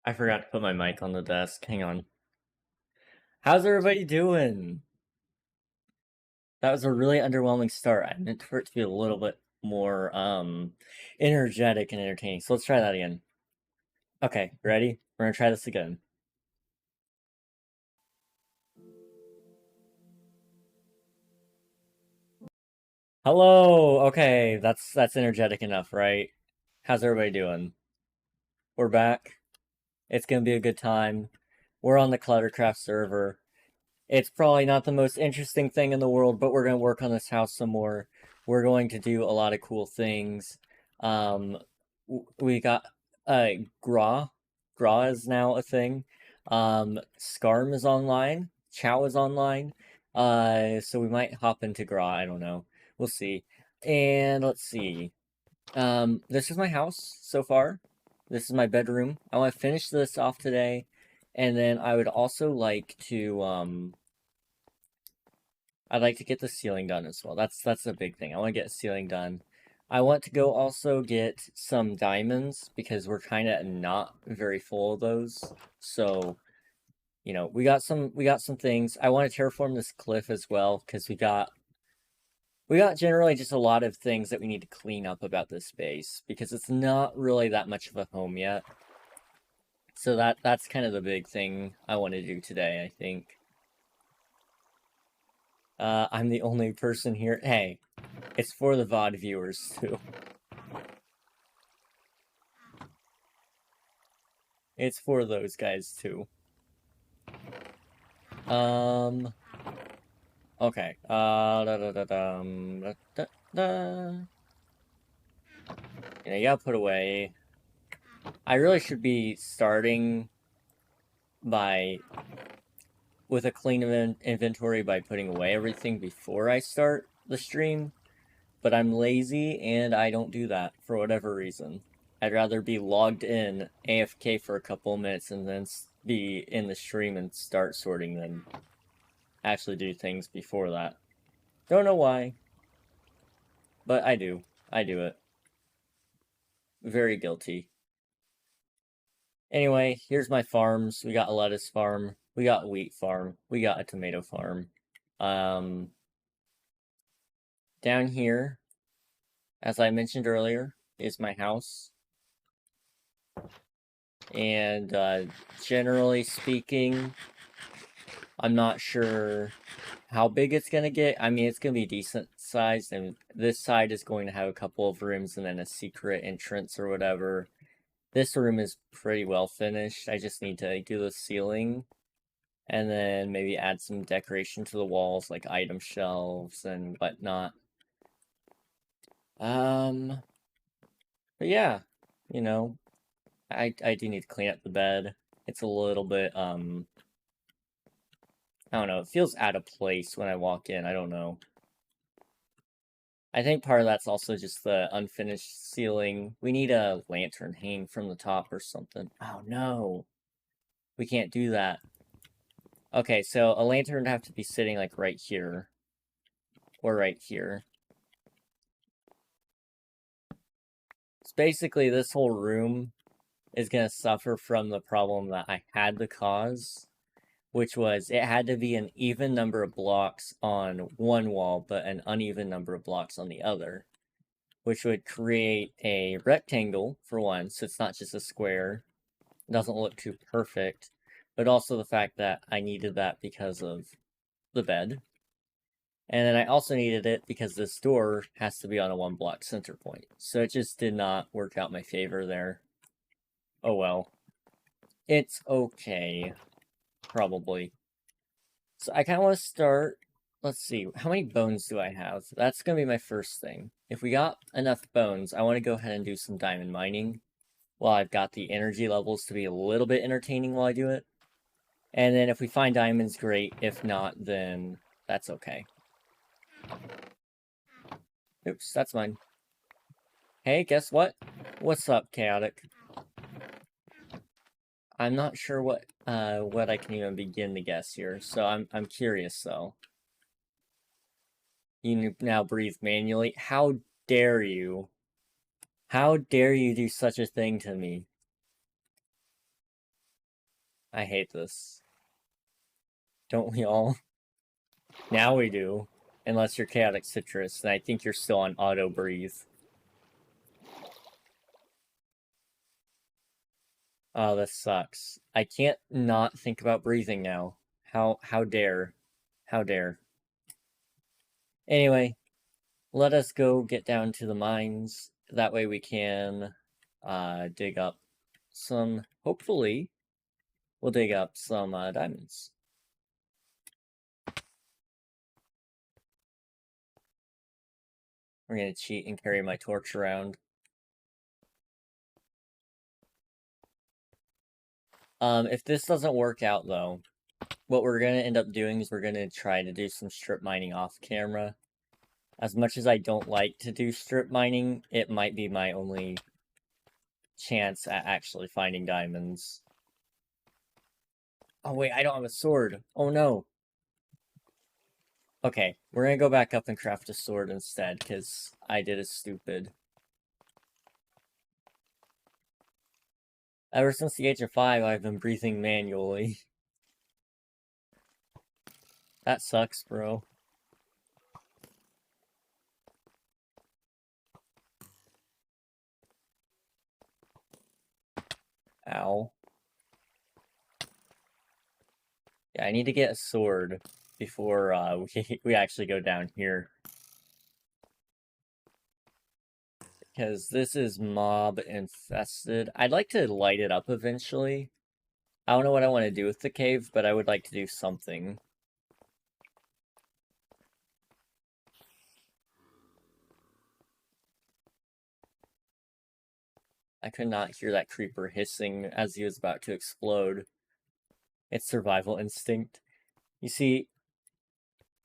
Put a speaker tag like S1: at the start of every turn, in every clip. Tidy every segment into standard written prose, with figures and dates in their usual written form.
S1: I forgot to put my mic on the desk. Hang on. How's everybody doing? That was a really underwhelming start. I meant for it to be a little bit more energetic and entertaining. So let's try that again. Okay, ready? We're gonna try this again. Hello. Okay, that's energetic enough, right? How's everybody doing? We're back. It's gonna be a good time. We're on the ClutterCraft server. It's probably not the most interesting thing in the world, but we're going to work on this house some more. We're going to do a lot of cool things. We got Gra. Gra is now a thing. Scarm is online. Chow is online. So we might hop into Gra. I don't know. We'll see. And let's see. This is my house so far. This is my bedroom. I want to finish this off today. And then I would also like to, I'd like to get the ceiling done as well. That's a big thing. I want to get ceiling done. I want to go also get some diamonds because we're kind of not very full of those. So, you know, we got some things. I want to terraform this cliff as well because we got generally just a lot of things that we need to clean up about this base because it's not really that much of a home yet. So that's kind of the big thing I want to do today, I think. I'm the only person here. Hey, it's for the VOD viewers too. It's for those guys too. Okay. You gotta put away. I really should be starting with a clean inventory by putting away everything before I start the stream, but I'm lazy and I don't do that for whatever reason. I'd rather be logged in AFK for a couple of minutes and then be in the stream and start sorting than actually do things before that. Don't know why, but I do. I do it. Very guilty. Anyway, here's my farms. We got a lettuce farm. We got a wheat farm. We got a tomato farm. Down here, as I mentioned earlier, is my house. And generally speaking, I'm not sure how big it's gonna get. I mean, it's gonna be decent sized, and this side is going to have a couple of rooms and then a secret entrance or whatever. This room is pretty well finished. I just need to do the ceiling and then maybe add some decoration to the walls, like item shelves and whatnot. But yeah, you know, I do need to clean up the bed. It's a little bit, I don't know, it feels out of place when I walk in, I don't know. I think part of that's also just the unfinished ceiling. We need a lantern hanging from the top or something. Oh no, we can't do that. Okay, so a lantern would have to be sitting like right here. Or right here. So basically this whole room is going to suffer from the problem that I had to cause, which was it had to be an even number of blocks on one wall, but an uneven number of blocks on the other, which would create a rectangle, for one, so it's not just a square. It doesn't look too perfect, but also the fact that I needed that because of the bed. And then I also needed it because this door has to be on a 1 block center point. So it just did not work out my favor there. Oh well. It's okay. Probably. So I kind of want to start. Let's see. How many bones do I have? That's going to be my first thing. If we got enough bones, I want to go ahead and do some diamond mining. While I've got the energy levels to be a little bit entertaining while I do it. And then if we find diamonds, great. If not, then that's okay. Oops, that's mine. Hey, guess what? What's up, Chaotic? I'm not sure what I can even begin to guess here, so I'm curious though. You now breathe manually. How dare you? How dare you do such a thing to me? I hate this. Don't we all? Now we do. Unless you're Chaotic Citrus, and I think you're still on auto breathe. Oh, this sucks. I can't not think about breathing now. How dare. How dare. Anyway, let us go get down to the mines. That way we can dig up some, hopefully, we'll dig up some diamonds. We're gonna cheat and carry my torch around. If this doesn't work out though, what we're gonna end up doing is we're gonna try to do some strip mining off camera. As much as I don't like to do strip mining, it might be my only chance at actually finding diamonds. Oh wait, I don't have a sword. Oh no. Okay, we're gonna go back up and craft a sword instead, because I did a stupid. Ever since the age of 5, I've been breathing manually. That sucks, bro. Ow. Yeah, I need to get a sword before we actually go down here. Because this is mob infested. I'd like to light it up eventually. I don't know what I want to do with the cave, but I would like to do something. I could not hear that creeper hissing as he was about to explode. It's survival instinct. You see,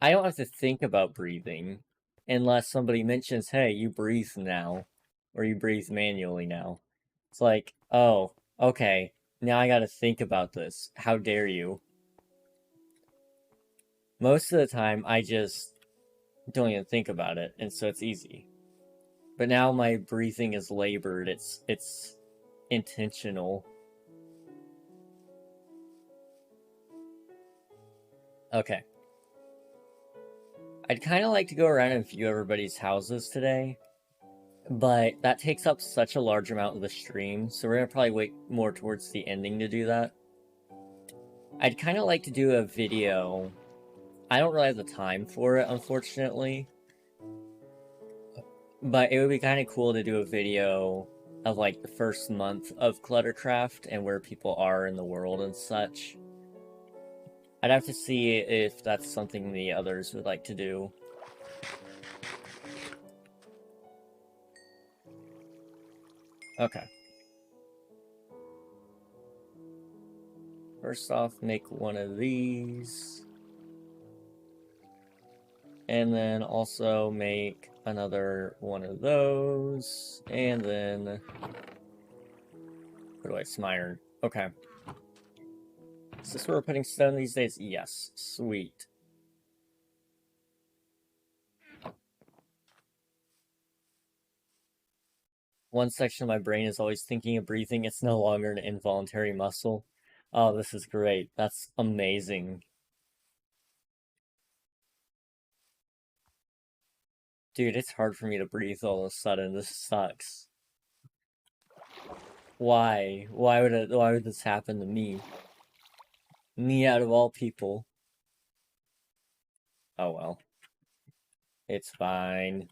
S1: I don't have to think about breathing unless somebody mentions, hey, you breathe now, or you breathe manually now. It's like, oh, okay, now I gotta think about this. How dare you? Most of the time, I just don't even think about it, and so it's easy. But now my breathing is labored, it's intentional. Okay. I'd kind of like to go around and view everybody's houses today, but that takes up such a large amount of the stream, so we're gonna probably wait more towards the ending to do that. I'd kind of like to do a video. I don't really have the time for it, unfortunately, but it would be kind of cool to do a video of like the first month of ClutterCraft and where people are in the world and such. I'd have to see if that's something the others would like to do. Okay. First off, make one of these. And then also make another one of those. And then... What do I... Some iron. Okay. Is this where we're putting stone these days? Yes. Sweet. One section of my brain is always thinking of breathing. It's no longer an involuntary muscle. Oh, this is great. That's amazing. Dude, it's hard for me to breathe all of a sudden. This sucks. Why? Why would this happen to me? Me out of all people. Oh well. It's fine.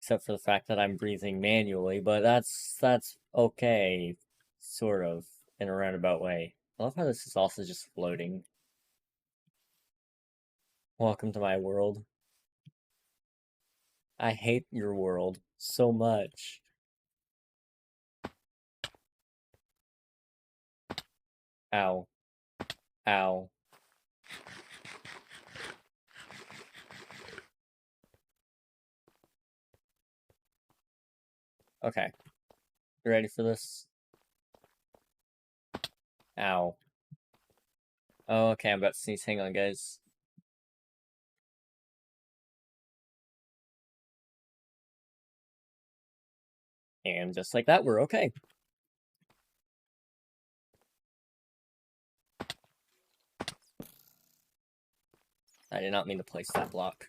S1: Except for the fact that I'm breathing manually, but that's okay. Sort of, in a roundabout way. I love how this is also just floating. Welcome to my world. I hate your world so much. Ow. Ow. Okay. You ready for this? Ow. Oh, okay, I'm about to sneeze. Hang on, guys. And just like that, we're okay. I did not mean to place that block.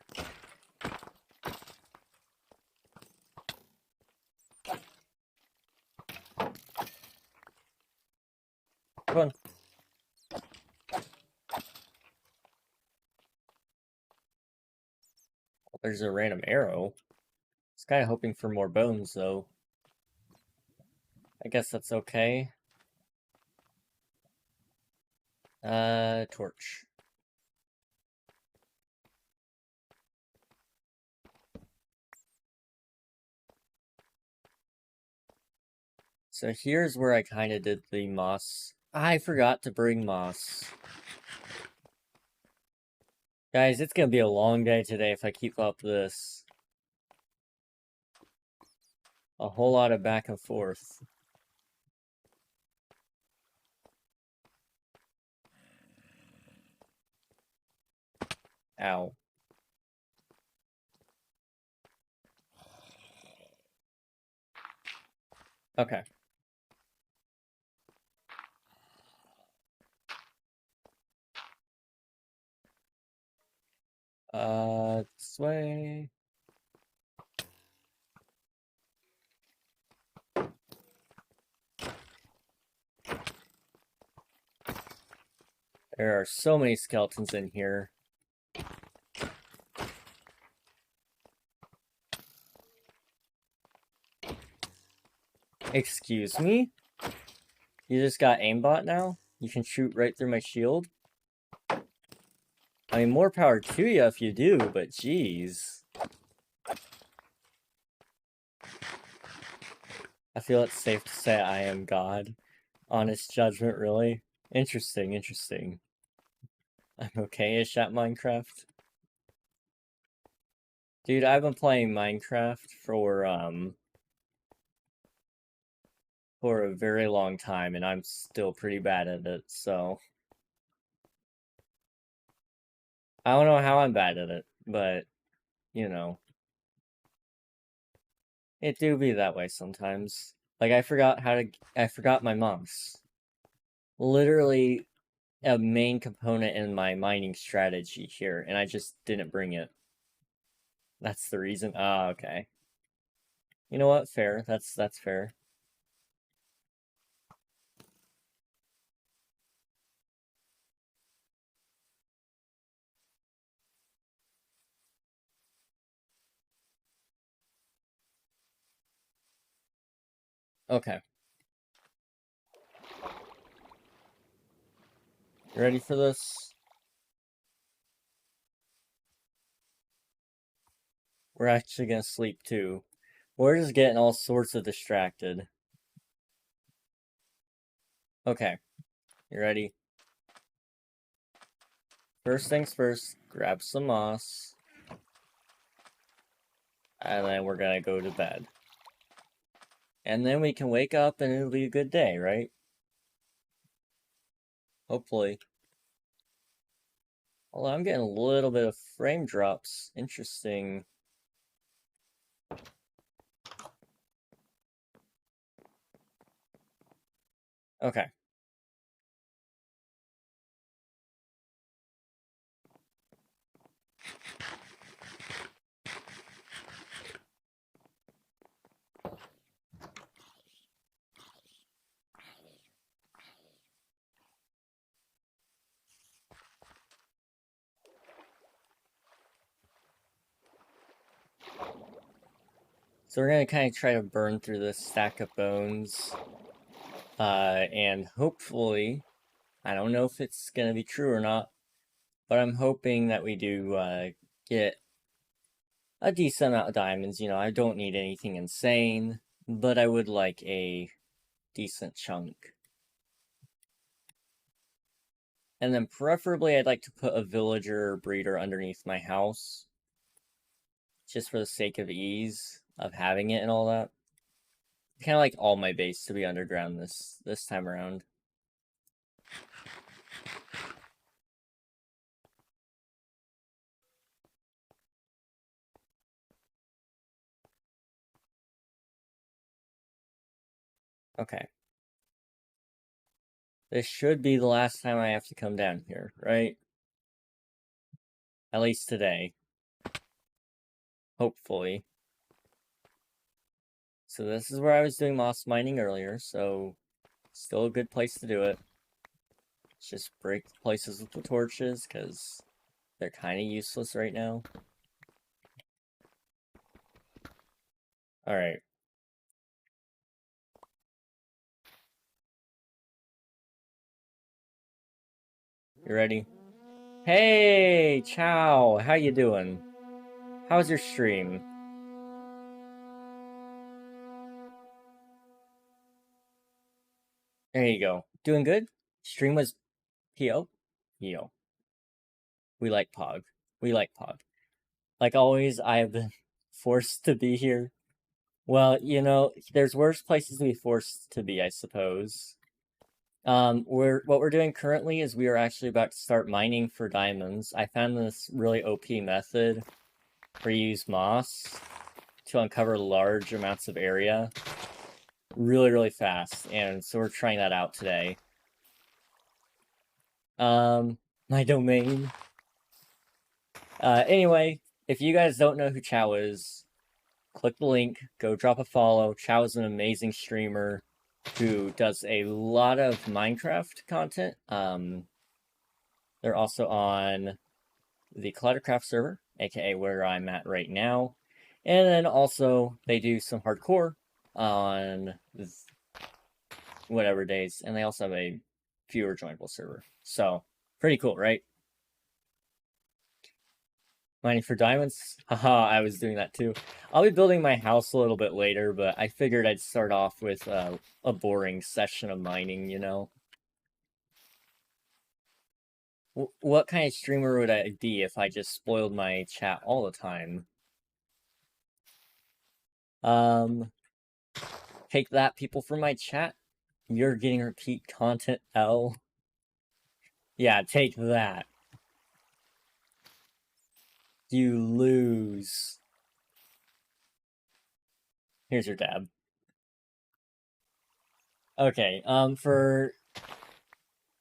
S1: Come on. There's a random arrow. I was kind of hoping for more bones, though. I guess that's okay. Torch. So here's where I kind of did the moss. I forgot to bring moss. Guys, it's gonna be a long day today if I keep up this. A whole lot of back and forth. Ow. Okay. This way. There are so many skeletons in here. Excuse me? You just got aimbot now? You can shoot right through my shield? I mean, more power to you if you do, but geez. I feel it's safe to say I am God. Honest judgment, really? Interesting, interesting. I'm okay-ish at Minecraft. Dude, I've been playing Minecraft for a very long time, and I'm still pretty bad at it, so... I don't know how I'm bad at it, but, you know. It do be that way sometimes. Like, I forgot my mouse. Literally a main component in my mining strategy here, and I just didn't bring it. That's the reason? Ah, okay. You know what? Fair. That's fair. Okay. You ready for this? We're actually gonna sleep too. We're just getting all sorts of distracted. Okay. You ready? First things first, grab some moss. And then we're gonna go to bed. And then we can wake up and it'll be a good day, right? Hopefully. Although I'm getting a little bit of frame drops. Interesting. Okay. So we're gonna kind of try to burn through this stack of bones. And hopefully, I don't know if it's gonna be true or not, but I'm hoping that we do get a decent amount of diamonds. You know, I don't need anything insane, but I would like a decent chunk. And then preferably I'd like to put a villager breeder underneath my house. Just for the sake of ease of having it and all that. Kind of like all my base to be underground this time around. Okay. This should be the last time I have to come down here, right? At least today. Hopefully. So this is where I was doing moss mining earlier, so still a good place to do it. Just break places with the torches, because they're kind of useless right now. Alright. You ready? Hey, Chow! How you doing? How's your stream? There you go. Doing good? Stream was P.O.? P.O. We like Pog. We like Pog. Like always, I have been forced to be here. Well, you know, there's worse places to be forced to be, I suppose. What we're doing currently is we are actually about to start mining for diamonds. I found this really OP method where you use moss to uncover large amounts of area really, really fast, and so we're trying that out today. My domain. Anyway, if you guys don't know who Chow is, click the link, go drop a follow. Chow is an amazing streamer who does a lot of Minecraft content. They're also on the ClutterCraft server, aka where I'm at right now. And then also, they do some hardcore on whatever days, and they also have a viewer joinable server. So, pretty cool, right? Mining for diamonds? Haha, I was doing that too. I'll be building my house a little bit later, but I figured I'd start off with a boring session of mining, you know? What kind of streamer would I be if I just spoiled my chat all the time? Take that, people from my chat. You're getting repeat content, L. Yeah, take that. You lose. Here's your dab. Okay, for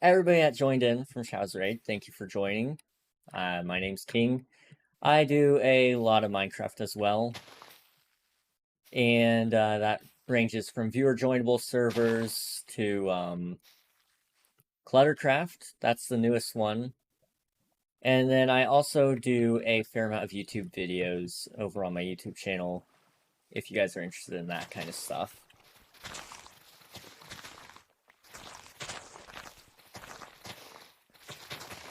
S1: everybody that joined in from Chow's Raid, thank you for joining. My name's King. I do a lot of Minecraft as well. And that ranges from viewer joinable servers to ClutterCraft. That's the newest one. And then I also do a fair amount of YouTube videos over on my YouTube channel, if you guys are interested in that kind of stuff.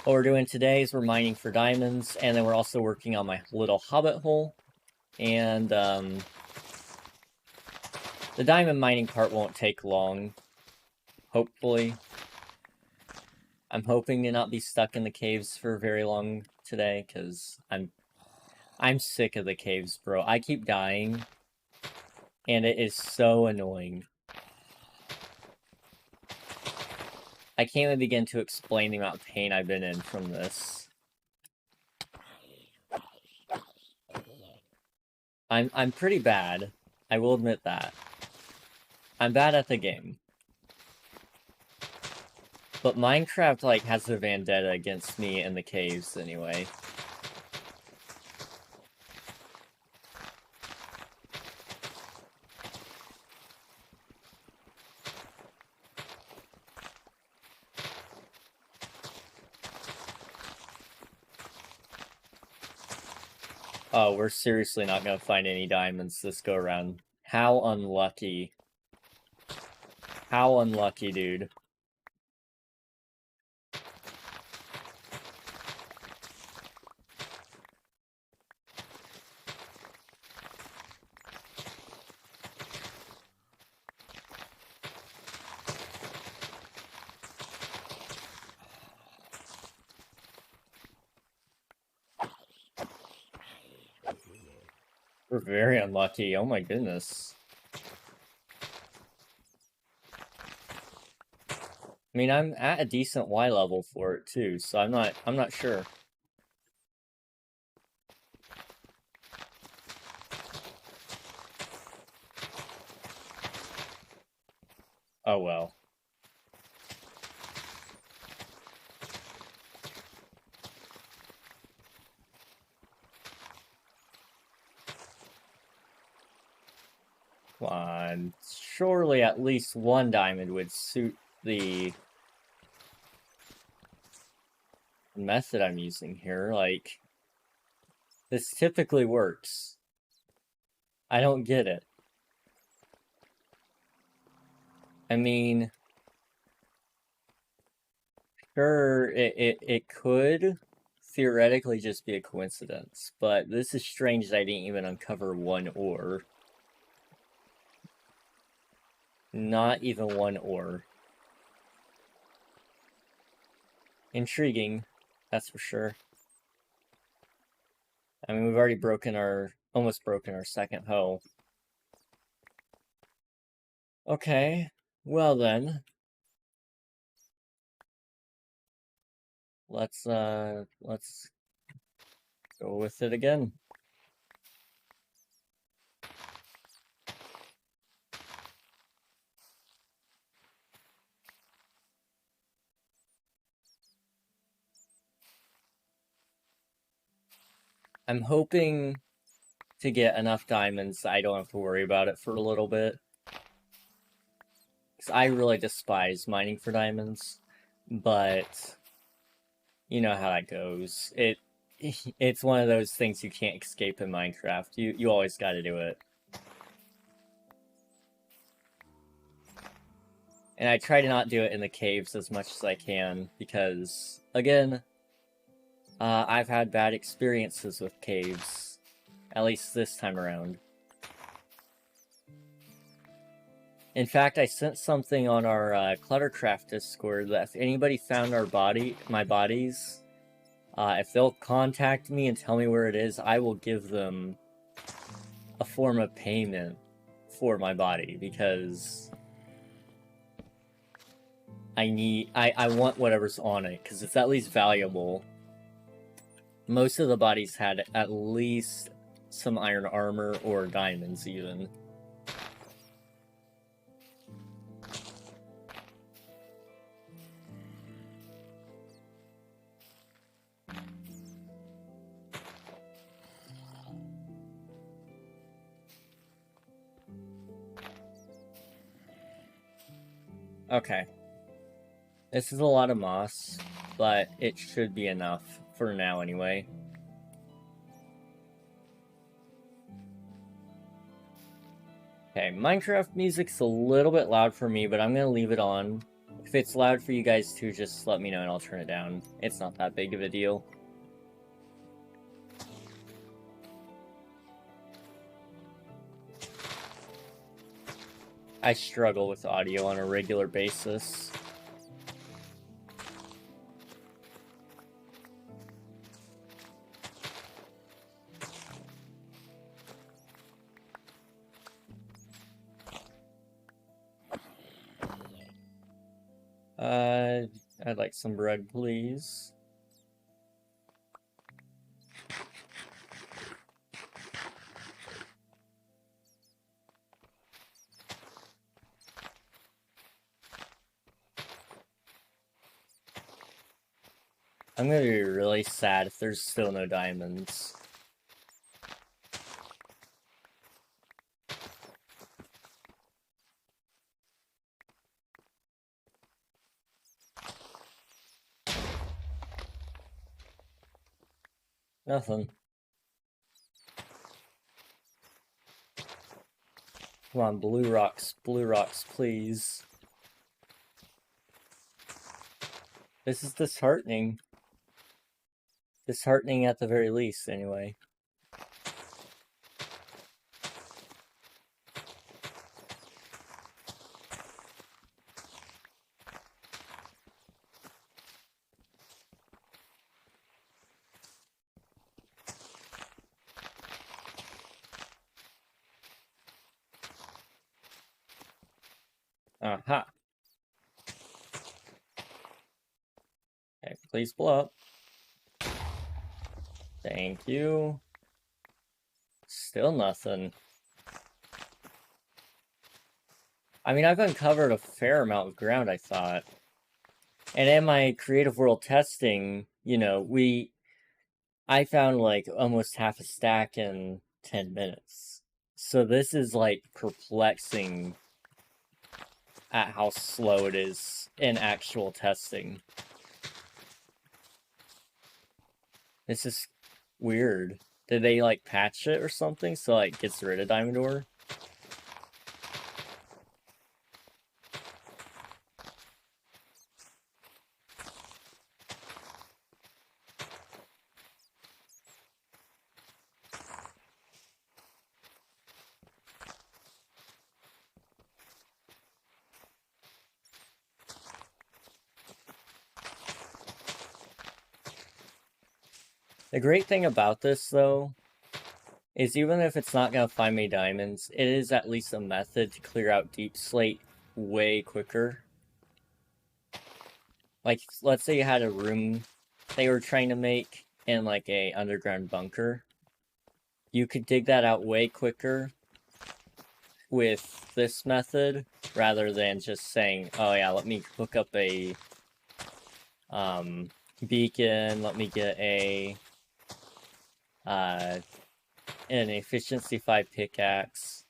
S1: What we're doing today is we're mining for diamonds, and then we're also working on my little hobbit hole. And the diamond mining part won't take long, hopefully. I'm hoping to not be stuck in the caves for very long today, because I'm sick of the caves, bro. I keep dying, and it is so annoying. I can't even begin to explain the amount of pain I've been in from this. I'm pretty bad. I will admit that. I'm bad at the game. But Minecraft, like, has a vendetta against me in the caves, anyway. Oh, we're seriously not gonna find any diamonds this go around. How unlucky. How unlucky, dude. We're very unlucky. Oh my goodness. I mean, I'm at a decent Y level for it too, so I'm not sure. Oh well. Come on. Surely at least one diamond would suit the method I'm using here. Like, this typically works. I don't get it. I mean, sure, it could theoretically just be a coincidence, but this is strange that I didn't even uncover one ore. Not even one ore. Intriguing, that's for sure. I mean, we've already almost broken our second hoe. Okay, well then. Let's go with it again. I'm hoping to get enough diamonds so I don't have to worry about it for a little bit. Because I really despise mining for diamonds, but you know how that goes. It's one of those things you can't escape in Minecraft. You always gotta do it. And I try to not do it in the caves as much as I can, because, again, I've had bad experiences with caves. At least this time around. In fact, I sent something on our ClutterCraft Discord that if anybody found my bodies, if they'll contact me and tell me where it is, I will give them a form of payment for my body, because I want whatever's on it, because it's at least valuable. Most of the bodies had at least some iron armor or diamonds even. Okay. This is a lot of moss, but it should be enough for now anyway. Okay, Minecraft music's a little bit loud for me, but I'm gonna leave it on. If it's loud for you guys too, just let me know and I'll turn it down. It's not that big of a deal. I struggle with audio on a regular basis. I'd like some bread, please. I'm gonna be really sad if there's still no diamonds. Nothing. Come on, blue rocks, please. This is disheartening. Disheartening at the very least, anyway. Aha. Okay, please blow up. Thank you. Still nothing. I mean, I've uncovered a fair amount of ground, I thought. And in my creative world testing, you know, I found like almost half a stack in 10 minutes. So this is like perplexing at how slow it is in actual testing. This is weird. Did they like patch it or something so like gets rid of Diamond Ore? The great thing about this though is even if it's not going to find me diamonds, it is at least a method to clear out deep slate way quicker. Like, let's say you had a room they were trying to make in like a underground bunker. You could dig that out way quicker with this method rather than just saying, oh yeah, let me hook up a beacon, let me get an efficiency 5 pickaxe.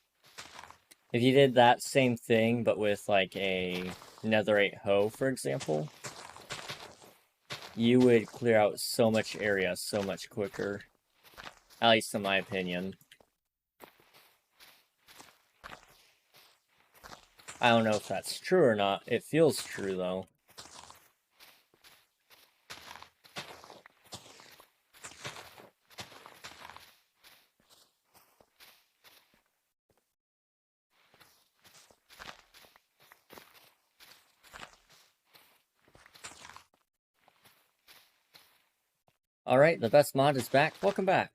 S1: If you did that same thing, but with like a netherite hoe, for example, you would clear out so much area so much quicker. At least in my opinion. I don't know if that's true or not. It feels true, though. Alright, the best mod is back. Welcome back.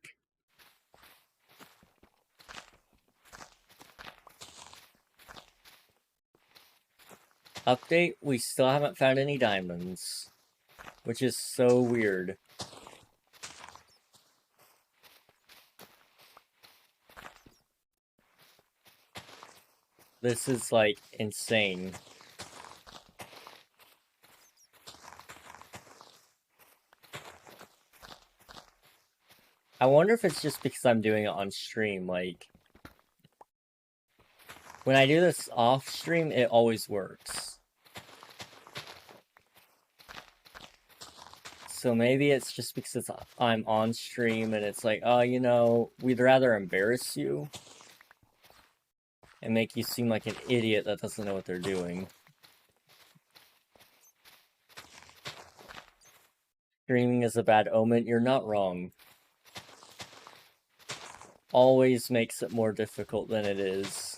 S1: Update, we still haven't found any diamonds. Which is so weird. This is, like, insane. I wonder if it's just because I'm doing it on stream, like... When I do this off stream, it always works. So maybe it's just because I'm on stream and it's like, oh, you know, we'd rather embarrass you and make you seem like an idiot that doesn't know what they're doing. Streaming is a bad omen. You're not wrong. Always makes it more difficult than it is.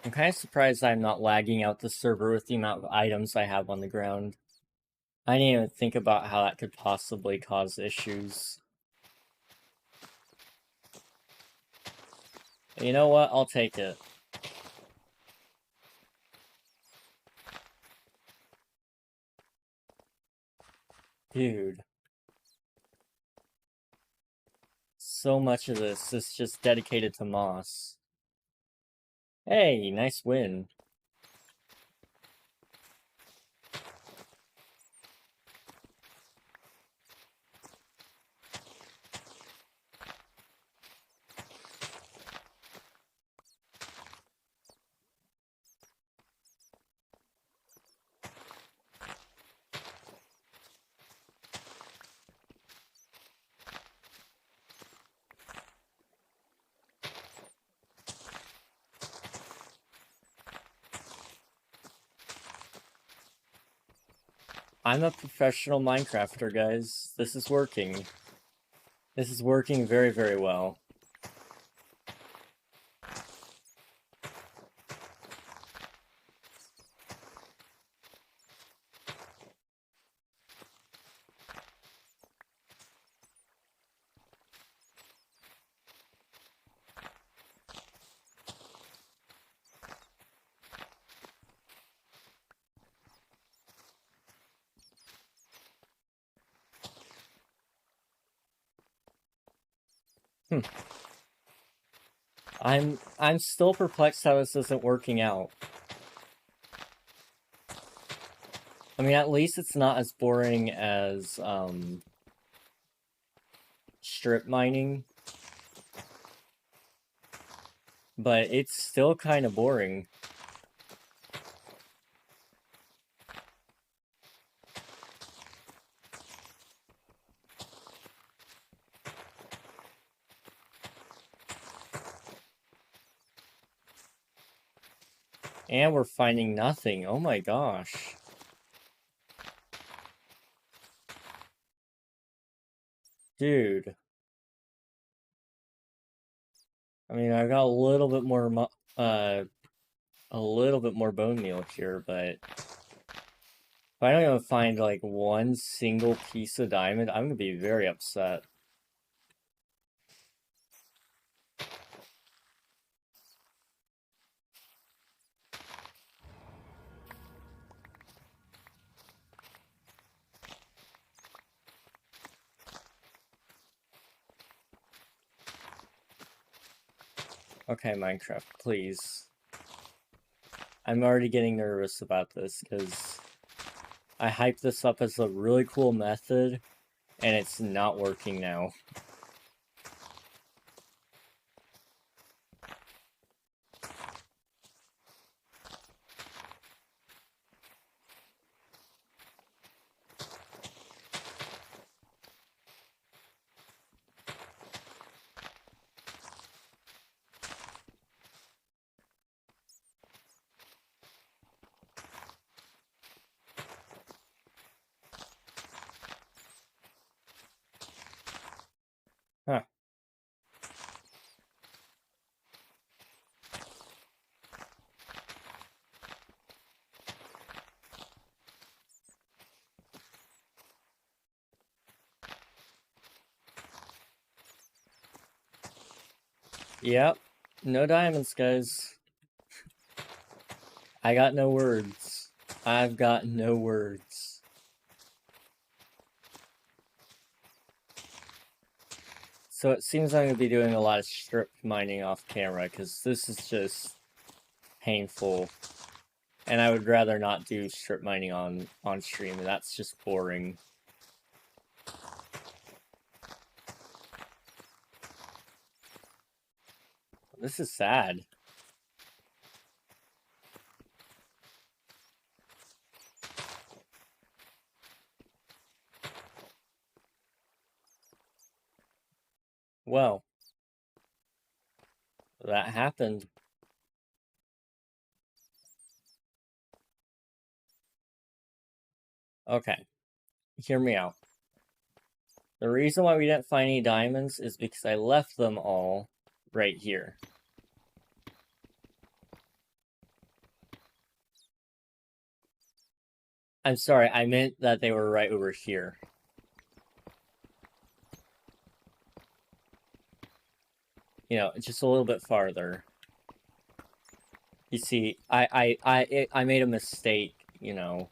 S1: I'm kind of surprised I'm not lagging out the server with the amount of items I have on the ground. I didn't even think about how that could possibly cause issues. You know what? I'll take it. Dude. So much of this is just dedicated to moss. Hey, nice win. I'm a professional Minecrafter, guys. This is working. This is working very, very well. I'm still perplexed how this isn't working out. I mean, at least it's not as boring as strip mining, but it's still kind of boring. And we're finding nothing. Oh my gosh. Dude. I mean, I got a little bit more bone meal here, but if I don't even find like one single piece of diamond, I'm gonna be very upset. Okay, Minecraft, please. I'm already getting nervous about this because I hyped this up as a really cool method, and it's not working now. Huh. Yep. No diamonds, guys. I got no words. I've got no words. So it seems I'm going to be doing a lot of strip mining off camera, because this is just painful. And I would rather not do strip mining on stream, that's just boring. This is sad. Well, that happened. Okay, hear me out. The reason why we didn't find any diamonds is because I left them all right here. I'm sorry, I meant that they were right over here. You know, just a little bit farther. You see, I made a mistake, you know.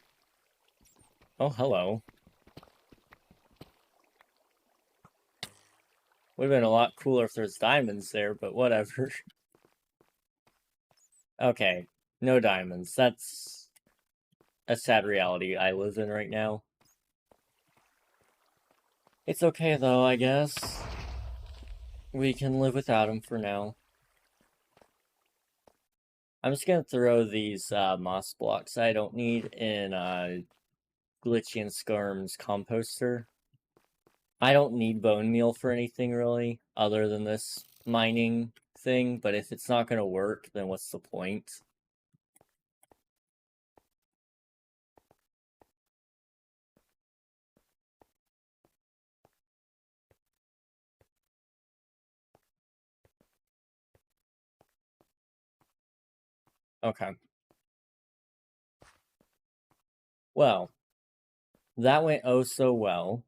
S1: Oh, hello. Would have been a lot cooler if there's diamonds there, but whatever. Okay, no diamonds. That's a sad reality I live in right now. It's okay though, I guess. We can live without them for now. I'm just gonna throw these moss blocks I don't need in Glitchy and Scarm's composter. I don't need bone meal for anything really, other than this mining thing, but if it's not gonna work, then what's the point? Okay. Well, that went oh so well.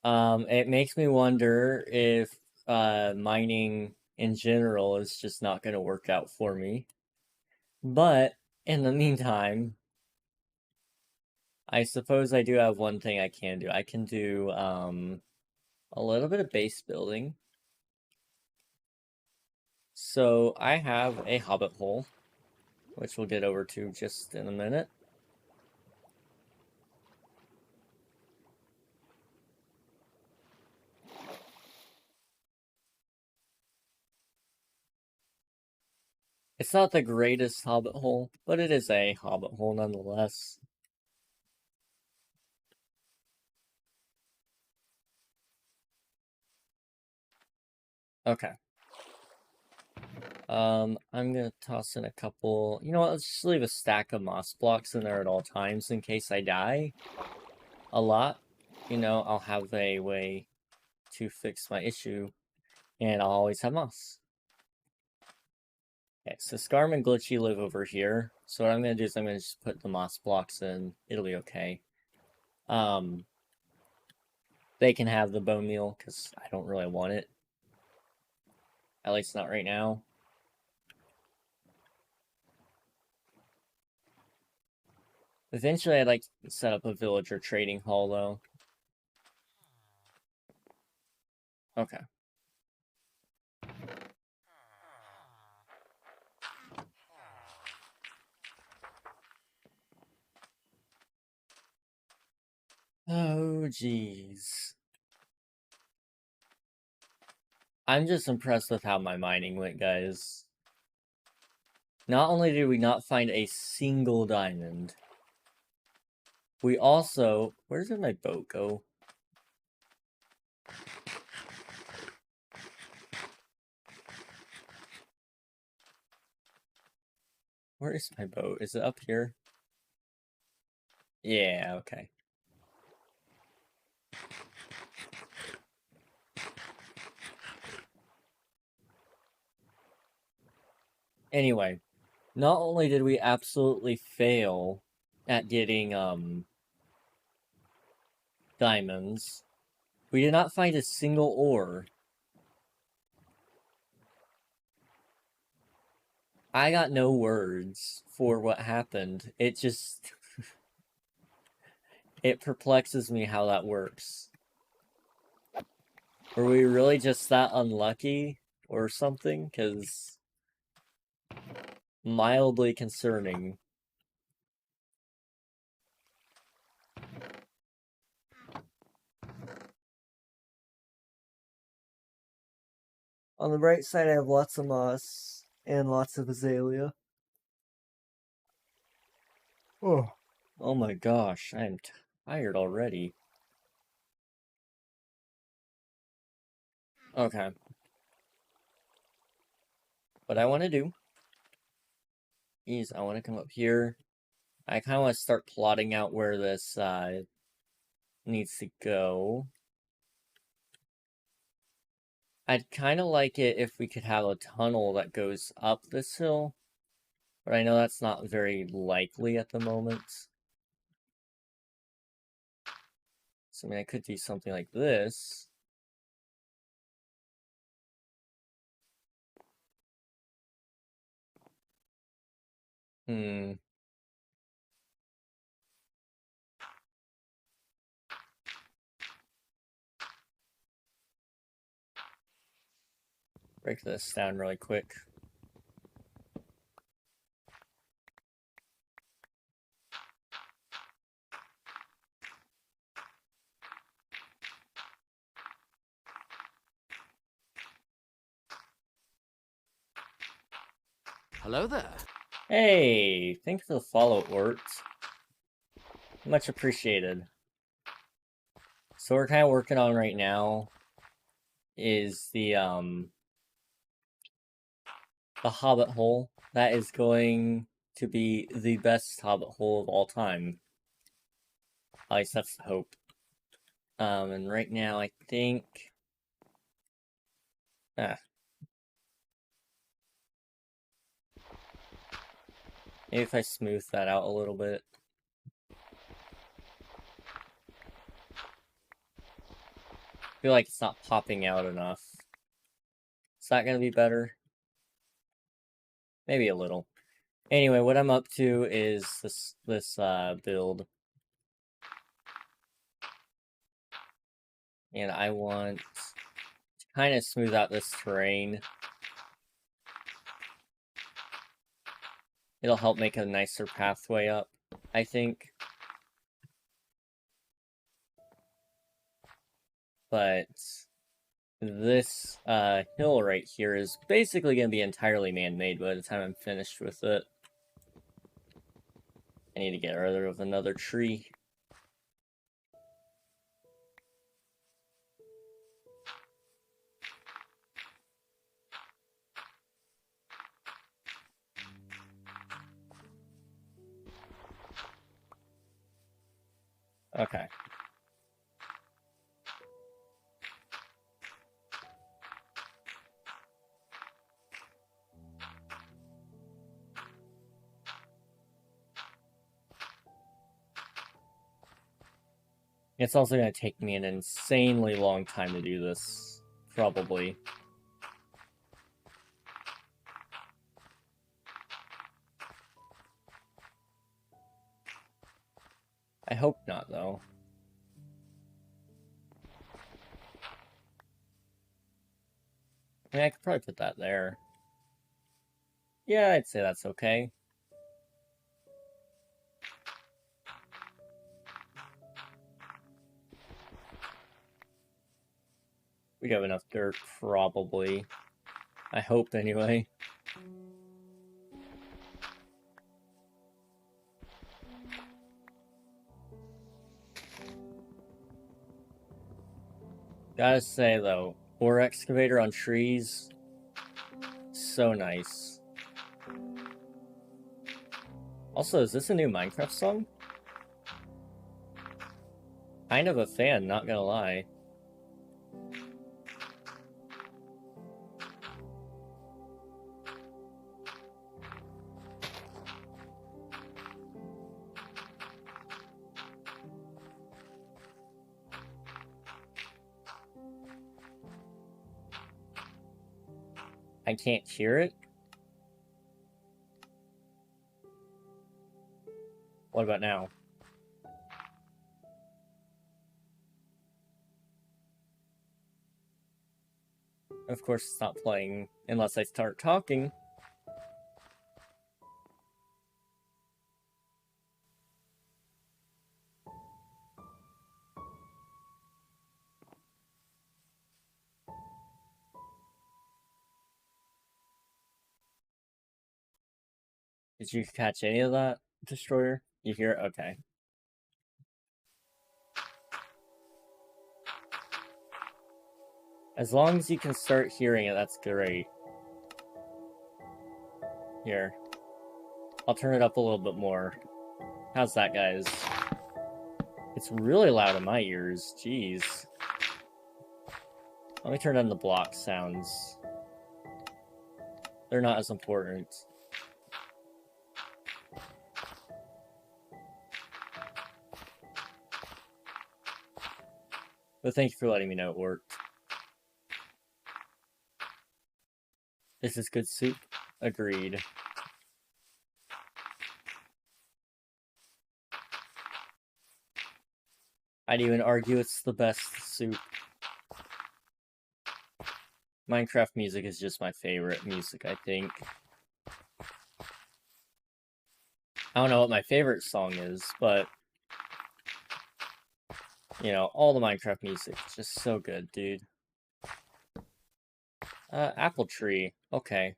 S1: It makes me wonder if mining in general is just not going to work out for me. But in the meantime, I suppose I do have one thing I can do. I can do a a little bit of base building. So I have a hobbit hole, which we'll get over to just in a minute. It's not the greatest hobbit hole, but it is a hobbit hole nonetheless. Okay. I'm gonna toss in a couple. You know what? Let's just leave a stack of moss blocks in there at all times in case I die a lot. You know, I'll have a way to fix my issue, and I'll always have moss. Okay, so Scarm and Glitchy live over here. So what I'm gonna do is I'm gonna just put the moss blocks in. It'll be okay. They can have the bone meal because I don't really want it. At least not right now. Eventually, I'd like to set up a villager trading hall, though. Okay. Oh, jeez. I'm just impressed with how my mining went, guys. Not only did we not find a single diamond, we also... Where did my boat go? Where is my boat? Is it up here? Yeah, okay. Anyway, not only did we absolutely fail at getting, diamonds, we did not find a single ore. I got no words for what happened. It just... it perplexes me how that works. Were we really just that unlucky or something? Because... mildly concerning. On the right side, I have lots of moss and lots of azalea. Oh my gosh, I'm tired already. Okay. What I want to do is I want to come up here. I kind of want to start plotting out where this needs to go. I'd kind of like it if we could have a tunnel that goes up this hill, but I know that's not very likely at the moment. So, I mean, I could do something like this. Break this down really quick.
S2: Hello there.
S1: Hey, thanks for the follow, Ort. Much appreciated. So we're kind of working on right now is the Hobbit hole. That is going to be the best Hobbit hole of all time. At least that's the hope. And right now I think... maybe if I smooth that out a little bit. I feel like it's not popping out enough. Is that gonna be better? Maybe a little. Anyway, what I'm up to is this build. And I want to kind of smooth out this terrain. It'll help make a nicer pathway up, I think. But this hill right here is basically going to be entirely man-made by the time I'm finished with it. I need to get rid of another tree. Okay. It's also going to take me an insanely long time to do this, probably. I hope not, though. I mean, I could probably put that there. Yeah, I'd say that's okay. We have enough dirt, probably. I hope, anyway. Gotta say, though, ore excavator on trees, so nice. Also, is this a new Minecraft song? Kind of a fan, not gonna lie. I can't hear it? What about now? Of course, it's not playing unless I start talking. Did you catch any of that, Destroyer? You hear it? Okay. As long as you can start hearing it, that's great. Here. I'll turn it up a little bit more. How's that, guys? It's really loud in my ears. Jeez. Let me turn down the block sounds. They're not as important. But thank you for letting me know it worked. This is good soup. Agreed. I'd even argue it's the best soup. Minecraft music is just my favorite music, I think. I don't know what my favorite song is, but you know, all the Minecraft music is just so good, dude. Apple tree. Okay.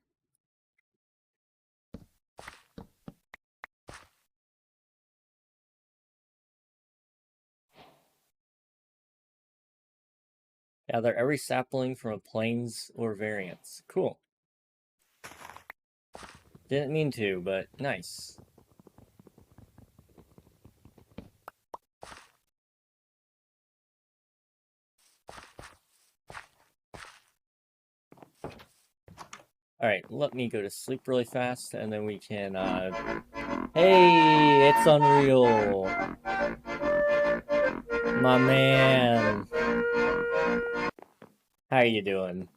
S1: Gather every sapling from a plains or variance. Cool. Didn't mean to, but nice. Alright, let me go to sleep really fast, and then we can, Hey, it's Unreal! My man! How you doing?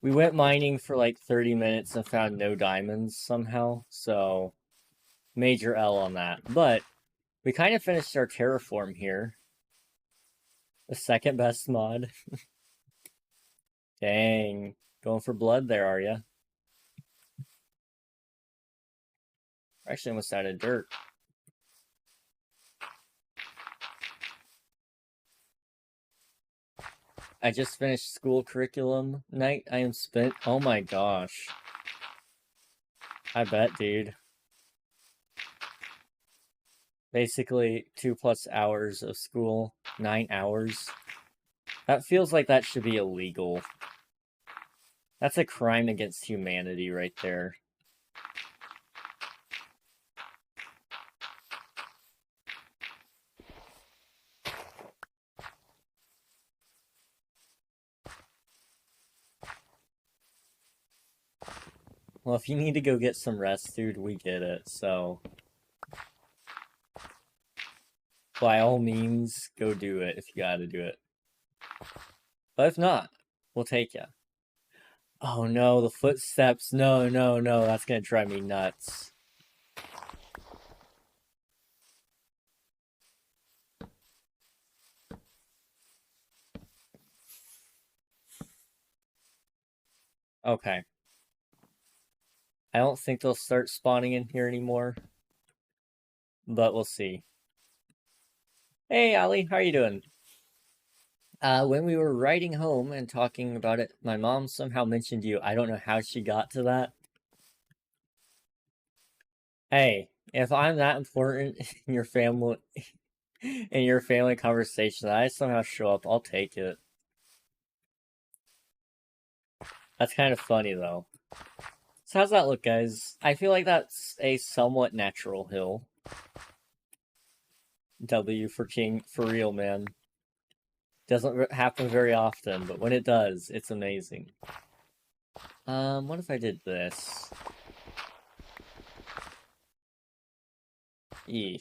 S1: We went mining for like 30 minutes and found no diamonds somehow, so major L on that. But we kind of finished our terraform here. The second best mod. Dang. Going for blood there, are ya? Actually, almost out of dirt. I just finished school curriculum night. I am spent. Oh my gosh. I bet, dude. Basically, 2+ hours of school. 9 hours. That feels like that should be illegal. That's a crime against humanity right there. Well, if you need to go get some rest, dude, we get it, so... By all means, go do it if you gotta do it. But if not, we'll take ya. Oh no, the footsteps. No, no, no, that's gonna drive me nuts. Okay. I don't think they'll start spawning in here anymore. But we'll see. Hey, Ali, how are you doing? When we were riding home and talking about it, my mom somehow mentioned you. I don't know how she got to that. Hey, if I'm that important in your family conversation, that I somehow show up, I'll take it. That's kind of funny though. So how's that look, guys? I feel like that's a somewhat natural hill. W for king, for real, man. Doesn't happen very often, but when it does, it's amazing. What if I did this? E.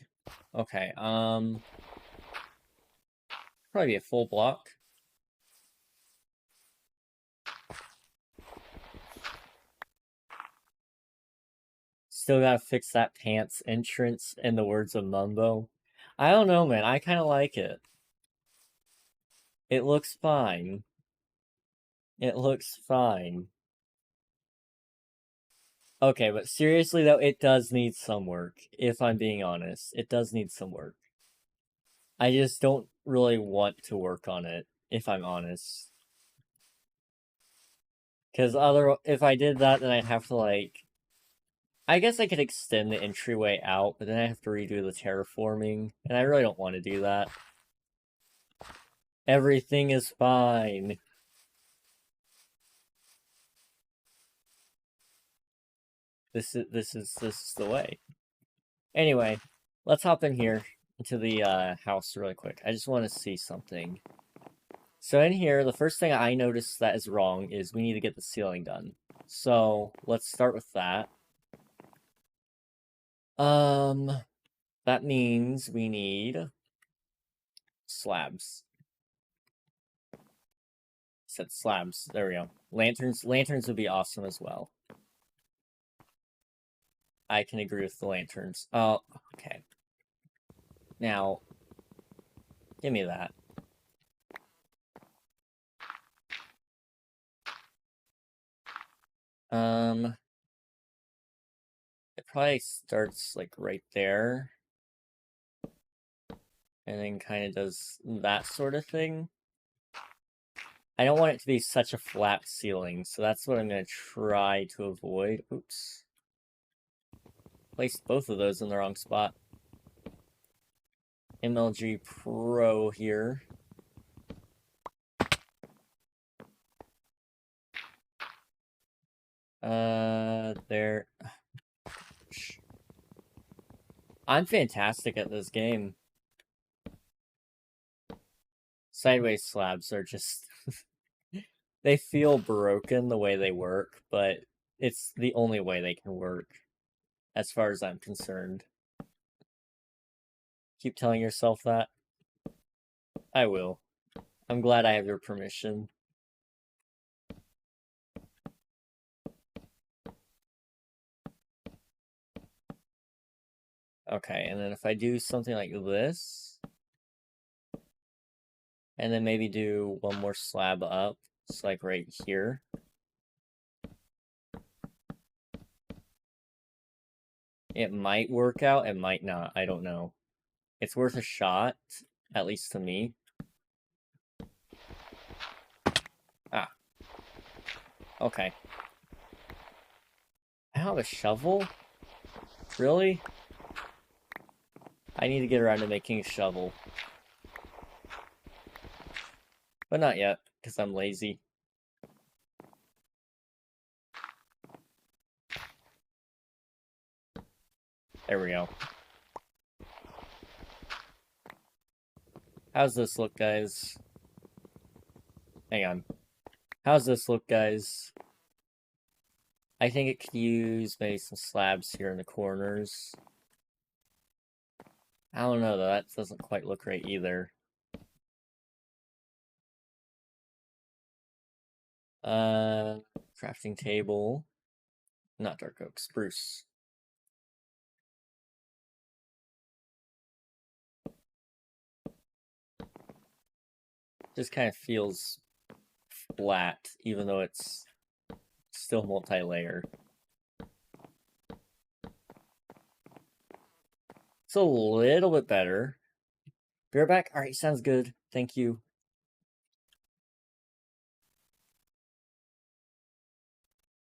S1: Okay, probably be a full block. Still gotta fix that pants entrance, in the words of Mumbo. I don't know, man. I kind of like it. It looks fine. It looks fine. Okay, but seriously though, it does need some work. If I'm being honest, it does need some work. I just don't really want to work on it, if I'm honest. Because if I did that, then I'd have to, like... I guess I could extend the entryway out, but then I have to redo the terraforming, and I really don't want to do that. Everything is fine. This is the way. Anyway, let's hop in here into the house really quick. I just want to see something. So in here, the first thing I noticed that is wrong is we need to get the ceiling done. So let's start with that. That means we need slabs. Said slabs. There we go. Lanterns would be awesome as well. I can agree with the lanterns. Oh, okay. Now, give me that. It probably starts, like, right there. And then kind of does that sort of thing. I don't want it to be such a flat ceiling, so that's what I'm going to try to avoid. Oops. Placed both of those in the wrong spot. MLG Pro here. There. I'm fantastic at this game. Sideways slabs are just... they feel broken the way they work, but it's the only way they can work, as far as I'm concerned. Keep telling yourself that. I will. I'm glad I have your permission. Okay, and then if I do something like this, And then maybe do one more slab up. It's like right here. It might work out, it might not, I don't know. It's worth a shot, at least to me. Ah. Okay. I don't have a shovel? Really? I need to get around to making a shovel. But not yet, because I'm lazy. There we go. How's this look, guys? Hang on. How's this look, guys? I think it could use maybe some slabs here in the corners. I don't know, though. That doesn't quite look right either. Crafting table. Not dark oak, spruce. Just kind of feels flat, even though it's still multi-layer. It's a little bit better. Be right back. Alright, sounds good. Thank you.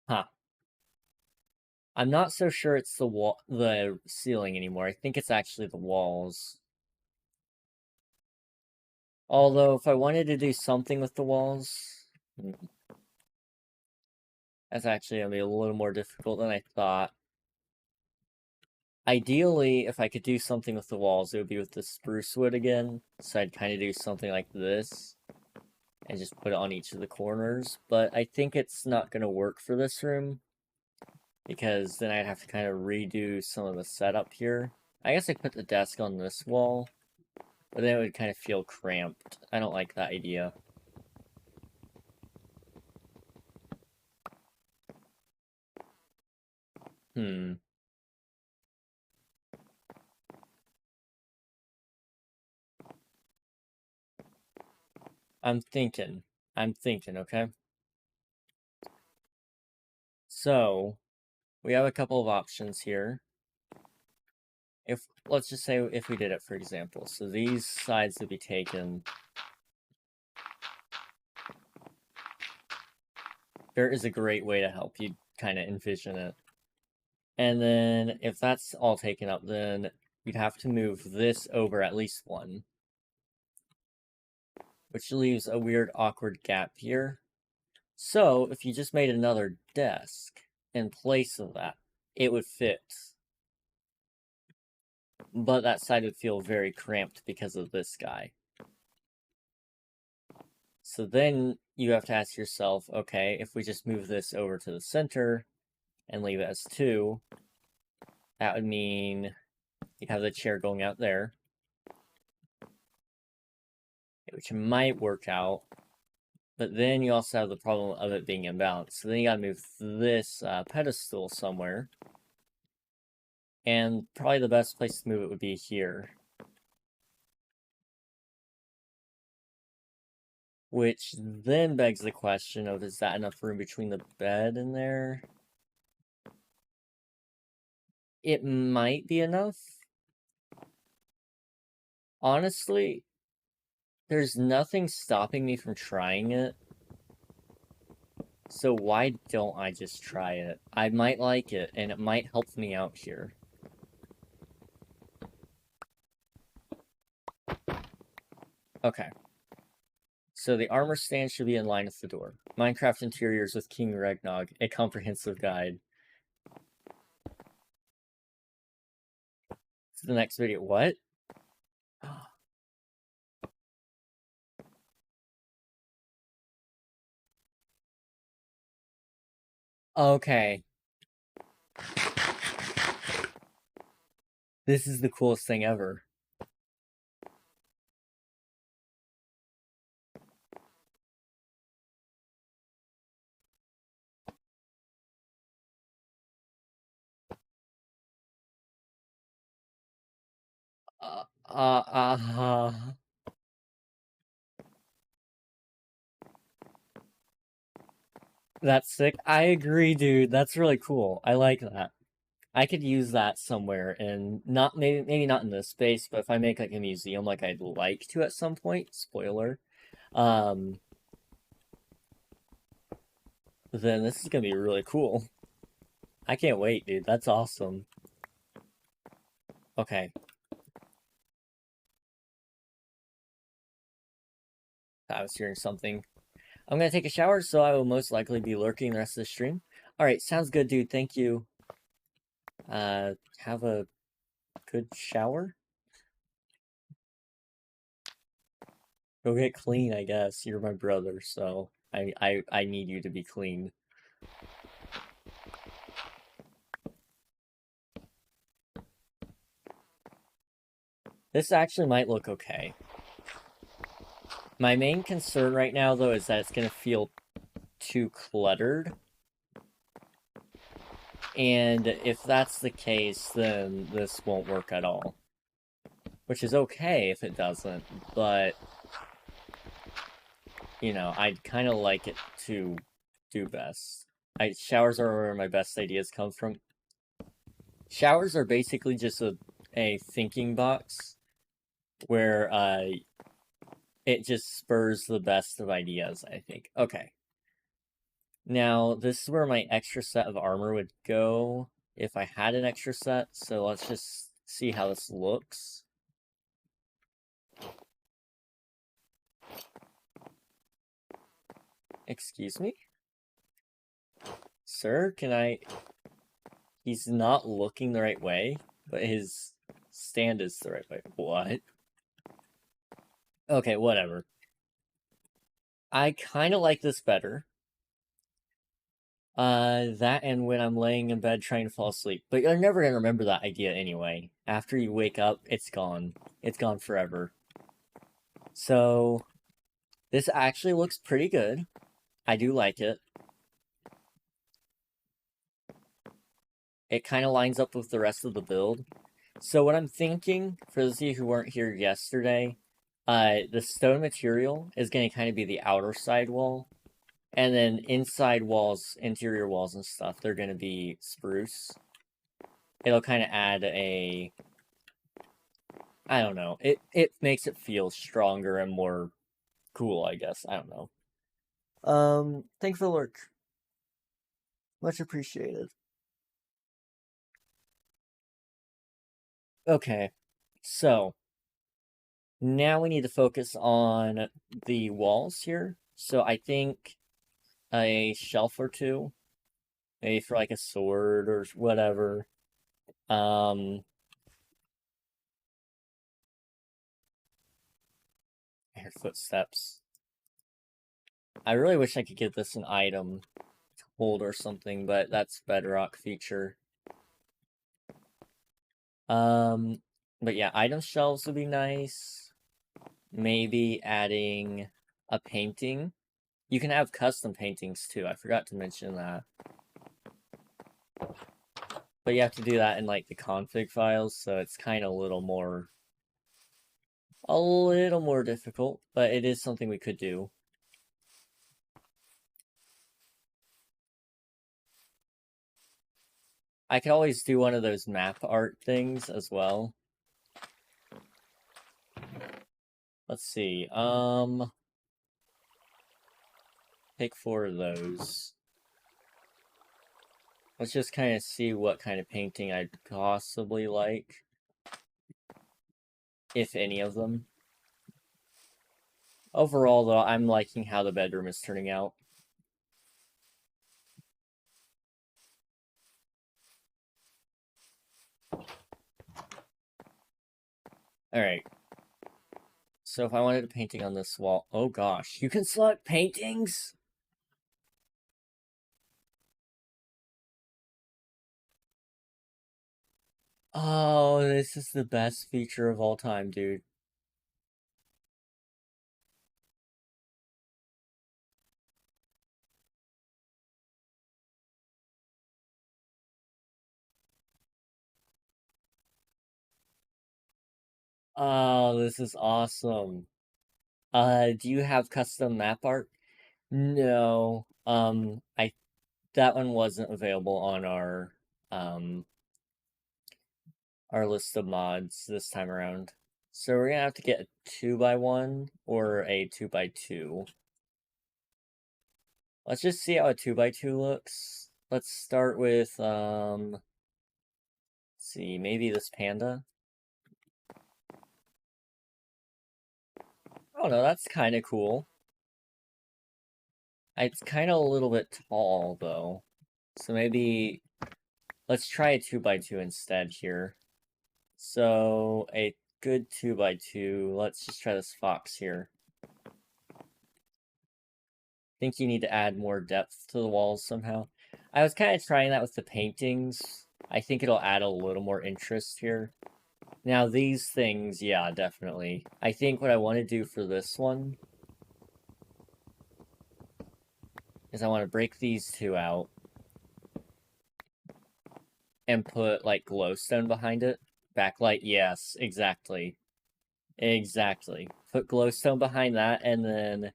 S1: Huh. I'm not so sure it's the ceiling anymore. I think it's actually the walls. Although, if I wanted to do something with the walls, that's actually going to be a little more difficult than I thought. Ideally, if I could do something with the walls, it would be with the spruce wood again. So I'd kind of do something like this and just put it on each of the corners. But I think it's not going to work for this room because then I'd have to kind of redo some of the setup here. I guess I put the desk on this wall, but then it would kind of feel cramped. I don't like that idea. I'm thinking, okay? So, we have a couple of options here. Let's just say if we did it, for example. So these sides would be taken. There is a great way to help you kind of envision it. And then if that's all taken up, then you'd have to move this over at least one. Which leaves a weird, awkward gap here. So if you just made another desk in place of that, it would fit. But that side would feel very cramped because of this guy. So then you have to ask yourself, okay, if we just move this over to the center and leave it as 2, that would mean you have the chair going out there, which might work out. But then you also have the problem of it being imbalanced. So then you gotta move this pedestal somewhere. And probably the best place to move it would be here. Which then begs the question of, is that enough room between the bed and there? It might be enough. Honestly, there's nothing stopping me from trying it. So why don't I just try it? I might like it, and it might help me out here. Okay. So the armor stand should be in line with the door. Minecraft Interiors with King Regnog, a comprehensive guide. To the next video. What? Okay. This is the coolest thing ever. Uh, uh, uh, That's sick. I agree, dude. That's really cool. I like that. I could use that somewhere, and not maybe not in this space, but if I make like a museum, like I'd like to at some point, spoiler, um, then this is gonna be really cool. I can't wait, dude. That's awesome. Okay, I was hearing something. I'm gonna take a shower, so I will most likely be lurking the rest of the stream. All right, sounds good, dude. Thank you. Have a good shower. Go get clean, I guess. You're my brother, so I need you to be clean. This actually might look okay. My main concern right now, though, is that it's gonna feel too cluttered. And if that's the case, then this won't work at all. Which is okay if it doesn't, but you know, I'd kind of like it to do best. Showers are where my best ideas come from. Showers are basically just a thinking box where it just spurs the best of ideas, I think. Okay. Now, this is where my extra set of armor would go if I had an extra set, so let's just see how this looks. Excuse me? Sir, can I... He's not looking the right way, but his stand is the right way. What? Okay, whatever. I kind of like this better. That and when I'm laying in bed trying to fall asleep. But you're never gonna remember that idea anyway. After you wake up, it's gone. It's gone forever. So, this actually looks pretty good. I do like it. It kind of lines up with the rest of the build. So what I'm thinking, for those of you who weren't here yesterday, the stone material is going to kind of be the outer side wall. And then inside walls, interior walls and stuff, they're going to be spruce. It'll kind of add a... I don't know. It makes it feel stronger and more cool, I guess. I don't know. Thanks for the lurk. Much appreciated. Okay, so now we need to focus on the walls here. So I think a shelf or two, maybe for like a sword or whatever. I heard footsteps. I really wish I could get this an item to hold or something, but that's bedrock feature. But yeah, item shelves would be nice. Maybe adding a painting. You can have custom paintings too. I forgot to mention that. But you have to do that in like the config files, so it's kind of a little more difficult, but it is something we could do. I could always do one of those map art things as well. Let's see. Pick 4 of those. Let's just kind of see what kind of painting I'd possibly like. If any of them. Overall, though, I'm liking how the bedroom is turning out. Alright. So if I wanted a painting on this wall... Oh gosh, you can select paintings?! Oh, this is the best feature of all time, dude. Oh, this is awesome. Do you have custom map art? No. That one wasn't available on our list of mods this time around. So we're gonna have to get a 2x1 or a 2x2. Let's just see how a 2x2 looks. Let's start with let's see, maybe this panda. Oh no, that's kind of cool. It's kind of a little bit tall though, so maybe let's try a 2x2 instead here. So a good 2x2. Let's just try this fox here. Think you need to add more depth to the walls somehow. I was kind of trying that with the paintings. I think it'll add a little more interest here. Now these things, yeah, definitely. I think what I want to do for this one is I want to break these two out and put like glowstone behind it. Backlight, yes, exactly. Exactly. Put glowstone behind that and then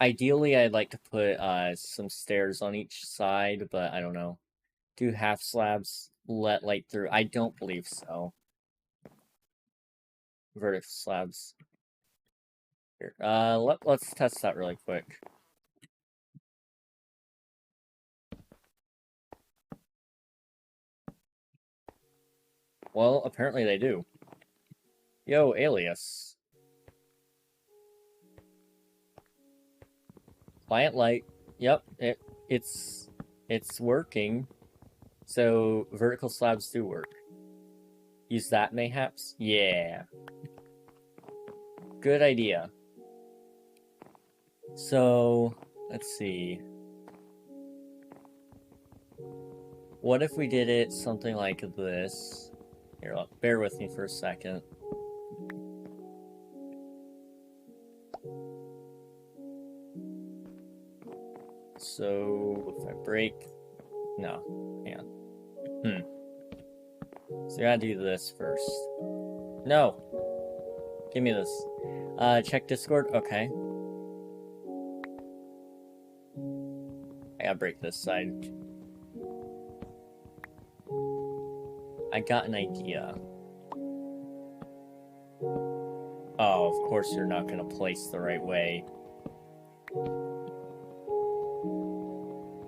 S1: Ideally, I'd like to put some stairs on each side, but I don't know. Do half slabs let light through? I don't believe so. Vertical slabs. Here, let's test that really quick. Well, apparently they do. Yo, alias. Client light. Yep, it's working. So vertical slabs do work. Use that mayhaps? Yeah. Good idea. So, let's see. What if we did it something like this? Here, bear with me for a second. So, if I break... No, hang on. So I gotta do this first. No! Give me this. Check Discord? Okay. I gotta break this side. I got an idea. Oh, of course you're not gonna place the right way.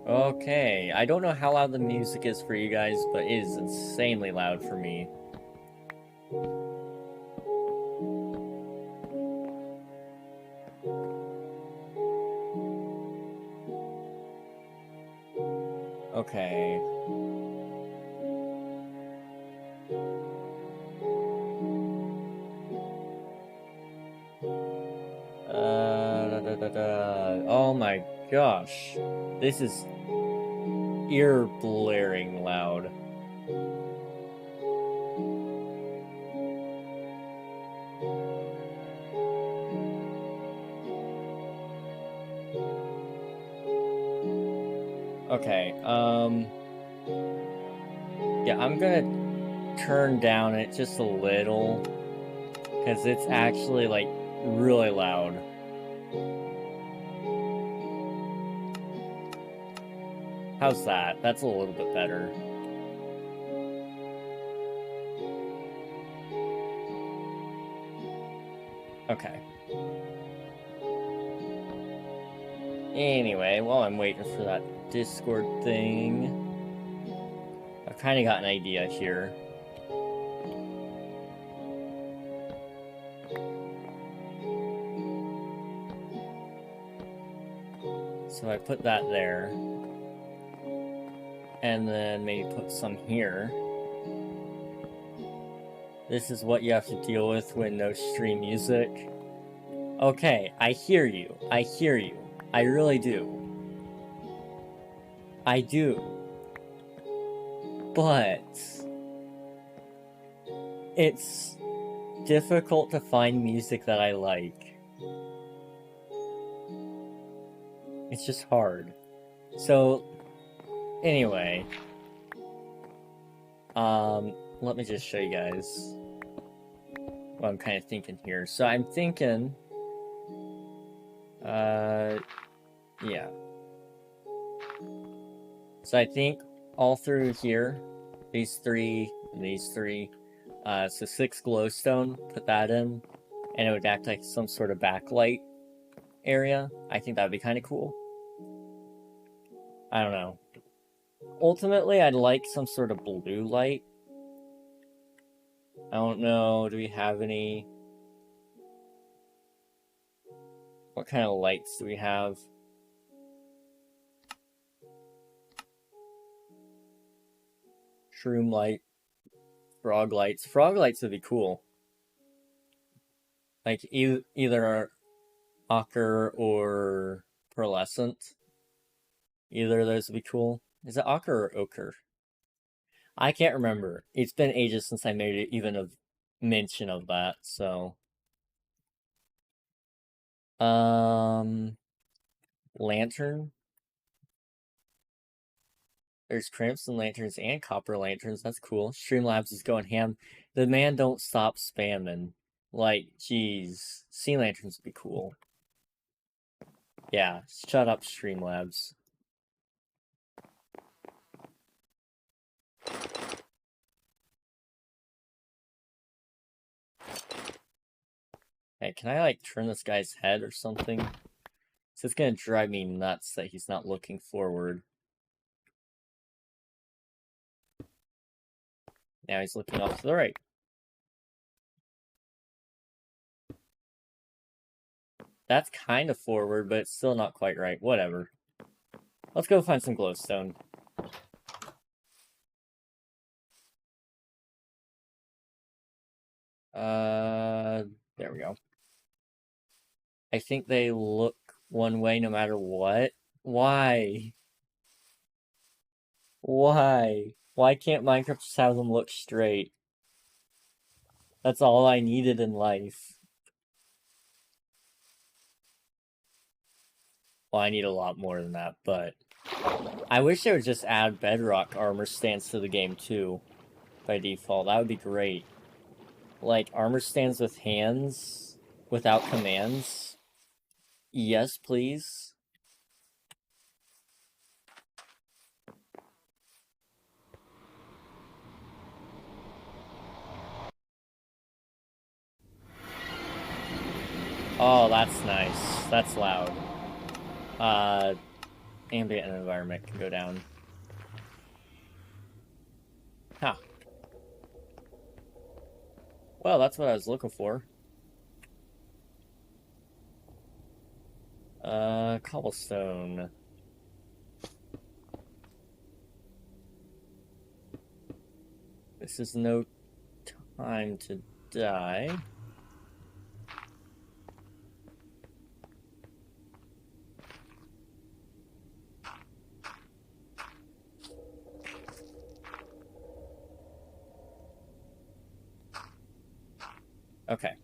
S1: Okay, I don't know how loud the music is for you guys, but it is insanely loud for me. Okay. Oh my gosh. This is ear-blaring loud. Okay, yeah, I'm gonna turn down it just a little, because it's actually, like, really loud. How's that? That's a little bit better. Okay. Anyway, while I'm waiting for that Discord thing, I've kind of got an idea here. So I put that there. And then maybe put some here. This is what you have to deal with when no stream music. Okay, I hear you. I hear you. I really do. I do. But it's difficult to find music that I like. It's just hard. So, anyway. Let me just show you guys. what I'm kind of thinking here. So I'm thinking, yeah. So I think all through here, these three, and these three, so 6 glowstone, put that in, and it would act like some sort of backlight area. I think that would be kind of cool. I don't know. Ultimately, I'd like some sort of blue light. I don't know, do we have any... What kind of lights do we have? Shroom light. Frog lights. Frog lights would be cool. Like, either ochre or pearlescent. Either of those would be cool. Is it ochre or ochre? I can't remember. It's been ages since I made it even a mention of that, so... Lantern. There's crimson lanterns and copper lanterns. That's cool. Streamlabs is going ham. The man don't stop spamming. Like, jeez. Sea lanterns would be cool. Yeah, shut up, Streamlabs. Hey, can I, like, turn this guy's head or something? So it's gonna drive me nuts that he's not looking forward. Now he's looking off to the right. That's kind of forward, but it's still not quite right. Whatever. Let's go find some glowstone. There we go. I think they look one way no matter what. Why? Why? Why can't Minecraft just have them look straight? That's all I needed in life. Well, I need a lot more than that, but... I wish they would just add bedrock armor stands to the game, too. By default. That would be great. Like, armor stands with hands, without commands. Yes, please. Oh, that's nice. That's loud. Ambient environment can go down. Huh. Well, that's what I was looking for. Cobblestone. This is no time to die. Okay.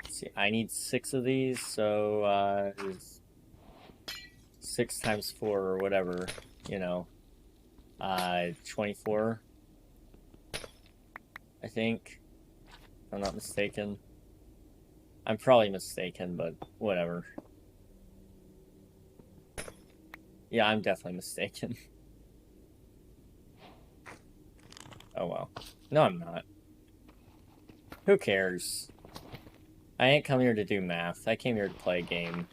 S1: Let's see, I need 6 of these, so, 6 times 4 or whatever, you know. 24. I think. If I'm not mistaken. I'm probably mistaken, but whatever. Yeah, I'm definitely mistaken. Oh well. No, I'm not. Who cares? I ain't come here to do math. I came here to play a game.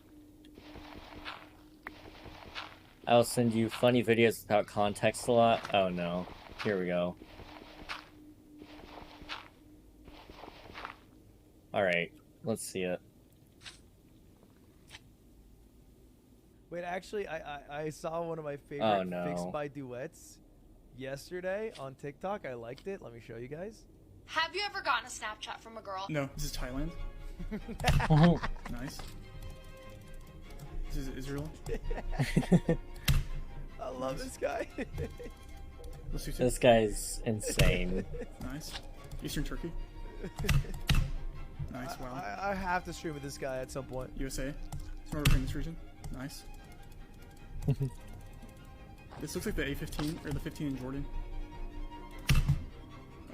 S1: I'll send you funny videos without context a lot. Oh no. Here we go. Alright, let's see it.
S2: Wait, actually, I saw one of my favorite Fixed by Duets yesterday on TikTok. I liked it. Let me show you guys.
S3: Have you ever gotten a Snapchat from a girl?
S4: No, this is Thailand. Nice. This is Israel.
S2: I love this guy.
S1: This guy's insane.
S4: Nice. Eastern Turkey. Nice, wow.
S2: I have to stream with this guy at some point.
S4: USA. Somewhere in this region. Nice. This looks like the A15, or the 15 in Jordan.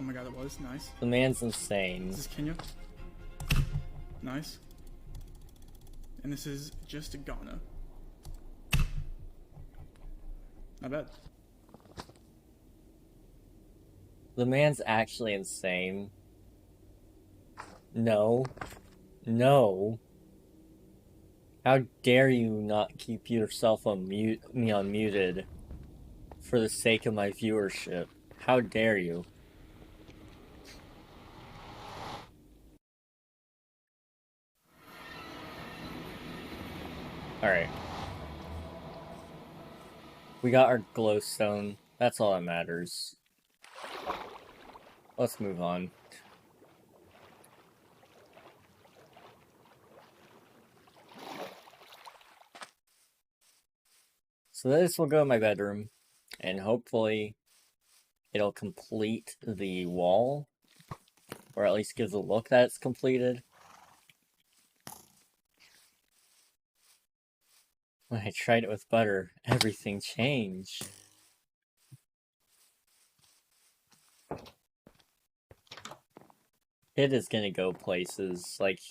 S4: Oh my god, it was. Nice.
S1: The man's insane.
S4: This is Kenya. Nice. And this is just Ghana. Not bad.
S1: The man's actually insane. No. No. How dare you not keep yourself unmuted for the sake of my viewership? How dare you? Alright. We got our glowstone. That's all that matters. Let's move on. So this will go in my bedroom, and hopefully it'll complete the wall, or at least give the look that it's completed. When I tried it with butter, everything changed. It is gonna go places, like,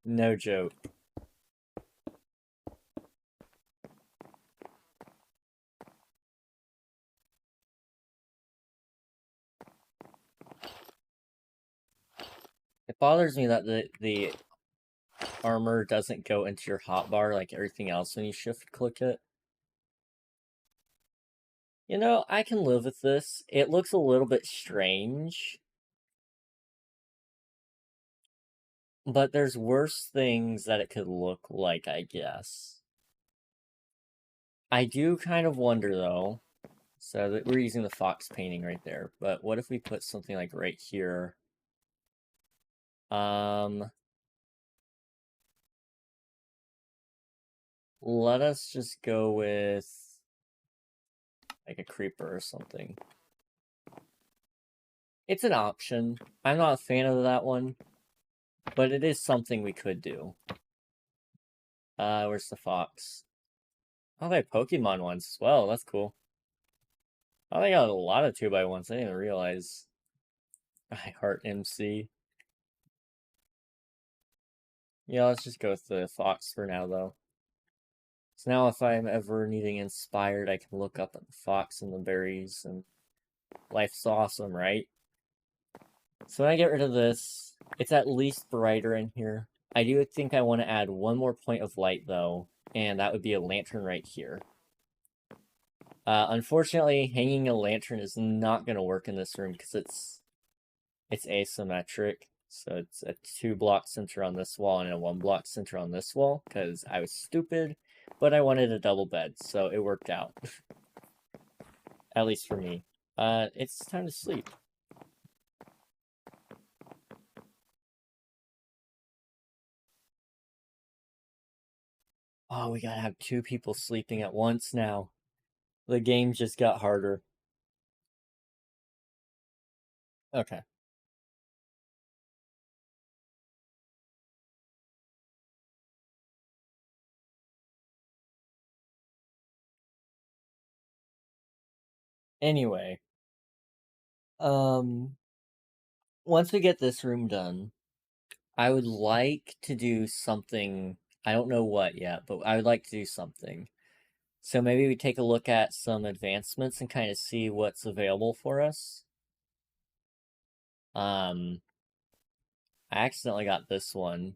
S1: no joke. It bothers me that the armor doesn't go into your hotbar like everything else when you shift click it. You know, I can live with this. It looks a little bit strange. But there's worse things that it could look like, I guess. I do kind of wonder, though. So that we're using the fox painting right there. But what if we put something like right here? Let us just go with like a creeper or something. It's an option. I'm not a fan of that one, but it is something we could do. Where's the fox? Oh, they have Pokemon ones as well. That's cool. Oh, they got a lot of 2x1s. I didn't even realize. I heart MC. Yeah, let's just go with the fox for now, though. So now if I'm ever needing inspired, I can look up at the fox and the berries, and life's awesome, right? So when I get rid of this, it's at least brighter in here. I do think I want to add one more point of light, though, and that would be a lantern right here. Unfortunately, hanging a lantern is not going to work in this room because it's asymmetric. So it's a 2-block center on this wall and a 1-block center on this wall because I was stupid, but I wanted a double bed, so it worked out. At least for me. It's time to sleep. Oh, we gotta have 2 people sleeping at once now. The game just got harder. Okay. Anyway. Once we get this room done, I would like to do something. I don't know what yet, but I would like to do something. So maybe we take a look at some advancements and kind of see what's available for us. I accidentally got this one,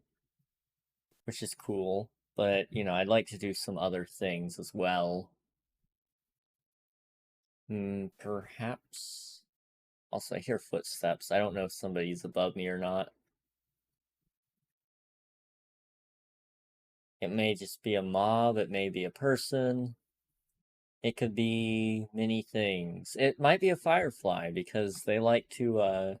S1: which is cool, but, you know, I'd like to do some other things as well. Perhaps... Also, I hear footsteps. I don't know if somebody's above me or not. It may just be a mob, it may be a person. It could be many things. It might be a firefly because they like to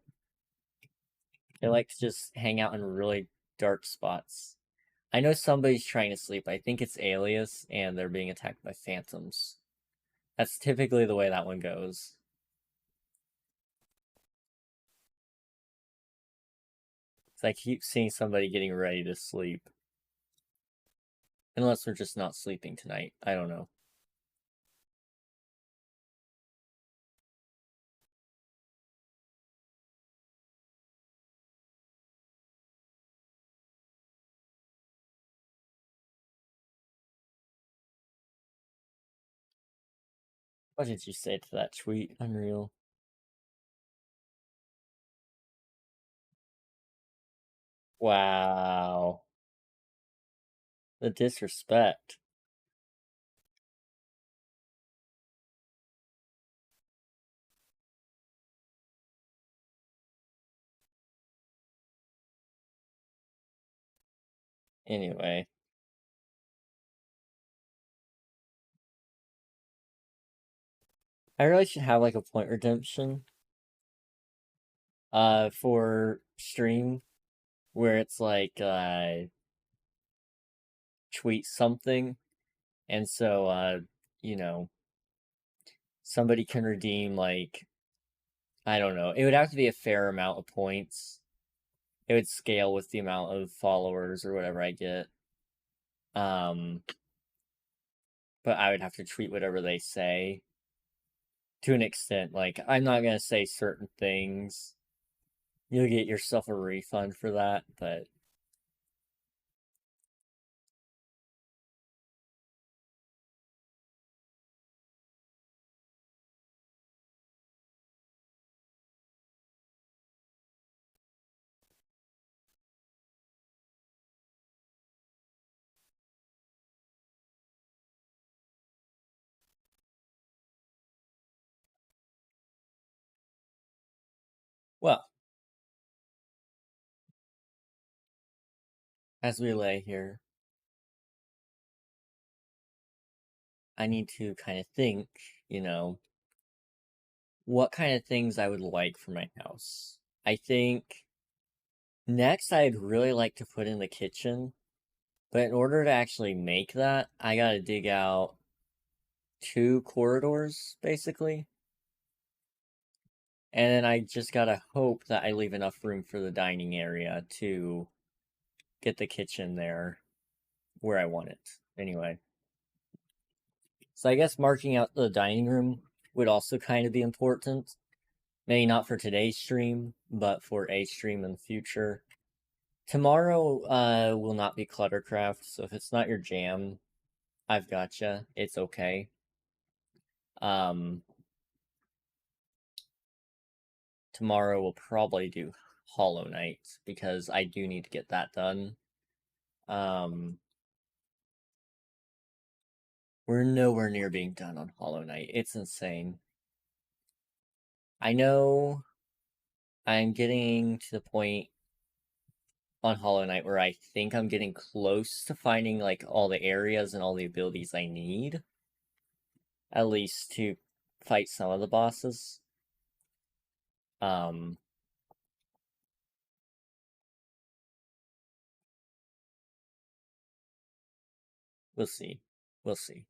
S1: just hang out in really dark spots. I know somebody's trying to sleep. I think it's Alias and they're being attacked by phantoms. That's typically the way that one goes. So I keep seeing somebody getting ready to sleep. Unless they're just not sleeping tonight. I don't know. What did you say to that tweet? Unreal. Wow. The disrespect. Anyway. I really should have like a point redemption for stream where it's like tweet something and so you know, somebody can redeem like, I don't know, it would have to be a fair amount of points. It would scale with the amount of followers or whatever I get. But I would have to tweet whatever they say to an extent. Like, I'm not gonna say certain things. You'll get yourself a refund for that, but well, as we lay here, I need to kind of think, you know, what kind of things I would like for my house. I think next I'd really like to put in the kitchen, but in order to actually make that, I gotta dig out 2 corridors, basically. And then I just gotta hope that I leave enough room for the dining area to get the kitchen there where I want it. Anyway. So I guess marking out the dining room would also kind of be important. Maybe not for today's stream, but for a stream in the future. Tomorrow will not be ClutterCraft, so if it's not your jam, I've gotcha. It's okay. Tomorrow we'll probably do Hollow Knight, because I do need to get that done. We're nowhere near being done on Hollow Knight. It's insane. I know I'm getting to the point on Hollow Knight where I think I'm getting close to finding like all the areas and all the abilities I need. At least to fight some of the bosses. We'll see. We'll see.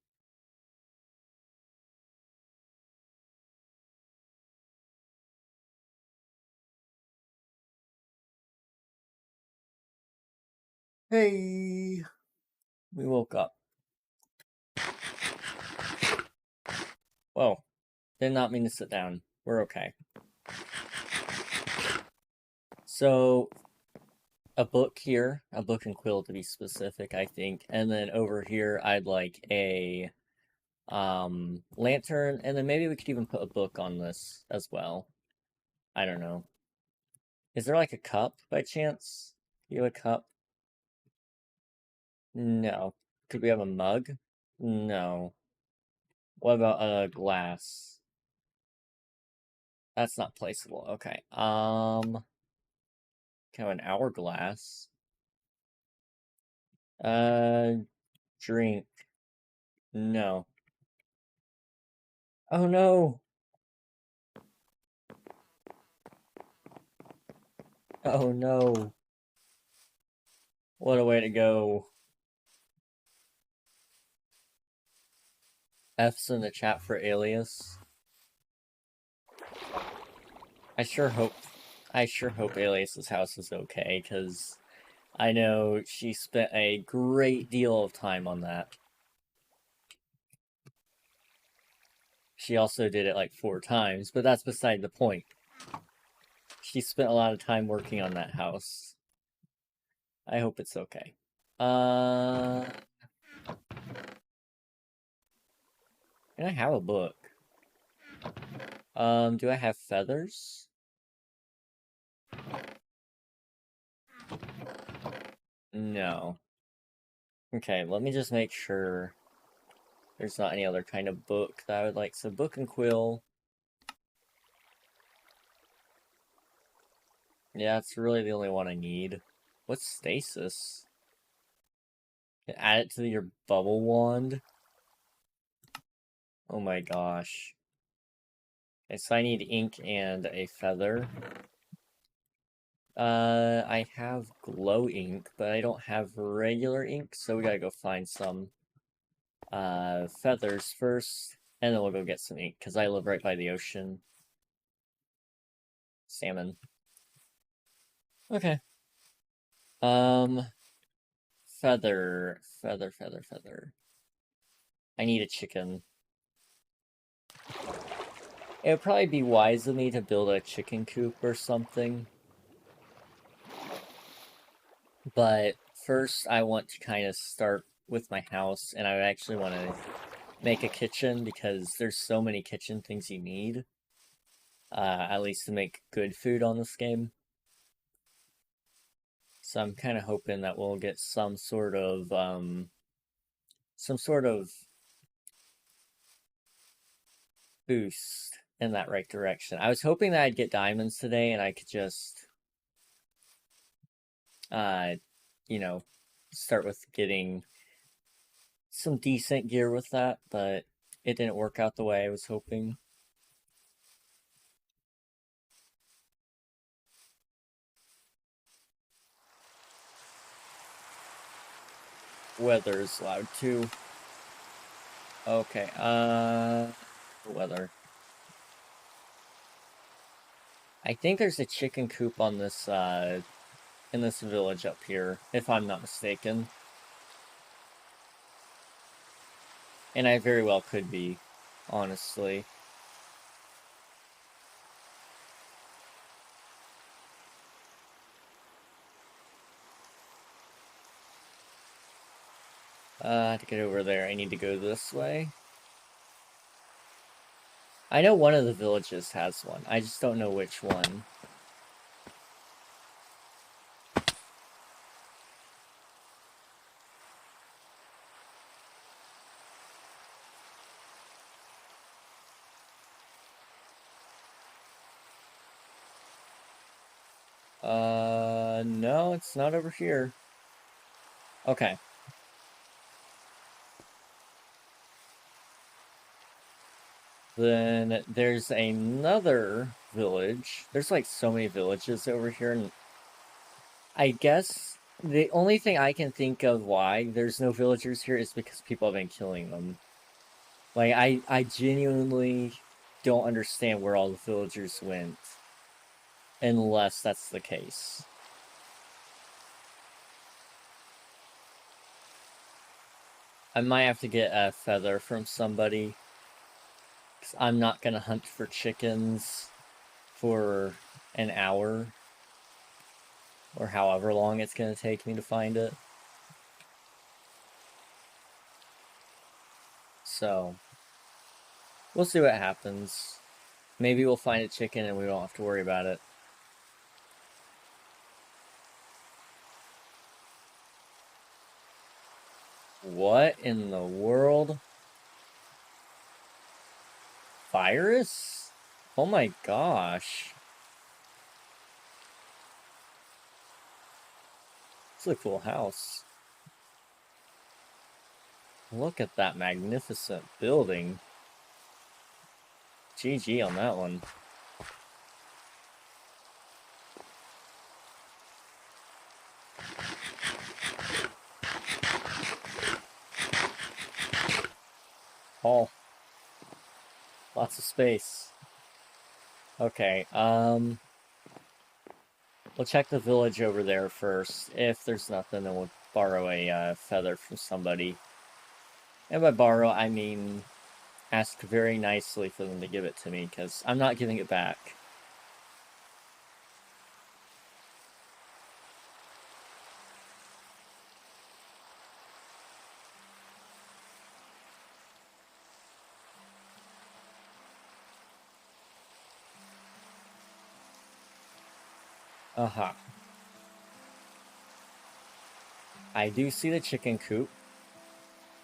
S1: Hey! We woke up. Whoa. Did not mean to sit down. We're okay. So, a book here, a book and quill to be specific, I think. And then over here, I'd like a lantern, and then maybe we could even put a book on this as well. I don't know. Is there like a cup by chance? You have a cup? No. Could we have a mug? No. What about a glass? That's not placeable. Okay. Kind of an hourglass. Drink. No. Oh no! Oh no. What a way to go. F's in the chat for Alias. I sure hope Alias's house is okay, because I know she spent a great deal of time on that. She also did it like 4 times, but that's beside the point. She spent a lot of time working on that house. I hope it's okay. Can I have a book? Do I have feathers? No. Okay, let me just make sure there's not any other kind of book that I would like. So book and quill. Yeah, that's really the only one I need. What's stasis? Add it to your bubble wand. Oh my gosh. Okay, so I need ink and a feather. I have glow ink, but I don't have regular ink, so we gotta go find some feathers first, and then we'll go get some ink, because I live right by the ocean. Salmon. Okay. Feather. I need a chicken. It would probably be wise of me to build a chicken coop or something. But first, I want to kind of start with my house, and I actually want to make a kitchen because there's so many kitchen things you need. At least to make good food on this game. So I'm kind of hoping that we'll get some sort of boost in that right direction. I was hoping that I'd get diamonds today and I could just you know, start with getting some decent gear with that, but it didn't work out the way I was hoping. Weather is loud too. Okay, weather. I think there's a chicken coop on this, in this village up here, if I'm not mistaken. And I very well could be, honestly. To get over there, I need to go this way. I know one of the villages has one. I just don't know which one. No, it's not over here. Okay. Then there's another village. There's like so many villages over here, and I guess the only thing I can think of why there's no villagers here is because people have been killing them. Like, I genuinely don't understand where all the villagers went. Unless that's the case. I might have to get a feather from somebody. 'Cause I'm not gonna hunt for chickens for an hour. Or however long it's gonna take me to find it. So, we'll see what happens. Maybe we'll find a chicken and we don't have to worry about it. What in the world? Virus? Oh my gosh. It's a cool house. Look at that magnificent building. GG on that one. Oh. Lots of space. Okay, we'll check the village over there first. If there's nothing, then we'll borrow a feather from somebody. And by borrow, I mean ask very nicely for them to give it to me, because I'm not giving it back. Uh-huh. I do see the chicken coop.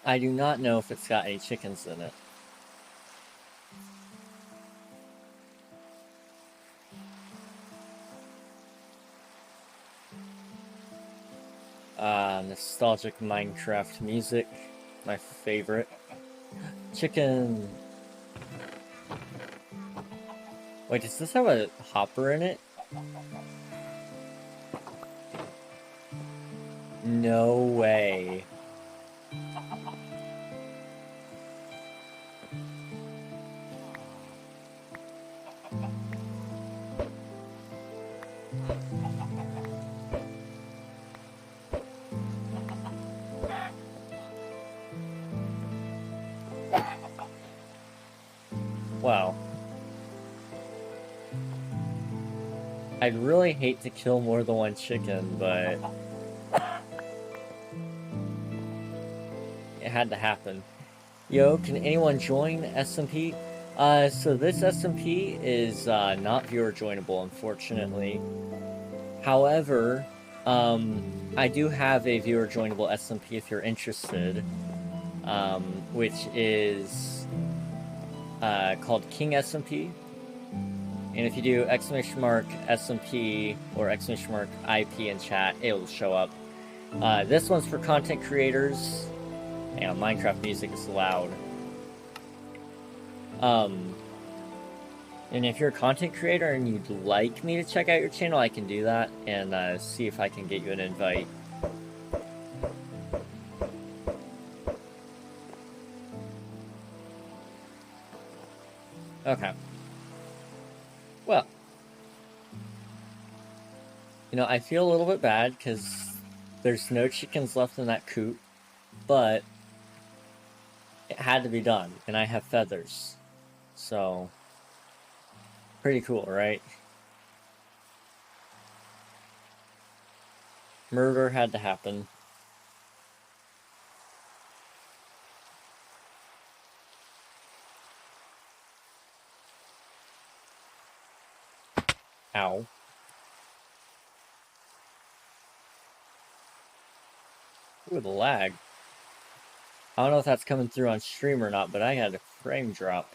S1: I do not know if it's got any chickens in it. Nostalgic Minecraft music. My favorite. Chicken! Wait, does this have a hopper in it? No way. Wow. I'd really hate to kill more than one chicken, but it had to happen. Yo, can anyone join SMP? So this SMP is not viewer joinable, unfortunately. However, I do have a viewer joinable SMP if you're interested, which is called King SMP. And if you do !SMP or !IP in chat, it'll show up. This one's for content creators. And Minecraft music is loud. And if you're a content creator and you'd like me to check out your channel, I can do that and see if I can get you an invite. Okay. Well. You know, I feel a little bit bad because there's no chickens left in that coop, but it had to be done, and I have feathers. So, pretty cool, right? Murder had to happen. Ow. Ooh, the lag. I don't know if that's coming through on stream or not, but I had a frame drop.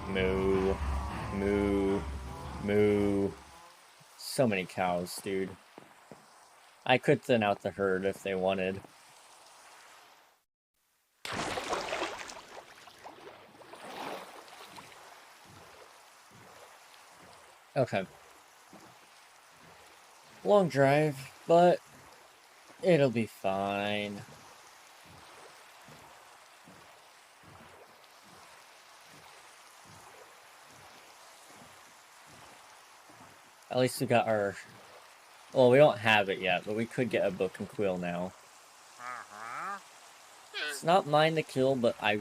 S1: Moo. Moo. Moo. So many cows, dude. I could thin out the herd if they wanted. Okay. Long drive, but it'll be fine. At least we got our... Well, we don't have it yet, but we could get a book and quill now. It's not mine to kill, but I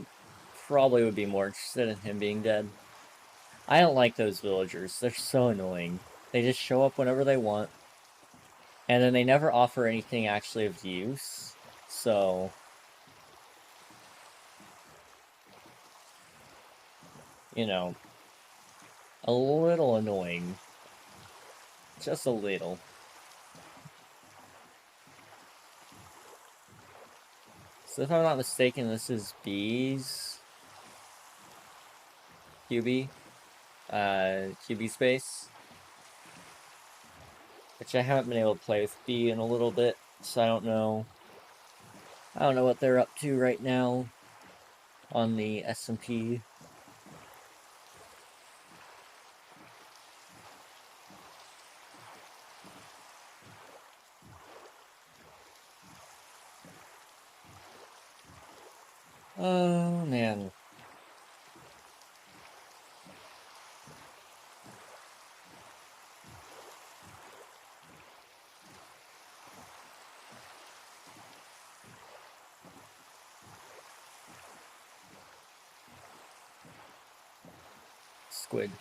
S1: probably would be more interested in him being dead. I don't like those villagers. They're so annoying. They just show up whenever they want. And then they never offer anything actually of use. So... You know... A little annoying. Just a little. So if I'm not mistaken, this is B's... QB. QB space. Which I haven't been able to play with B in a little bit, so I don't know. I don't know what they're up to right now on the SMP. Oh, man. Squid.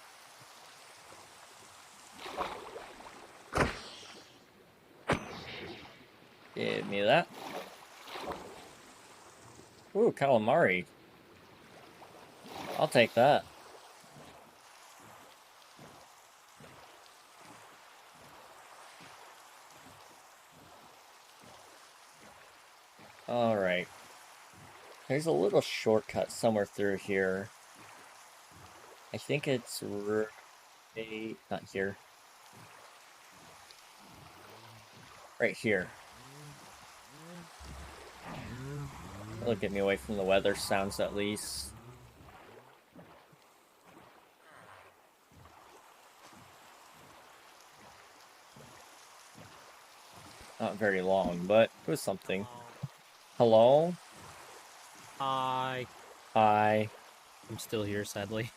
S1: Give me that. Ooh, calamari. I'll take that. Alright. There's a little shortcut somewhere through here. I think it's not here. Right here. It'll get me away from the weather sounds at least. Not very long, but it was something. Hello?
S5: Hi.
S1: Hi.
S5: I'm still here, sadly.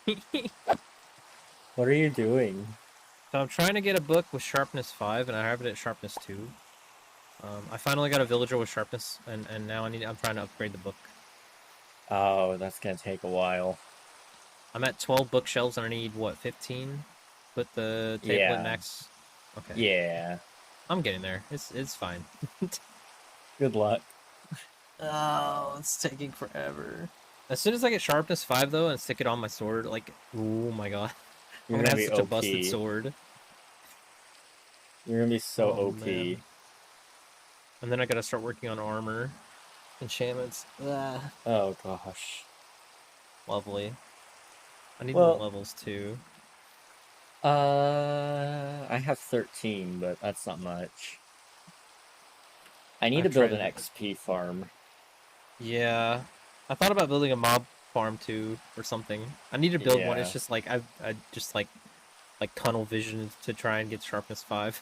S1: What are you doing?
S5: So I'm trying to get a book with sharpness 5, and I have it at sharpness 2. I finally got a villager with sharpness, and now I'm trying to upgrade the book.
S1: Oh, that's gonna take a while.
S5: I'm at 12 bookshelves, and I need, what, 15? Put the table at max? Okay.
S1: Yeah.
S5: I'm getting there. It's fine.
S1: Good luck.
S5: Oh, it's taking forever. As soon as I get sharpness 5, though, and stick it on my sword, like, oh my god.
S1: You're
S5: I'm
S1: gonna
S5: gonna
S1: be
S5: have such
S1: OP.
S5: a busted sword.
S1: You're gonna be so
S5: Oh,
S1: OP.
S5: man. And then I gotta start working on armor. Enchantments. Ugh.
S1: Oh gosh.
S5: Lovely. I need more levels too.
S1: I have 13, but that's not much. I need to build an XP farm.
S5: Yeah. I thought about building a mob farm too, or something. I need to build one. It's just like I just like tunnel vision to try and get sharpness 5.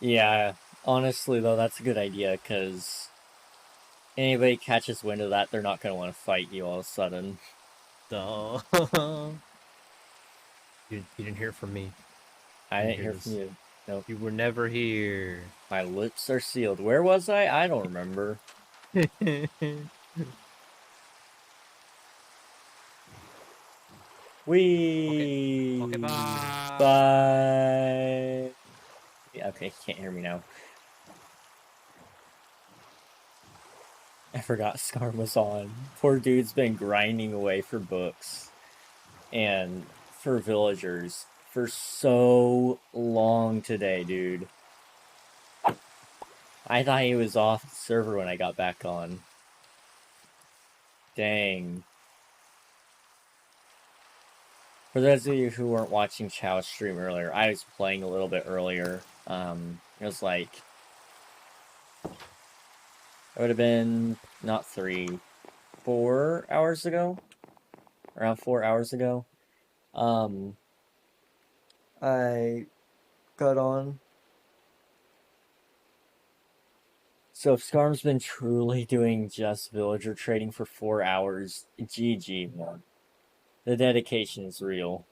S1: Yeah, honestly though, that's a good idea, because anybody catches wind of that, they're not going to want to fight you all of a sudden.
S5: Duh. You didn't hear from me.
S1: I didn't hear from you. Nope.
S5: You were never here.
S1: My lips are sealed. Where was I? I don't remember. Wee.
S5: Okay, bye.
S1: Bye. Okay, you can't hear me now. I forgot Scarm was on. Poor dude's been grinding away for books and for villagers for so long today, dude. I thought he was off the server when I got back on. Dang. For those of you who weren't watching Chow's stream earlier, I was playing a little bit earlier. It was like... It would have been, not 3, 4 hours ago? Around 4 hours ago. I got on. So if Scarm's been truly doing just villager trading for 4 hours, GG, man. The dedication is real.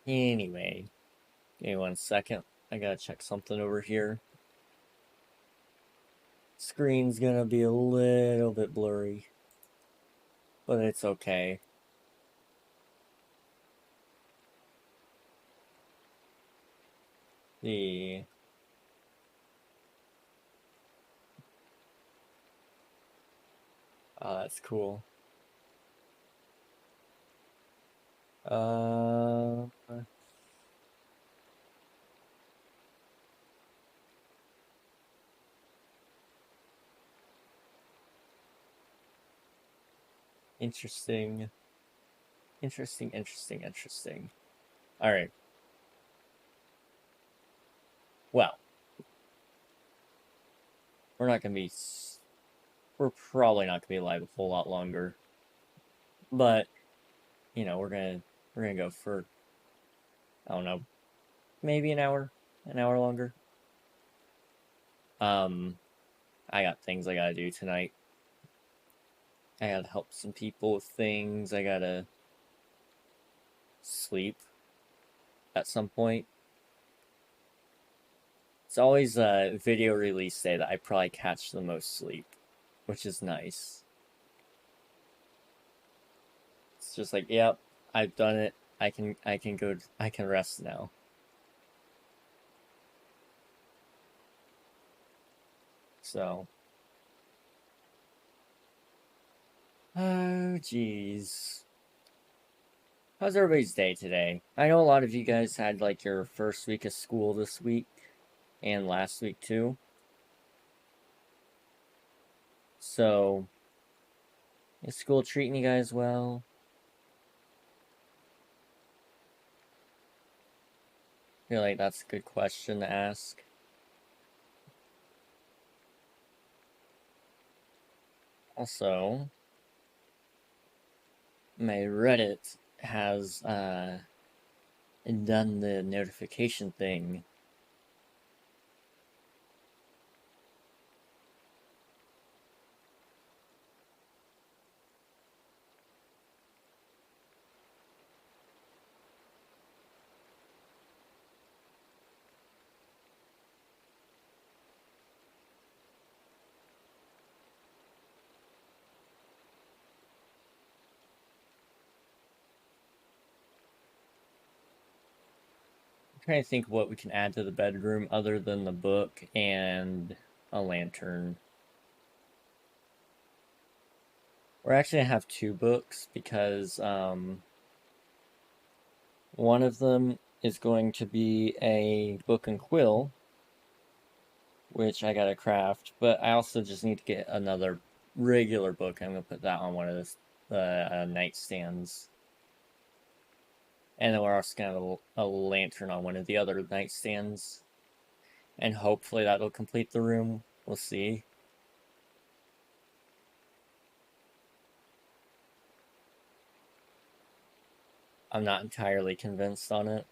S1: Anyway, give me 1 second. I gotta check something over here. Screen's gonna be a little bit blurry, but it's okay. The that's cool. Interesting. Interesting. Alright. Well. We're not gonna be... We're probably not gonna be live a whole lot longer. But, you know, we're gonna go for... I don't know. Maybe an hour? An hour longer? I got things I gotta do tonight. I gotta help some people with things. I gotta sleep at some point. It's always a video release day that I probably catch the most sleep, which is nice. It's just like, yep, I've done it. I can rest now. So, oh jeez. How's everybody's day today? I know a lot of you guys had like your first week of school this week and last week too. So, is school treating you guys well? I feel like that's a good question to ask. Also, my Reddit has done the notification thing. Trying to think what we can add to the bedroom other than the book and a lantern. We're actually gonna have 2 books because one of them is going to be a book and quill, which I gotta craft, but I also just need to get another regular book. I'm gonna put that on one of the nightstands. And then we're also gonna have a lantern on one of the other nightstands. And hopefully that'll complete the room. We'll see. I'm not entirely convinced on it.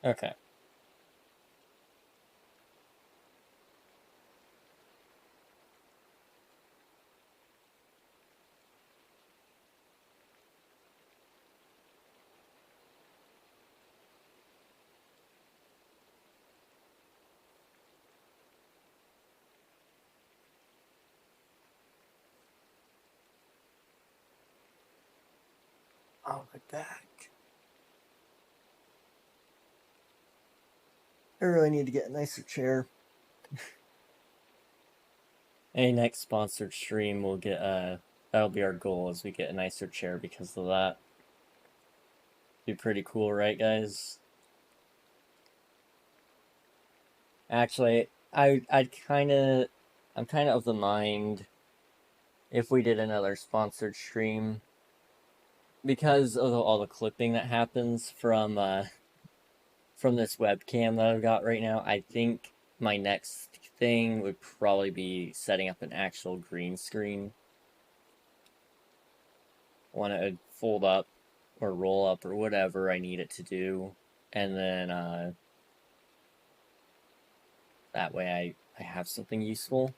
S1: Okay. Oh, my back. I really need to get a nicer chair. Any next sponsored stream will get that'll be our goal, as we get a nicer chair because of that. Be pretty cool, right guys? Actually, I'm kind of of the mind if we did another sponsored stream, because of all the clipping that happens from this webcam that I've got right now. I think my next thing would probably be setting up an actual green screen. Want to fold up or roll up or whatever I need it to do, and then that way I have something useful,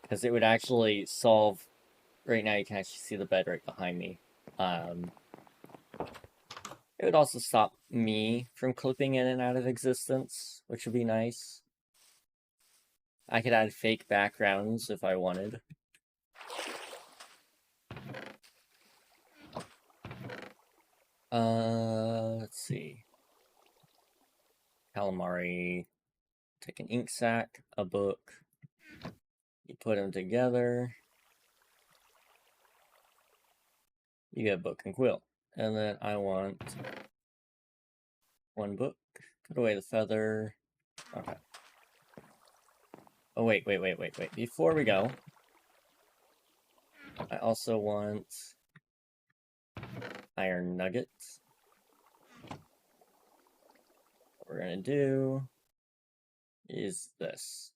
S1: because it would actually solve. Right now you can actually see the bed right behind me. It would also stop me from clipping in and out of existence, which would be nice. I could add fake backgrounds if I wanted. Let's see. Calamari. Take an ink sac, a book. You put them together. You get a book and quill. And then I want 1 book. Put away the feather. Okay. Oh, wait. Before we go, I also want iron nuggets. What we're gonna do is this.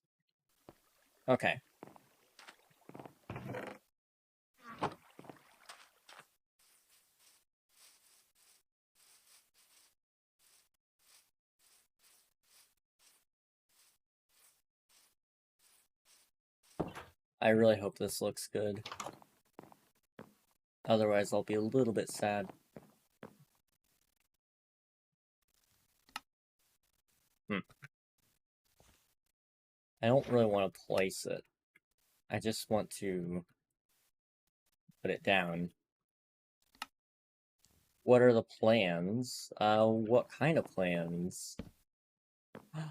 S1: Okay. I really hope this looks good. Otherwise, I'll be a little bit sad. I don't really want to place it. I just want to put it down. What are the plans? What kind of plans? Can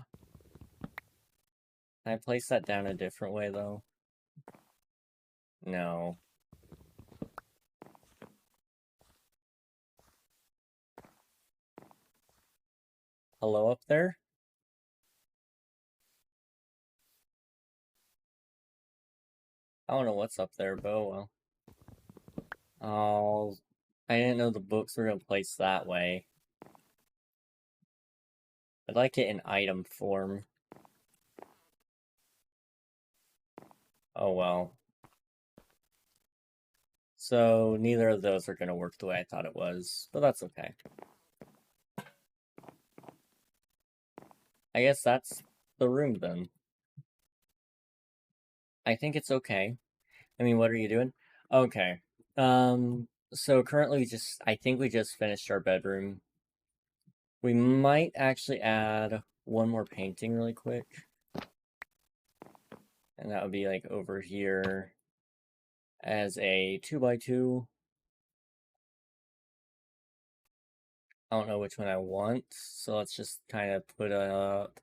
S1: I place that down a different way, though? No. Hello up there? I don't know what's up there, but oh well. Oh, I didn't know the books were gonna place that way. I'd like it in item form. Oh well. So neither of those are gonna work the way I thought it was, but that's okay. I guess that's the room then. I think it's okay. I mean, what are you doing? Okay. So currently I think we just finished our bedroom. We might actually add one more painting really quick. And that would be like over here as a 2x2. I don't know which one I want, so let's just kind of put up.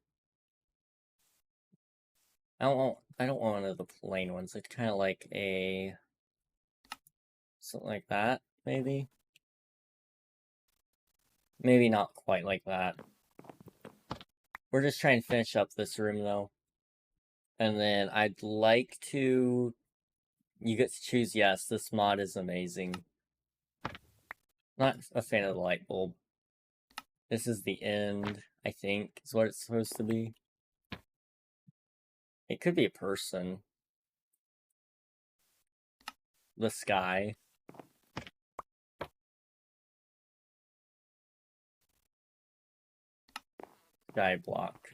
S1: I don't want one of the plain ones. It's kind of like a something like that, maybe. Maybe not quite like that. We're just trying to finish up this room though. And then I'd like to... You get to choose yes, this mod is amazing. Not a fan of the light bulb. This is the end, I think, is what it's supposed to be. It could be a person. The sky. Sky block.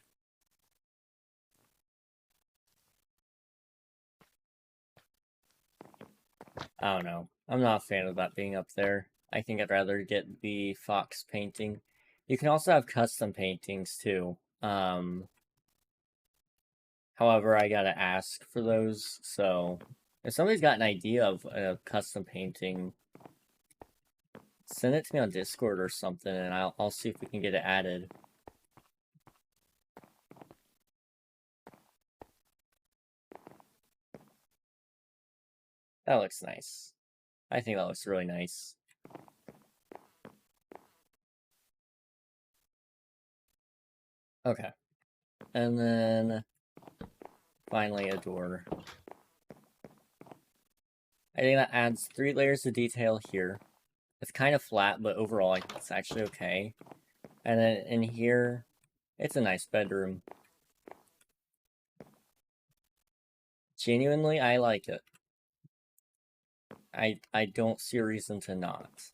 S1: I don't know. I'm not a fan of that being up there. I think I'd rather get the fox painting. You can also have custom paintings too. However, I gotta ask for those, so if somebody's got an idea of a custom painting, send it to me on Discord or something, and I'll see if we can get it added. That looks nice. I think that looks really nice. Okay. And then finally a door. I think that adds 3 layers of detail here. It's kind of flat, but overall I think it's actually okay. And then in here, it's a nice bedroom. Genuinely, I like it. I don't see a reason to not.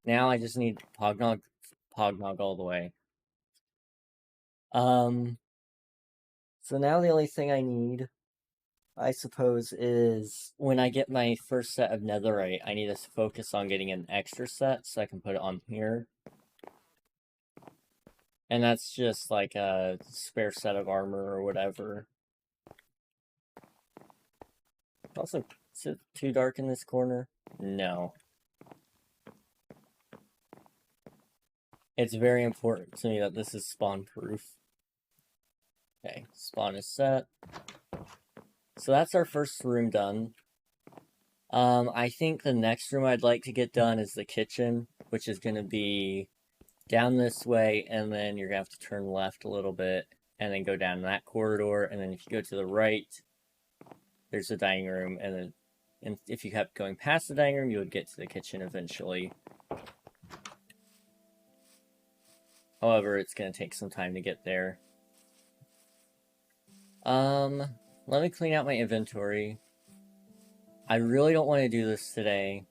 S1: Now I just need Pognog all the way. So now the only thing I need, I suppose, is when I get my first set of netherite, I need to focus on getting an extra set so I can put it on here. And that's just like a spare set of armor or whatever. Also, is it too dark in this corner? No. It's very important to me that this is spawn proof. Okay, spawn is set. So that's our first room done. I think the next room I'd like to get done is the kitchen, which is going to be down this way, and then you're going to have to turn left a little bit, and then go down that corridor, and then if you go to the right, there's the dining room, and then if you kept going past the dining room, you would get to the kitchen eventually. However, it's going to take some time to get there. Let me clean out my inventory. I really don't want to do this today,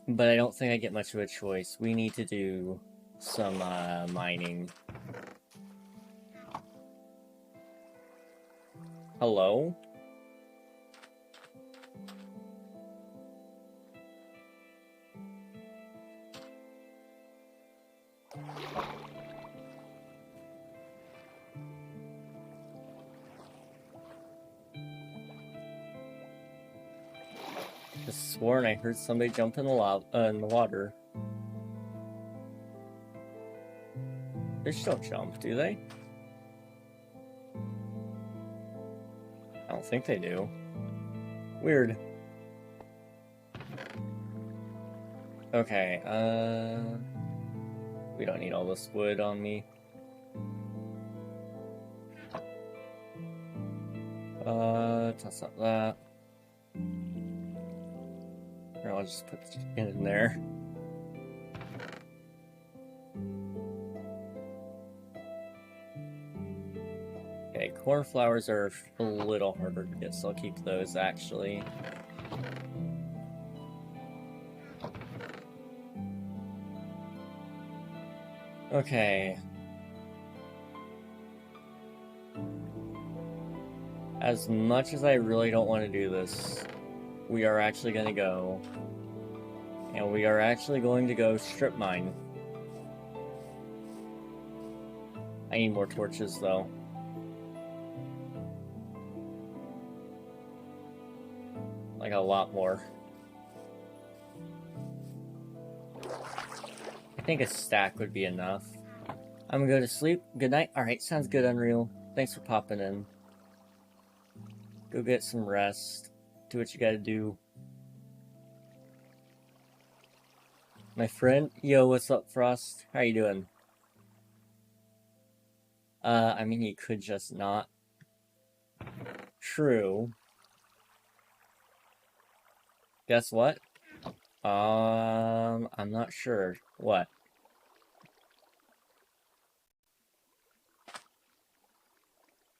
S1: but I don't think I get much of a choice. We need to do some mining. Hello? Just sworn I heard somebody jump in the water. Fish don't jump, do they? I don't think they do. Weird. Okay, we don't need all this wood on me. Toss up that. Or I'll just put the chicken in there. Okay, cornflowers are a little harder to get, so I'll keep those actually. Okay. As much as I really don't want to do this, we are actually going to go. And we are actually going to go strip mine. I need more torches though. Like a lot more. I think a stack would be enough. I'm gonna go to sleep. Good night. Alright, sounds good, Unreal. Thanks for popping in. Go get some rest. Do what you gotta do. My friend? Yo, what's up, Frost? How you doing? I mean, you could just not. True. Guess what? I'm not sure. What?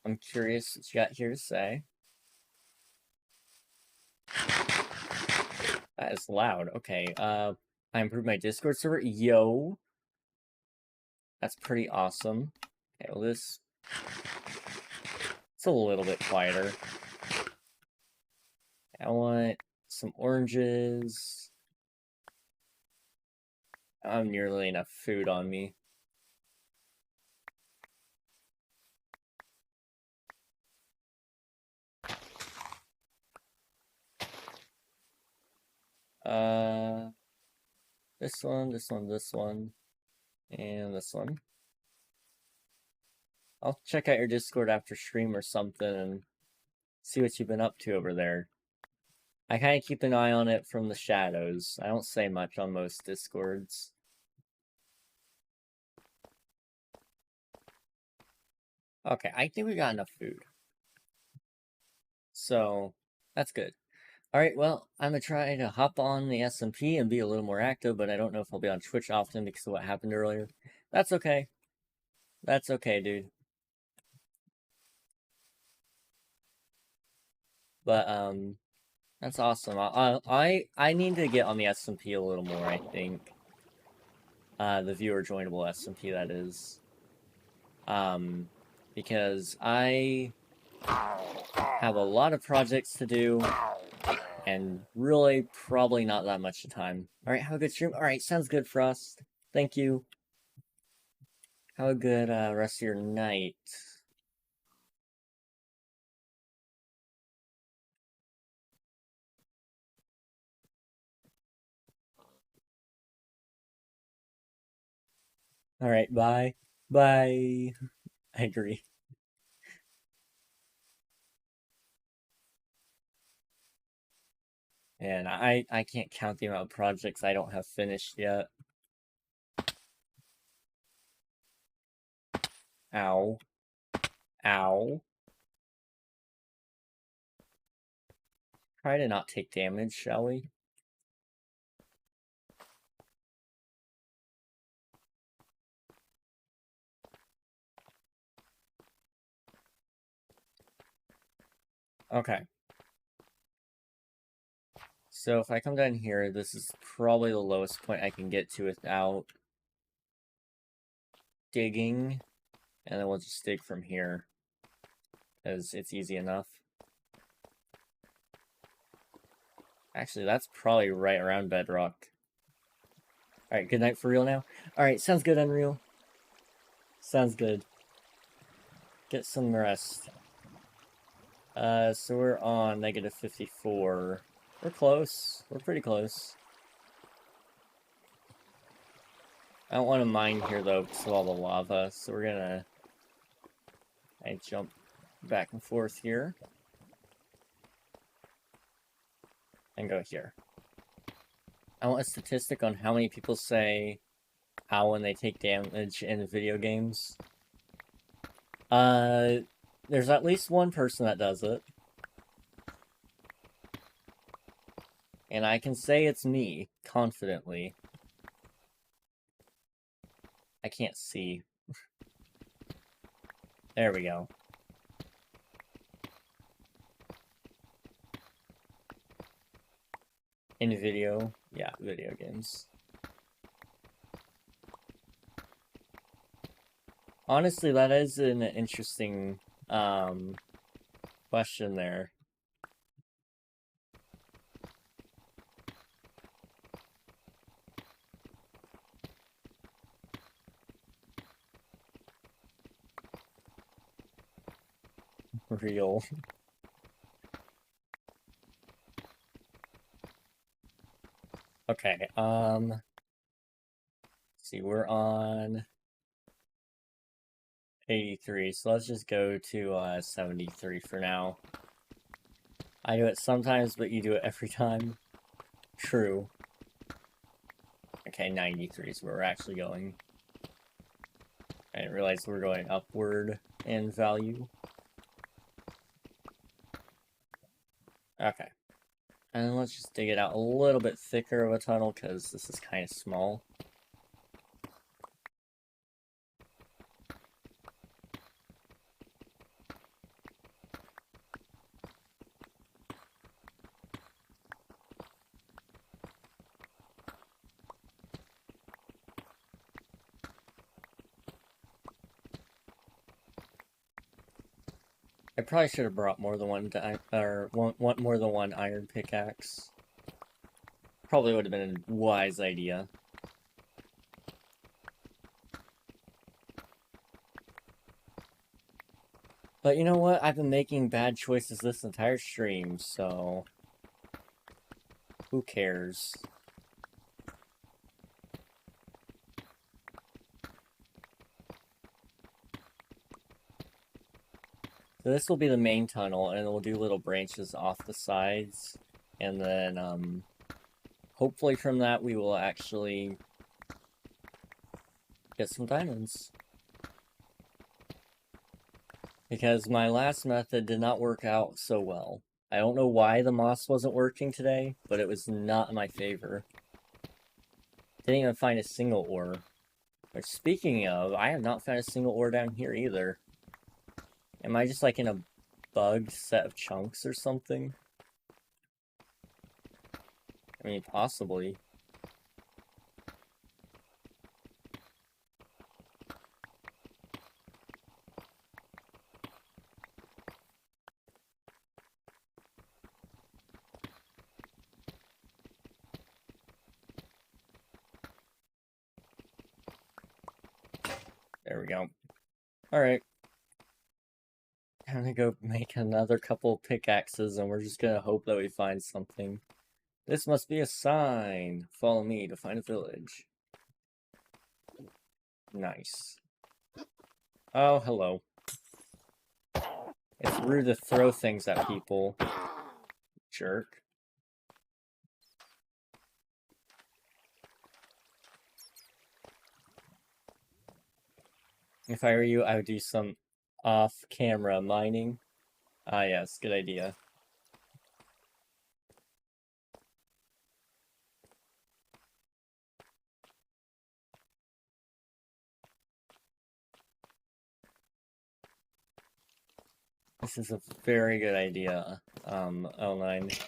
S1: I'm curious what you got here to say. That is loud. Okay, I improved my Discord server. Yo. That's pretty awesome. Okay, well this... It's a little bit quieter. I want some oranges. I don't have nearly enough food on me. This one, this one, this one, and this one. I'll check out your Discord after stream or something and see what you've been up to over there. I kind of keep an eye on it from the shadows. I don't say much on most Discords. Okay, I think we got enough food. So, that's good. Alright, well, I'm gonna try to hop on the SMP and be a little more active, but I don't know if I'll be on Twitch often because of what happened earlier. That's okay. That's okay, dude. But, that's awesome. I need to get on the SMP a little more, I think. The viewer joinable SMP, that is. Because I have a lot of projects to do, and really probably not that much time. Alright, have a good stream. Alright, sounds good, Frost. Thank you. Have a good rest of your night. Alright, bye. Bye. I agree. And I can't count the amount of projects I don't have finished yet. Ow. Ow. Try to not take damage, shall we? Okay. So if I come down here, this is probably the lowest point I can get to without digging. And then we'll just dig from here. as it's easy enough. Actually, that's probably right around bedrock. Alright, good night for real now? Alright, sounds good, Unreal. Sounds good. Get some rest. So we're on negative 54. We're close. We're pretty close. I don't want to mine here, though, because of all the lava, so we're gonna... jump back and forth here. And go here. I want a statistic on how many people say how when they take damage in video games. There's at least one person that does it. And I can say it's me, confidently. I can't see. There we go. In video? Yeah, video games. Honestly, that is an interesting, question there. Real. Okay, let's see, we're on 83, so let's just go to 73 for now. I do it sometimes, but you do it every time. True. Okay, 93 is where we're actually going. I didn't realize we're going upward in value. Okay. And let's just dig it out a little bit thicker of a tunnel, because this is kind of small. I probably should have brought more than one more than one iron pickaxe. Probably would have been a wise idea. But you know what? I've been making bad choices this entire stream, so who cares? So this will be the main tunnel, and we'll do little branches off the sides, and then, hopefully from that we will actually get some diamonds. Because my last method did not work out so well. I don't know why the moss wasn't working today, but it was not in my favor. Didn't even find a single ore. Which, speaking of, I have not found a single ore down here either. Am I just like in a bugged set of chunks or something? I mean, possibly. There we go. Alright. I'm gonna go make another couple pickaxes, and we're just gonna hope that we find something. This must be a sign. Follow me to find a village. Nice. Oh, hello. It's rude to throw things at people. Jerk. If I were you, I would do some off-camera mining. Ah, yes, good idea. This is a very good idea, L9.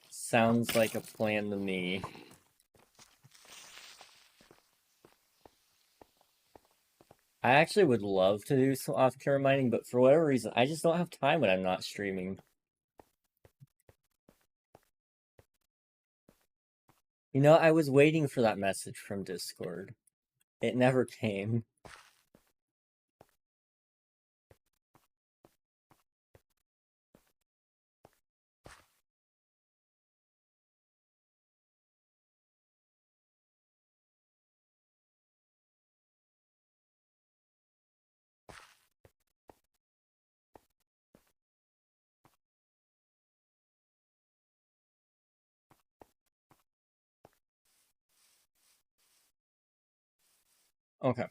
S1: Sounds like a plan to me. I actually would love to do some off-camera mining, but for whatever reason, I just don't have time when I'm not streaming. You know, I was waiting for that message from Discord. It never came. Okay.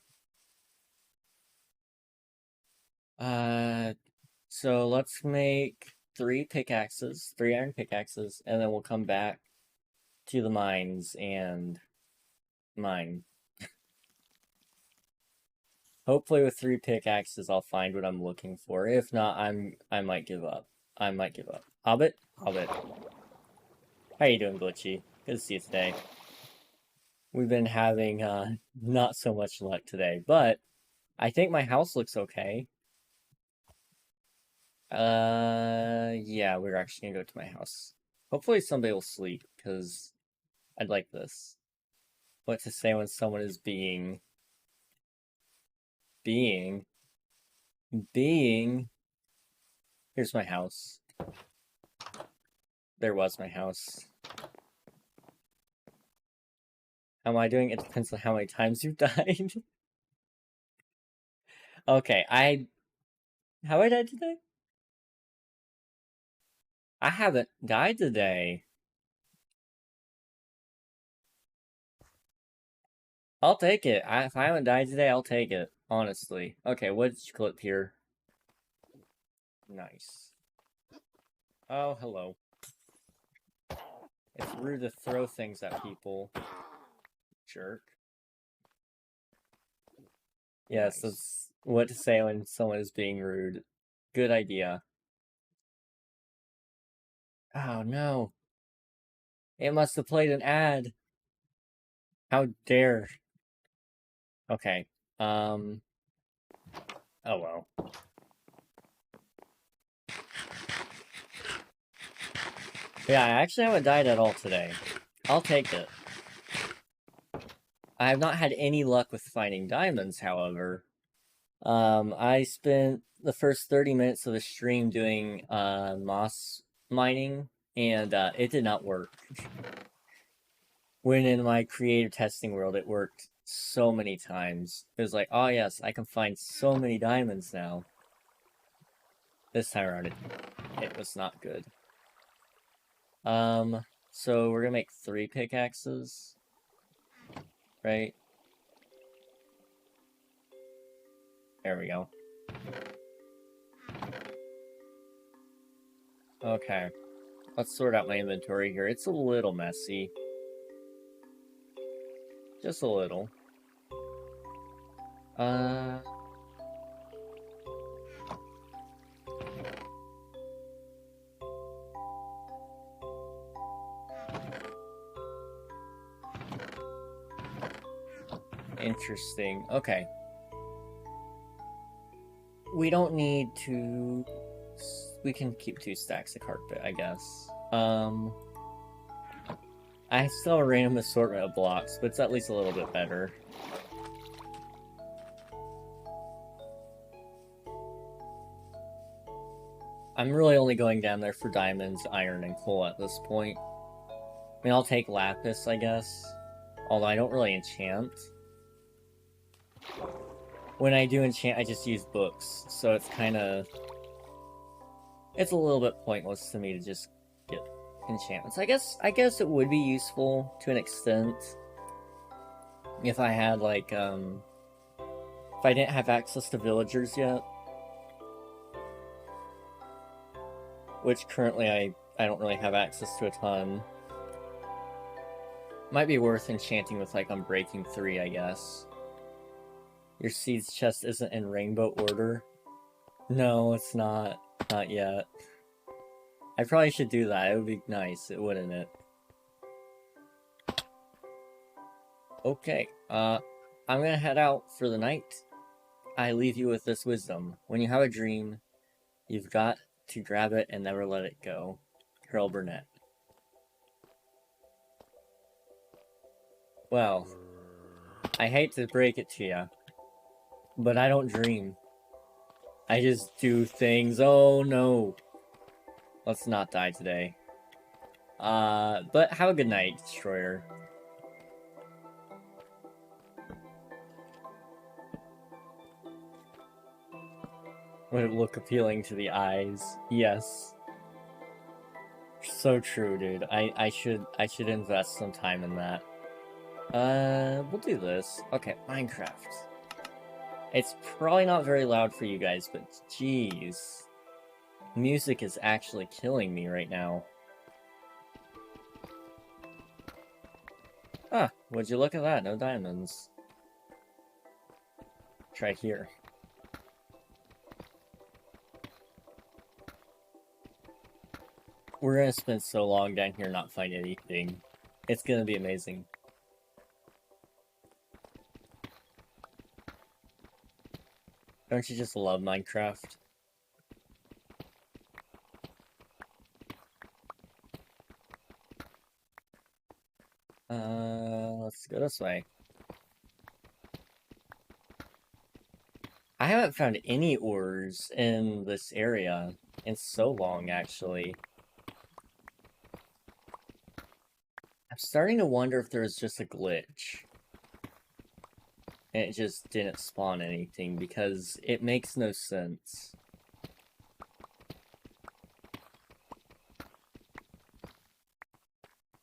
S1: So let's make 3 pickaxes, 3 iron pickaxes, and then we'll come back to the mines and mine. Hopefully with 3 pickaxes I'll find what I'm looking for. If not, I might give up. I might give up. Hobbit? Hobbit. How you doing, Glitchy? Good to see you today. We've been having not so much luck today, but I think my house looks okay. Yeah, we're actually gonna go to my house. Hopefully somebody will sleep, because I'd like this. What to say when someone is being... Here's my house. There was my house. How am I doing? It depends on how many times you've died. Okay, Have I died today? I haven't died today. I'll take it. If I haven't died today, I'll take it. Honestly. Okay, what's clip here? Nice. Oh, hello. It's rude to throw things at people. Jerk. Yes, that's what to say when someone is being rude. Good idea. Oh, no. It must have played an ad. How dare. Okay. Oh, well. Yeah, I actually haven't died at all today. I'll take it. I have not had any luck with finding diamonds, however. I spent the first 30 minutes of the stream doing moss mining, and it did not work. When in my creative testing world, it worked so many times. It was like, oh yes, I can find so many diamonds now. This time around, it was not good. So we're gonna make 3 pickaxes, right? There we go. Okay. Let's sort out my inventory here. It's a little messy. Just a little. Interesting. Okay. We don't need to... We can keep 2 stacks of carpet, I guess. I still have a random assortment of blocks, but it's at least a little bit better. I'm really only going down there for diamonds, iron, and coal at this point. I mean, I'll take lapis, I guess. Although I don't really enchant. When I do enchant, I just use books, so it's kinda... It's a little bit pointless to me to just get enchantments. I guess it would be useful to an extent if I had, like, if I didn't have access to villagers yet. Which currently I don't really have access to a ton. Might be worth enchanting with, like, Unbreaking 3, I guess. Your seeds chest isn't in rainbow order. No, it's not. Not yet. I probably should do that. It would be nice, wouldn't it? Okay, I'm gonna head out for the night. I leave you with this wisdom. When you have a dream, you've got to grab it and never let it go. Carol Burnett. Well, I hate to break it to you, but I don't dream. I just do things. Oh no. Let's not die today. But have a good night, Destroyer. Would it look appealing to the eyes? Yes. So true, dude. I should invest some time in that. We'll do this. Okay, Minecraft. It's probably not very loud for you guys, but jeez. Music is actually killing me right now. Ah, would you look at that? No diamonds. Try here. We're gonna spend so long down here not finding anything. It's gonna be amazing. Don't you just love Minecraft? Let's go this way. I haven't found any ores in this area in so long, actually. I'm starting to wonder if there's just a glitch. And it just didn't spawn anything, because it makes no sense.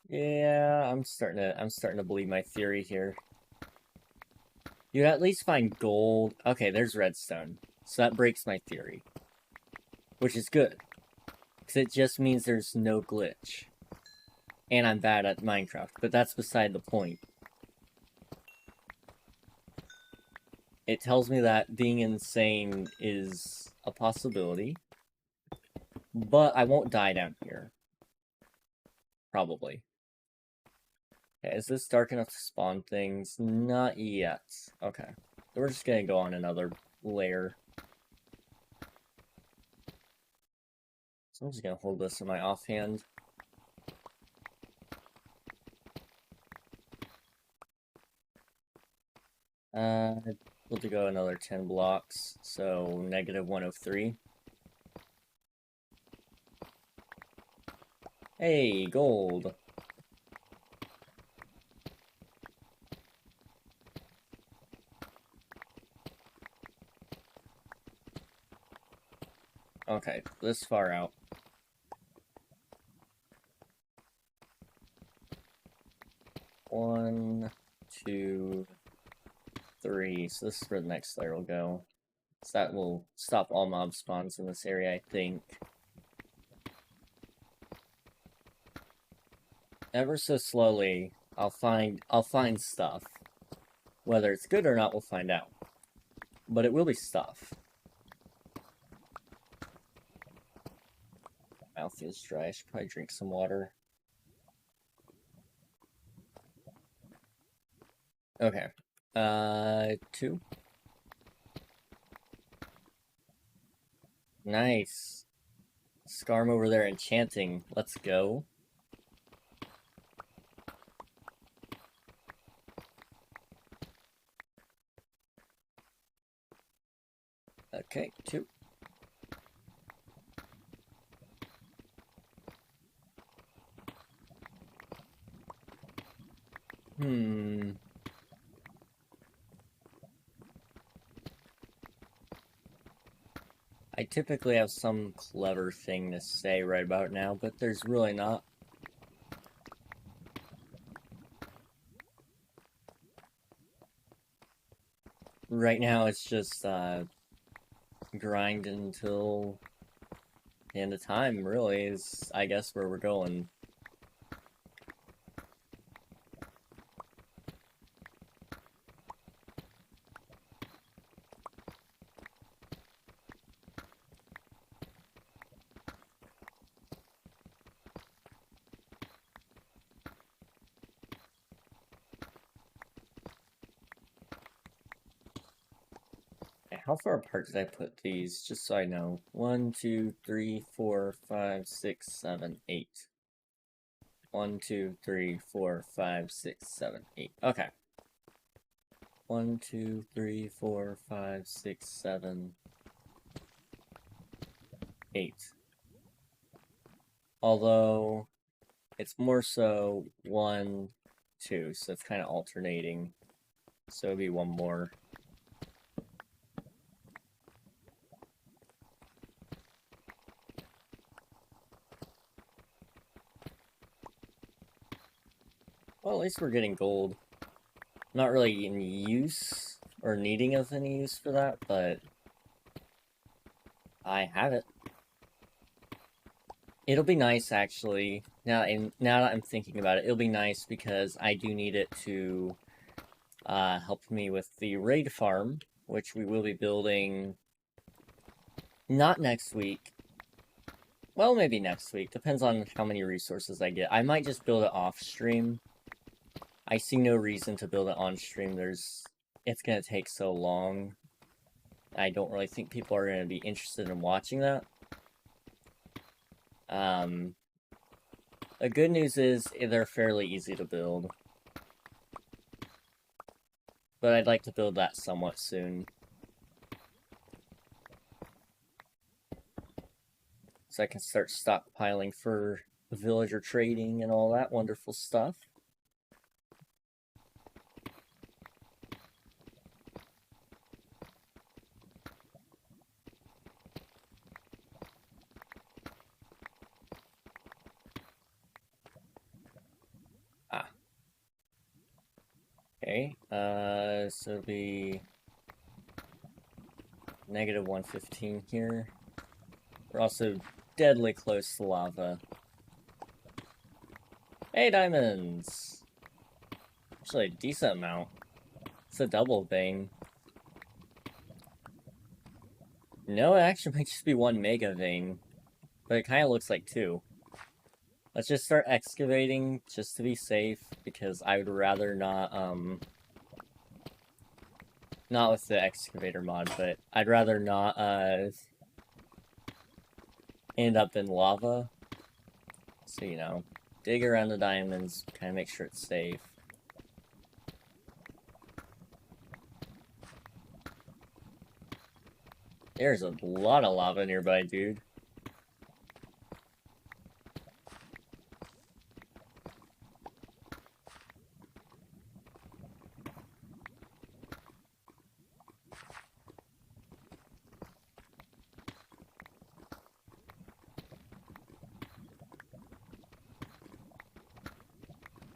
S1: Yeah, I'm starting to believe my theory here. You at least find gold. Okay, there's redstone. So that breaks my theory. Which is good. Because it just means there's no glitch. And I'm bad at Minecraft, but that's beside the point. It tells me that being insane is a possibility. But I won't die down here. Probably. Okay, is this dark enough to spawn things? Not yet. Okay. We're just gonna go on another layer. So I'm just gonna hold this in my offhand. We'll to go another 10 blocks, so negative 103. Hey, gold! Okay, this far out. One, two, three. So this is where the next layer will go. So that will stop all mob spawns in this area, I think. Ever so slowly, I'll find stuff. Whether it's good or not, we'll find out. But it will be stuff. My mouth feels dry. I should probably drink some water. Okay. 2. Nice. Scarm over there enchanting. Let's go. Okay, 2. I typically have some clever thing to say right about now, but there's really not. Right now it's just, grind until the end of time, really, is, I guess, where we're going. how far apart did I put these? Just so I know. 1, 2, 3, 4, 5, 6, 7, 8. 1, 2, 3, 4, 5, 6, 7, 8. Okay. 1, 2, 3, 4, 5, 6, 7, 8. Although, it's more so 1, 2, so it's kind of alternating. So it'll be one more. Well, at least we're getting gold. Not really in use, or needing of any use for that, but I have it. It'll be nice, actually, now that I'm thinking about it, it'll be nice because I do need it to help me with the raid farm, which we will be building not next week. Well, maybe next week. Depends on how many resources I get. I might just build it off stream. I see no reason to build it on stream. It's gonna take so long. I don't really think people are gonna be interested in watching that. The good news is they're fairly easy to build. But I'd like to build that somewhat soon. So I can start stockpiling for villager trading and all that wonderful stuff. Okay, so it'll be negative 115 here. We're also deadly close to lava. Hey, diamonds! Actually, a decent amount. It's a double vein. No, it actually might just be 1 mega vein. But it kind of looks like 2. Let's just start excavating, just to be safe, because I would rather not with the excavator mod, but I'd rather not, end up in lava. So, you know, dig around the diamonds, kind of make sure it's safe. There's a lot of lava nearby, dude.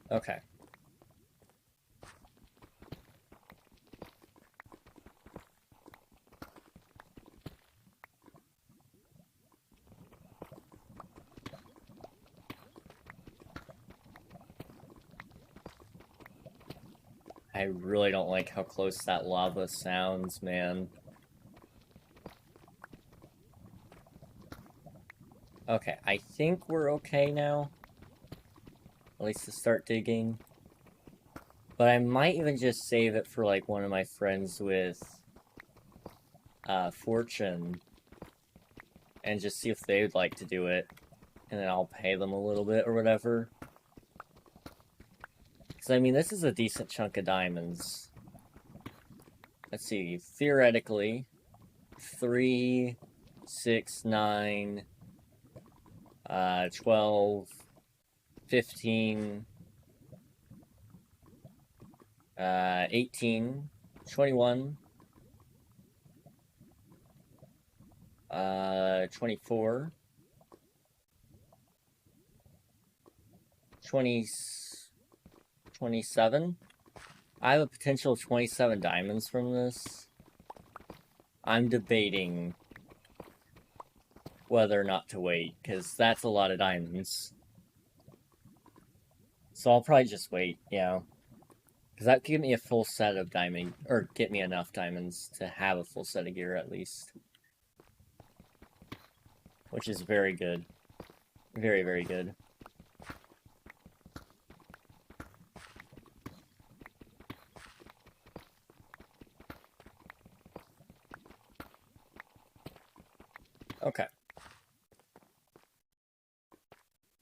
S1: Okay. I really don't like how close that lava sounds, man. Okay, I think we're okay now. At least to start digging. But I might even just save it for, like, one of my friends with Fortune. And just see if they would like to do it. And then I'll pay them a little bit or whatever. Because, I mean, this is a decent chunk of diamonds. Let's see, theoretically, 3, 6, 9, 12, 15, 18, 21, 24, 20, 27. I have a potential of 27 diamonds from this. I'm debating whether or not to wait, because that's a lot of diamonds. So I'll probably just wait, yeah. Because that could give me a full set of diamond, or get me enough diamonds to have a full set of gear at least. Which is very good. Very, very good.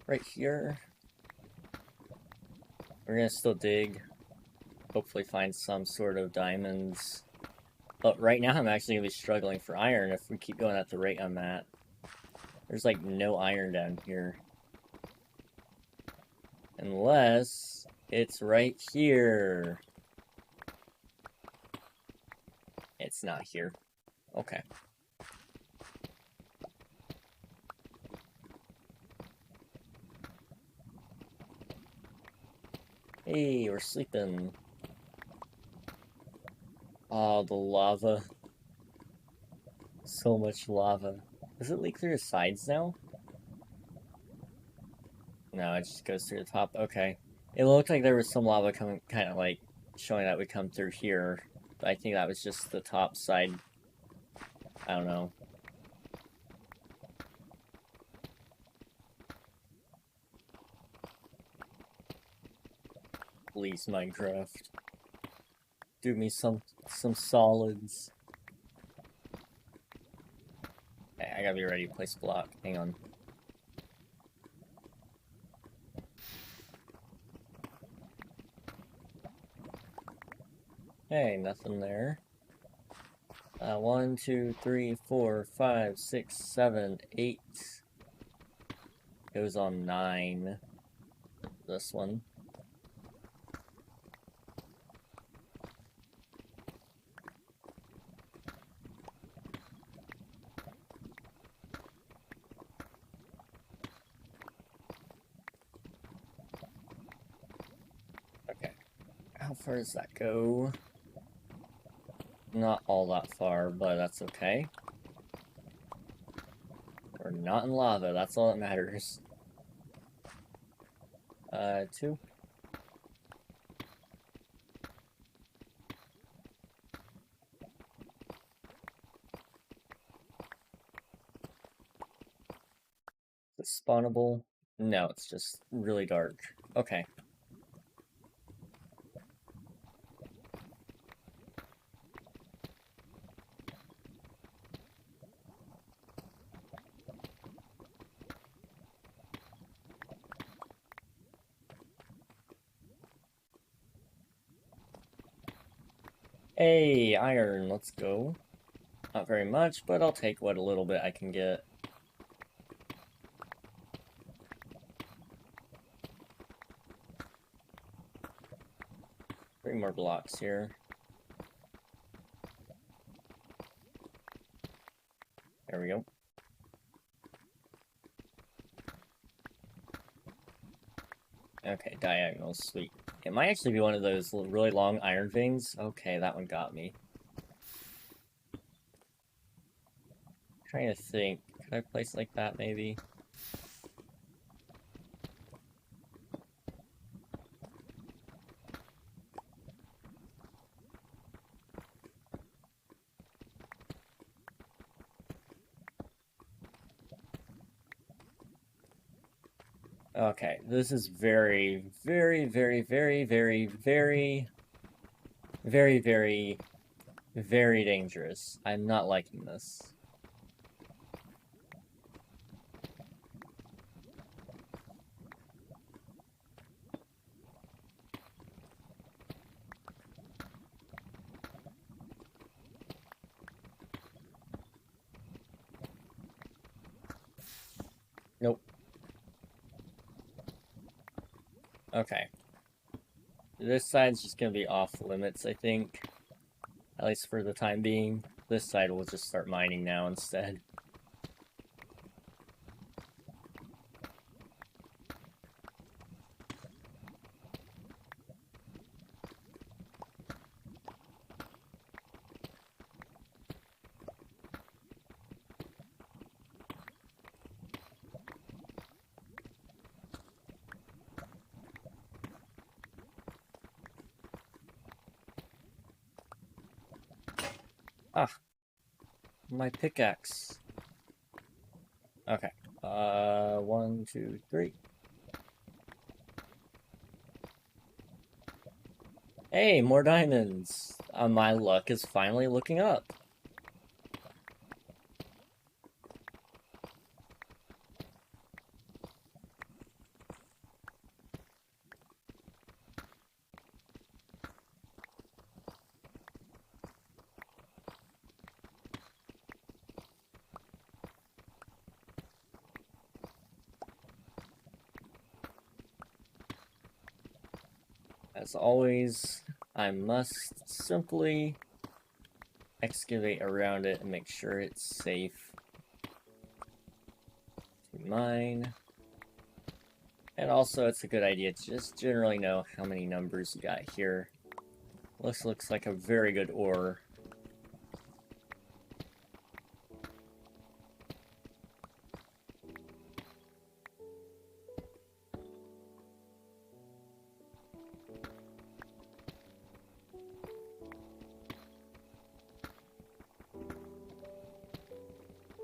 S1: right here. We're gonna still dig. Hopefully find some sort of diamonds. But right now I'm actually gonna be struggling for iron if we keep going at the rate I'm at. There's like no iron down here. Unless it's right here. It's not here. Okay. Hey, we're sleeping. Oh, the lava. So much lava. Does it leak through the sides now? No, it just goes through the top. Okay. It looked like there was some lava coming, kind of like showing that would come through here. But I think that was just the top side. I don't know. Please, Minecraft. Do me some solids. Okay, I gotta be ready to place a block. Hang on. Hey, nothing there. 1, 2, 3, 4, 5, 6, 7, 8. Goes on 9. This one. Okay. How far does that go? Not all that far, but that's okay. We're not in lava, that's all that matters. 2. Is it spawnable? No, it's just really dark. Okay. Hey, iron, let's go. Not very much, but I'll take what little bit I can get. Three more blocks here. There we go. Okay, diagonal, sweet. It might actually be one of those really long iron veins. Okay, that one got me. Trying to think. Could I place like that, maybe? Okay, this is very, very, very, very, very, very, very, very, very dangerous. I'm not liking this. Nope. Okay. This side's just gonna be off limits, I think. At least for the time being. This side will just start mining now instead. Ah, my pickaxe. Okay. 1, 2, 3. Hey, more diamonds. My luck is finally looking up. As always, I must simply excavate around it and make sure it's safe to mine. And also, it's a good idea to just generally know how many numbers you got here. This looks like a very good ore.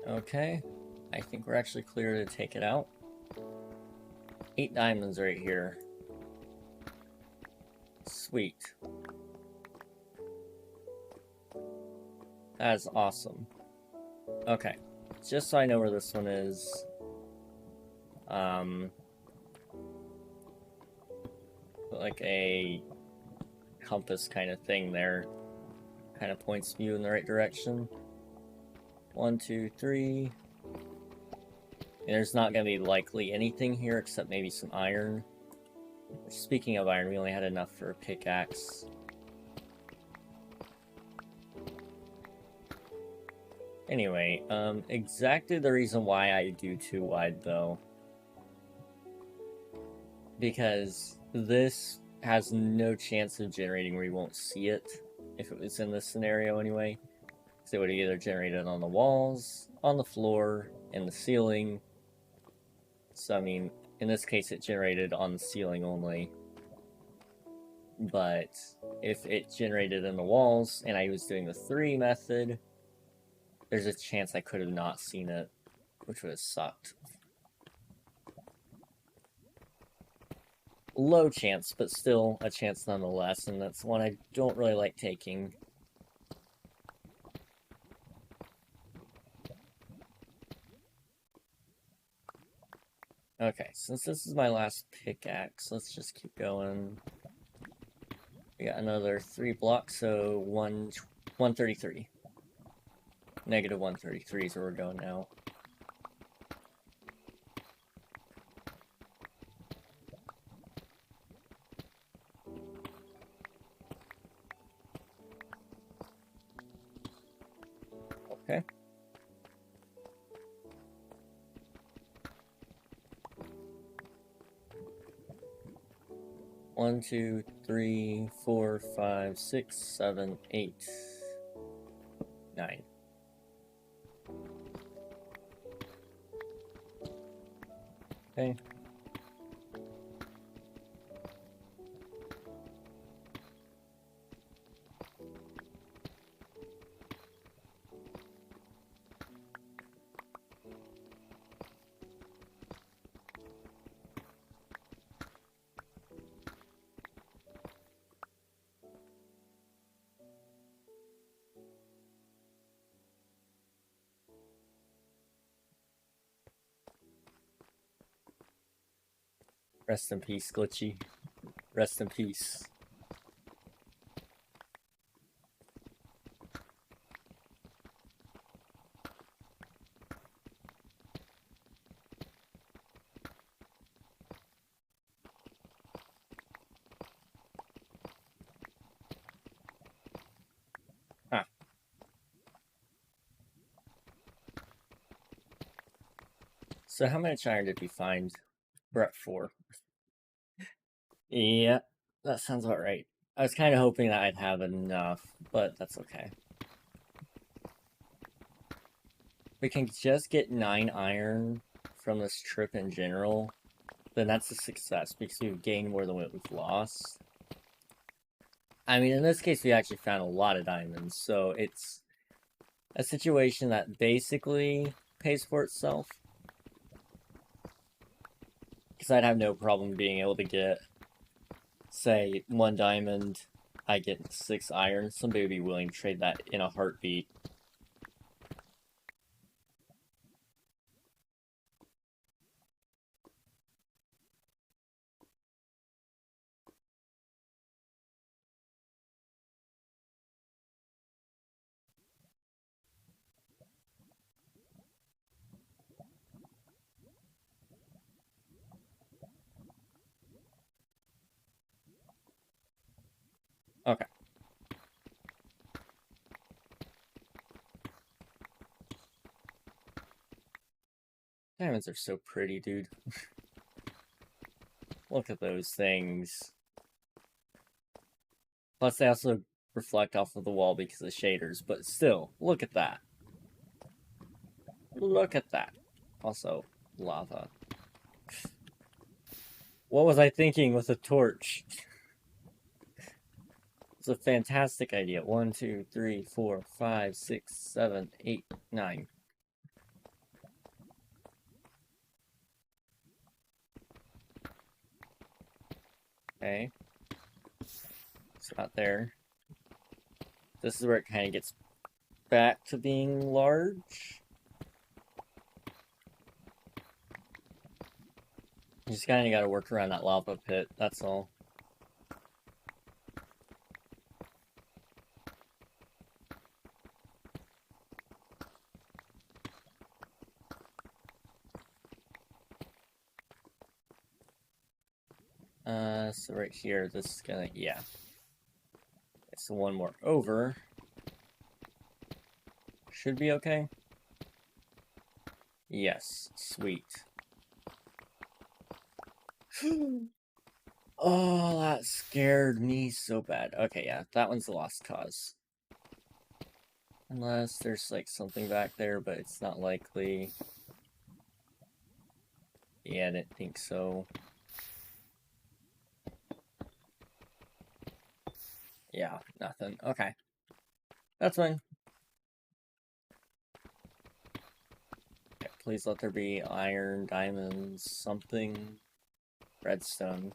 S1: Okay, I think we're actually clear to take it out. 8 diamonds right here. Sweet. That is awesome. Okay, just so I know where this one is. Like a compass kind of thing there. Kind of points you in the right direction. 1, 2, 3. There's not going to be likely anything here except maybe some iron. Speaking of iron, we only had enough for a pickaxe. Anyway, exactly the reason why I do 2 wide though. Because this has no chance of generating where you won't see it. If it was in this scenario anyway. So it would have either generated on the walls, on the floor, in the ceiling. So, I mean, in this case, it generated on the ceiling only. But if it generated in the walls, and I was doing the 3 method, there's a chance I could have not seen it, which would have sucked. Low chance, but still a chance nonetheless, and that's one I don't really like taking. Okay, since this is my last pickaxe, let's just keep going. We got another 3 blocks, so 133. Negative 133 is where we're going now. Okay. One, 2, 3, 4, 5, 6, 7, 8, 9. Okay. Rest in peace, Glitchy. Rest in peace. Huh. So how much iron did we find? We're at 4. Yeah, that sounds about right. I was kind of hoping that I'd have enough, but that's okay. We can just get 9 iron from this trip in general, then that's a success because we've gained more than what we've lost. I mean, in this case, we actually found a lot of diamonds, so it's a situation that basically pays for itself. Because I'd have no problem being able to get, say, 1 diamond, I get 6 iron. Somebody would be willing to trade that in a heartbeat. Okay. Diamonds are so pretty, dude. Look at those things. Plus, they also reflect off of the wall because of shaders, but still, look at that. Look at that. Also, lava. What was I thinking with a torch? It's a fantastic idea. 1, 2, 3, 4, 5, 6, 7, 8, 9. Okay. It's not there. This is where it kind of gets back to being large. You just kind of got to work around that lava pit, that's all. So right here, this is gonna, yeah. So one more over. Should be okay. Yes, sweet. Oh, that scared me so bad. Okay, yeah, that one's a lost cause. Unless there's like something back there, but it's not likely. Yeah, I didn't think so. Yeah, nothing. Okay. That's fine. Okay, please let there be iron, diamonds, something. Redstone.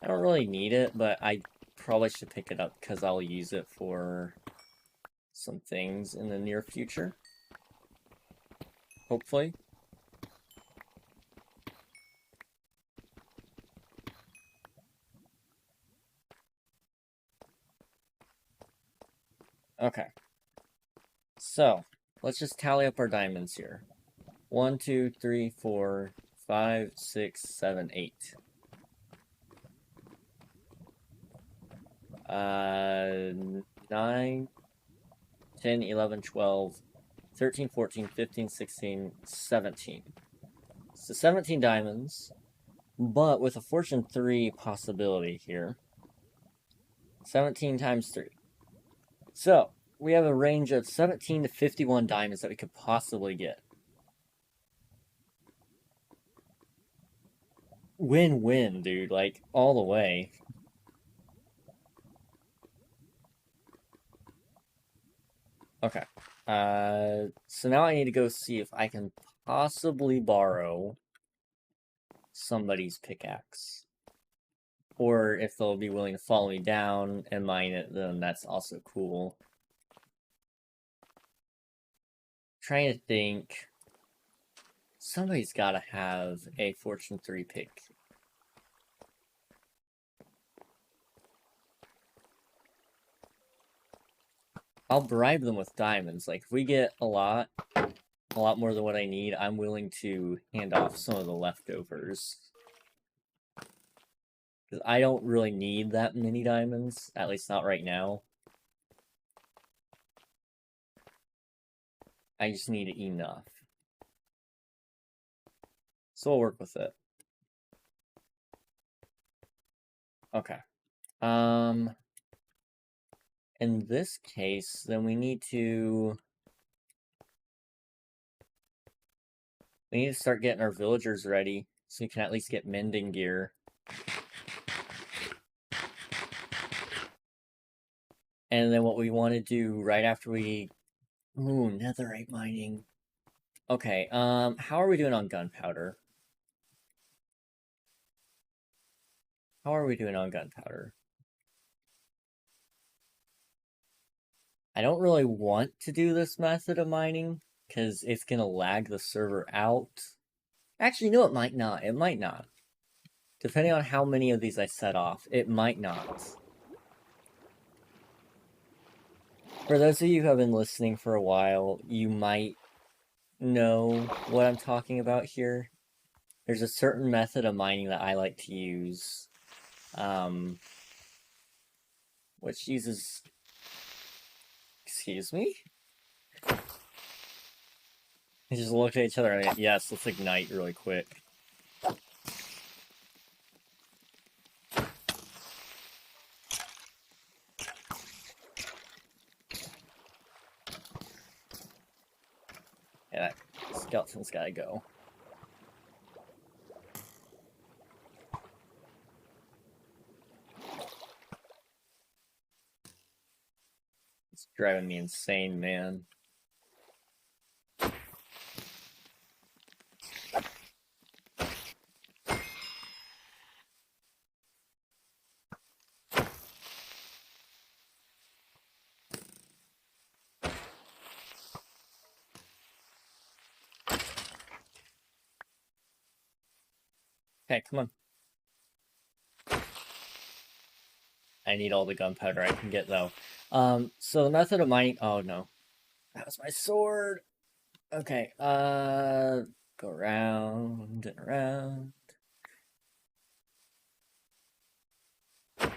S1: I don't really need it, but I probably should pick it up because I'll use it for some things in the near future. Hopefully. Okay. So, let's just tally up our diamonds here. 1, 2, 3, 4, 5, 6, 7, 8. 9, 10, 11, 12, 13, 14, 15, 16, 17. So 17 diamonds, but with a fortune 3 possibility here. 17 times 3. So, we have a range of 17 to 51 diamonds that we could possibly get. Win-win, dude. Like, all the way. Okay. So now I need to go see if I can possibly borrow somebody's pickaxe. Or if they'll be willing to follow me down and mine it, then that's also cool. Trying to think. Somebody's gotta have a Fortune 3 pick. I'll bribe them with diamonds. Like, if we get a lot more than what I need, I'm willing to hand off some of the leftovers. Because I don't really need that many diamonds, at least not right now. I just need enough. So we'll work with it. Okay. In this case, then we need to start getting our villagers ready so we can at least get mending gear. And then what we want to do right after we... Ooh, netherite mining. Okay, how are we doing on gunpowder? How are we doing on gunpowder? I don't really want to do this method of mining, because it's going to lag the server out. Actually, no, it might not. It might not. Depending on how many of these I set off, it might not. For those of you who have been listening for a while, you might know what I'm talking about here. There's a certain method of mining that I like to use. which uses... Excuse me? They just look at each other and yes, let's ignite really quick. Yeah, that skeleton's gotta go. It's driving me insane, man. Okay, come on. I need all the gunpowder I can get, though. So the method of mining... Oh, no. That was my sword! Okay, go around and around. Okay,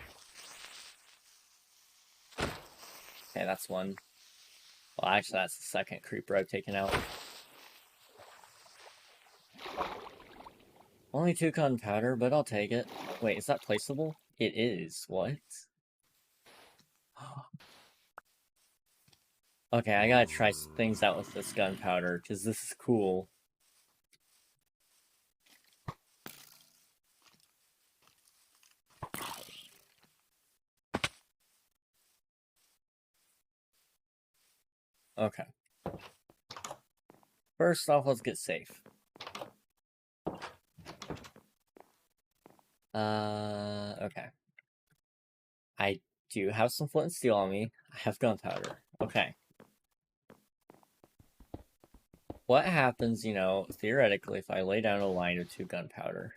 S1: that's one. Well, actually, that's the second creeper I've taken out. Only 2 gunpowder, but I'll take it. Wait, is that placeable? It is. What? Okay, I gotta try things out with this gunpowder, because this is cool. Okay. First off, let's get safe. Okay. I do have some flint and steel on me. I have gunpowder. Okay. What happens, you know, theoretically, if I lay down a line of 2 gunpowder?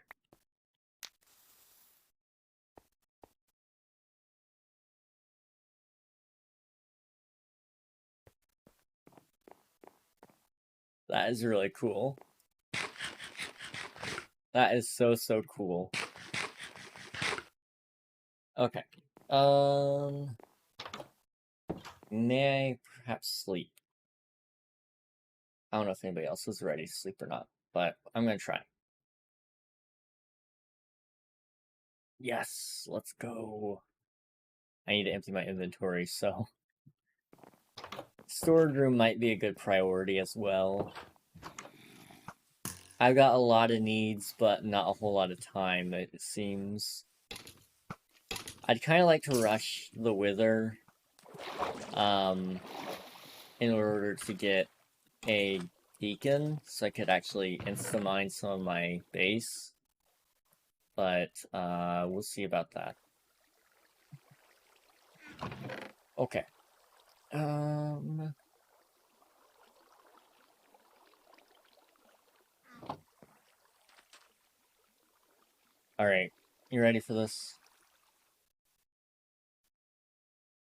S1: That is really cool. That is so, so cool. Okay. May I perhaps sleep? I don't know if anybody else is ready to sleep or not, but I'm gonna try. Yes, let's go. I need to empty my inventory, so... Storage room might be a good priority as well. I've got a lot of needs, but not a whole lot of time, it seems. I'd kind of like to rush the Wither, in order to get a beacon, so I could actually insta-mine some of my base. But, we'll see about that. Okay. Alright, you ready for this?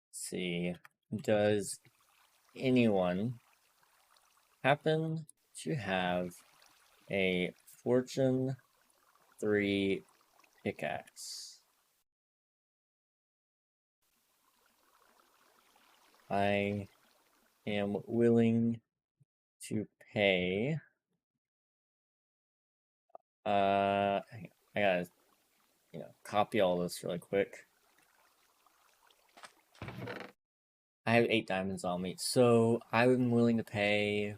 S1: Let's see. Does anyone happen to have a Fortune 3 pickaxe? I am willing to pay... I gotta, you know, copy all this really quick. I have 8 diamonds on me, so I'm willing to pay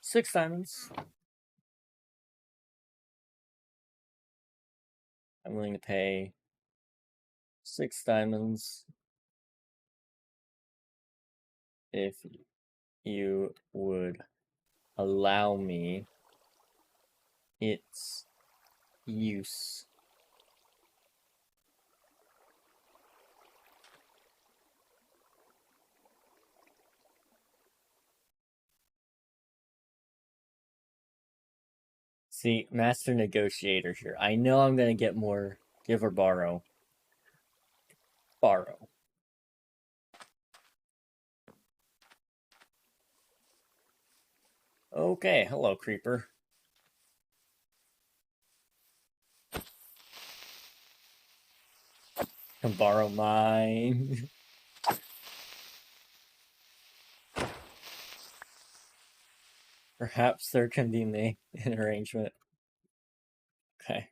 S1: 6 diamonds. I'm willing to pay 6 diamonds if you would allow me its use. See, master negotiator here. I know I'm gonna get more. Give or borrow. Borrow. Okay, hello, creeper. Can borrow mine. Perhaps there can be an arrangement. Okay.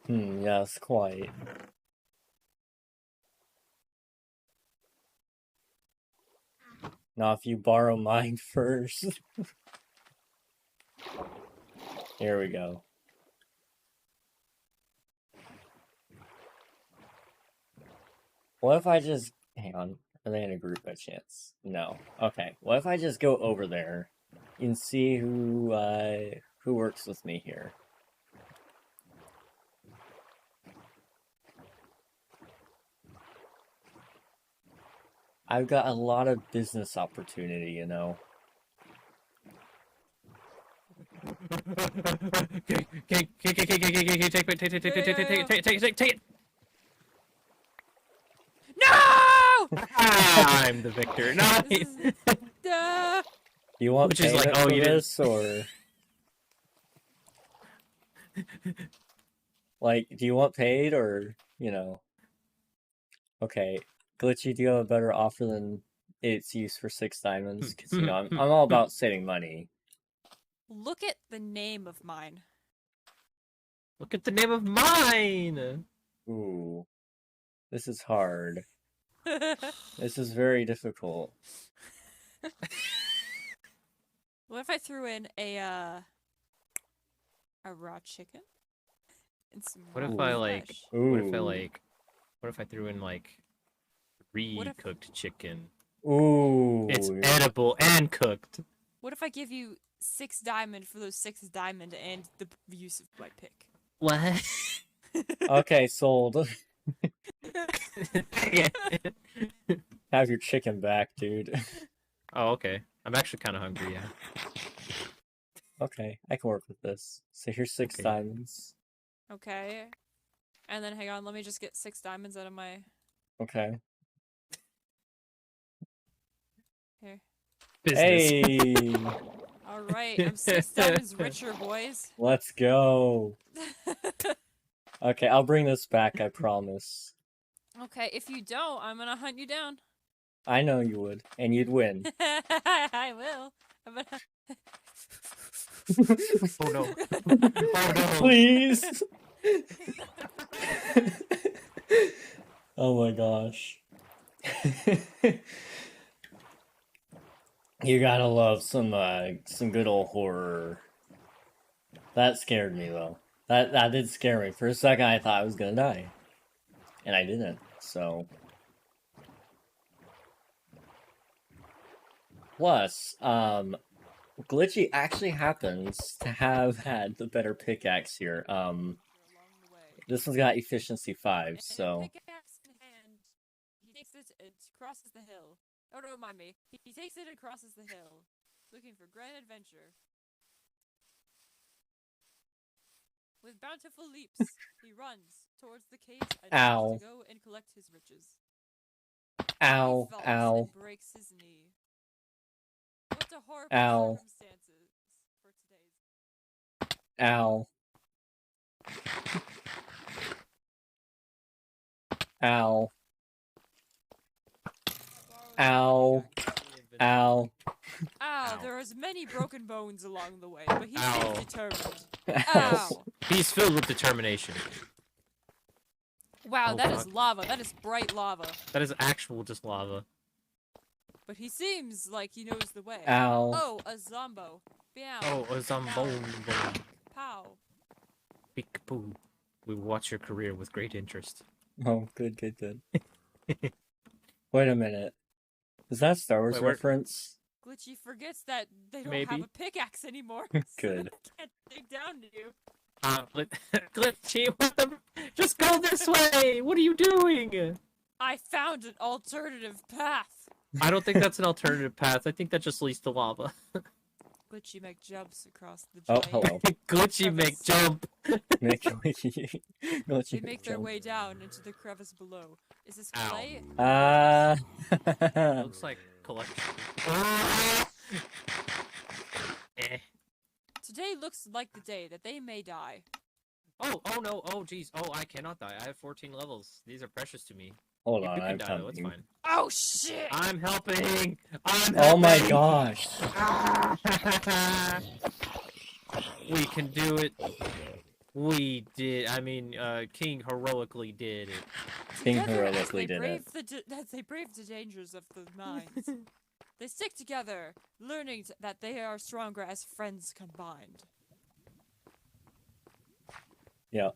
S1: Yes, quite. Now, if you borrow mine first. Here we go. What if I just... Hang on. Are they in a group by chance? No. Okay. What if I just go over there and see who works with me here? I've got a lot of business opportunity, you know.
S5: Take it!
S3: No!
S5: I'm the victor. Nice.
S1: Do you want
S5: Which is like,
S1: for this, or like, do you want paid, or you know? Okay, Glitchy, do you have a better offer than its use for 6 diamonds? Because you know, I'm all about saving money.
S6: Look at the name of mine.
S5: Look at the name of mine!
S1: Ooh, this is hard. This is very difficult.
S6: What if I threw in a raw chicken? And some
S5: What if
S6: raw
S5: I like?
S6: fish?
S5: What if I like? What if I threw in like
S6: What if-
S5: re-cooked chicken?
S1: Ooh,
S5: It's edible and cooked.
S6: What if I give you 6 diamond for those 6 diamond and the use of my pick?
S5: What?
S1: okay, sold. Have your chicken back, dude.
S5: Oh, okay. I'm actually kind of hungry, yeah.
S1: Okay, I can work with this. So here's 6
S5: Okay.
S1: diamonds.
S6: Okay. And then hang on, let me just get 6 diamonds out of my
S1: Okay.
S6: here.
S5: Business.
S1: Hey!
S6: Alright, I'm 6 diamonds richer, boys.
S1: Let's go. Okay, I'll bring this back, I promise.
S6: Okay, if you don't, I'm gonna hunt you down.
S1: I know you would, and you'd win.
S6: I will. I'm gonna...
S5: Oh no. Oh no.
S1: Please! Oh my gosh. You gotta love some good old horror. That scared me though. That did scare me. For a second I thought I was gonna die. And I didn't, so... Plus, Glitchy actually happens to have had the better pickaxe here. This one's got efficiency 5, so...
S6: Pickaxe in hand, he takes it and crosses the hill. Oh, don't mind me. He takes it and crosses the hill, looking for grand adventure. With bountiful leaps, he runs towards the cave and
S1: Ow.
S6: to go and collect his riches.
S1: Ow,
S6: He falls
S1: ow.
S6: and breaks his knee. What a horrible
S1: Ow.
S6: circumstances for today's.
S1: Ow. Ow. Ow. Ow.
S6: Ow, there was many broken bones along the way, but he
S5: Ow.
S6: seems determined.
S1: Ow.
S6: Ow!
S5: He's filled with determination.
S6: Wow,
S5: Oh,
S6: that is
S5: fuck.
S6: lava. That is bright lava.
S5: That is actual just lava.
S6: But he seems like he knows the way.
S1: Ow.
S6: Oh, a zombo. Meow.
S5: Oh, a zombone.
S6: Pow.
S5: Peek-a-boo. We watch your career with great interest.
S1: Oh, good, good, good. Wait a minute. Is that a Star Wars
S5: Wait, where-
S1: reference?
S6: Glitchy forgets that they don't
S5: Maybe.
S6: have a pickaxe anymore. So
S1: Good.
S6: they can't dig down to you.
S5: Glitchy, what the... Just go this way! What are you doing?
S6: I found an alternative path.
S5: I don't think that's an alternative path. I think that just leads to lava.
S6: Glitchy make jumps across the
S1: Oh,
S6: giant.
S1: hello.
S5: Glitchy make jump.
S1: Make
S6: They make their way down into the crevice below. Is this
S5: Ow.
S6: clay?
S5: Looks like collection. Eh.
S6: Today looks like the day that they may die.
S5: Oh no, oh jeez, oh I cannot die. I have 14 levels. These are precious to me.
S1: Hold
S5: You
S1: on,
S5: can
S1: I'm
S5: die though, it's
S1: coming.
S5: fine.
S6: Oh shit!
S5: I'm helping! I'm helping!
S1: Oh my gosh.
S5: We can do it. We did. I mean, King heroically did it.
S1: King
S6: Together, as
S1: heroically
S6: they
S1: did it.
S6: as they brave the dangers of the mines, they stick together, learning that they are stronger as friends combined.
S1: Yep.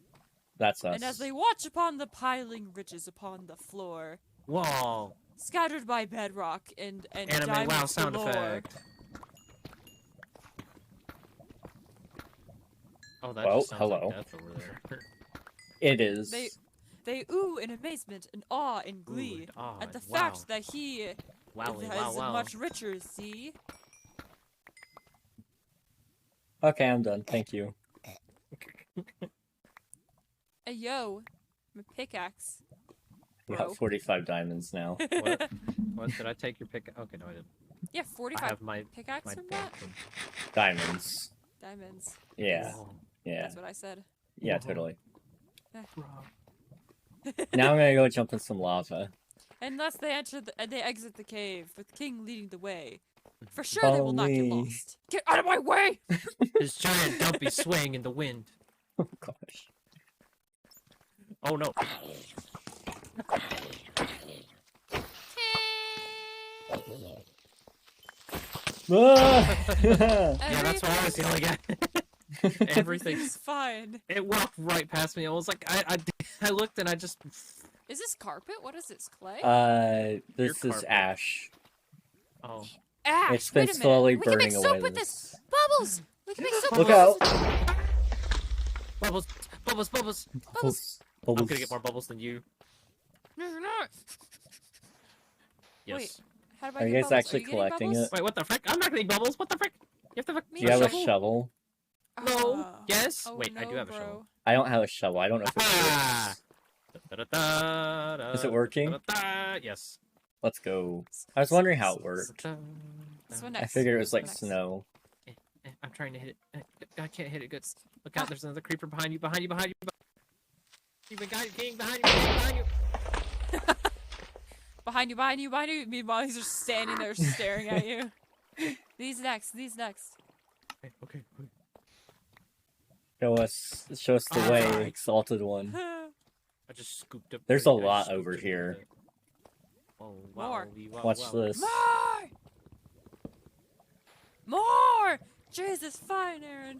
S1: That's us.
S6: And as they watch upon the piling riches upon the floor,
S5: Whoa.
S6: scattered by bedrock and
S5: Anime
S6: diamonds
S5: wow sound
S6: galore.
S5: effect. Oh, that
S1: Well,
S5: just sounds
S1: hello.
S5: like death over there.
S1: It is.
S6: They ooh in amazement and awe and glee
S5: Ooh,
S6: at the
S5: wow.
S6: fact that he
S5: Wowie,
S6: is
S5: wow.
S6: much richer, see?
S1: Okay, I'm done. Thank you.
S6: Hey yo, my pickaxe.
S1: We
S6: Bro.
S1: got 45 diamonds now.
S5: What? What? Did I take your pick? Okay, no, I didn't.
S6: Yeah,
S5: I
S6: 45
S5: have my
S6: pickaxe from
S5: ball
S6: that?
S5: from-
S1: Diamonds.
S6: Diamonds.
S1: Yeah.
S5: Whoa.
S1: Yeah.
S6: That's what I said.
S1: Yeah,
S5: Whoa.
S1: totally.
S5: Bro.
S1: Now I'm gonna go jump in some lava.
S6: And thus they they exit the cave, with King leading the way. For sure they will not get
S1: Follow me.
S6: lost. Get out of my way!
S5: His giant dumpy swing in the wind.
S1: Oh gosh.
S5: Oh no.
S1: Ah!
S5: Yeah, that's why I was yelling at. Everything's.
S6: Everything's fine.
S5: It walked right past me. I was like, I looked and I just.
S6: Is this carpet? What is this, clay?
S1: This
S5: Your
S1: is
S5: carpet.
S1: ash.
S5: Oh.
S6: Ash,
S1: It's been
S6: wait a minute.
S1: slowly
S6: We can make
S1: burning
S6: soap
S1: away
S6: with
S1: this.
S6: this. Bubbles! We can make soap
S1: Look
S6: with
S1: out!
S6: this.
S5: Bubbles, bubbles, bubbles.
S1: Bubbles.
S5: I'm gonna get more bubbles than you.
S6: No, you're not.
S5: Yes.
S6: Wait, how do I
S1: Are
S6: get
S1: you guys
S6: bubbles?
S1: actually
S6: Are you getting
S1: collecting
S6: bubbles?
S1: it?
S5: Wait, what the frick? I'm not getting bubbles. What the frick? You have to.
S6: Me
S1: Do you have a
S6: shovel?
S1: shovel?
S5: No.
S6: Ah.
S5: Yes.
S6: Oh,
S5: Wait, I do
S6: no,
S5: have a
S6: bro.
S5: shovel.
S1: I don't have a shovel. I don't know if it
S5: Ah!
S1: works. Is it working?
S5: Yes.
S1: Let's go. I was wondering how it worked.
S6: This one
S1: I
S6: next.
S1: figured it was
S6: This one
S1: like
S6: next.
S1: snow.
S5: I'm trying to hit it. I can't hit it good. Look out, there's another creeper behind you, behind you, behind you. You've been King, behind you, behind you.
S6: Behind you, behind you, behind you. Meanwhile, he's just standing there staring at you. These next, these next.
S5: Okay.
S1: Show us the way,
S5: Alright.
S1: exalted one.
S5: I just scooped up.
S1: There's a
S5: I just
S1: lot
S5: scooped
S1: over
S5: up
S1: here.
S5: the- Oh,
S6: More.
S5: wow.
S1: Watch this.
S6: More! More! Jesus, fine, Aaron.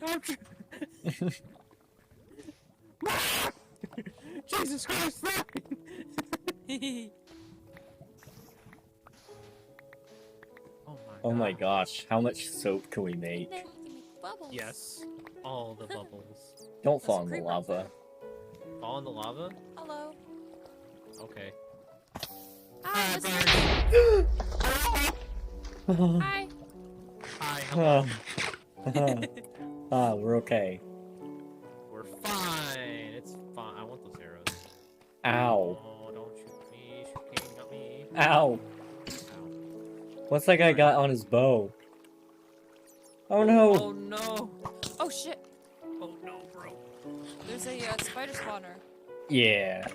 S5: Jesus Christ!
S1: Oh my gosh, how much soap can we make?
S6: Bubbles.
S5: Yes, all the bubbles.
S1: Don't
S6: That's
S1: fall
S6: a
S1: in the
S6: creeper.
S1: lava.
S5: Fall in the lava?
S6: Hello.
S5: Okay.
S6: Hi,
S5: Hi,
S6: Mr. Hi.
S5: Hi, hello.
S1: We're okay.
S5: We're fine. It's fine. I want those arrows.
S1: Ow.
S5: Oh, don't shoot me. Shoot King, not me.
S1: Ow.
S5: Ow.
S1: What's that guy got on his bow? Oh no!
S5: Oh no.
S6: Oh shit.
S5: Oh no, bro.
S6: There's a spider spawner.
S1: Yeah.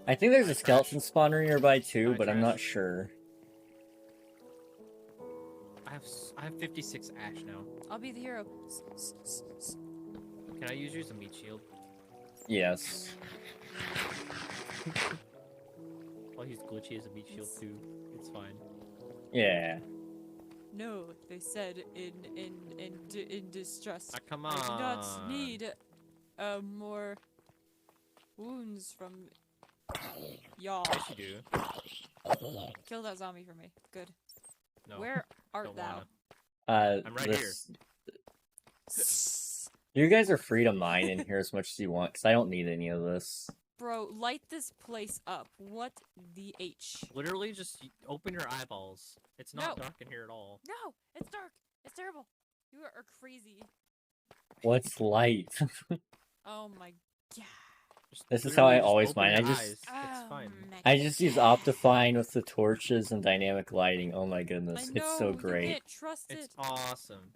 S1: I think there's a skeleton spawner nearby too,
S5: Hi,
S1: but I'm
S5: trash.
S1: not sure.
S5: I have 56 ash now.
S6: I'll be the hero.
S5: Can I use you as a meat shield?
S1: Yes.
S5: I'll use glitchy as a meat shield too. It's fine.
S1: Yeah.
S6: No, they said in distress.
S5: Ah, come
S6: I
S5: on.
S6: do not need more wounds from y'all.
S5: Yes, you do.
S6: Kill that zombie for me. Good.
S5: No.
S6: Where art
S5: don't
S6: thou?
S5: wanna. I'm right
S1: You guys are free to mine in here as much as you want, because I don't need any of this.
S6: Bro, light this place up. What the H?
S5: Literally, just open your eyeballs. It's not
S6: No.
S5: dark in here at all.
S6: No, it's dark. It's terrible. You are crazy.
S1: What's light?
S6: Oh my god.
S5: Just
S1: This is how I
S5: literally just
S1: always
S5: open
S1: mine.
S5: your
S1: I just-
S5: eyes. It's
S6: Oh
S5: fine.
S6: my
S1: I just use
S6: god.
S1: Optifine with the torches and dynamic lighting. Oh my
S6: I
S1: goodness,
S6: know,
S1: it's so
S6: you
S1: great.
S6: can't trust
S5: It's
S6: it.
S5: awesome.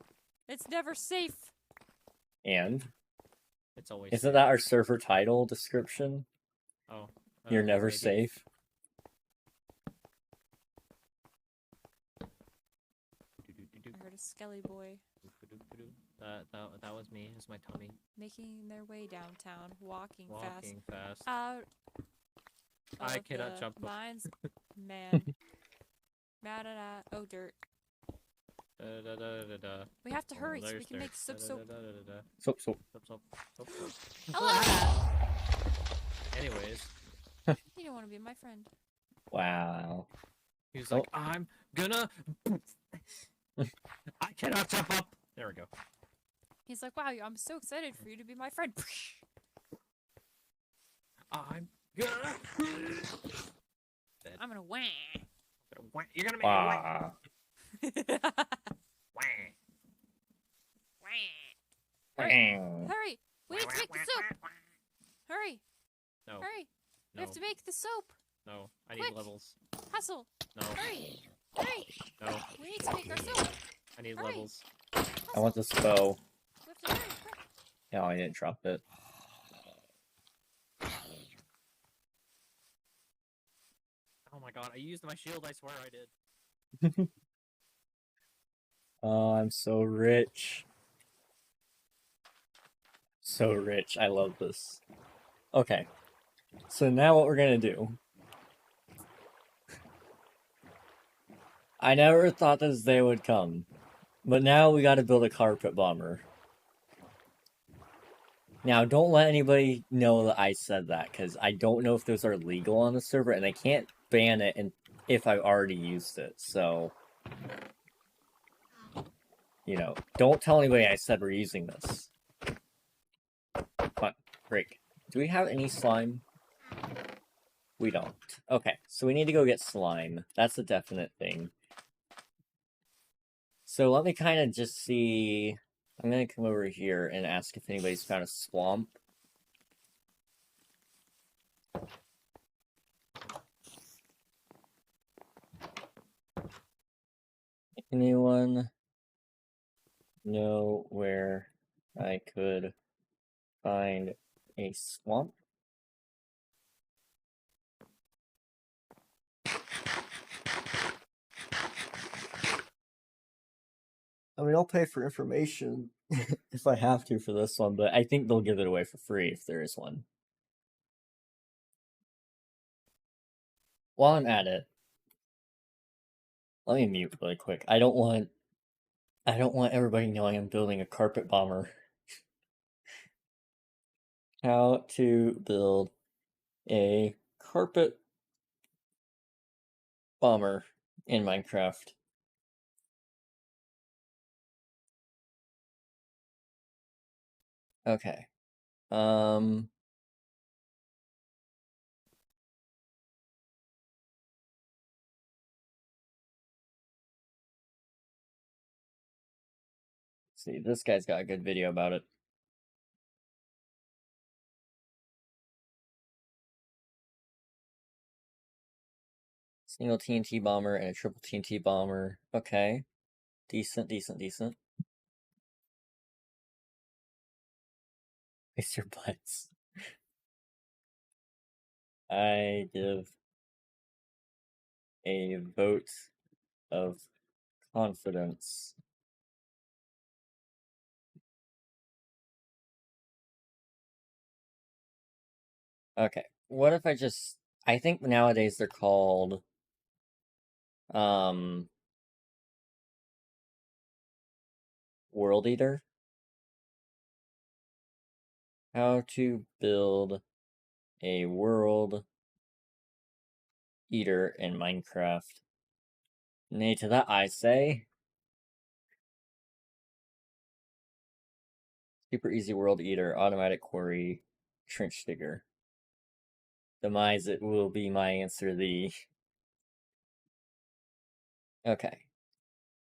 S6: It's never safe.
S1: And
S5: It's always.
S1: Isn't that our server title description?
S5: Oh.
S1: You're never
S5: maybe.
S1: safe.
S6: I heard a skelly boy.
S5: That was me. It was my tummy.
S6: Making their way downtown, walking
S5: fast.
S6: Out.
S5: I
S6: of
S5: cannot
S6: the
S5: jump.
S6: Mines, man. Oh, dirt. We have to hurry so we can make soap.
S1: Soap.
S6: Hello.
S5: Anyways.
S6: You don't want to be my friend.
S1: Wow.
S5: He was like, I'm gonna. I cannot jump up. There we go.
S6: He's like, wow, I'm so excited for you to be my friend.
S5: I'm gonna.
S6: I'm gonna wah.
S5: You're gonna make me
S6: Hurry! We need to make the soap! Hurry!
S5: No.
S6: Hurry! We
S5: No.
S6: have to make the soap!
S5: No. I need
S6: Quick.
S5: levels.
S6: Hustle!
S5: No.
S6: Hurry! Hurry!
S5: No.
S6: We need to make our soap!
S5: I need
S6: Hurry.
S5: levels.
S1: I want this bow.
S6: We have to hurry! Quick.
S1: No, I didn't drop it.
S5: Oh my god, I used my shield, I swear I did.
S1: Oh, I'm so rich. So rich. I love this. Okay. So now what we're gonna do. I never thought this day would come. But now we gotta build a carpet bomber. Now, don't let anybody know that I said that, because I don't know if those are legal on the server, and I can't ban it if I've already used it, so... You know, don't tell anybody I said we're using this. Come on, break. Do we have any slime? We don't. Okay, so we need to go get slime. That's a definite thing. So let me kind of just see... I'm gonna come over here and ask if anybody's found a swamp. Anyone know where I could find a swamp? I mean, I'll pay for information if I have to for this one, but I think they'll give it away for free if there is one. While I'm at it, let me mute really quick. I don't want everybody knowing I'm building a carpet bomber. How to build a carpet bomber in Minecraft. Okay. See, this guy's got a good video about it. Single TNT bomber and a triple TNT bomber. Okay. Decent. Waste your butts. I give a vote of confidence. Okay. What if I think nowadays they're called World Eater. How to build a world eater in Minecraft. Nay to that I say. Super easy world eater, automatic quarry, trench digger. Demise it will be my answer thee. Okay.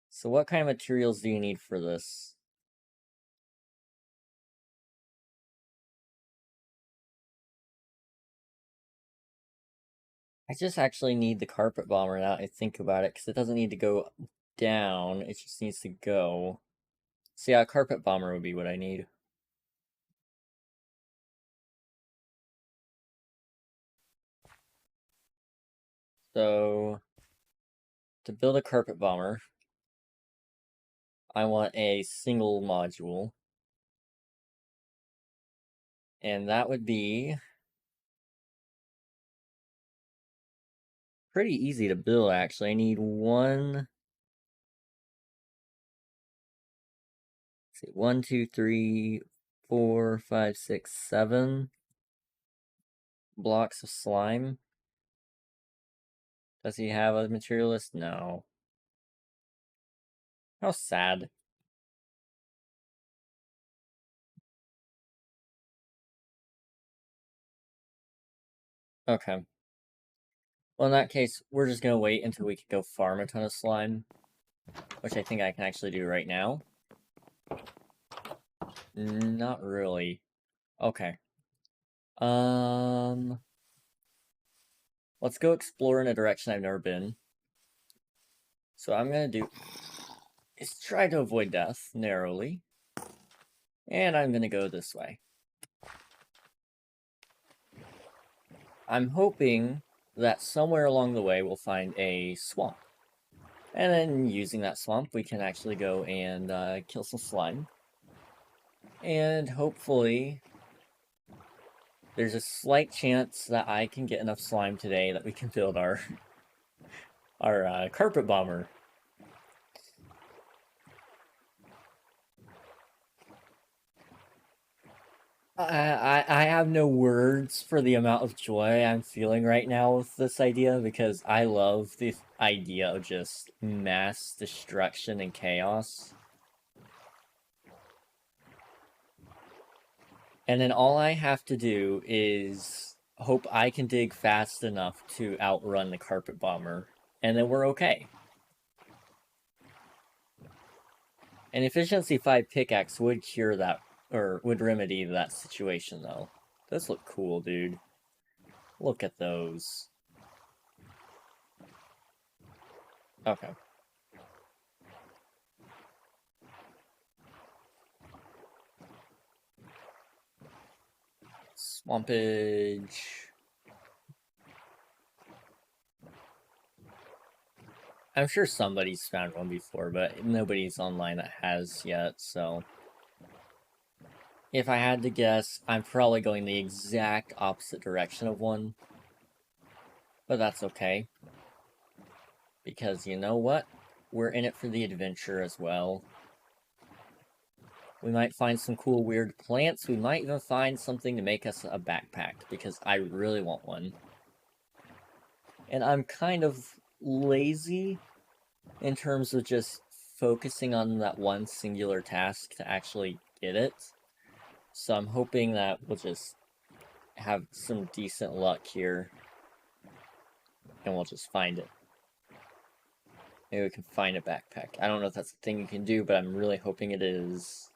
S1: So what kind of materials do you need for this? I just actually need the carpet bomber now I think about it, because it doesn't need to go down, it just needs to go. So yeah, a carpet bomber would be what I need. So, to build a carpet bomber, I want a single module. And that would be pretty easy to build, actually. I need one... Let's see, 1, 2, 3, 4, 5, 6, 7 blocks of slime. Does he have a materialist? No. How sad. Okay. Well, in that case, we're just gonna wait until we can go farm a ton of slime. Which I think I can actually do right now. Not really. Okay. Let's go explore in a direction I've never been. So I'm gonna do is try to avoid death narrowly. And I'm gonna go this way. I'm hoping that somewhere along the way we'll find a swamp. And then using that swamp, we can actually go and kill some slime. And hopefully, there's a slight chance that I can get enough slime today that we can build our carpet bomber. I have no words for the amount of joy I'm feeling right now with this idea, because I love the idea of just mass destruction and chaos. And then all I have to do is hope I can dig fast enough to outrun the carpet bomber, and then we're okay. An efficiency 5 pickaxe would cure that, or would remedy that situation, though. Those look cool, dude. Look at those. Okay. Swampage. I'm sure somebody's found one before, but nobody's online that has yet, so... If I had to guess, I'm probably going the exact opposite direction of one. But that's okay. Because you know what? We're in it for the adventure as well. We might find some cool weird plants. We might even find something to make us a backpack, because I really want one. And I'm kind of lazy in terms of just focusing on that one singular task to actually get it. So I'm hoping that we'll just have some decent luck here. And we'll just find it. Maybe we can find a backpack. I don't know if that's a thing you can do, but I'm really hoping it is.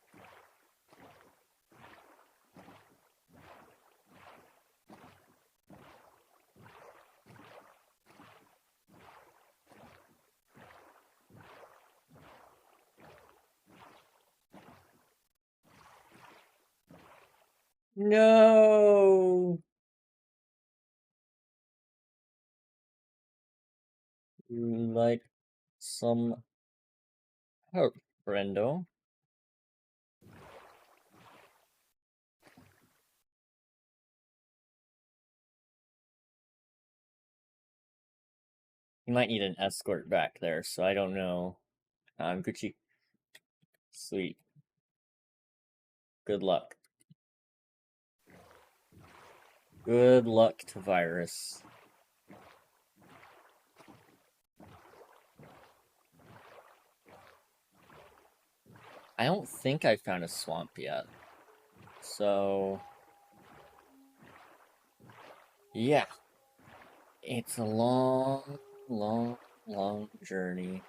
S1: No! Like some hope, Brendo. You might need an escort back there, so I don't know. Gucci. Sweet. Good luck. Good luck to Virus. I don't think I found a swamp yet. So... yeah. It's a long, long, long journey.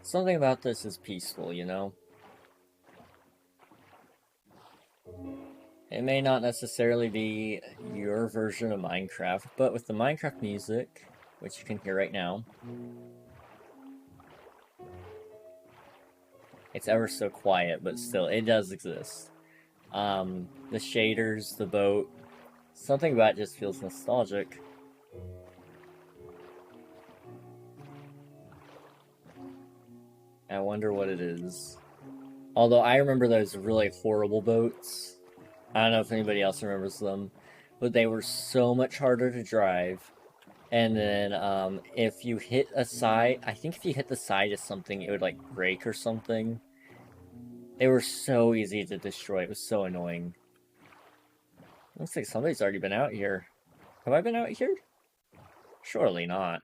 S1: Something about this is peaceful, you know? It may not necessarily be your version of Minecraft, but with the Minecraft music, which you can hear right now, it's ever so quiet, but still, it does exist. The shaders, the boat, Something about it just feels nostalgic. I wonder what it is. Although I remember those really horrible boats. I don't know if anybody else remembers them. But they were so much harder to drive. And then, if you hit a side... I think if you hit the side of something, it would, like, break or something. They were so easy to destroy. It was so annoying. Looks like somebody's already been out here. Have I been out here? Surely not.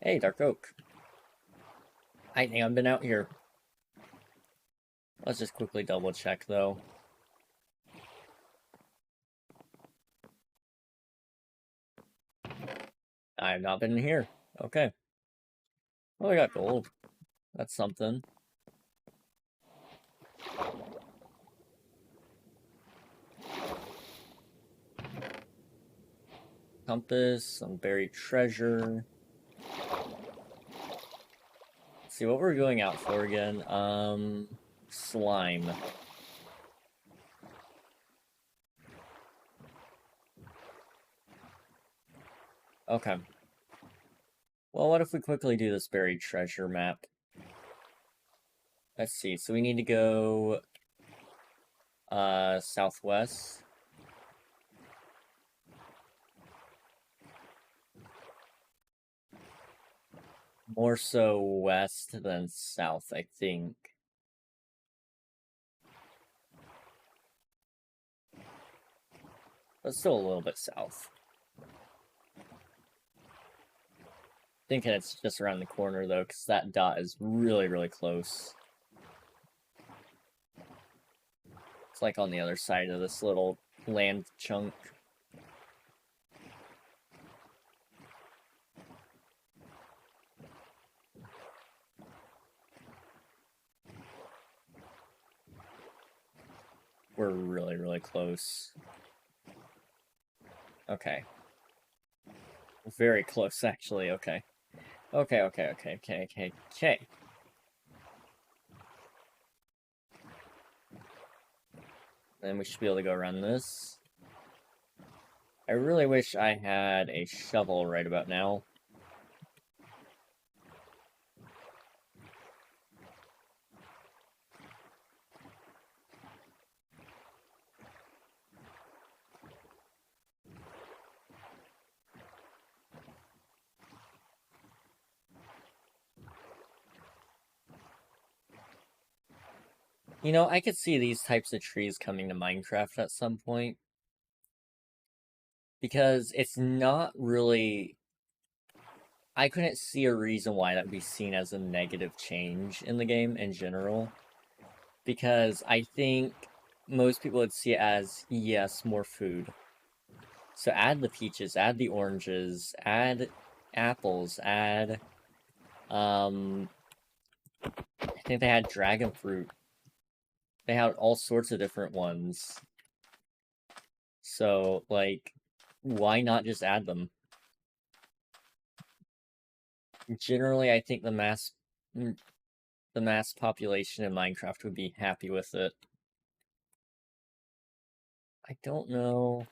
S1: Hey, Dark Oak. I think I've been out here. Let's just quickly double check, though. I have not been in here. Okay. Well, I got gold. That's something. Compass, some buried treasure. Let's see what we're going out for again. Slime. Okay. Well, what if we quickly do this buried treasure map? Let's see. So we need to go southwest. More so west than south, I think. But still a little bit south. Thinking it's just around the corner, though, because that dot is really, really close. It's like on the other side of this little land chunk. We're really, really close. Okay. Very close, actually. Okay. Okay. Then we should be able to go around this. I really wish I had a shovel right about now. You know, I could see these types of trees coming to Minecraft at some point. Because it's not really... I couldn't see a reason why that would be seen as a negative change in the game in general. Because I think most people would see it as, yes, more food. So add the peaches, add the oranges, add apples, add... I think they had dragon fruit. They had all sorts of different ones. So, like, why not just add them? Generally, I think the mass population in Minecraft would be happy with it. I don't know.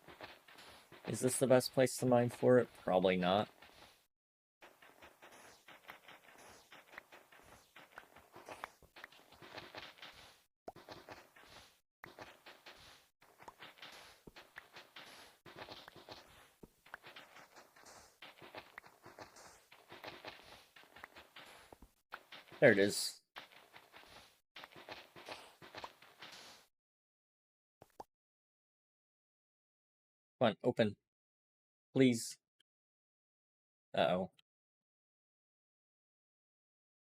S1: Is this the best place to mine for it? Probably not. There it is. Come on, open. Please. Uh-oh.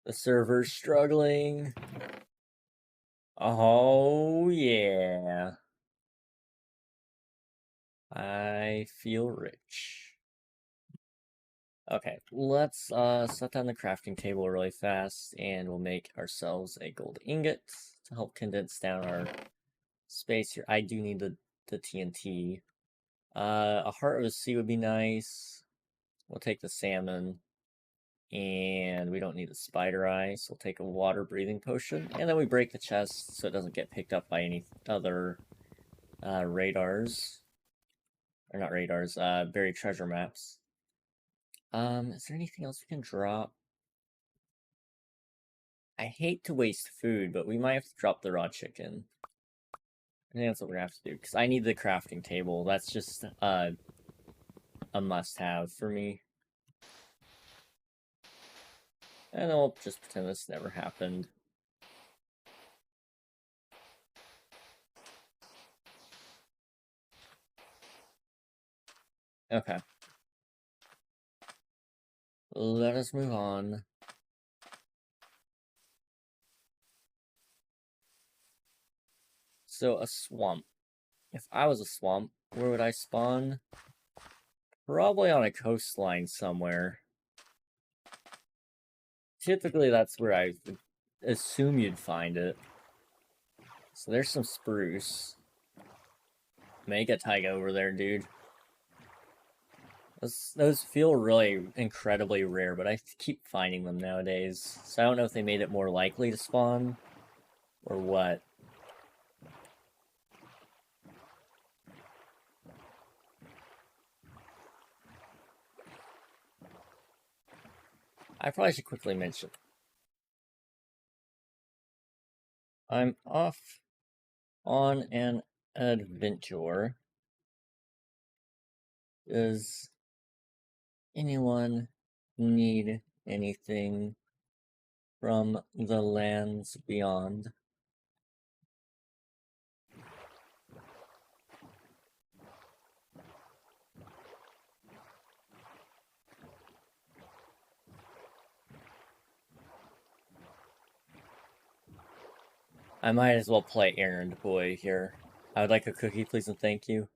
S1: The server's struggling. Oh, yeah. I feel rich. Okay, let's set down the crafting table really fast, and we'll make ourselves a gold ingot to help condense down our space here. I do need the TNT. A heart of the sea would be nice. We'll take the salmon. And we don't need the spider eye, so we'll take a water breathing potion. And then we break the chest so it doesn't get picked up by any other radars. Or not radars, buried treasure maps. Is there anything else we can drop? I hate to waste food, but we might have to drop the raw chicken. I think that's what we're gonna have to do, because I need the crafting table. That's just a must-have for me. And then we'll just pretend this never happened. Okay. Let us move on. So, a swamp. If I was a swamp, where would I spawn? Probably on a coastline somewhere. Typically, that's where I assume you'd find it. So there's some spruce. Make a taiga over there, dude. Those feel really incredibly rare, but I keep finding them nowadays. So I don't know if they made it more likely to spawn, or what. I probably should quickly mention. I'm off on an adventure. Does anyone need anything from the lands beyond? I might as well play errand boy here. I would like a cookie, please, and thank you.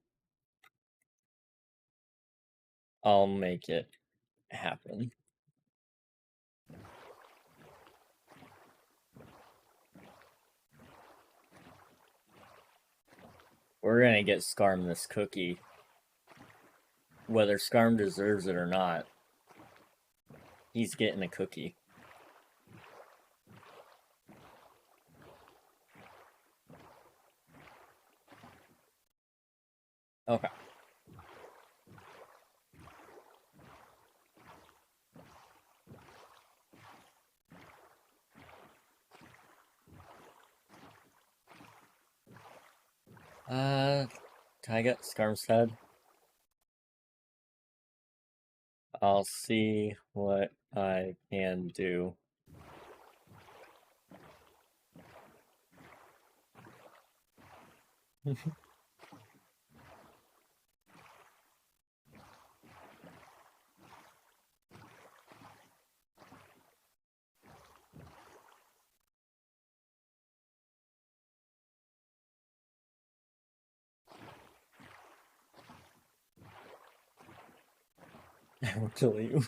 S1: I'll make it happen. We're gonna get Scarm this cookie. Whether Scarm deserves it or not, he's getting a cookie. Okay. Taiga, Scarm's head. I'll see what I can do. I will kill you.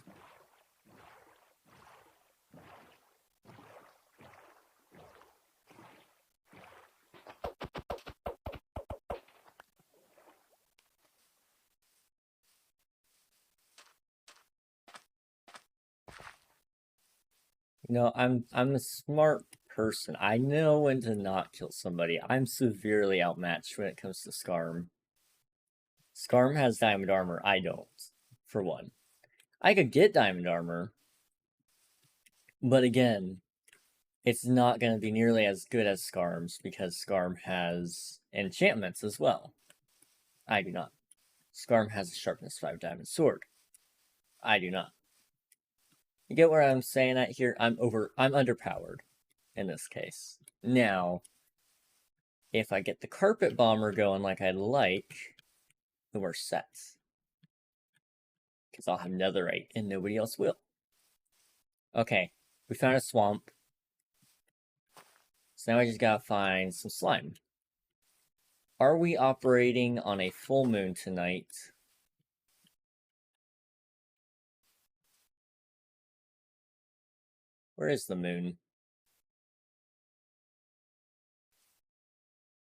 S1: No, I'm a smart person. I know when to not kill somebody. I'm severely outmatched when it comes to Scarm. Scarm has diamond armor. I don't, for one. I could get diamond armor, but again, it's not going to be nearly as good as Scarm's because Scarm has enchantments as well. I do not. Scarm has a sharpness 5 diamond sword. I do not. You get where I'm saying at here? I'm underpowered in this case. Now, if I get the carpet bomber going like I'd like, then we're set. Because I'll have netherite and nobody else will. Okay, we found a swamp. So now I just gotta find some slime. Are we operating on a full moon tonight? Where is the moon?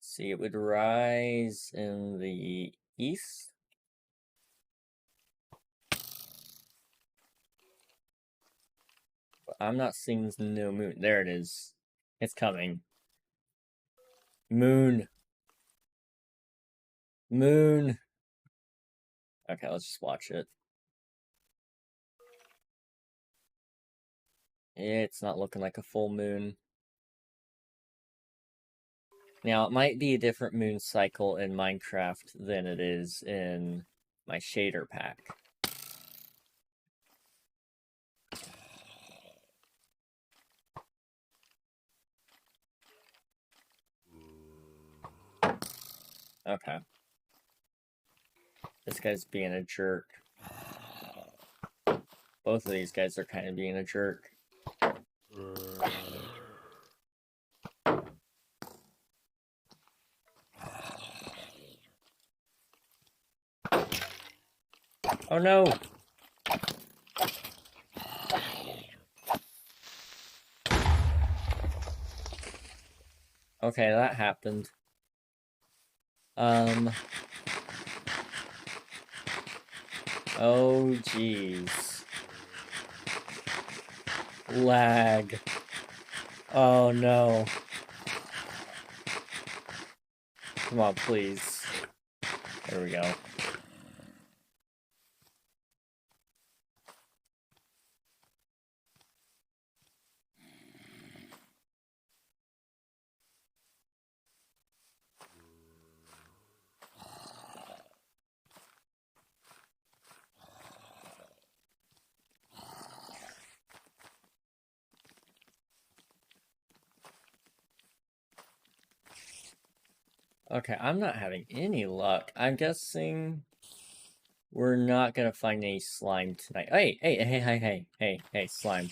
S1: See, it would rise in the east. But I'm not seeing no moon. There it is. It's coming. Moon. Moon. Okay, let's just watch it. It's not looking like a full moon. Now, it might be a different moon cycle in Minecraft than it is in my shader pack. Okay. This guy's being a jerk. Both of these guys are kind of being a jerk. Oh no! Okay, that happened. Oh jeez. Lag. Oh no. Come on, please. There we go. Okay, I'm not having any luck. I'm guessing we're not gonna find any slime tonight. Hey, slime.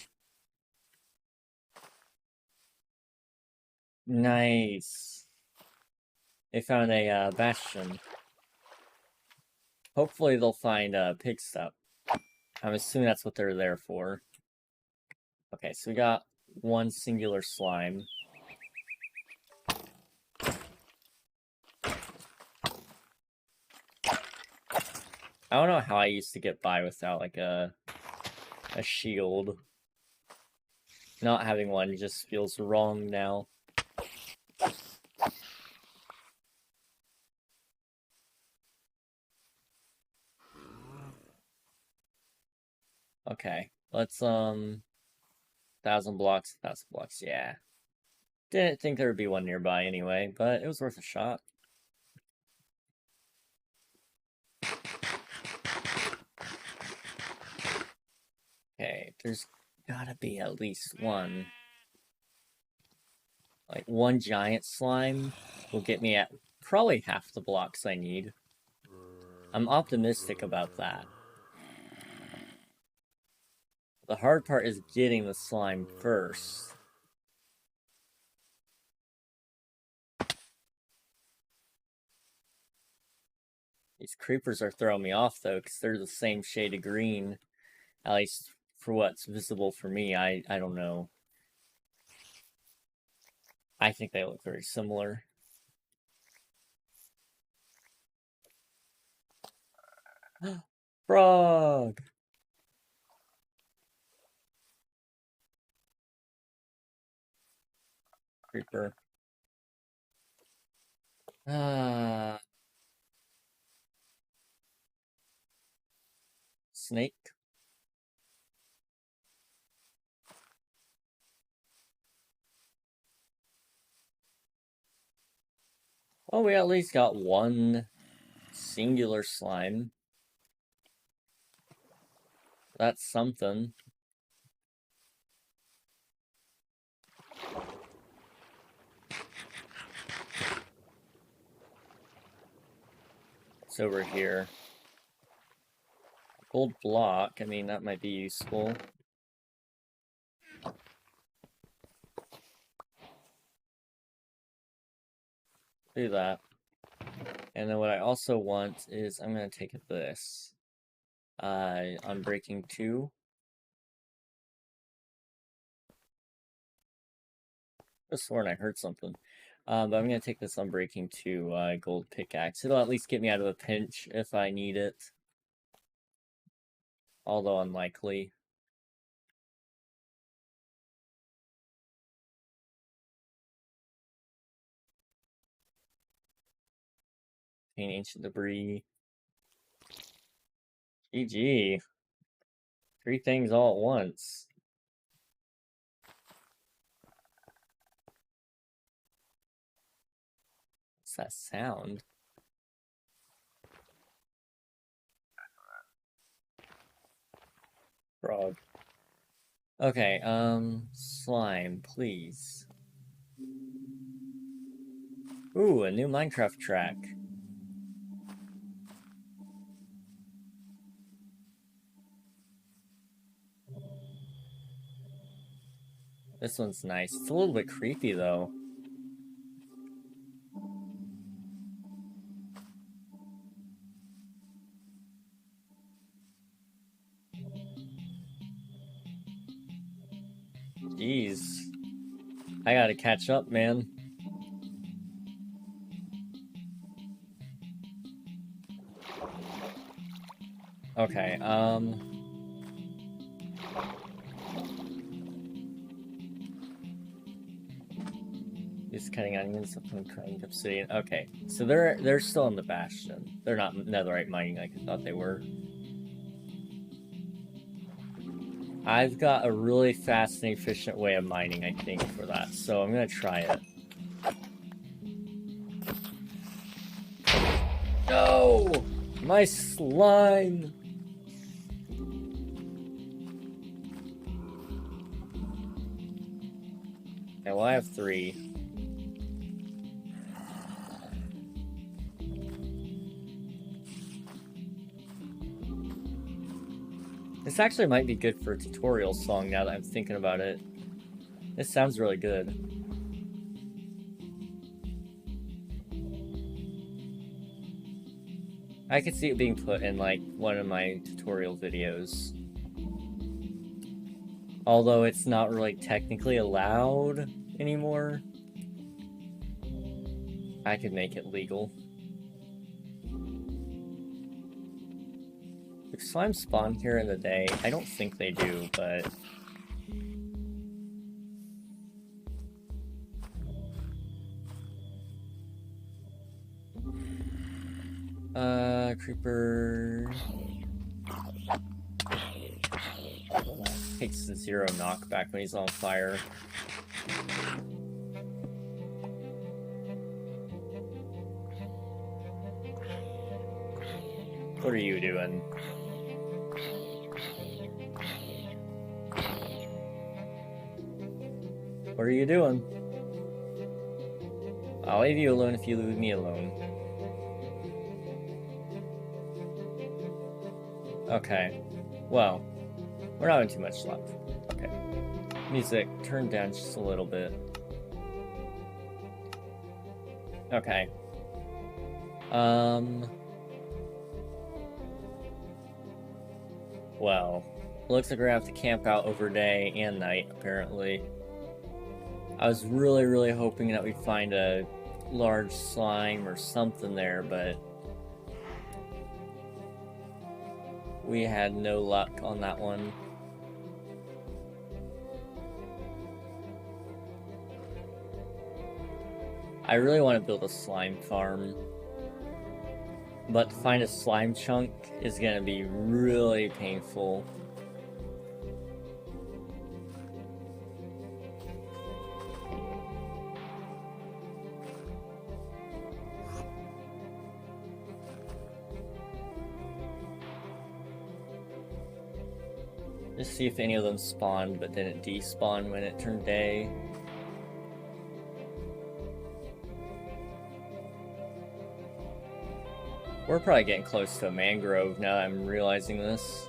S1: Nice. They found a bastion. Hopefully they'll find pig stuff. I'm assuming that's what they're there for. Okay, so we got one singular slime. I don't know how I used to get by without like a shield. Not having one just feels wrong now. Okay, let's 1,000 blocks, yeah. Didn't think there would be one nearby anyway, but it was worth a shot. Okay, there's gotta be at least one. Like, one giant slime will get me at probably half the blocks I need. I'm optimistic about that. The hard part is getting the slime first. These creepers are throwing me off, though, because they're the same shade of green. At least for what's visible for me, I don't know. I think they look very similar. Frog! Creeper. Snake. Oh, we at least got one singular slime. That's something. It's over here. Gold block, I mean, that might be useful. Do that. And then what I also want is, I'm going to take this. Unbreaking 2. I sworn I heard something. But I'm going to take this Unbreaking 2 gold pickaxe. It'll at least get me out of a pinch if I need it. Although unlikely. Paint ancient debris. GG. 3 things all at once. What's that sound? Frog. Okay, slime, please. Ooh, a new Minecraft track. This one's nice. It's a little bit creepy, though. Jeez. I gotta catch up, man. Okay, He's cutting onions, something crying obsidian. Okay, so they're still in the bastion. They're not netherite mining like I thought they were. I've got a really fast and efficient way of mining, I think, for that, so I'm gonna try it. No! My slime! Okay, well I have 3. This actually might be good for a tutorial song now that I'm thinking about it. This sounds really good. I could see it being put in like one of my tutorial videos. Although it's not really technically allowed anymore. I could make it legal. Do slimes spawn here in the day? I don't think they do, but... creeper... Takes the 0 knockback when he's on fire. What are you doing? What are you doing? I'll leave you alone if you leave me alone. Okay. Well, we're not having too much luck. Okay. Music, turn down just a little bit. Okay. Well, looks like we're gonna have to camp out over day and night, apparently. I was really hoping that we'd find a large slime or something there, but we had no luck on that one. I really want to build a slime farm, but to find a slime chunk is going to be really painful. Just see if any of them spawned but didn't despawn when it turned day. We're probably getting close to a mangrove now that I'm realizing this.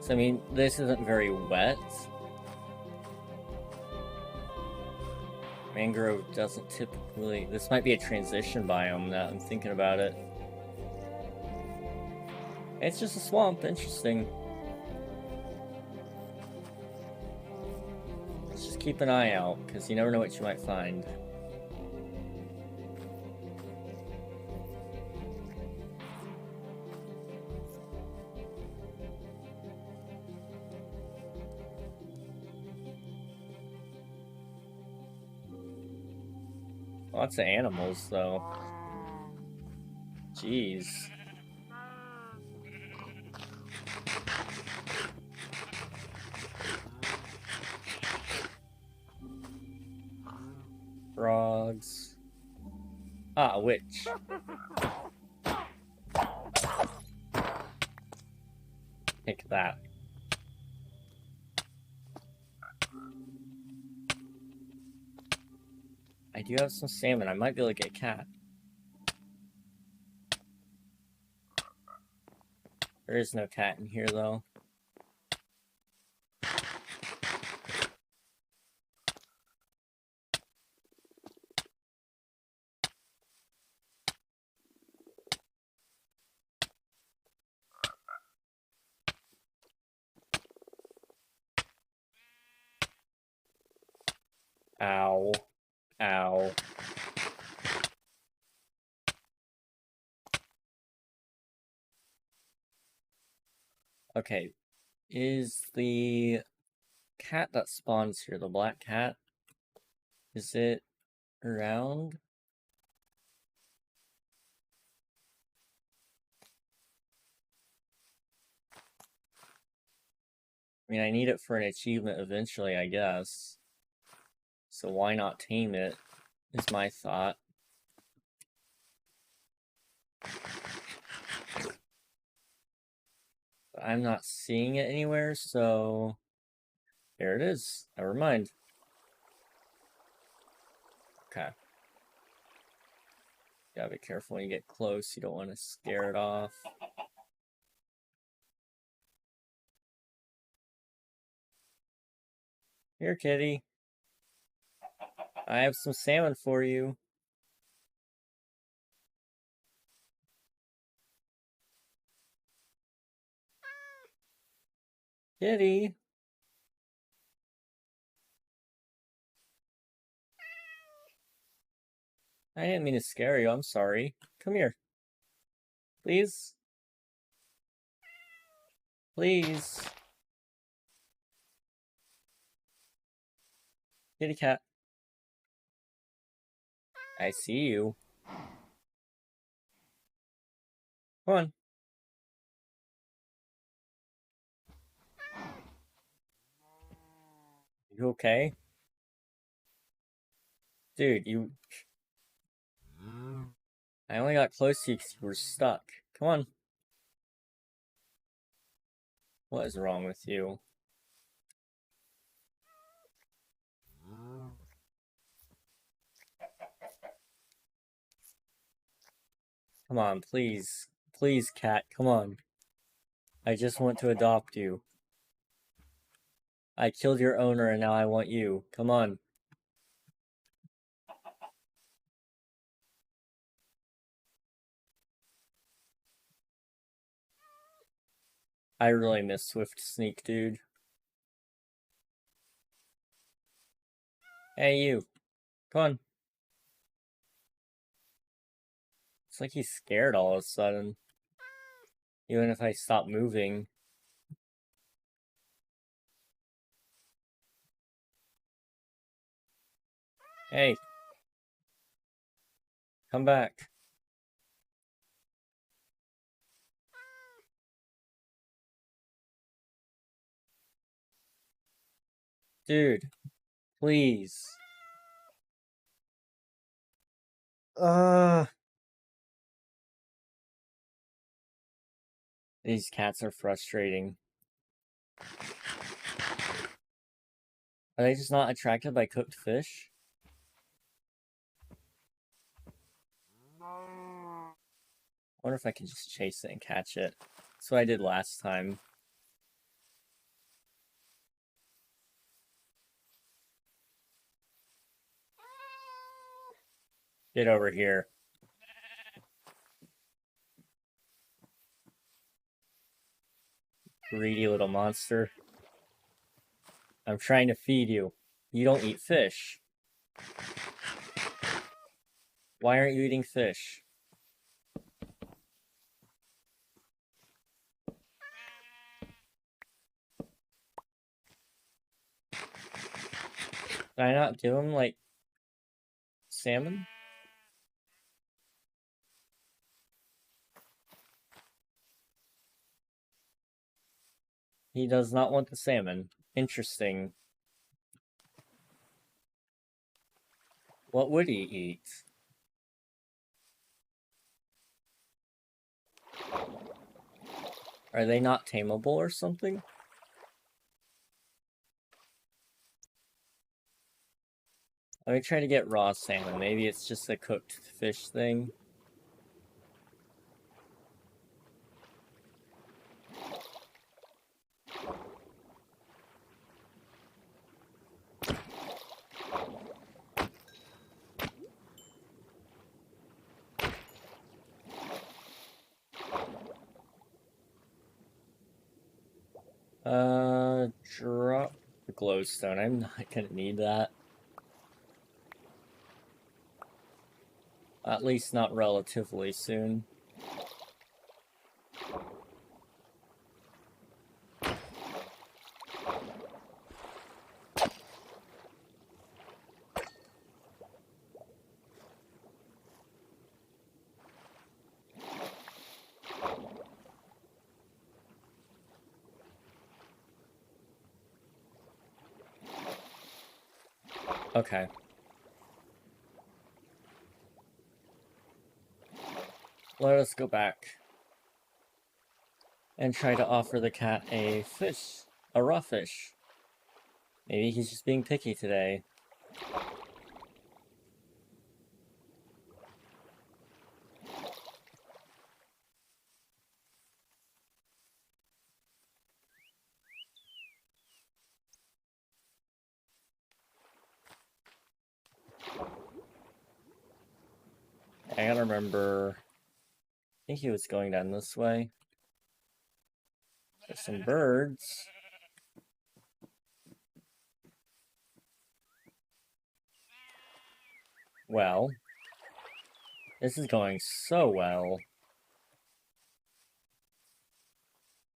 S1: So I mean, this isn't very wet. Mangrove doesn't typically... This might be a transition biome now that I'm thinking about it. It's just a swamp, interesting. Let's just keep an eye out, because you never know what you might find. Lots of animals, though. Jeez. Frogs. Ah, a witch. Take that. I do have some salmon. I might be able to get a cat. There is no cat in here, though. Ow. Ow. Okay. Is the cat that spawns here, the black cat, is it around? I mean, I need it for an achievement eventually, I guess. So why not tame it, is my thought. But I'm not seeing it anywhere, so... There it is. Never mind. Okay. Gotta be careful when you get close. You don't want to scare it off. Here, kitty. I have some salmon for you. Kitty. I didn't mean to scare you. I'm sorry. Come here. Please. Please. Kitty cat. I see you. Come on. You okay? Dude, you... I only got close to you because you were stuck. Come on. What is wrong with you? Come on, please. Please, cat, come on. I just want to adopt you. I killed your owner and now I want you. Come on. I really miss Swift Sneak, dude. Hey, you. Come on. It's like he's scared all of a sudden. Even if I stop moving. Hey. Come back. Dude. Please. These cats are frustrating. Are they just not attracted by cooked fish? I wonder if I can just chase it and catch it. That's what I did last time. Get over here. Greedy little monster. I'm trying to feed you. You don't eat fish. Why aren't you eating fish? Did I not give him, like, salmon? He does not want the salmon. Interesting. What would he eat? Are they not tameable or something? Let me try to get raw salmon. Maybe it's just a cooked fish thing. Drop the glowstone. I'm not gonna need that. At least not relatively soon. Okay. Let us go back and try to offer the cat a fish, a raw fish. Maybe he's just being picky today. I gotta remember, I think he was going down this way. There's some birds. Well, this is going so well.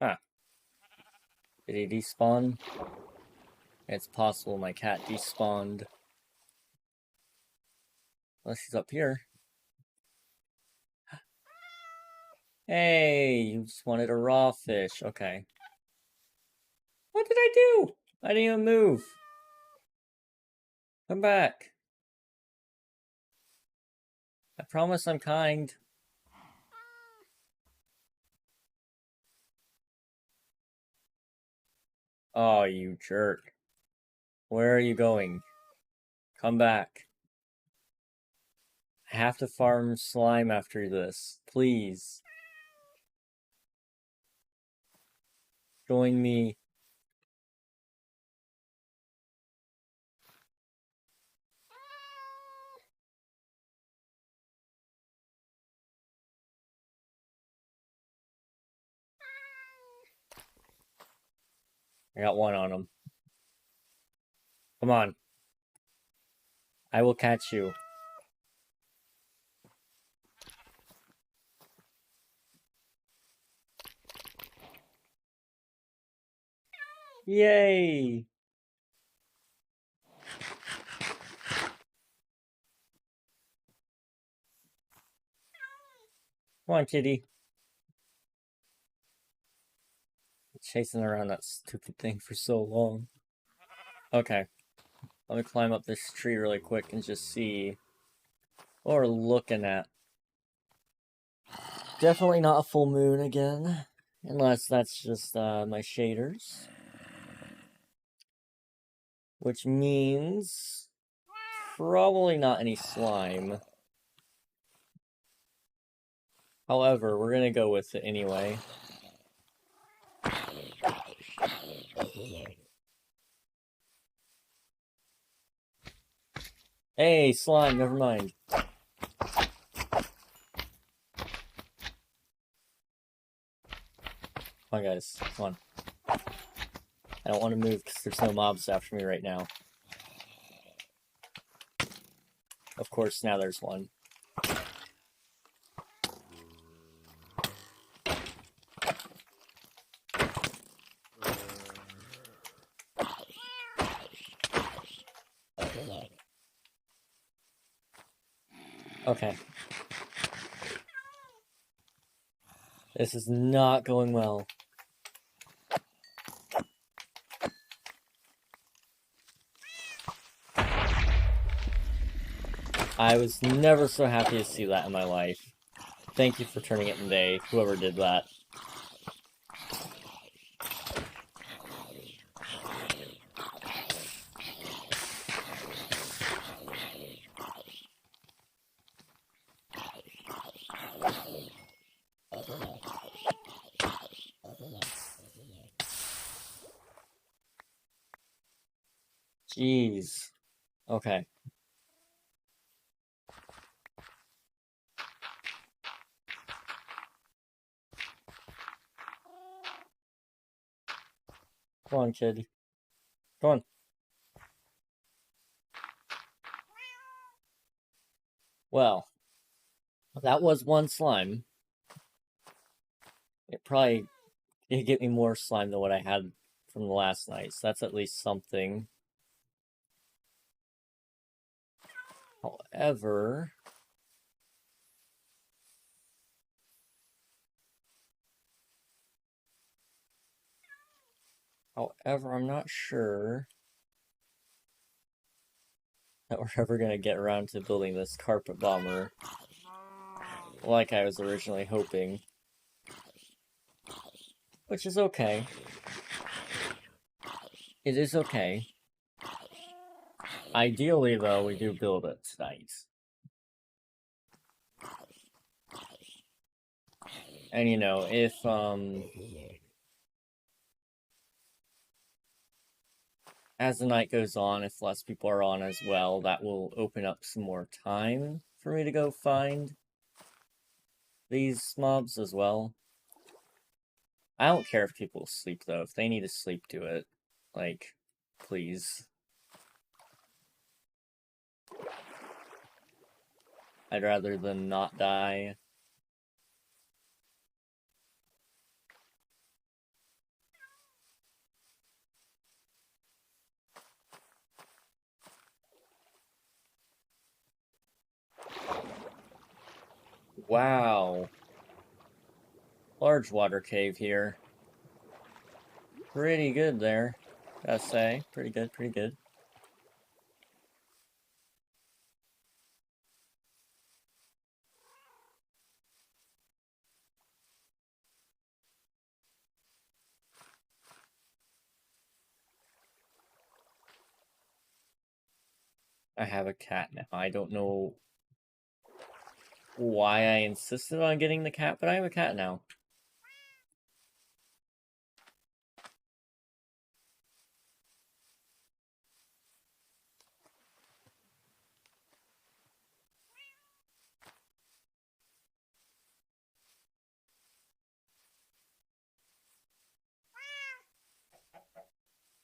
S1: Huh. Did he despawn? It's possible my cat despawned. Unless he's up here. Hey, you just wanted a raw fish. Okay. What did I do? I didn't even move. Come back. I promise I'm kind. Oh, you jerk. Where are you going? Come back. I have to farm slime after this. Please. Join me. I got one on him. Come on. I will catch you. Yay! Come on, kitty. Chasing around that stupid thing for so long. Okay. Let me climb up this tree really quick and just see what we're looking at. Definitely not a full moon again. Unless that's just my shaders. Which means probably not any slime. However, we're gonna go with it anyway. Hey, slime, never mind. Come on, guys. Come on. I don't want to move because there's no mobs after me right now. Of course, now there's one. Okay. This is not going well. I was never so happy to see that in my life. Thank you for turning it in day, whoever did that. Jeez. Okay. Come on, kid. Come on. Well, that was one slime. It'd get me more slime than what I had from the last night, so that's at least something. However... I'm not sure that we're ever going to get around to building this carpet bomber like I was originally hoping. Which is okay. It is okay. Ideally, though, we do build it tonight. And, you know, if, as the night goes on, if less people are on as well, that will open up some more time for me to go find these mobs as well. I don't care if people sleep, though. If they need to sleep, do it. Like, please. I'd rather than not die. Wow. Large water cave here. Pretty good there, gotta say. Pretty good, pretty good. I have a cat now. I don't know why I insisted on getting the cat, but I have a cat now.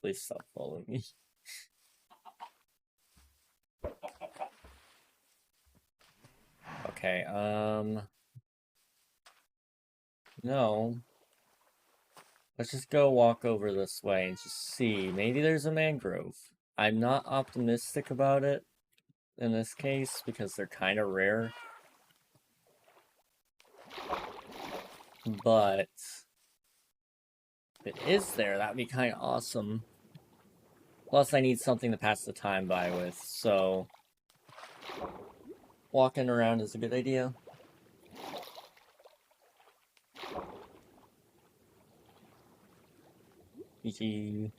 S1: Please stop following me. Okay, no. Let's just go walk over this way and just see. Maybe there's a mangrove. I'm not optimistic about it in this case because they're kind of rare. But if it is there, that'd be kind of awesome. Plus, I need something to pass the time by with, so walking around is a good idea. GG.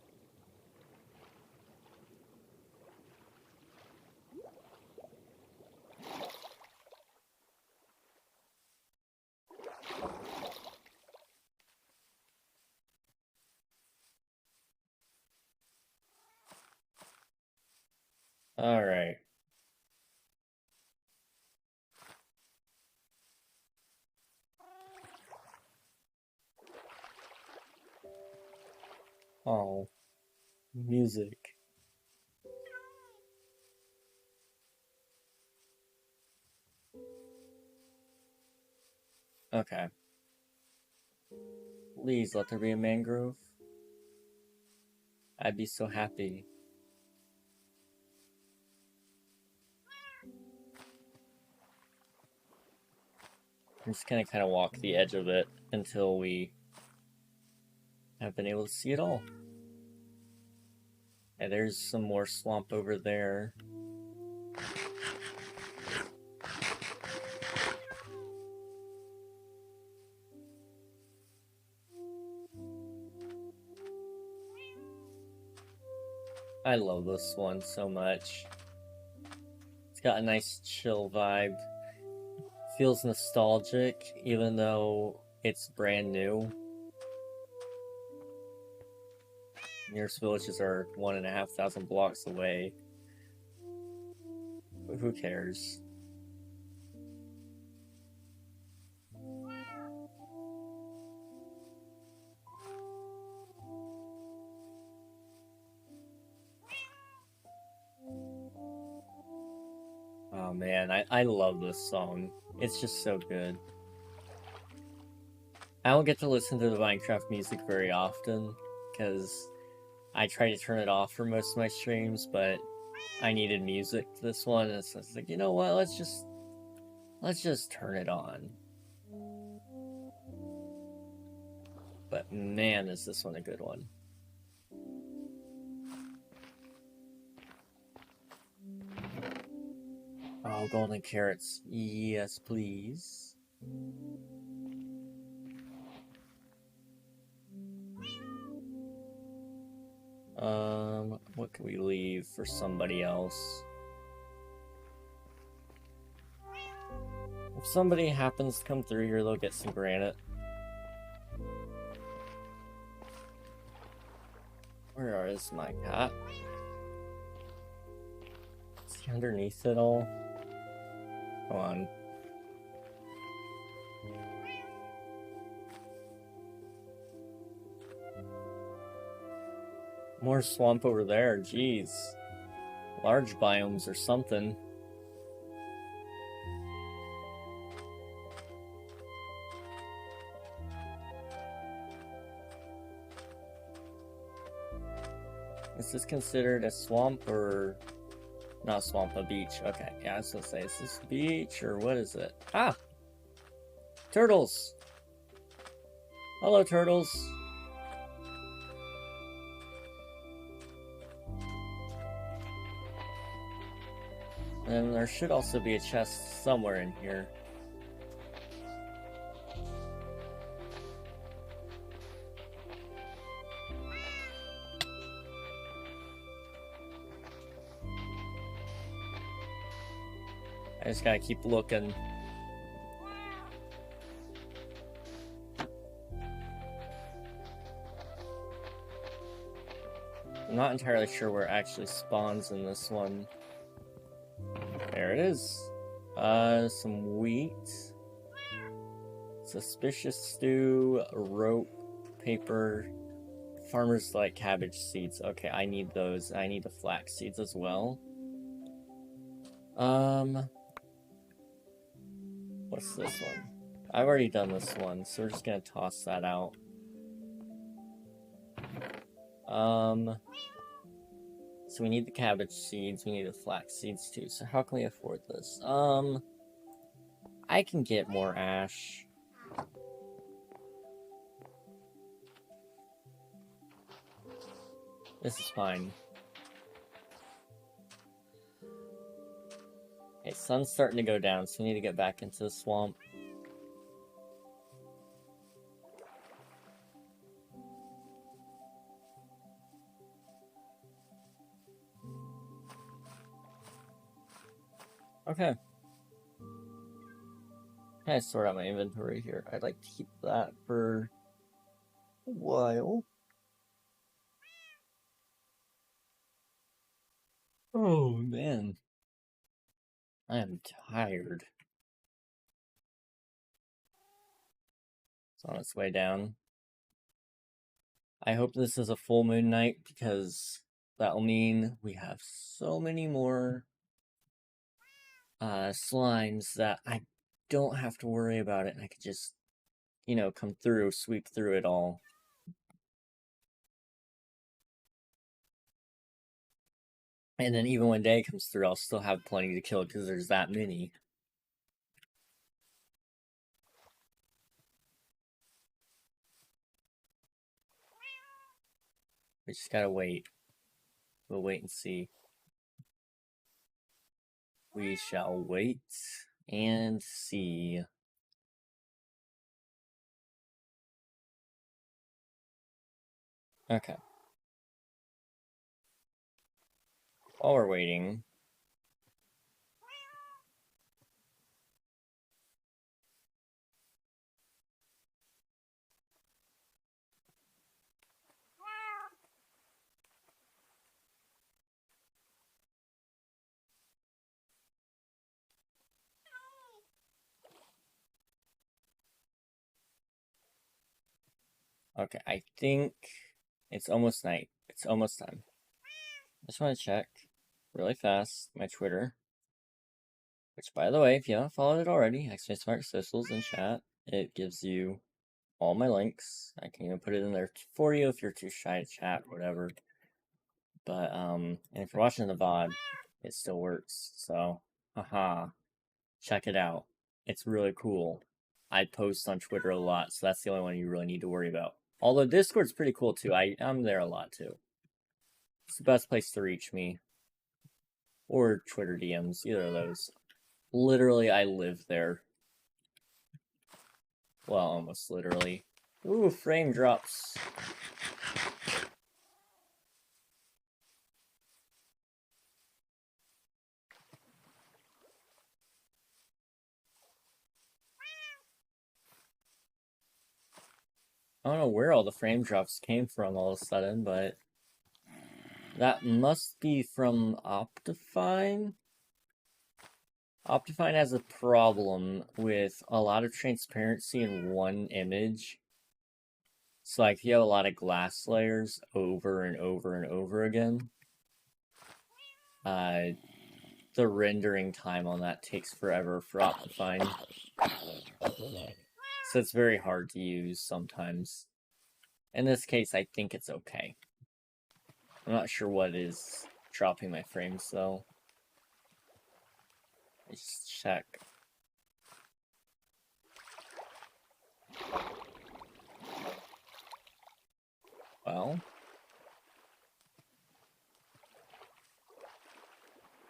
S1: All right. Oh, music. Okay. Please let there be a mangrove. I'd be so happy. I'm just gonna kind of walk the edge of it until we have been able to see it all. And there's some more swamp over there. I love this one so much. It's got a nice chill vibe. Feels nostalgic, even though it's brand new. Nearest villages are 1,500 blocks away. But who cares? Oh man, I love this song. It's just so good. I don't get to listen to the Minecraft music very often, because I try to turn it off for most of my streams, but I needed music for this one, and so it's like, you know what, let's just turn it on. But man, is this one a good one. Oh, golden carrots. Yes, please. What can we leave for somebody else? If somebody happens to come through here, they'll get some granite. Where is my cat? Is he underneath it all? Come on. More swamp over there, jeez. Large biomes or something. Is this considered a swamp or not a swamp, a beach? Okay, yeah, I was gonna say, is this beach or what is it? Ah! Turtles! Hello, turtles! And there should also be a chest somewhere in here. I just gotta keep looking. I'm not entirely sure where it actually spawns in this one. There it is. Some wheat. Suspicious stew, rope, paper. Farmers like cabbage seeds. Okay, I need those. I need the flax seeds as well. What's this one? I've already done this one, so we're just gonna toss that out. So we need the cabbage seeds, we need the flax seeds too, so how can we afford this? I can get more ash. This is fine. Okay, sun's starting to go down, so we need to get back into the swamp. Okay. Can I sort out my inventory here? I'd like to keep that for a while. Oh, man. I am tired. It's on its way down. I hope this is a full moon night, because that'll mean we have so many more slimes that I don't have to worry about it, and I could just, you know, come through, sweep through it all. And then even when day comes through, I'll still have plenty to kill, because there's that many. We just gotta wait. We'll wait and see. We shall wait and see. Okay. While we're waiting. Okay, I think it's almost night. It's almost time. I just want to check really fast my Twitter. Which, by the way, if you haven't followed it already, !Smart Socials in chat. It gives you all my links. I can even put it in there for you if you're too shy to chat, whatever. But, and if you're watching the VOD, it still works. So, haha, check it out. It's really cool. I post on Twitter a lot, so that's the only one you really need to worry about. Although Discord's pretty cool too. I'm there a lot too. It's the best place to reach me. Or Twitter DMs, either of those. Literally, I live there. Well, almost literally. Ooh, frame drops. I don't know where all the frame drops came from all of a sudden, but that must be from Optifine. Optifine has a problem with a lot of transparency in one image. So, like, if you have a lot of glass layers over and over and over again, the rendering time on that takes forever for Optifine. So it's very hard to use sometimes. In this case, I think it's okay. I'm not sure what is dropping my frames, though. Let's check. Well,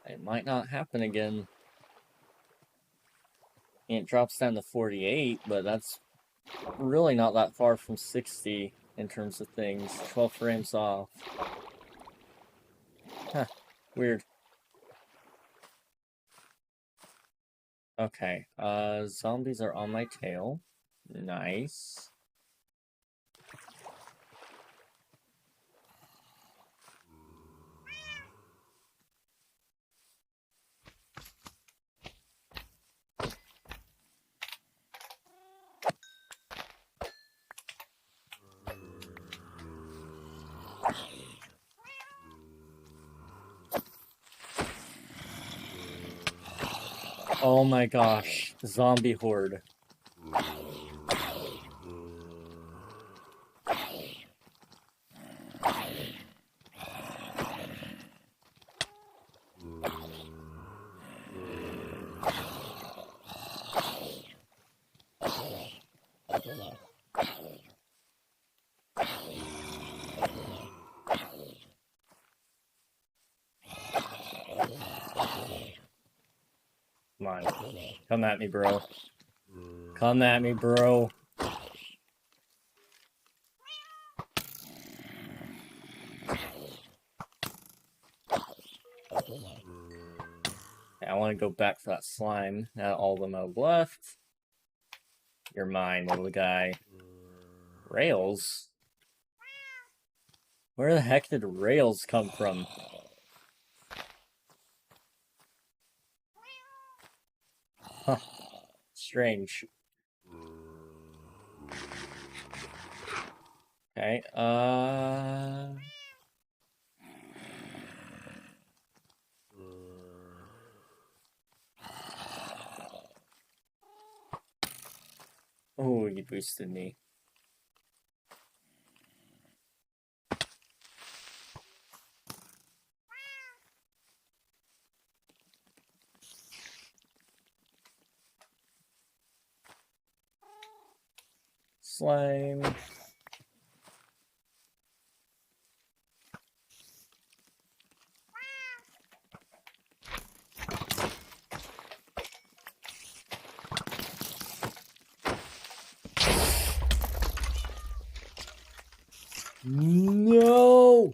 S1: it might not happen again. It drops down to 48, but that's really not that far from 60 in terms of things. 12 frames off. Huh, weird. Okay, zombies are on my tail. Nice. Oh my gosh, zombie horde. Come on. Come at me, bro. Come at me, bro. I want to go back for that slime. Now all of them have left. You're mine, little guy. Rails? Where the heck did rails come from? Huh. Strange. Okay, oh, you boosted me. Slime. No!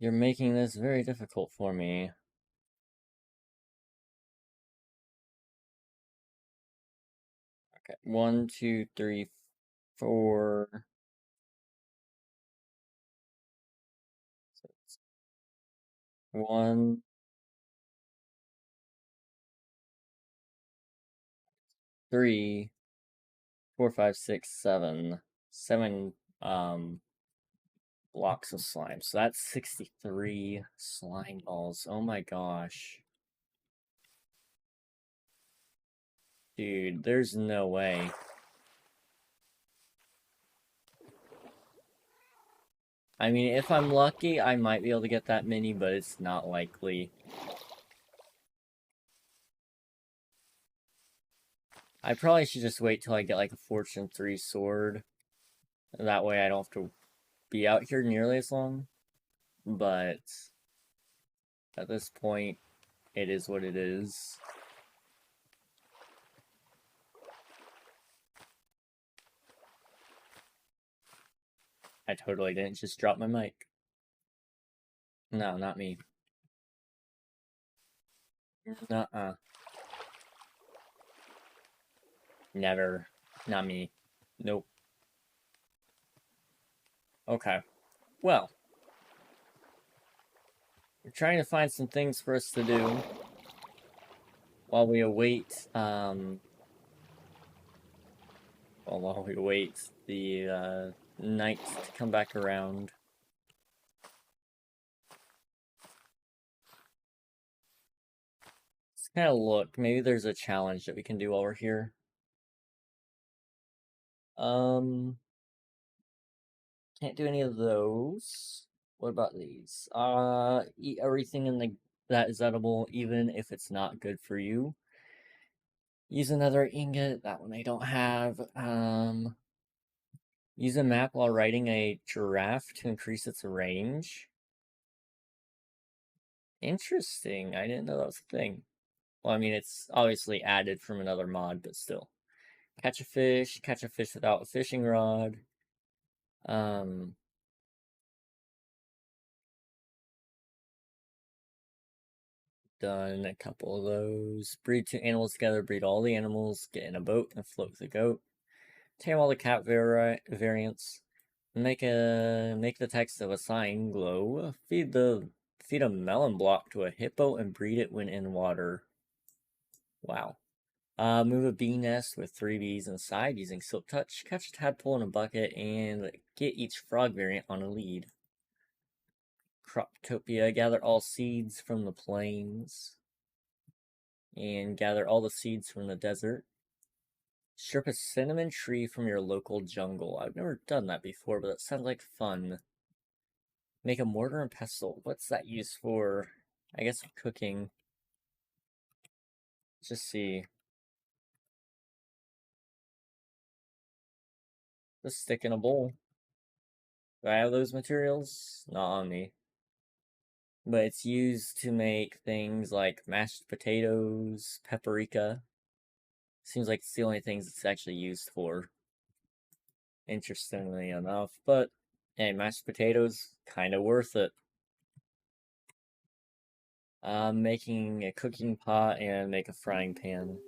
S1: You're making this very difficult for me. Okay, 1, 2, 3, 4. So it's 1, 3, 4, 5, 6, 7. 7 blocks of slime. So that's 63 slime balls. Oh my gosh. Dude, there's no way. I mean, if I'm lucky, I might be able to get that many, but it's not likely. I probably should just wait till I get like a Fortune 3 sword. That way I don't have to be out here nearly as long. But at this point, it is what it is. I totally didn't just drop my mic. No, not me. Nuh-uh. Never. Not me. Nope. Okay. Well. We're trying to find some things for us to do while we await, while we await the, night to come back around. Let's kind of look. Maybe there's a challenge that we can do while we're here. Can't do any of those. What about these? Eat everything that is edible, even if it's not good for you. Use another ingot. That one I don't have. Use a map while riding a giraffe to increase its range. Interesting. I didn't know that was a thing. Well, I mean, it's obviously added from another mod, but still. Catch a fish without a fishing rod. Done a couple of those. Breed 2 animals together, breed all the animals, get in a boat and float with the goat. Tame all the cat variants. Make the text of a sign glow. Feed a melon block to a hippo and breed it when in water. Wow. Move a bee nest with 3 bees inside using Silk Touch. Catch a tadpole in a bucket and get each frog variant on a lead. Croptopia, gather all seeds from the plains. And gather all the seeds from the desert. Strip a cinnamon tree from your local jungle. I've never done that before, but that sounds like fun. Make a mortar and pestle. What's that used for? I guess for cooking. Let's just see. Just stick in a bowl. Do I have those materials? Not on me. But it's used to make things like mashed potatoes, paprika. Seems like it's the only things it's actually used for. Interestingly enough, but hey, mashed potatoes, kind of worth it. Making a cooking pot and make a frying pan.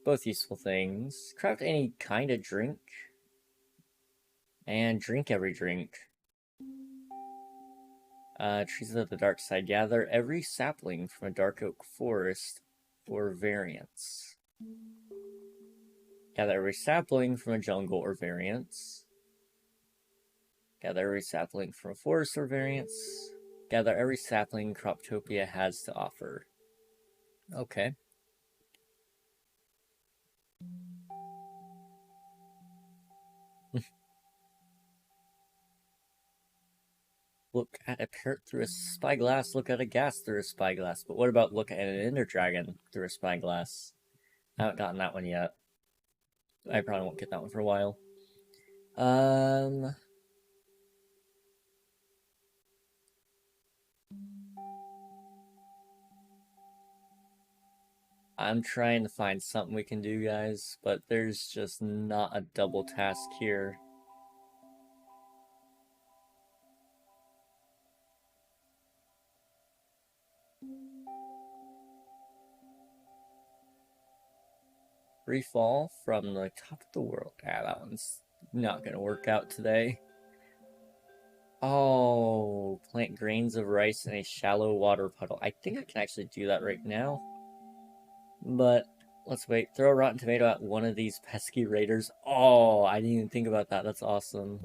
S1: Both useful things. Craft any kind of drink. And drink every drink. Trees of the dark side. Gather every sapling from a dark oak forest for variants. Gather every sapling from a jungle or variants. Gather every sapling from a forest or variants. Gather every sapling Croptopia has to offer. Okay. Look at a parrot through a spyglass, look at a ghast through a spyglass. But what about look at an ender dragon through a spyglass? I haven't gotten that one yet. I probably won't get that one for a while. I'm trying to find something we can do, guys, but there's just not a double task here. Free fall from the top of the world. Ah, that one's not gonna work out today. Oh, plant grains of rice in a shallow water puddle. I think I can actually do that right now. But let's wait. Throw a rotten tomato at one of these pesky raiders. Oh, I didn't even think about that. That's awesome.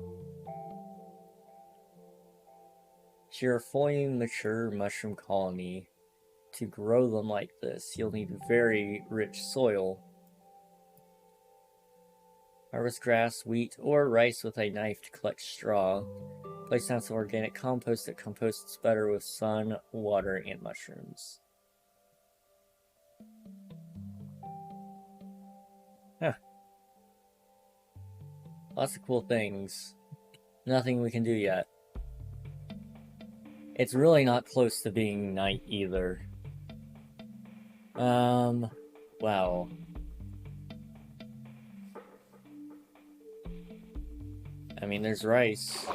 S1: To your fully mature mushroom colony, to grow them like this, you'll need very rich soil. Harvest grass, wheat, or rice with a knife to collect straw. Place down some organic compost that composts better with sun, water, and mushrooms. Huh. Lots of cool things. Nothing we can do yet. It's really not close to being night either. Wow. I mean, there's rice.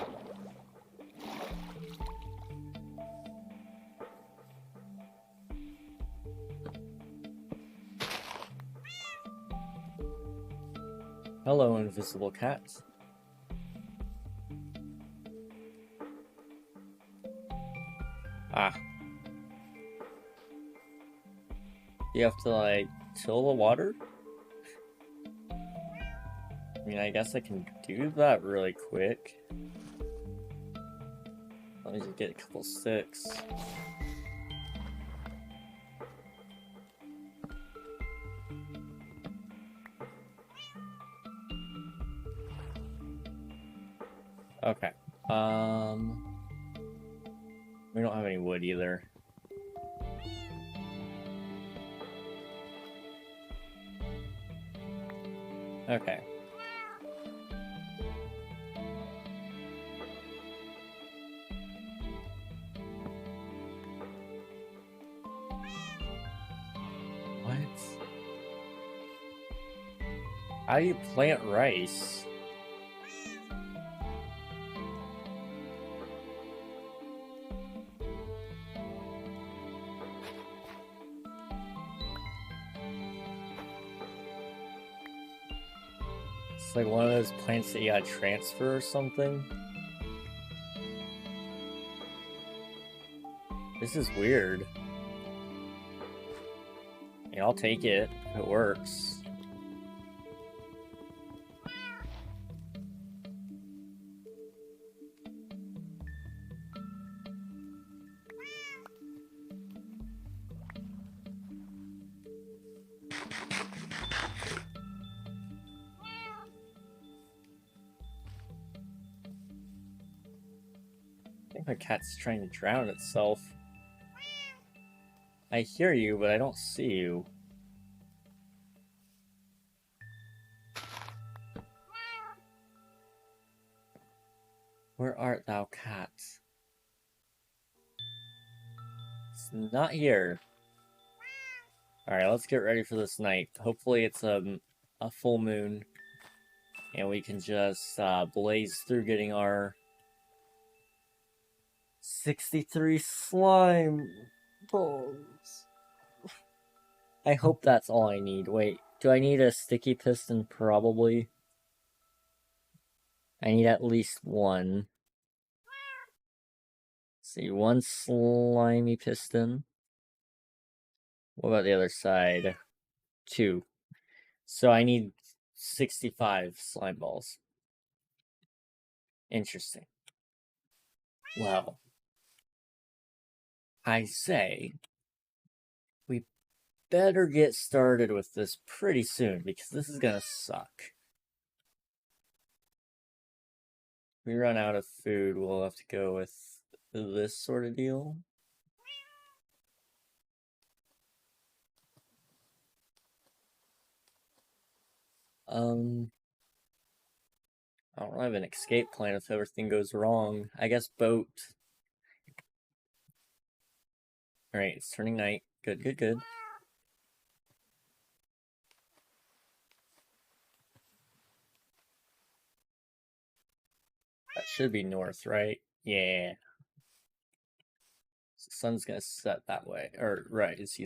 S1: Hello, invisible cat. Ah. You have to, like, till the water? I mean, I guess I can do that really quick. Let me just get a couple sticks. Okay. We don't have any wood either. Okay. What? How do you plant rice? It's like one of those plants that you gotta transfer or something. This is weird. Yeah, I'll take it if it works. I think my cat's trying to drown itself. I hear you, but I don't see you. Where art thou, cat? It's not here. Alright, let's get ready for this night. Hopefully it's a full moon. And we can just blaze through getting our 63 slime balls. I hope that's all I need. Wait, do I need a sticky piston? Probably. I need at least one. Let's see, one slimy piston. What about the other side? 2. So I need 65 slime balls. Interesting. Well, I say we better get started with this pretty soon because this is gonna suck. If we run out of food, we'll have to go with this sort of deal. I don't have an escape plan if everything goes wrong. I guess boat. Alright, it's turning night. Good, good, good. That should be north, right? Yeah. So the sun's gonna set that way. Or rise.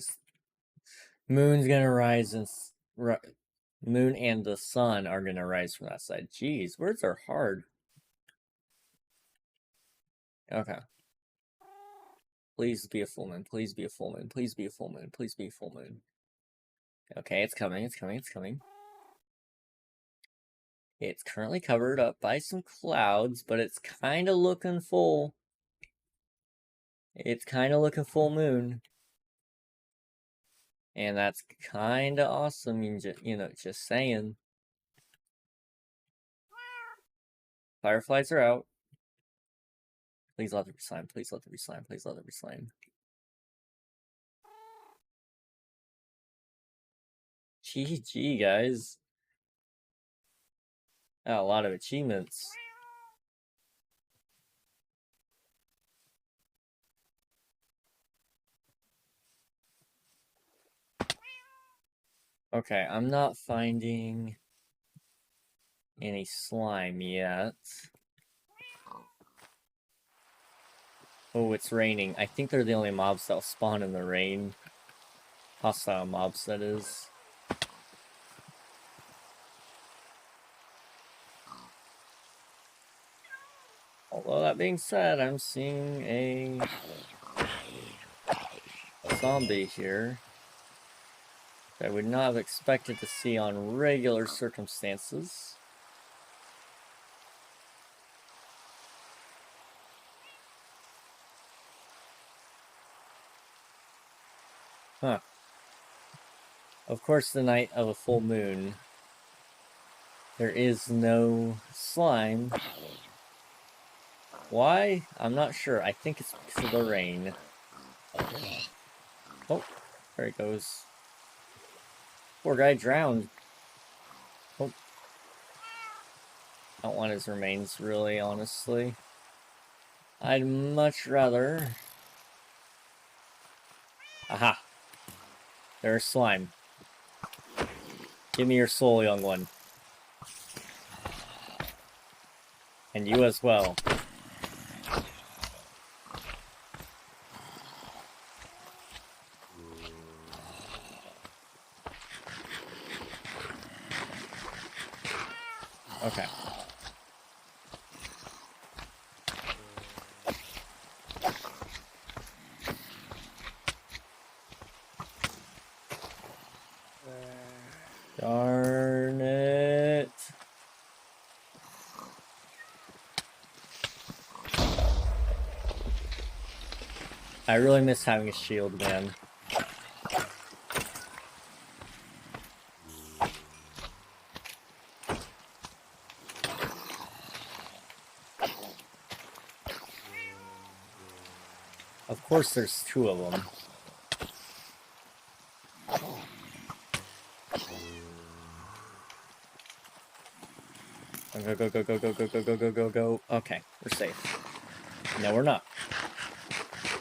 S1: Moon's gonna rise and Moon and the sun are gonna rise from that side. Jeez, words are hard. Okay. Please be a full moon. Please be a full moon. Please be a full moon. Please be a full moon. Okay, it's coming. It's coming. It's coming. It's currently covered up by some clouds, but it's kind of looking full. It's kind of looking full moon. And that's kind of awesome, you know, just saying. Fireflies are out. Please let there be slime. Please let there be slime. Please let there be slime. GG, guys. A lot of achievements. Okay, I'm not finding any slime yet. Oh, it's raining. I think they're the only mobs that'll spawn in the rain. Hostile mobs, that is. Although that being said, I'm seeing a zombie here that I would not have expected to see on regular circumstances. Huh. Of course, the night of a full moon, there is no slime. Why? I'm not sure. I think it's because of the rain. Oh, there he goes. Poor guy drowned. Oh. I don't want his remains, really, honestly. I'd much rather... Aha! There's slime. Give me your soul, young one. And you as well. Okay. Darn it. I really miss having a shield, man. Of course there's two of them. Go, go, go, go, go, go, go, go, go, go, go. Okay, we're safe. No, we're not.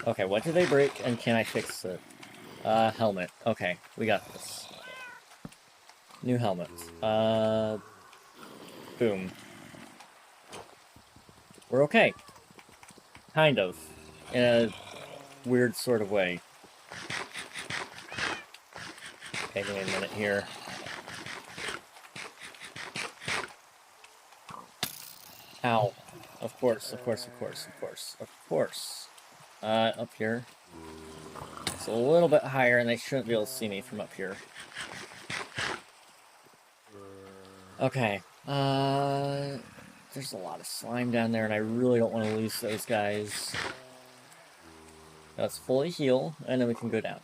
S1: Okay, what do they break, and can I fix it? Helmet. Okay, we got this. New helmet. Boom. We're okay. Kind of. In a weird sort of way. Okay, give me a minute here. Ow. Of course, of course, of course, of course, of course. Up here. It's a little bit higher, and they shouldn't be able to see me from up here. Okay. There's a lot of slime down there, and I really don't want to lose those guys. Let's fully heal, and then we can go down.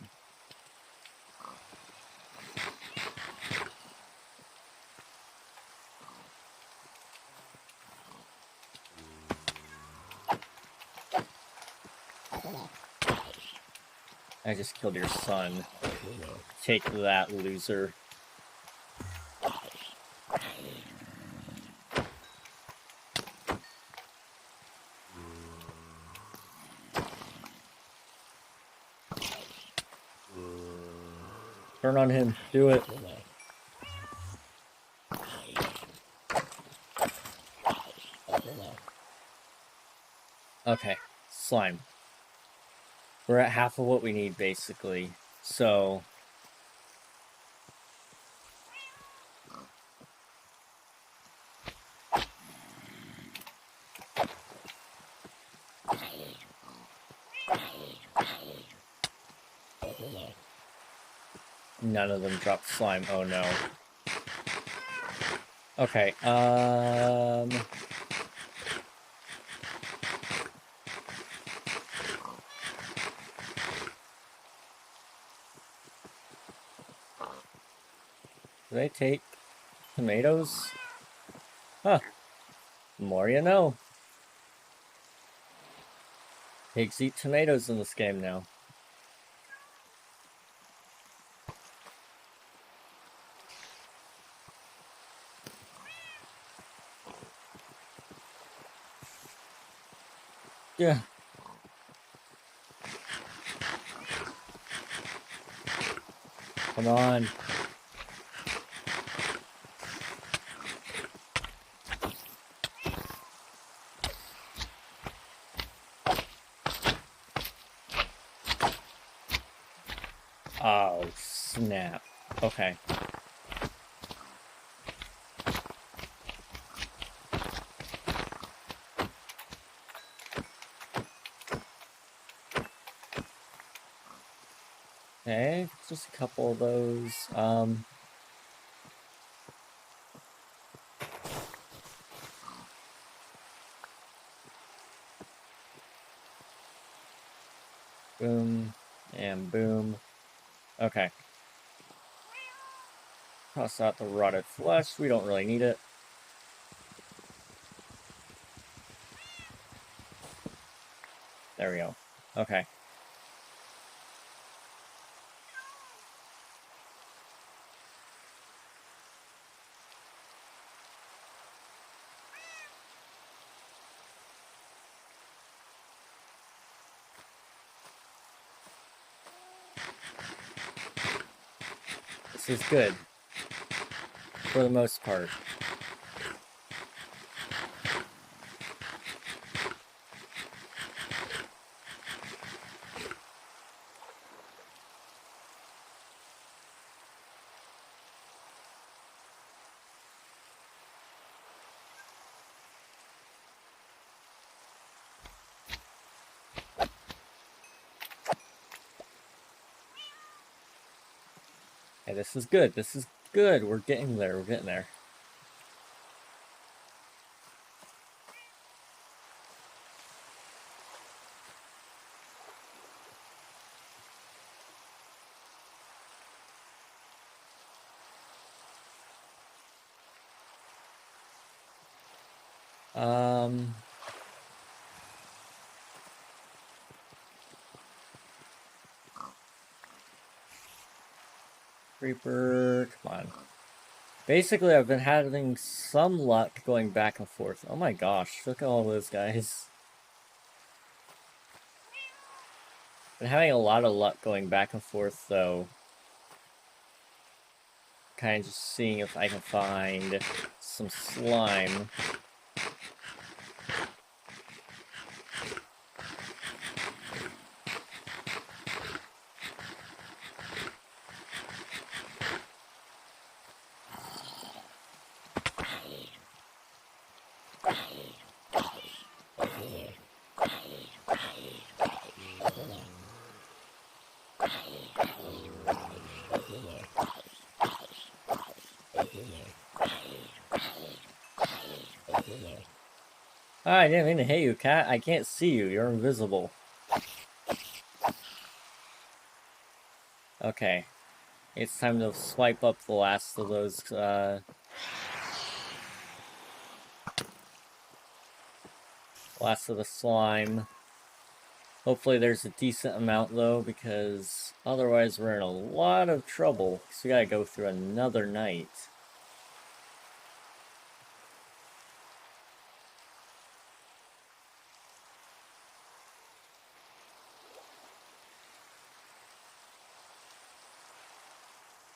S1: I just killed your son. Take that, loser. Turn on him. Do it. Okay. Slime. We're at half of what we need, basically. So... none of them dropped slime. Oh no. Okay, do they take tomatoes? Huh. More you know. Pigs eat tomatoes in this game now. Yeah. Come on. Oh, snap. Okay. Okay, just a couple of those. Boom and boom. Okay. Toss out the rotted flesh. We don't really need it. There we go. Okay. This is good. For the most part. Hey, this is good. This is good. We're getting there. We're getting there. Creeper, come on. Basically, I've been having some luck going back and forth. Oh my gosh, look at all those guys. Been having a lot of luck going back and forth, though. Kind of just seeing if I can find some slime. Ah, I didn't mean to hit you, cat. I can't see you. You're invisible. Okay. It's time to swipe up the last of those, last of the slime. Hopefully there's a decent amount, though, because otherwise we're in a lot of trouble. So we gotta go through another night.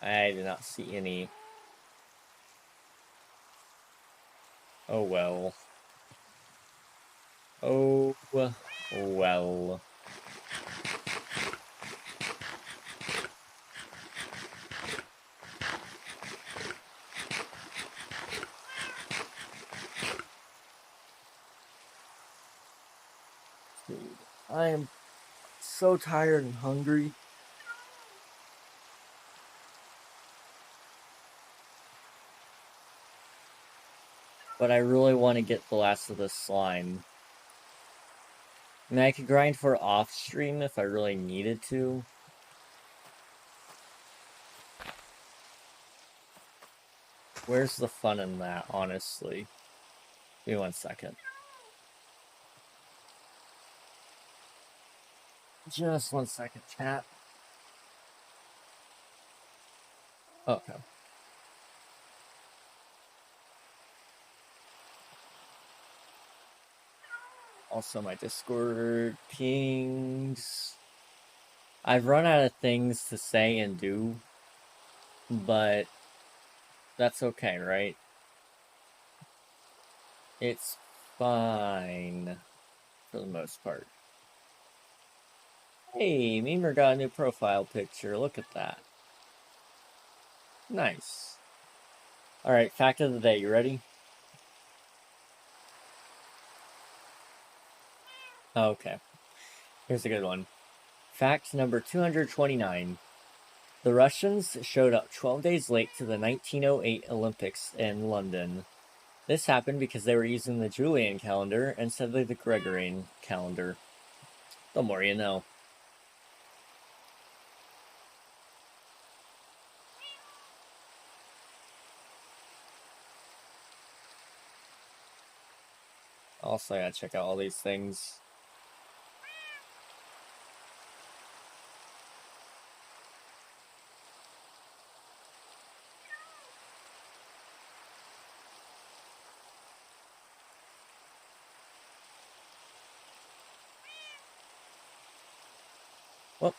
S1: I did not see any. Oh well. Oh well. Dude, I am so tired and hungry. But I really want to get the last of this slime. I mean, I could grind for off-stream if I really needed to. Where's the fun in that, honestly? Give me 1 second. Just 1 second, chat. Okay. Also, my Discord pings. I've run out of things to say and do, but that's okay, right? It's fine for the most part. Hey, Memer got a new profile picture. Look at that. Nice. Alright, fact of the day. You ready? Okay. Here's a good one. Fact number 229. The Russians showed up 12 days late to the 1908 Olympics in London. This happened because they were using the Julian calendar instead of the Gregorian calendar. The more you know. Also, I gotta check out all these things. Whoop.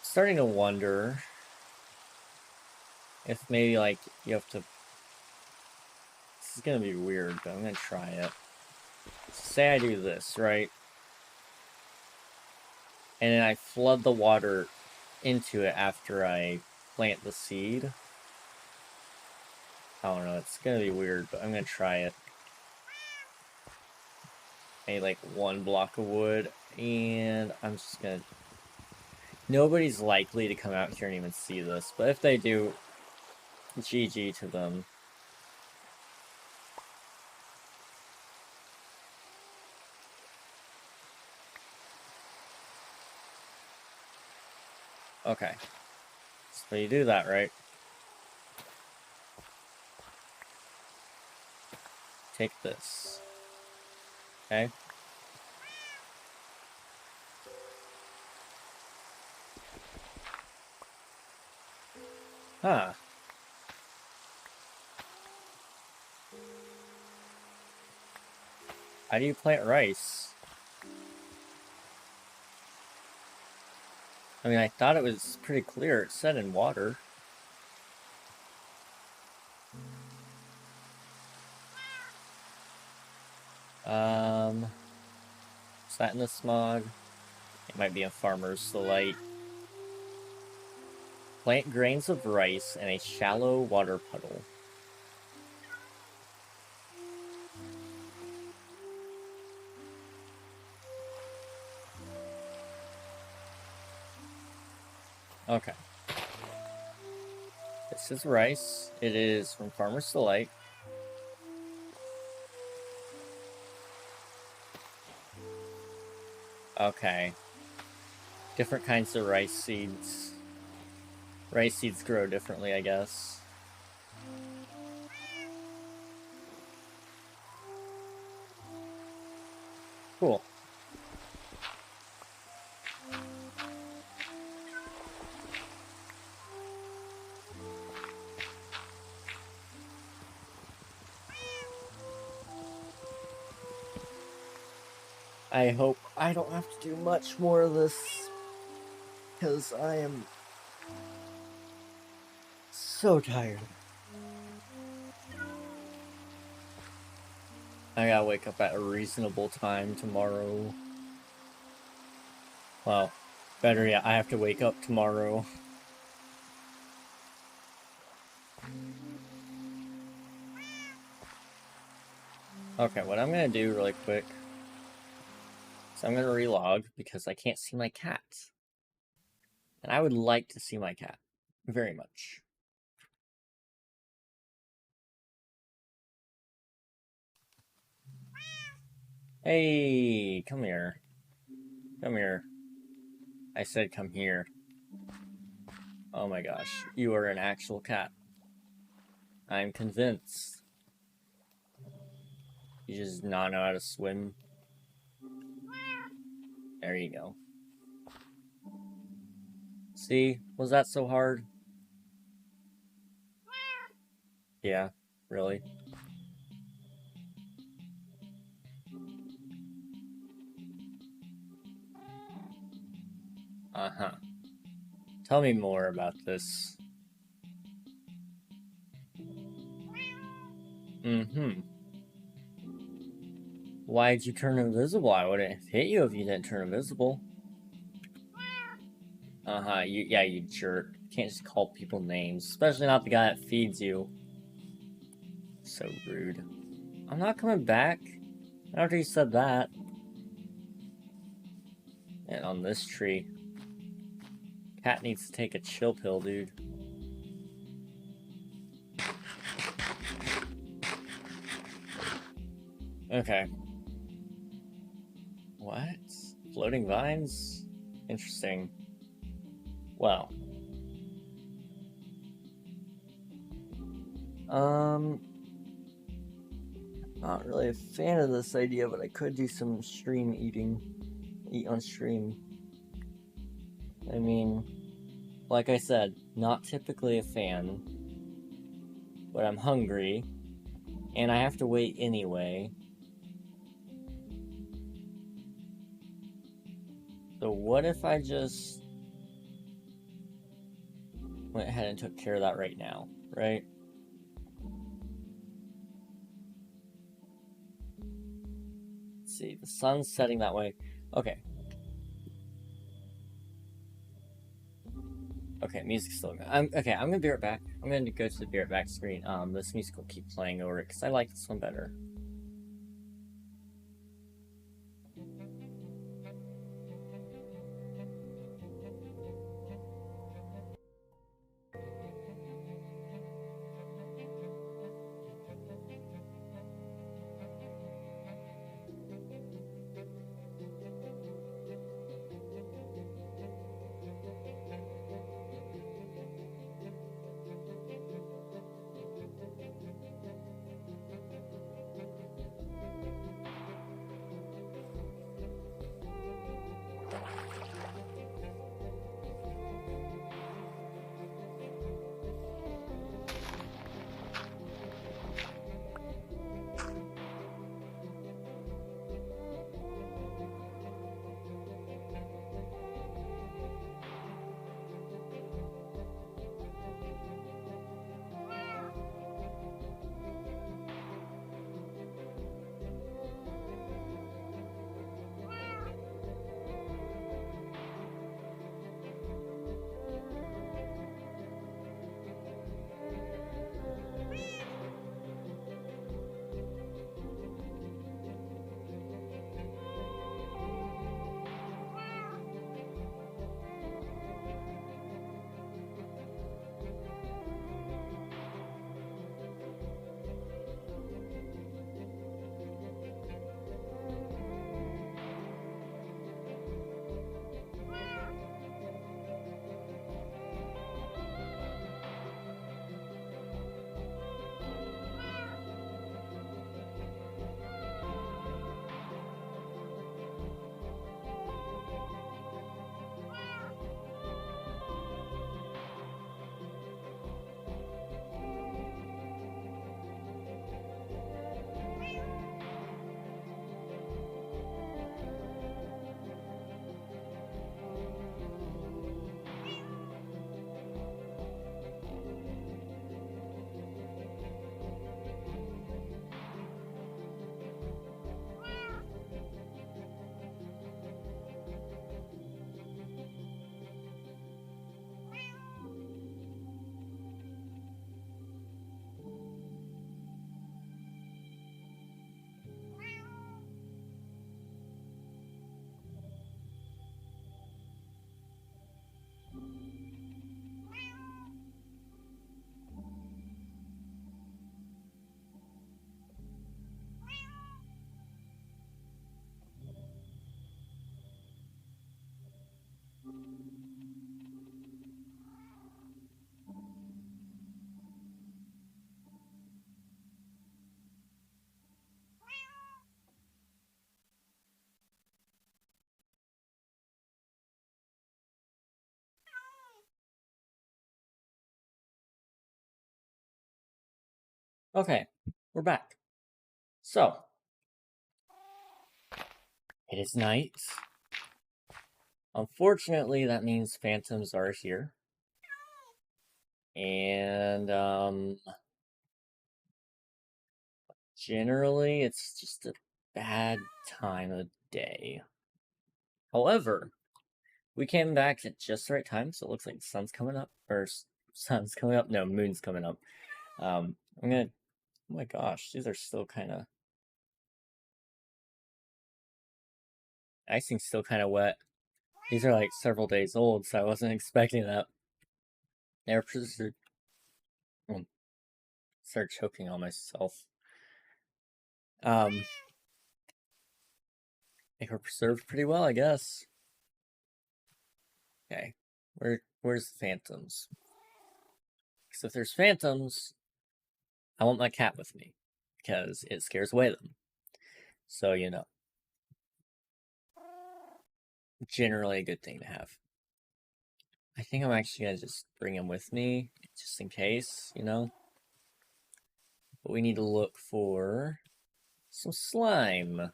S1: Starting to wonder if maybe, like, you have to... This is gonna be weird, but I'm gonna try it. Say I do this, right? And then I flood the water into it after I plant the seed. I don't know, it's gonna be weird, but I'm gonna try it. I need like 1 block of wood, and I'm just gonna... Nobody's likely to come out here and even see this, but if they do, GG to them. Okay. So you do that, right? Take this. Okay? Huh. How do you plant rice? I mean, I thought it was pretty clear. It said in water. Is that in the smog? It might be a farmer's delight. Plant grains of rice in a shallow water puddle. Okay. This is rice. It is from Farmer's Delight. Okay. Different kinds of rice seeds. Rice seeds grow differently, I guess. Cool. I hope I don't have to do much more of this, because I am so tired. I gotta wake up at a reasonable time tomorrow. Well, better yet, I have to wake up tomorrow. Okay, what I'm gonna do really quick is I'm gonna relog because I can't see my cats. And I would like to see my cat. Very much. Hey, come here. Come here. I said come here. Oh my gosh, you are an actual cat. I'm convinced. You just not know how to swim. There you go. See? Was that so hard? Yeah, really? Uh-huh. Tell me more about this. Mm-hmm. Why'd you turn invisible? I wouldn't hit you if you didn't turn invisible. Uh-huh, yeah, you jerk. You can't just call people names, especially not the guy that feeds you. So rude. I'm not coming back after you said that. And on this tree. Cat needs to take a chill pill, dude. Okay. What? Floating vines? Interesting. Well. Not really a fan of this idea, but I could do some stream eating. Eat on stream. I mean, like I said, not typically a fan. But I'm hungry. And I have to wait anyway. So what if I just went ahead and took care of that right now, right? Let's see, the sun's setting that way. Okay. Okay, music's still going. Okay, I'm gonna be right back. I'm gonna go to the be right back screen. This music will keep playing over it because I like this one better. Okay, we're back. So, it is night. Unfortunately, that means phantoms are here. And, generally, it's just a bad time of day. However, we came back at just the right time, so it looks like the sun's coming up. Or, sun's coming up? No, moon's coming up. I'm gonna... Oh my gosh, these are still kind of... Icing's still kind of wet. These are like several days old, so I wasn't expecting that. They're preserved. Start choking on myself. They were preserved pretty well, I guess. Okay, where's the phantoms? Because if there's phantoms, I want my cat with me, because it scares away them. So, you know. Generally a good thing to have. I think I'm actually going to just bring him with me, just in case, you know. But we need to look for some slime.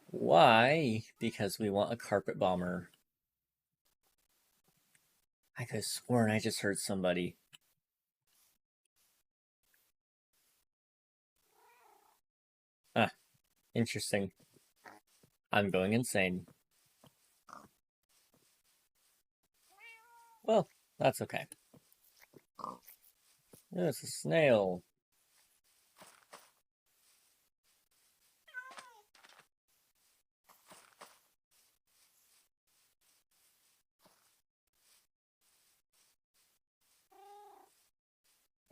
S1: Why? Because we want a carpet bomber. I could have sworn I just heard somebody. Ah, interesting. I'm going insane. Well, that's okay. Oh, it's a snail.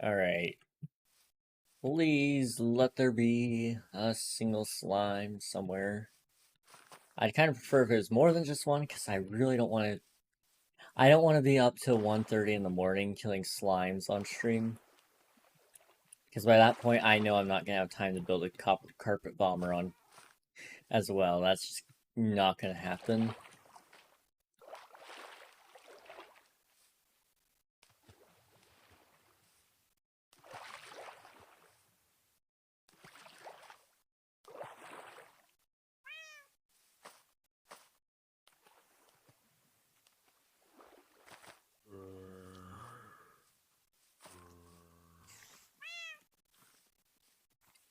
S1: Alright. Please let there be a single slime somewhere. I'd kind of prefer if it was more than just one, because I really don't want to... I don't want to be up till 1:30 in the morning killing slimes on stream. Because by that point, I know I'm not going to have time to build a carpet bomber on as well. That's just not going to happen.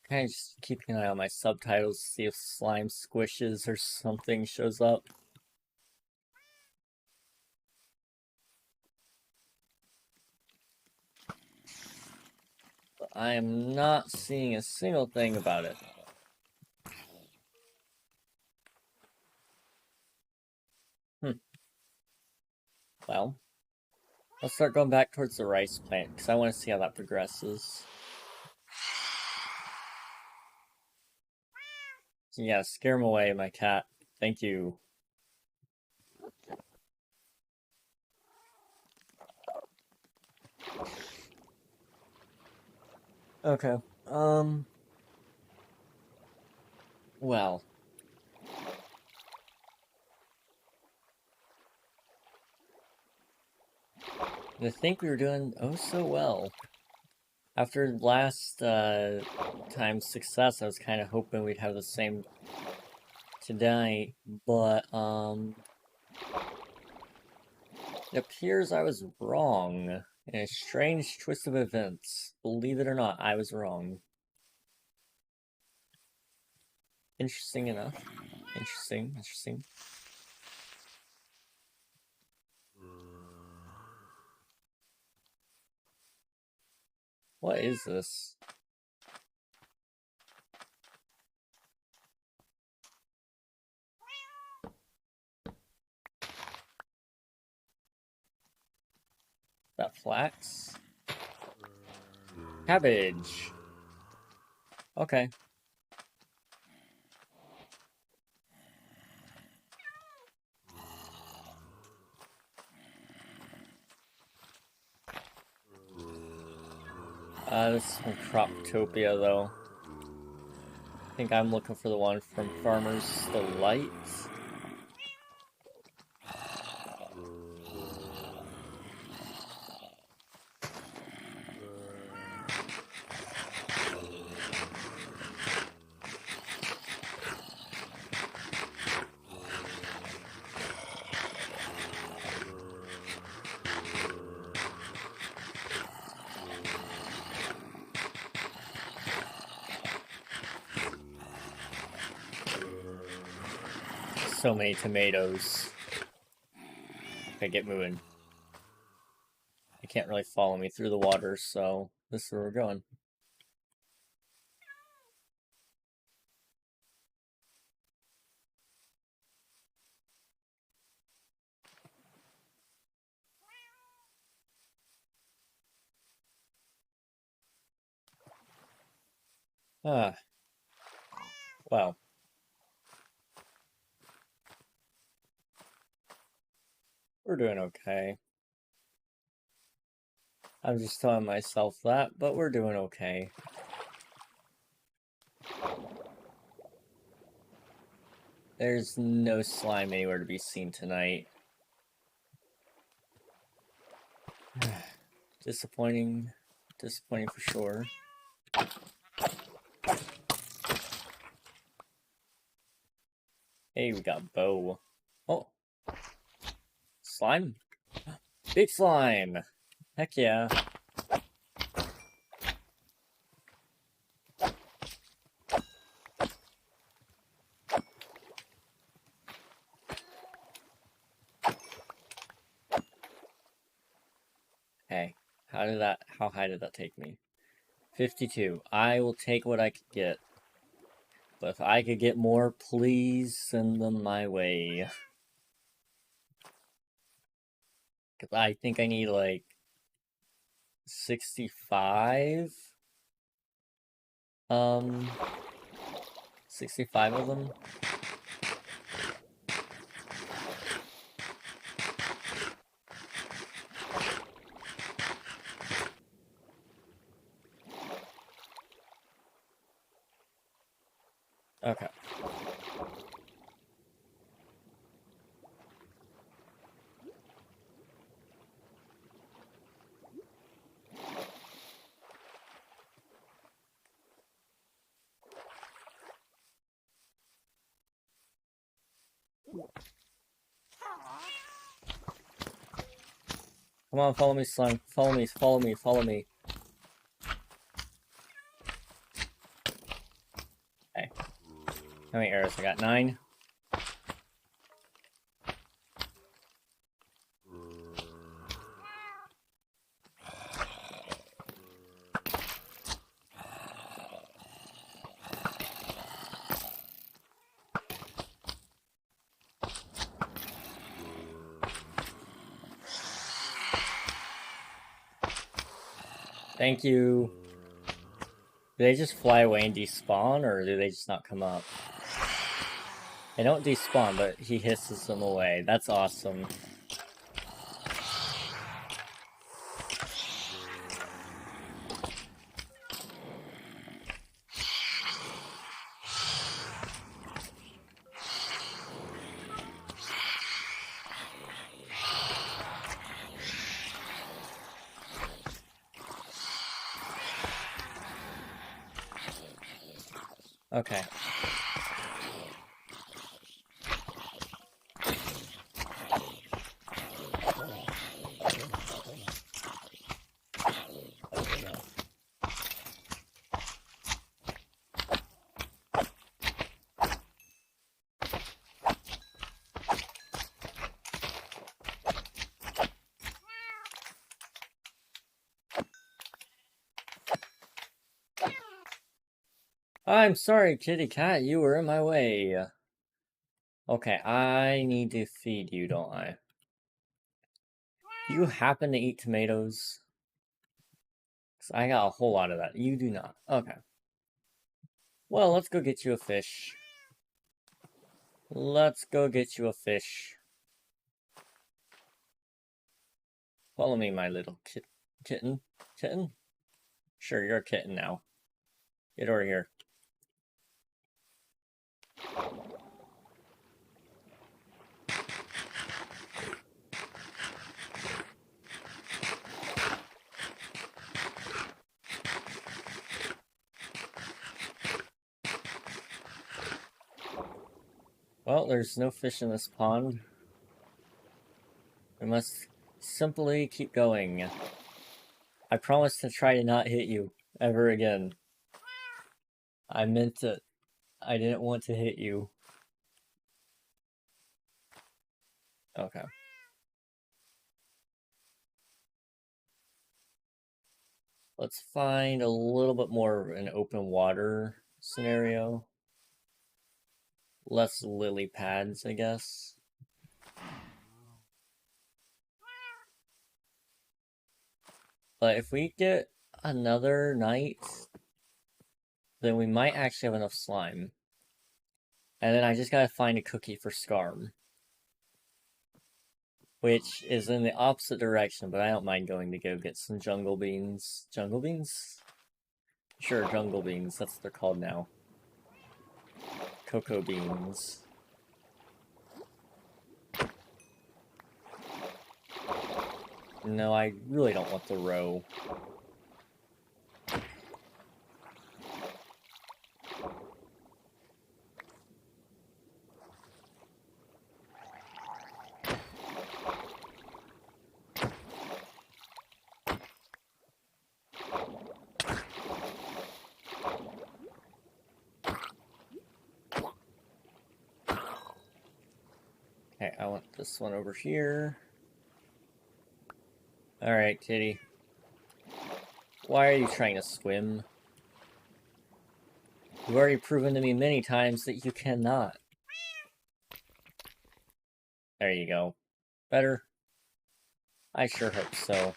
S1: Kind of just keeping an eye on my subtitles to see if slime squishes or something shows up. But I am not seeing a single thing about it. Well, let's start going back towards the rice plant, because I want to see how that progresses. Yeah, scare him away, my cat. Thank you. Okay, well. I think we were doing oh so well. After last time's success, I was kind of hoping we'd have the same tonight, but it appears I was wrong. In a strange twist of events. Believe it or not, I was wrong. Interesting enough. Interesting. What is this? That flax? Cabbage. Okay. This is from Croptopia, though. I think I'm looking for the one from Farmer's Delight. so many tomatoes. Okay, get moving. You can't really follow me through the water, so this is where we're going. Ah. Well. We're doing okay. I'm just telling myself that, but we're doing okay. There's no slime anywhere to be seen tonight. Disappointing. Disappointing for sure. Hey, we got bow. Oh. Slime? Big slime! Heck yeah. Hey, how high did that take me? 52. I will take what I could get. But if I could get more, please send them my way. Because I think I need like 65? 65 of them? Okay. Come on, follow me, slime. Follow me, follow me, follow me. Okay. How many arrows? I got 9. Thank you. Do they just fly away and despawn, or do they just not come up? They don't despawn, but he hisses them away. That's awesome. Okay. I'm sorry, kitty cat, you were in my way. Okay, I need to feed you, don't I? Do you happen to eat tomatoes? 'Cause I got a whole lot of that. You do not. Okay. Well, let's go get you a fish. Let's go get you a fish. Follow me, my little kitten. Kitten? Sure, you're a kitten now. Get over here. Well, there's no fish in this pond. We must simply keep going. I promise to try to not hit you ever again. I meant to. I didn't want to hit you. Okay. Let's find a little bit more of an open water scenario. Less lily pads, I guess. But if we get another night, then we might actually have enough slime. And then I just gotta find a cookie for Scarm. Which is in the opposite direction, but I don't mind going to go get some jungle beans. Jungle beans? Sure, jungle beans. That's what they're called now. Cocoa beans. No, I really don't want the roe. Okay, I want this one over here. Alright, kitty. Why are you trying to swim? You've already proven to me many times that you cannot. There you go. Better? I sure hope so.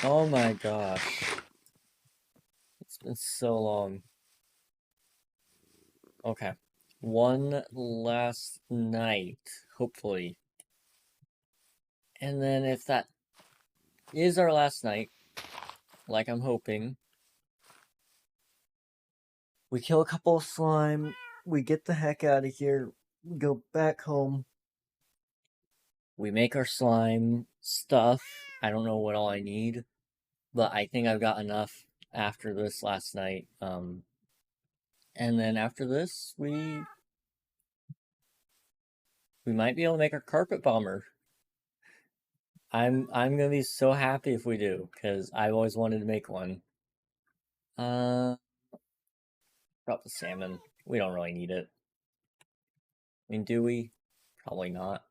S1: Oh my gosh. It's been so long. Okay. One last night, hopefully. And then if that is our last night, like I'm hoping, we kill a couple of slime, we get the heck out of here, we go back home, we make our slime stuff. I don't know what all I need, but I think I've got enough after this last night. And then after this, we might be able to make our carpet bomber. I'm gonna be so happy if we do, because I've always wanted to make one. Drop the salmon. We don't really need it. I mean, do we? Probably not.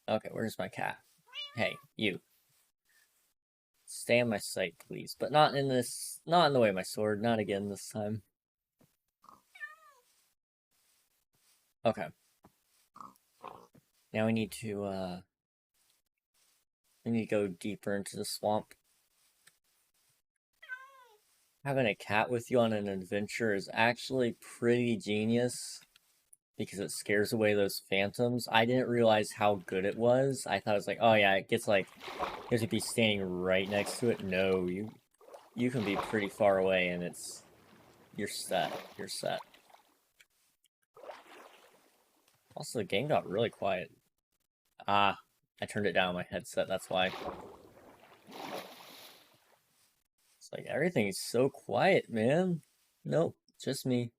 S1: Okay, where's my cat? Hey, you. Stay in my sight, please. But not in this... Not in the way of my sword. Not again this time. Okay. Now we need to, we need to go deeper into the swamp. Having a cat with you on an adventure is actually pretty genius, because it scares away those phantoms. I didn't realize how good it was. I thought it was like, oh yeah, it gets like, you have to be standing right next to it. No, you can be pretty far away and you're set. You're set. Also, the game got really quiet. Ah, I turned it down on my headset, that's why. It's like, everything is so quiet, man. Nope, just me.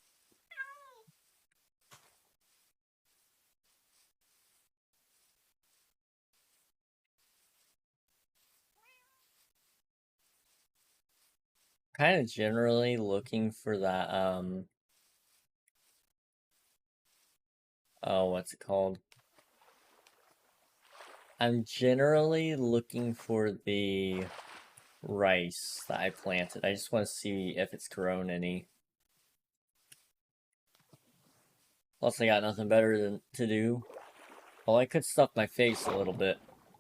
S1: Kind of generally looking for that, oh, what's it called? I'm generally looking for the rice that I planted. I just want to see if it's grown any. Plus, I got nothing better than to do. Well, I could stuff my face a little bit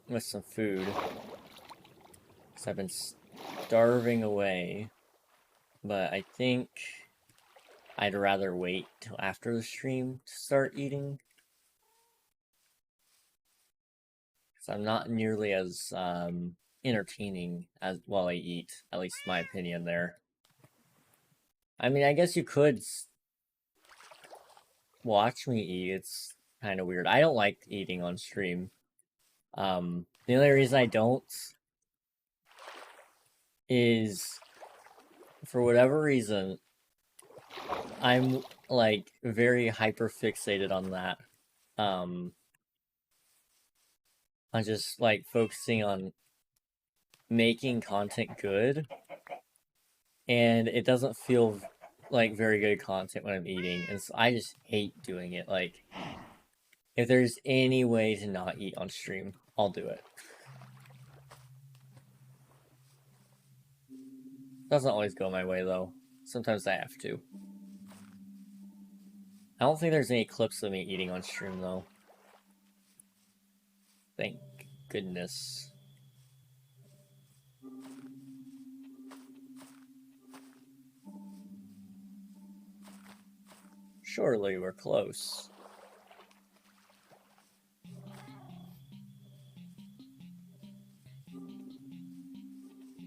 S1: with some food, because I've been starving away. But I think I'd rather wait till after the stream to start eating. Because I'm not nearly as entertaining as while I eat. At least my opinion there. I mean, I guess you could watch me eat. It's kind of weird. I don't like eating on stream. The only reason I don't is, for whatever reason, I'm like very hyper fixated on that. On just like focusing on making content good, and it doesn't feel like very good content when I'm eating, and so I just hate doing it. Like, if there's any way to not eat on stream, I'll do it. Doesn't always go my way, though. Sometimes I have to. I don't think there's any clips of me eating on stream, though. Thank goodness. Surely we're close.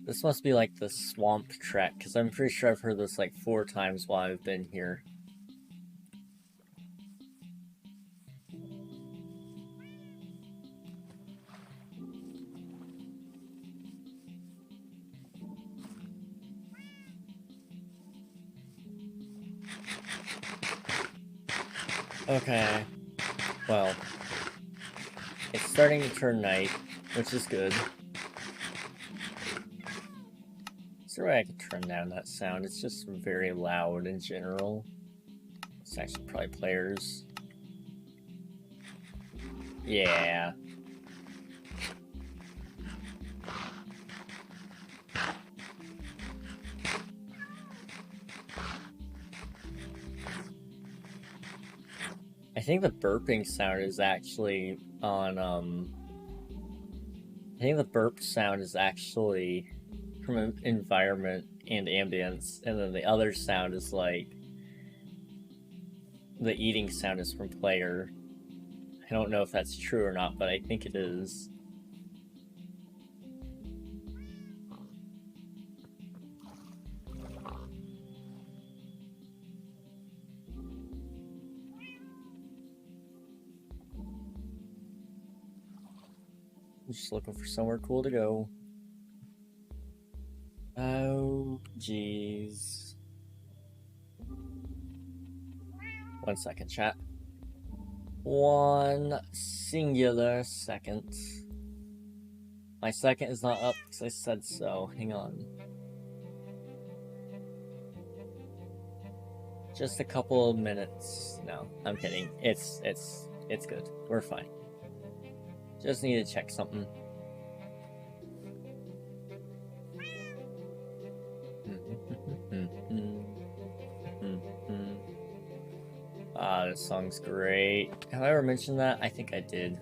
S1: This must be like the swamp trek, because I'm pretty sure I've heard this like 4 times while I've been here. Okay. Well, it's starting to turn night, which is good. Is there a way I could turn down that sound? It's just very loud in general. It's actually probably players. Yeah. I think the burping sound is actually on, I think the burp sound is actually from environment and ambience, and then the other sound is like, the eating sound is from player. I don't know if that's true or not, but I think it is. I'm just looking for somewhere cool to go. Oh, jeez. 1 second, chat. 1 singular second. My second is not up because I said so. Hang on. Just a couple of minutes. No, I'm kidding. It's good. We're fine. Just need to check something. Ah, this song's great. Have I ever mentioned that? I think I did.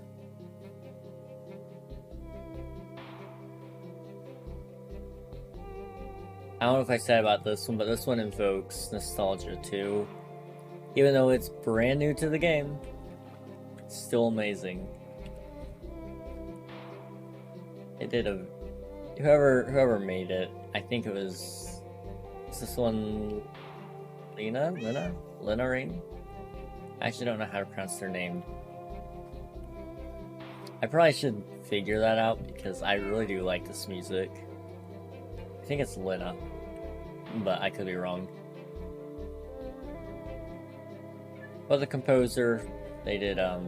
S1: I don't know if I said about this one, but this one invokes nostalgia too. Even though it's brand new to the game, it's still amazing. It did a... Whoever made it, I think it was... Is this one... Lena Rain? I actually don't know how to pronounce their name. I probably should figure that out because I really do like this music. I think it's Lena, but I could be wrong. But the composer, they did a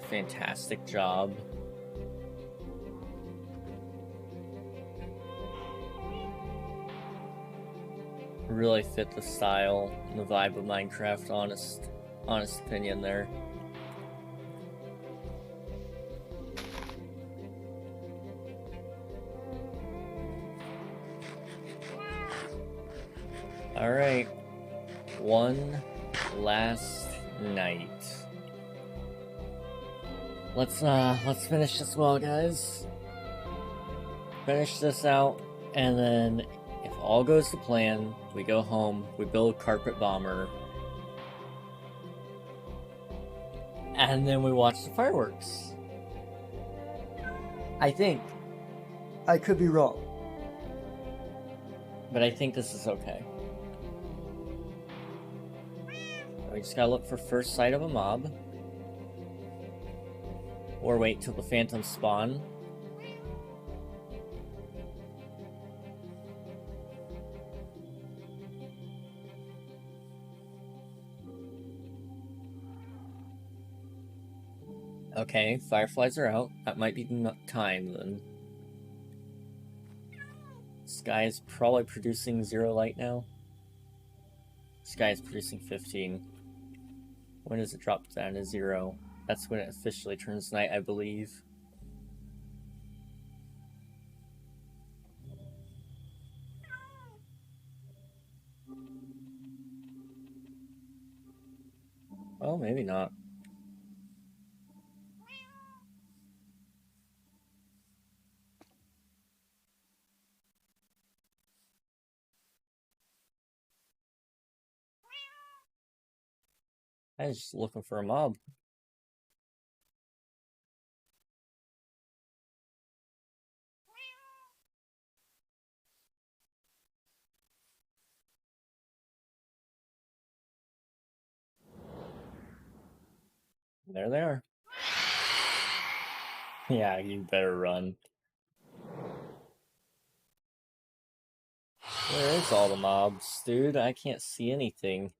S1: fantastic job. Really fit the style and the vibe of Minecraft, honest opinion there. Alright. One last night. Let's finish this well, guys. Finish this out, and then if all goes to plan, we go home, we build Carpet Bomber, and then we watch the fireworks. I think. I could be wrong. But I think this is okay. We just gotta look for first sight of a mob. Or wait till the phantoms spawn. Okay, fireflies are out. That might be time then. guy is probably producing 0 light now. This guy is producing 15. When does it drop down to 0? That's when it officially turns night, I believe. Well, maybe not. I was just looking for a mob. There they are. Yeah, you better run. Where is all the mobs, dude? I can't see anything.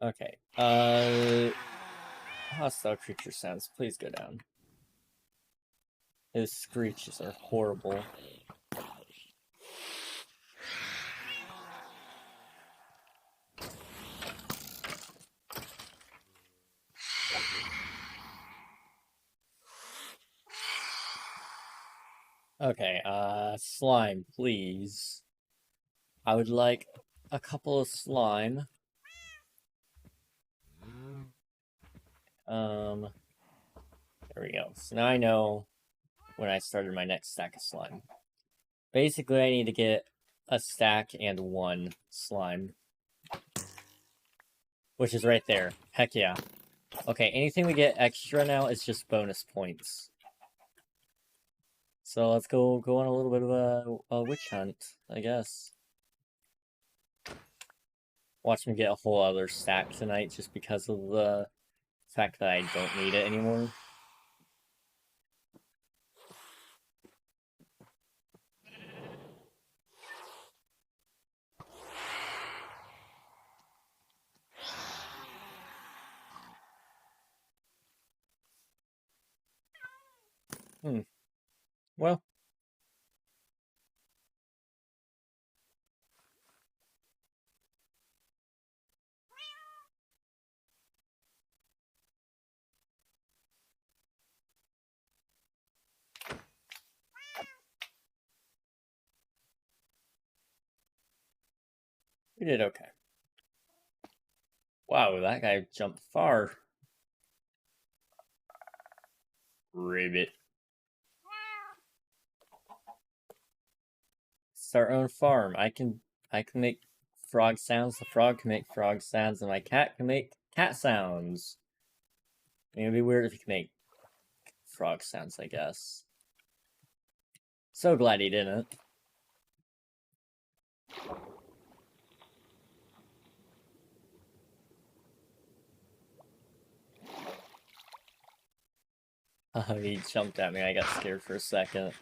S1: Okay, hostile creature sounds, please go down. His screeches are horrible. Okay, slime, please. I would like a couple of slime. There we go. So now I know when I started my next stack of slime. Basically, I need to get a stack and 1 slime. Which is right there. Heck yeah. Okay, anything we get extra now is just bonus points. So let's go on a little bit of a witch hunt, I guess. Watch me get a whole other stack tonight just because of the fact that I don't need it anymore. Well. We did okay. Wow, that guy jumped far. Ribbit. It's our own farm. I can make frog sounds, the frog can make frog sounds, and my cat can make cat sounds. It'd be weird if he could make frog sounds, I guess. So glad he didn't. He jumped at me, I got scared for a second.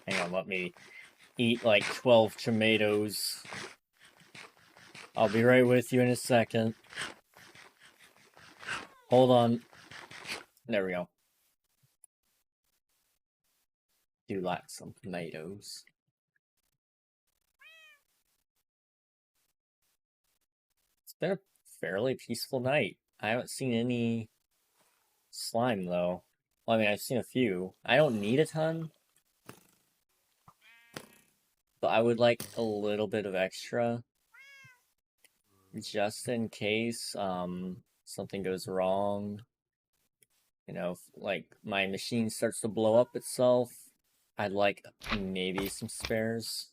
S1: Hang on, let me eat like 12 tomatoes. I'll be right with you in a second. Hold on. There we go. Do like some tomatoes. It's been a fairly peaceful night. I haven't seen any slime though. Well, I mean, I've seen a few. I don't need a ton. But I would like a little bit of extra. Just in case something goes wrong. You know, if, like, my machine starts to blow up itself, I'd like maybe some spares.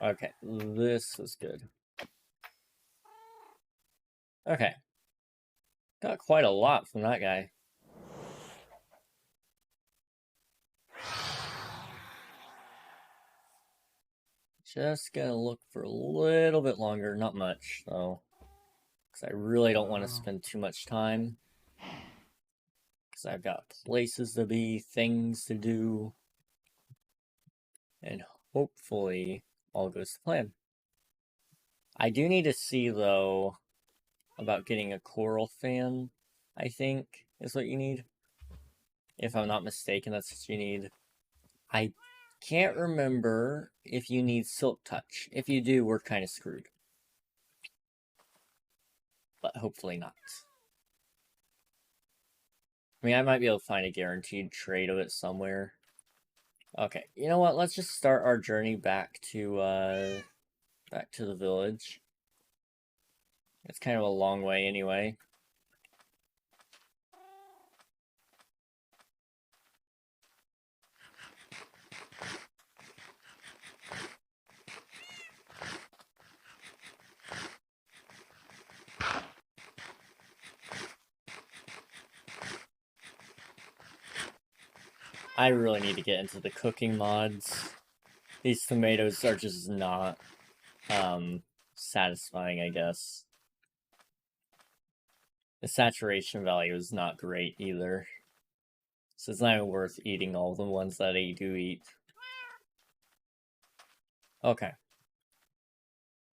S1: Okay, this was good. Okay. Got quite a lot from that guy. Just gonna look for a little bit longer, not much though, because I really don't want to spend too much time, because I've got places to be, things to do, and hopefully all goes to plan. I do need to see though about getting a coral fan, I think is what you need. If I'm not mistaken, that's what you need. I can't remember if you need silk touch. If you do, we're kind of screwed. But hopefully not. I mean, I might be able to find a guaranteed trade of it somewhere. Okay, you know what? Let's just start our journey back to the village. It's kind of a long way anyway. I really need to get into the cooking mods. These tomatoes are just not satisfying, I guess. The saturation value is not great either. So it's not even worth eating all the ones that I do eat. Okay.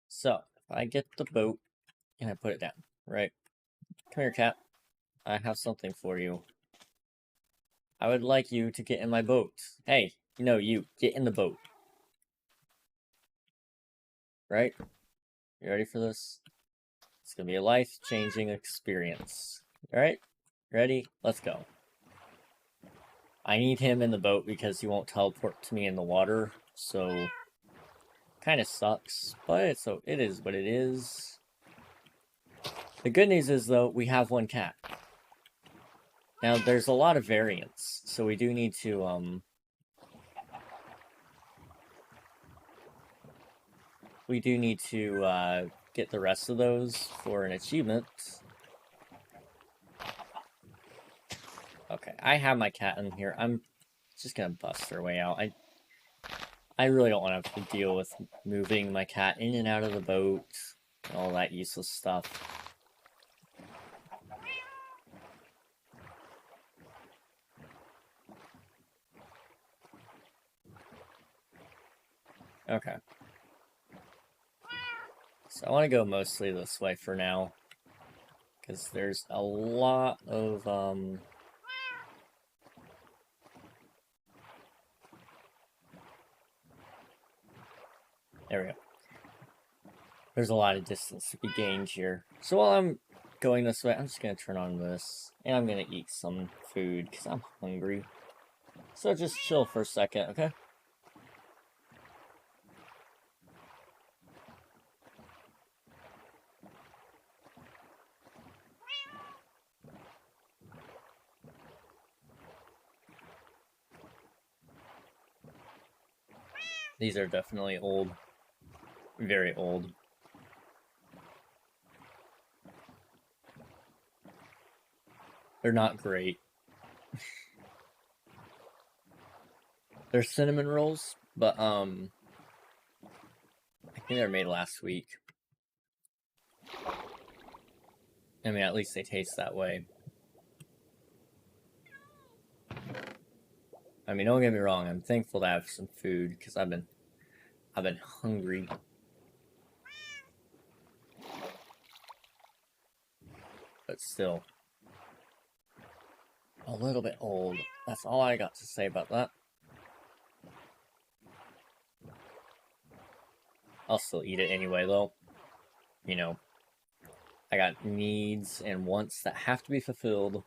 S1: So, if I get the boat and I put it down, right? Come here, cat. I have something for you. I would like you to get in my boat. Hey, no, you, get in the boat. Right? You ready for this? It's gonna be a life-changing experience. Alright? Ready? Let's go. I need him in the boat because he won't teleport to me in the water, so kind of sucks, but it is what it is. The good news is though, we have one cat. Now there's a lot of variants, so we do need to get the rest of those for an achievement. Okay, I have my cat in here. I'm just gonna bust her way out. I really don't want to have to deal with moving my cat in and out of the boat and all that useless stuff. Okay. So I want to go mostly this way for now, because there's a lot of, there we go. There's a lot of distance to be gained here. So while I'm going this way, I'm just going to turn on this, and I'm going to eat some food, because I'm hungry. So just chill for a second, okay? These are definitely old. Very old. They're not great. They're cinnamon rolls, but I think they were made last week. I mean, at least they taste that way. I mean, don't get me wrong, I'm thankful to have some food, because I've been hungry. But still. A little bit old. That's all I got to say about that. I'll still eat it anyway, though. You know, I got needs and wants that have to be fulfilled.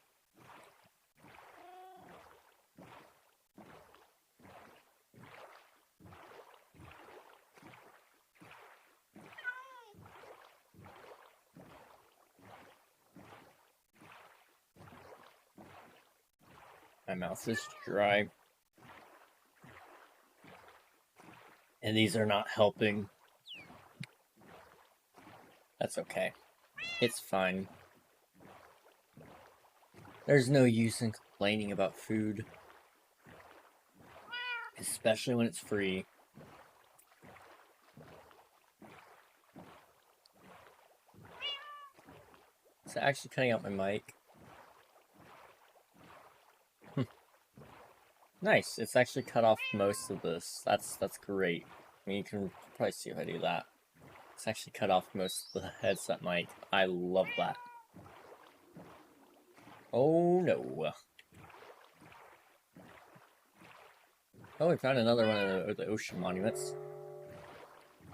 S1: My mouth is dry. And these are not helping. That's okay. It's fine. There's no use in complaining about food. Especially when it's free. Is it actually cutting out my mic? Nice, it's actually cut off most of this. That's great. I mean, you can probably see if I do that. It's actually cut off most of the headset mic. I love that. Oh no. Oh, we found another one of the ocean monuments.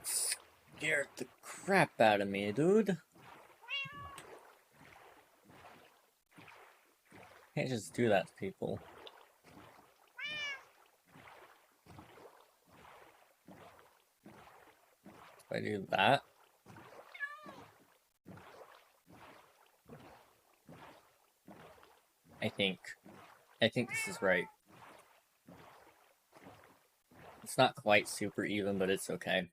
S1: Scared the crap out of me, dude. Can't just do that to people. If I do that. I think this is right. It's not quite super even, but it's okay.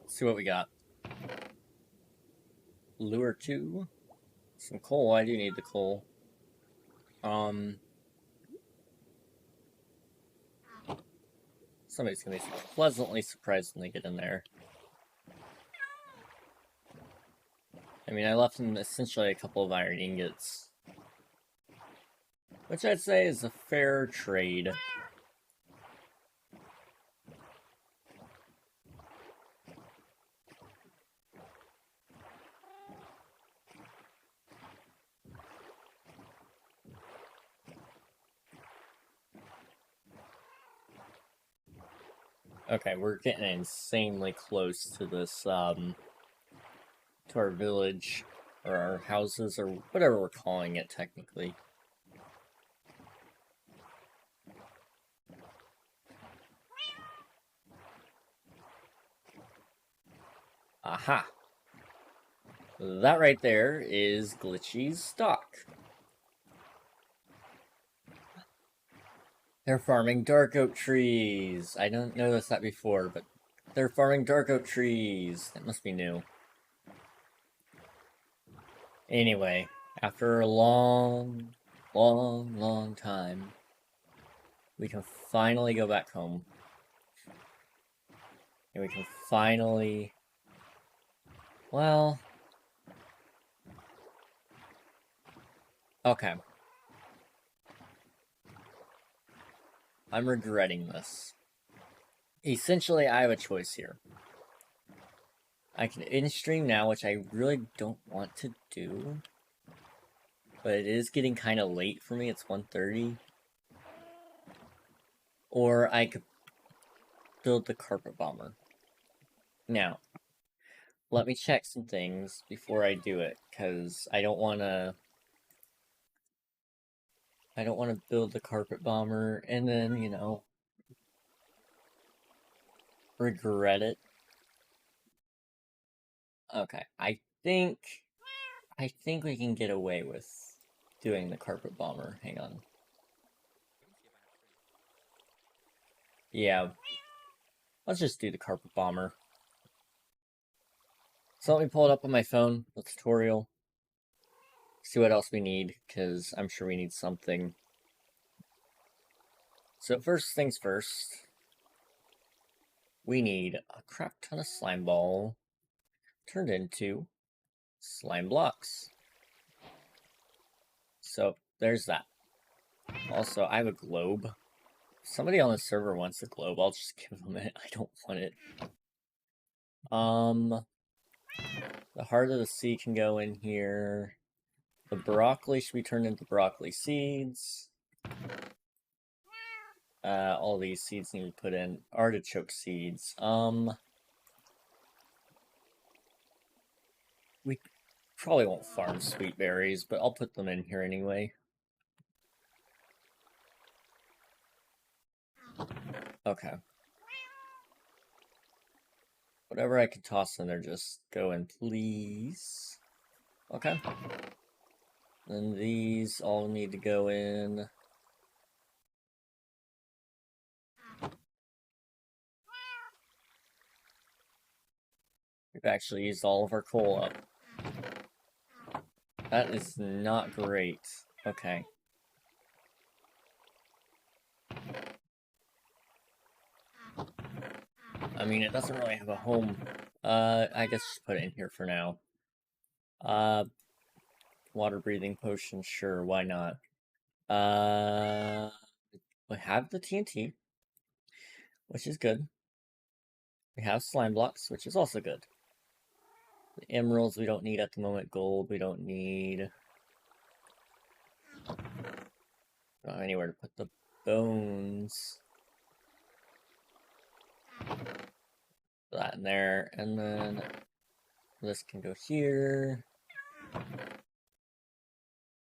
S1: Let's see what we got. Lure 2. Some coal. I do need the coal. Somebody's gonna be pleasantly surprised when they get in there. I mean, I left them essentially a couple of iron ingots. Which I'd say is a fair trade. Okay, we're getting insanely close to this, to our village, or our houses, or whatever we're calling it technically. Aha! That right there is Glitchy's stock. They're farming dark oak trees. I didn't notice that before, but they're farming dark oak trees. That must be new. Anyway, after a long time, we can finally go back home. And we can finally... Well... Okay. I'm regretting this. Essentially, I have a choice here. I can in-stream now, which I really don't want to do. But it is getting kind of late for me, it's 1:30. Or I could build the carpet bomber. Now, let me check some things before I do it, because I don't want to build the carpet bomber and then, you know, regret it. Okay, I think we can get away with doing the carpet bomber. Hang on. Yeah. Let's just do the carpet bomber. So let me pull it up on my phone, the tutorial. See what else we need, because I'm sure we need something. So first things first. We need a crap ton of slime ball turned into slime blocks. So there's that. Also, I have a globe. If somebody on the server wants a globe, I'll just give them it. I don't want it. The heart of the sea can go in here. The broccoli should be turned into broccoli seeds. All these seeds need to be put in. Artichoke seeds. We probably won't farm sweet berries, but I'll put them in here anyway. Okay. Whatever I can toss in there, just go in, please. Okay. Then these all need to go in. We've actually used all of our coal up. That is not great. Okay. I mean, it doesn't really have a home. I guess just put it in here for now. Water breathing potion, sure, why not? We have the TNT, which is good. We have slime blocks, which is also good. The emeralds we don't need at the moment. Gold we don't need. Don't have anywhere to put the bones. Put that in there, and then this can go here.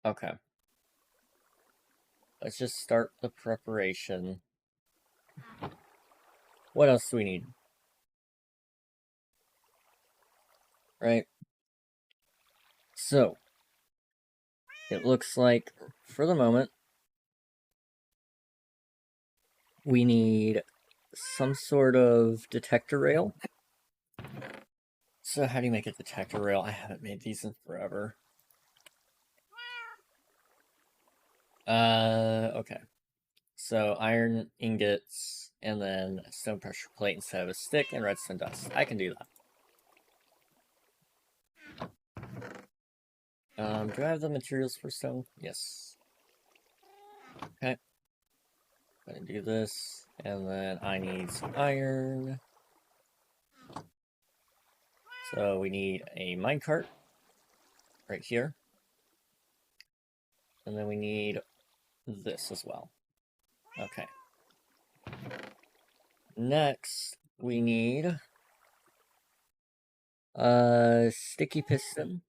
S1: Okay. Let's just start the preparation. What else do we need? Right? So, it looks like, for the moment, we need some sort of detector rail. So how do you make a detector rail? I haven't made these in forever. Okay. So iron ingots, and then a stone pressure plate instead of a stick, and redstone dust. I can do that. Do I have the materials for stone? Yes. Okay. I'm gonna do this, and then I need some iron. So we need a minecart right here. And then we need this as well. Okay. Next, we need a sticky piston.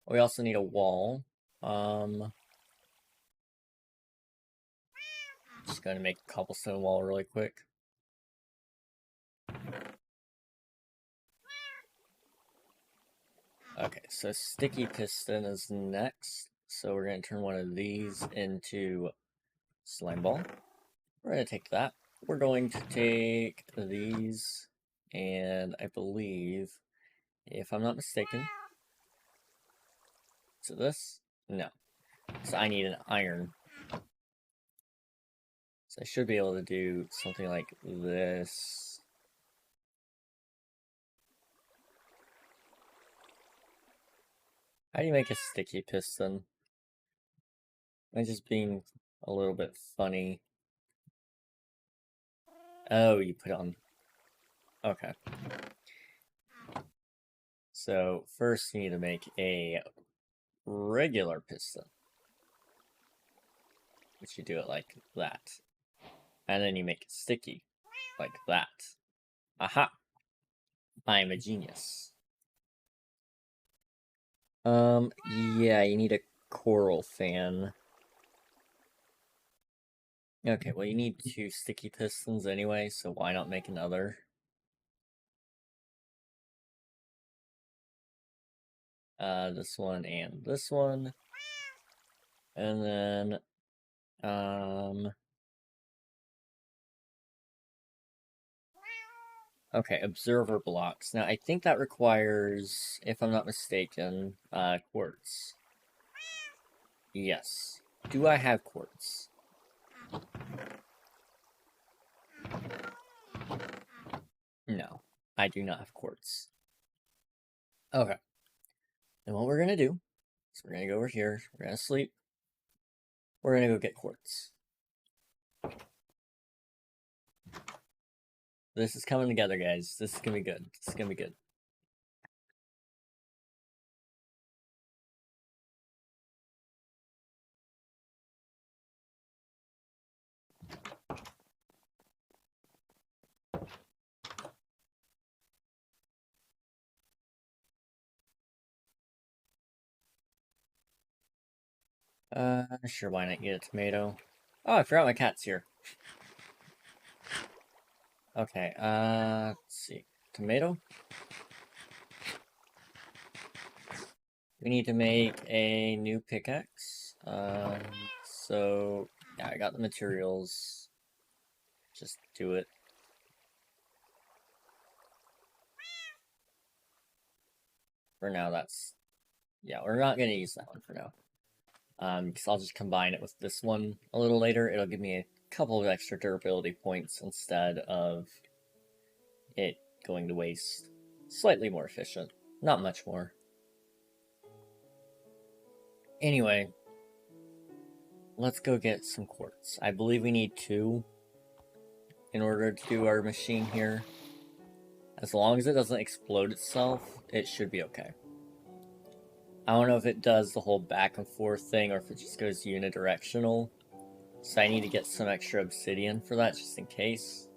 S1: We also need a wall. Just gonna make a cobblestone wall really quick. Okay, so sticky piston is next. So we're gonna turn one of these into slime ball. We're gonna take that. We're going to take these, and I believe, if I'm not mistaken, so this? No. So I need an iron. So I should be able to do something like this. How do you make a sticky piston? I'm just being a little bit funny. Oh, you put it on. Okay. So first you need to make a regular piston. Which you do it like that. And then you make it sticky. Like that. Aha! I'm a genius. Yeah, you need a coral fan. Okay, well you need 2 sticky pistons anyway, so why not make another? This one and this one. And then, okay, observer blocks. Now, I think that requires, if I'm not mistaken, quartz. Yes. Do I have quartz? No, I do not have quartz. Okay. Then what we're gonna do is we're gonna go over here, we're gonna sleep, we're gonna go get quartz. This is coming together, guys. This is gonna be good. This is gonna be good. Sure, why not eat a tomato? Oh, I forgot my cat's here. Okay, let's see. Tomato? We need to make a new pickaxe. So, yeah, I got the materials. Just do it. For now, that's... Yeah, we're not going to use that one for now. Because I'll just combine it with this one a little later. It'll give me a couple of extra durability points instead of it going to waste. Slightly more efficient. Not much more. Anyway, let's go get some quartz. I believe we need 2 in order to do our machine here. As long as it doesn't explode itself, it should be okay. I don't know if it does the whole back and forth thing or if it just goes unidirectional. So I need to get some extra obsidian for that just in case.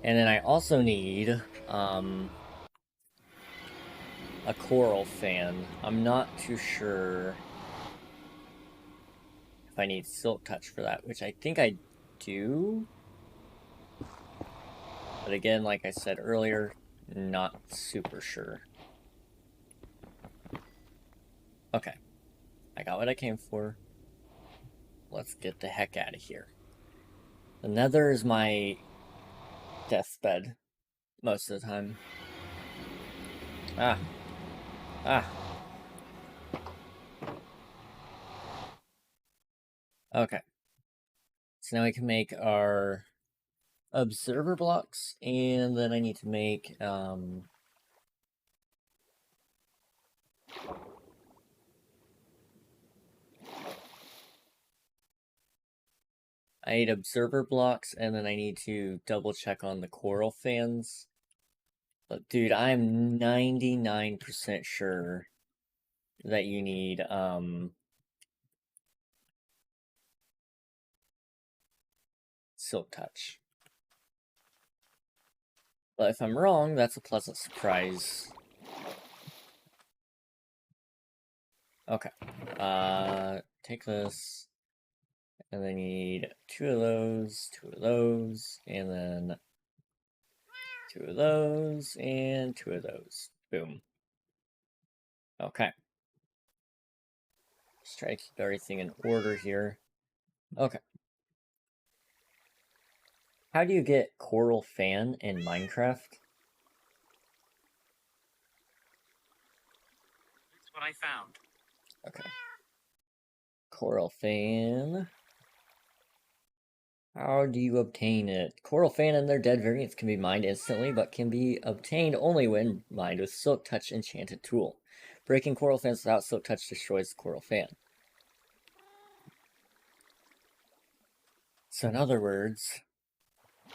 S1: And then I also need a coral fan. I'm not too sure if I need silk touch for that, which I think I do. But again, like I said earlier, not super sure. Okay. I got what I came for. Let's get the heck out of here. The nether is my deathbed most of the time. Ah. Okay. So now we can make our observer blocks, and then I need to make I need observer blocks, and then I need to double check on the coral fans. But dude, I'm 99% sure that you need silk touch. But if I'm wrong, that's a pleasant surprise. Okay. Take this. And then you need 2 of those, and then 2 of those, and 2 of those. Boom. Okay. Just try to keep everything in order here. Okay. How do you get Coral Fan in Minecraft?
S3: That's what I found.
S1: Okay. Coral Fan. How do you obtain it? Coral Fan and their dead variants can be mined instantly, but can be obtained only when mined with Silk Touch Enchanted Tool. Breaking Coral Fans without Silk Touch destroys the Coral Fan. So in other words,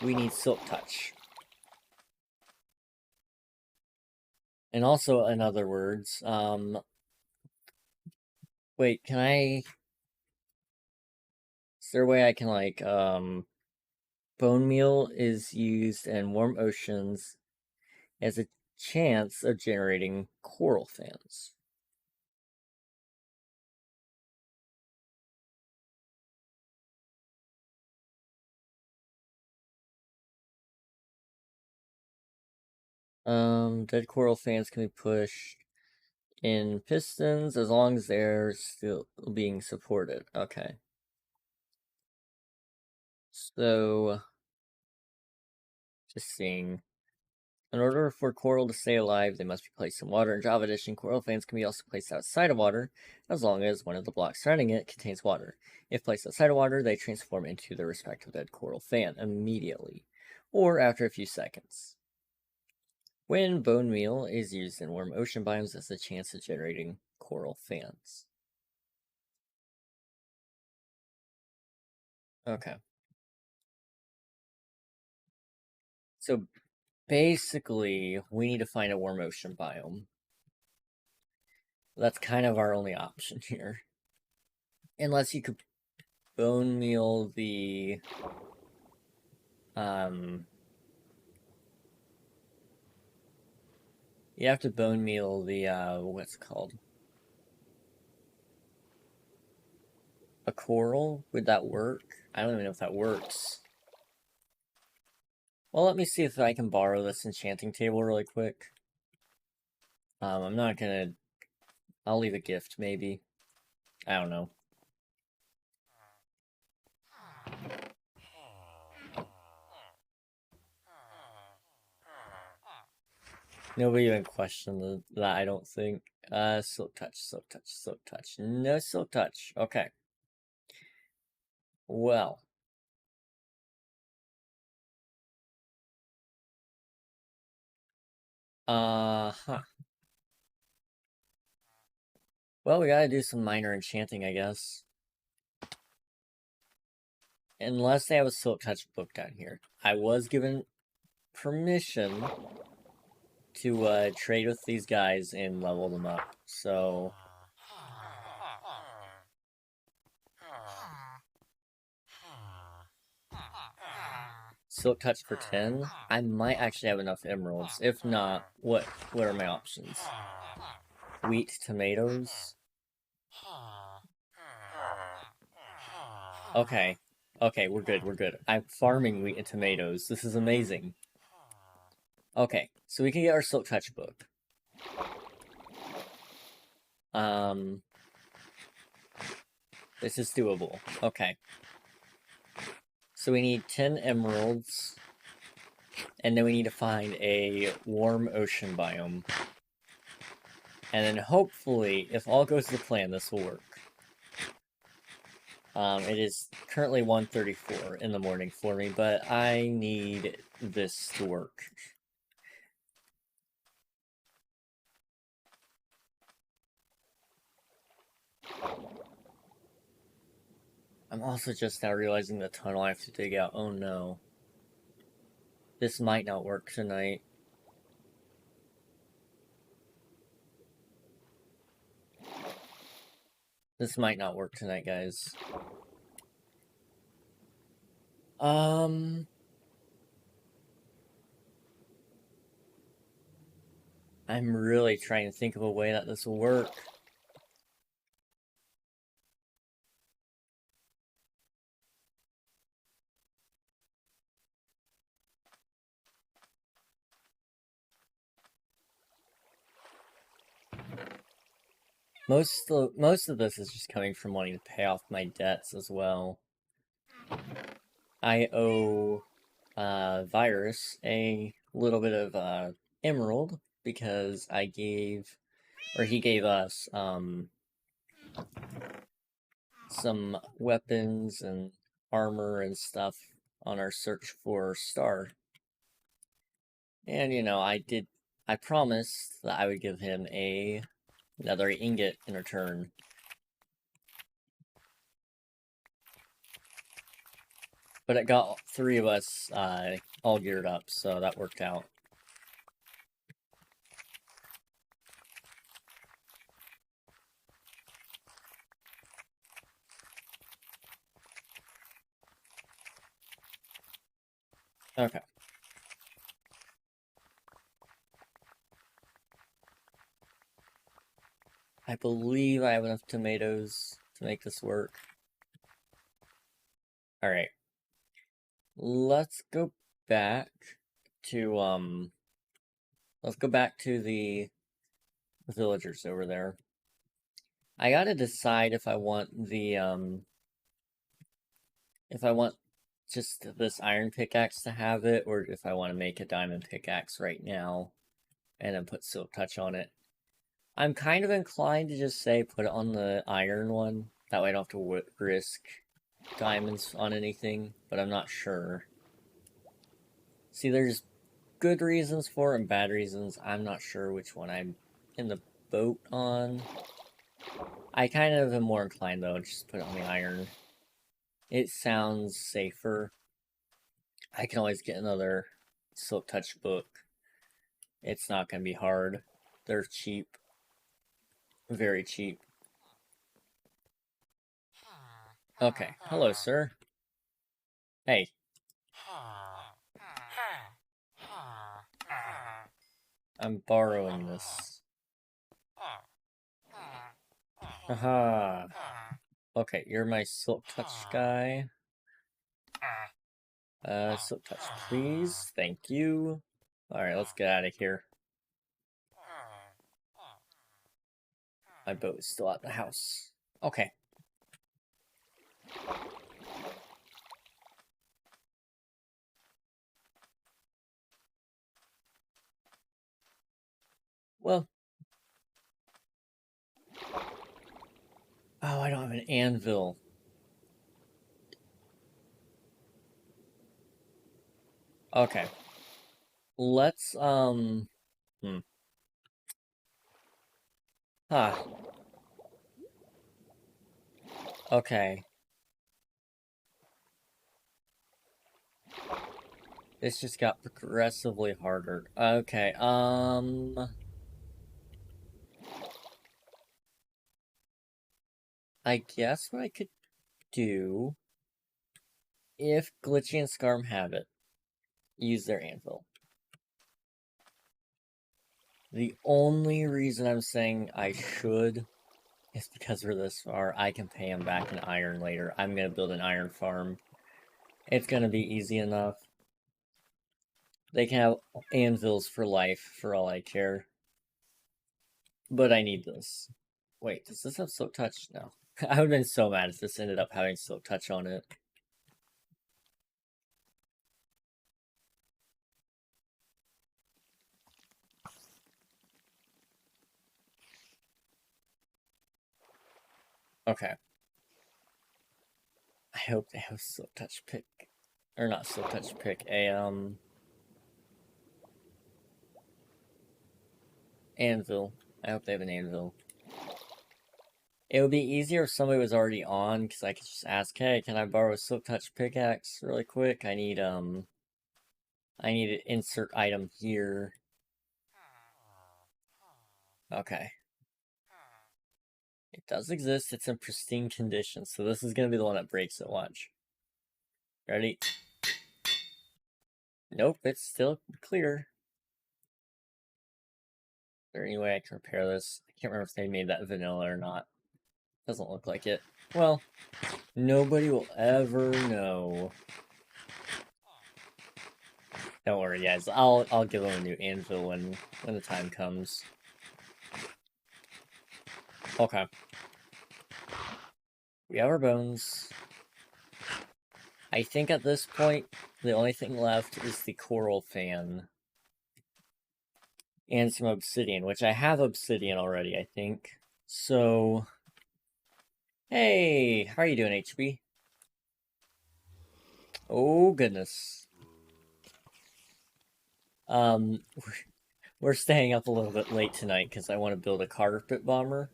S1: we need Silk Touch. And also, in other words, wait, can I... Is there a way I can, like, bone meal is used in warm oceans as a chance of generating coral fans. Dead coral fans can be pushed in pistons as long as they're still being supported. Okay. So, just seeing. In order for coral to stay alive, they must be placed in water. In Java Edition, coral fans can be also placed outside of water, as long as one of the blocks surrounding it contains water. If placed outside of water, they transform into their respective dead coral fan immediately, or after a few seconds. When bone meal is used in warm ocean biomes, there's a chance of generating coral fans. Okay. So basically, we need to find a warm ocean biome. That's kind of our only option here. Unless you could bone meal the... You have to bone meal the, what's it called? a coral? Would that work? I don't even know if that works. Well, let me see if I can borrow this enchanting table really quick. I'm not gonna... I'll leave a gift, maybe. I don't know. Nobody even questioned that, I don't think. Silk touch, silk touch, silk touch. No silk touch. Okay. Well. Huh. Well, we gotta do some minor enchanting, I guess. Unless they have a silk touch book down here. I was given permission to trade with these guys and level them up, so... Silk touch for 10? I might actually have enough emeralds. If not, what are my options? Wheat, tomatoes? Okay. Okay, we're good, we're good. I'm farming wheat and tomatoes. This is amazing. Okay, so we can get our silk touch book. This is doable. Okay. So we need 10 emeralds. And then we need to find a warm ocean biome. And then hopefully, if all goes to plan, this will work. It is currently 1:34 in the morning for me, but I need this to work. I'm also just now realizing the tunnel I have to dig out. Oh no. This might not work tonight. This might not work tonight, guys. I'm really trying to think of a way that this will work. Most of this is just coming from wanting to pay off my debts as well. I owe Virus a little bit of emerald because he gave us some weapons and armor and stuff on our search for Star. And you know, I promised that I would give him another ingot in return. But it got 3 of us all geared up, so that worked out. Okay. I believe I have enough tomatoes to make this work. Alright. Let's go back to, let's go back to the villagers over there. I gotta decide if I want the, if I want just this iron pickaxe to have it, or if I want to make a diamond pickaxe right now, and then put silk touch on it. I'm kind of inclined to just say put it on the iron one, that way I don't have to risk diamonds on anything, but I'm not sure. See, there's good reasons for it and bad reasons. I'm not sure which one I'm in the boat on. I kind of am more inclined, though, to just put it on the iron. It sounds safer. I can always get another silk touch book. It's not going to be hard. They're cheap. Very cheap. Okay. Hello, sir. Hey. I'm borrowing this. Haha. Okay, you're my Silk Touch guy. Silk Touch, please. Thank you. Alright, let's get out of here. My boat is still at the house. Okay. Well. Oh, I don't have an anvil. Okay. Let's, Huh. Okay. This just got progressively harder. Okay, I guess what I could do, if Glitchy and Scarm have it, use their anvil. The only reason I'm saying I should is because we're this far. I can pay them back in iron later. I'm gonna build an iron farm. It's gonna be easy enough. They can have anvils for life, for all I care. But I need this. Wait, does this have Silk Touch? No. I would have been so mad if this ended up having Silk Touch on it. Okay. I hope they have Silk Touch pick. Or not Silk Touch pick, anvil. I hope they have an anvil. It would be easier if somebody was already on, because I could just ask, hey, can I borrow a Silk Touch pickaxe really quick? I need an insert item here. Okay. It does exist, it's in pristine condition, so this is gonna be the one that breaks it, watch. Ready? Nope, it's still clear. Is there any way I can repair this? I can't remember if they made that vanilla or not. Doesn't look like it. Well, nobody will ever know. Don't worry, guys. I'll give them a new anvil when the time comes. Okay. We have our bones. I think at this point, the only thing left is the coral fan. And some obsidian, which I have obsidian already, I think. So... Hey! How are you doing, HB? Oh, goodness. We're staying up a little bit late tonight because I want to build a carpet bomber.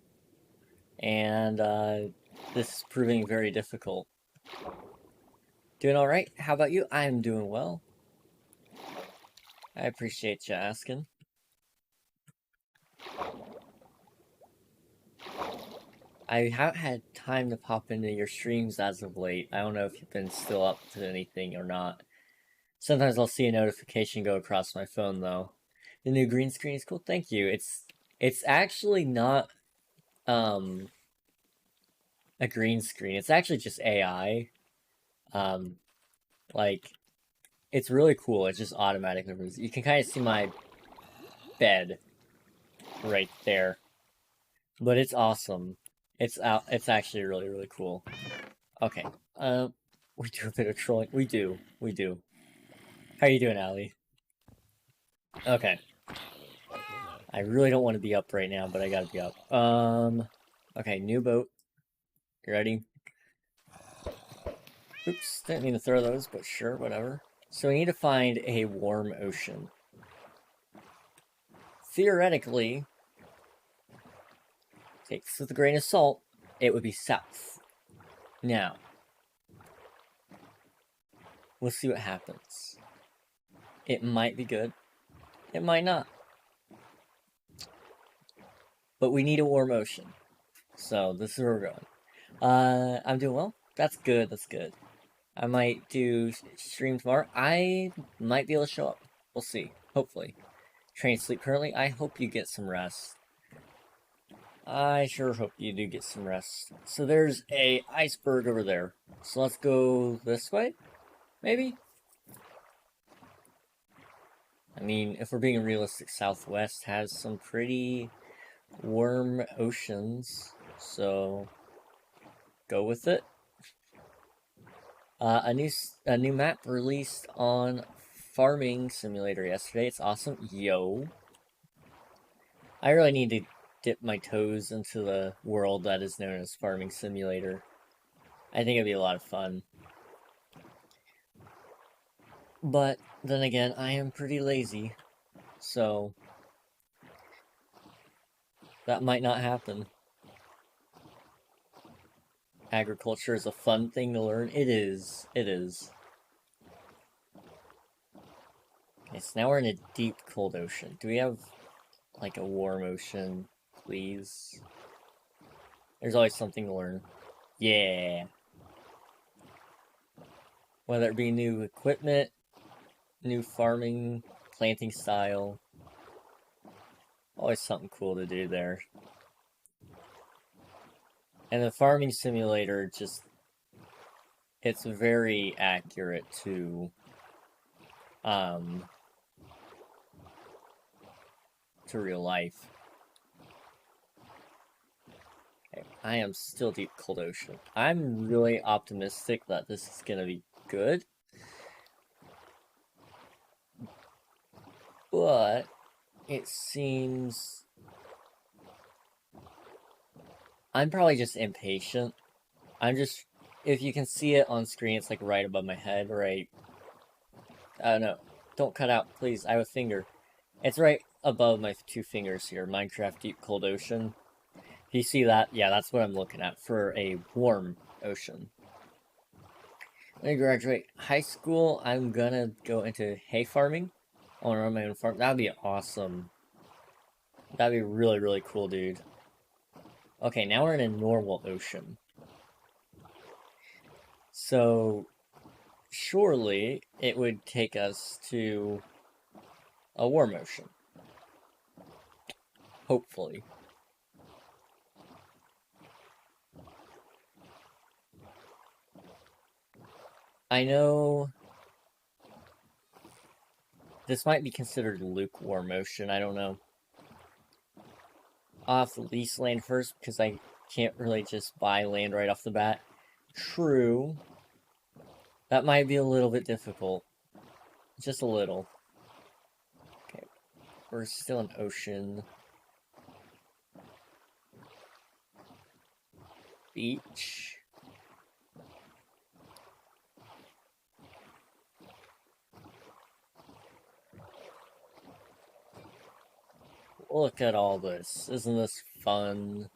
S1: And, this is proving very difficult. Doing alright? How about you? I'm doing well. I appreciate you asking. I haven't had time to pop into your streams as of late. I don't know if you've been still up to anything or not. Sometimes I'll see a notification go across my phone, though. The new green screen is cool. Thank you. It's actually not a green screen. It's actually just AI. Like, it's really cool. It just automatically moves. You can kind of see my bed right there. But it's awesome. It's actually really, really cool. Okay. We do a bit of trolling. We do. How you doing, Allie? Okay. I really don't want to be up right now, but I gotta be up. Okay, new boat. You ready? Oops, didn't mean to throw those, but sure, whatever. So we need to find a warm ocean. Theoretically, take this with a grain of salt, it would be south. Now, we'll see what happens. It might be good. It might not. But we need a warm ocean. So, this is where we're going. I'm doing well. That's good, that's good. I might do stream tomorrow. I might be able to show up. We'll see. Hopefully. Train sleep currently. I hope you get some rest. I sure hope you do get some rest. So there's a iceberg over there. So let's go this way? Maybe? I mean, if we're being realistic, Southwest has some pretty warm oceans. So go with it. A new map released on Farming Simulator yesterday. It's awesome. Yo. I really need to dip my toes into the world that is known as Farming Simulator. I think it'd be a lot of fun. But then again, I am pretty lazy, so that might not happen. Agriculture is a fun thing to learn. It is. It is. Okay, so now we're in a deep, cold ocean. Do we have, like, a warm ocean, please? There's always something to learn. Yeah! Whether it be new equipment, new farming, planting style. Always something cool to do there. And the farming simulator just... it's very accurate to real life. Okay, I am still deep cold ocean. I'm really optimistic that this is gonna be good. But it seems... I'm probably just impatient. I'm just... if you can see it on screen, it's like right above my head, right? No. Don't cut out, please. I have a finger. It's right above my two fingers here. Minecraft Deep Cold Ocean. If you see that, yeah, that's what I'm looking at for a warm ocean. When I graduate high school, I'm gonna go into hay farming. I wanna run my own farm. That'd be awesome. That'd be really, really cool, dude. Okay, now we're in a normal ocean. So, surely it would take us to a warm ocean. Hopefully. I know this might be considered lukewarm ocean, I don't know. I'll have to lease land first because I can't really just buy land right off the bat. True. That might be a little bit difficult. Just a little. Okay. We're still in ocean. Beach. Look at all this. Isn't this fun?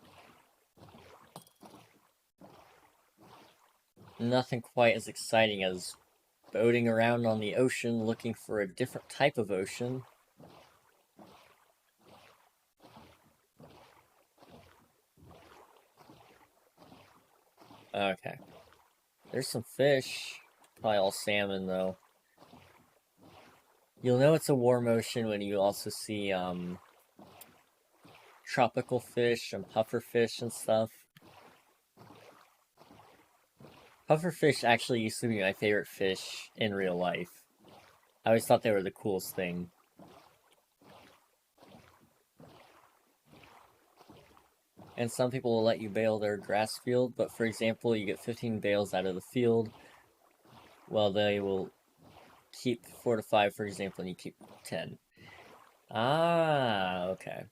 S1: Nothing quite as exciting as boating around on the ocean looking for a different type of ocean. Okay. There's some fish. Probably all salmon, though. You'll know it's a warm ocean when you also see, tropical fish and pufferfish and stuff. Pufferfish actually used to be my favorite fish in real life. I always thought they were the coolest thing. And some people will let you bale their grass field, but for example, you get 15 bales out of the field. Well, they will keep 4 to 5, for example, and you keep 10. Ah, okay.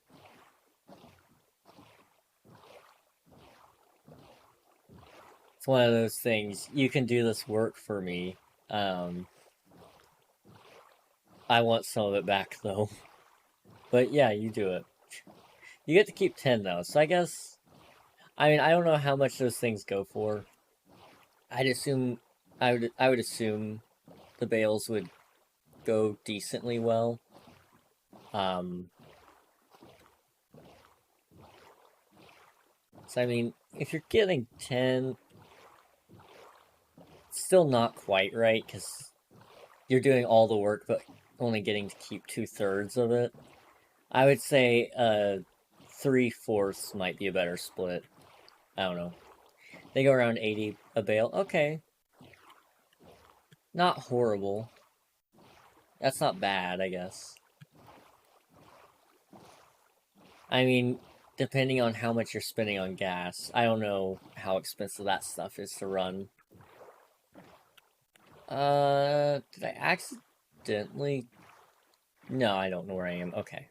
S1: It's one of those things. You can do this work for me. I want some of it back, though. But yeah, you do it. You get to keep 10, though, so I guess... I mean, I don't know how much those things go for. I'd assume... I would assume the bales would go decently well. So, I mean, if you're getting 10... it's still not quite right, because you're doing all the work, but only getting to keep 2/3 of it. I would say, 3/4 might be a better split. I don't know. They go around 80 a bale. Okay. Not horrible. That's not bad, I guess. I mean, depending on how much you're spending on gas. I don't know how expensive that stuff is to run. Did I accidentally... No, I don't know where I am. Okay.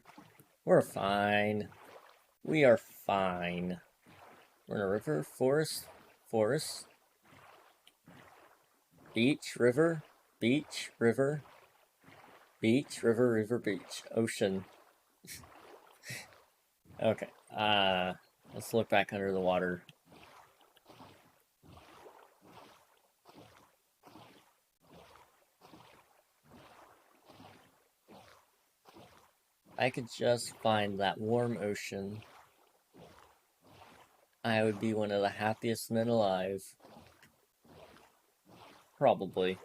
S1: We're fine. We are fine. We're in a river, forest, forest. Beach, river, beach, river. Beach, river, river, beach. Ocean. Okay. Let's look back under the water. I could just find that warm ocean. I would be one of the happiest men alive. Probably.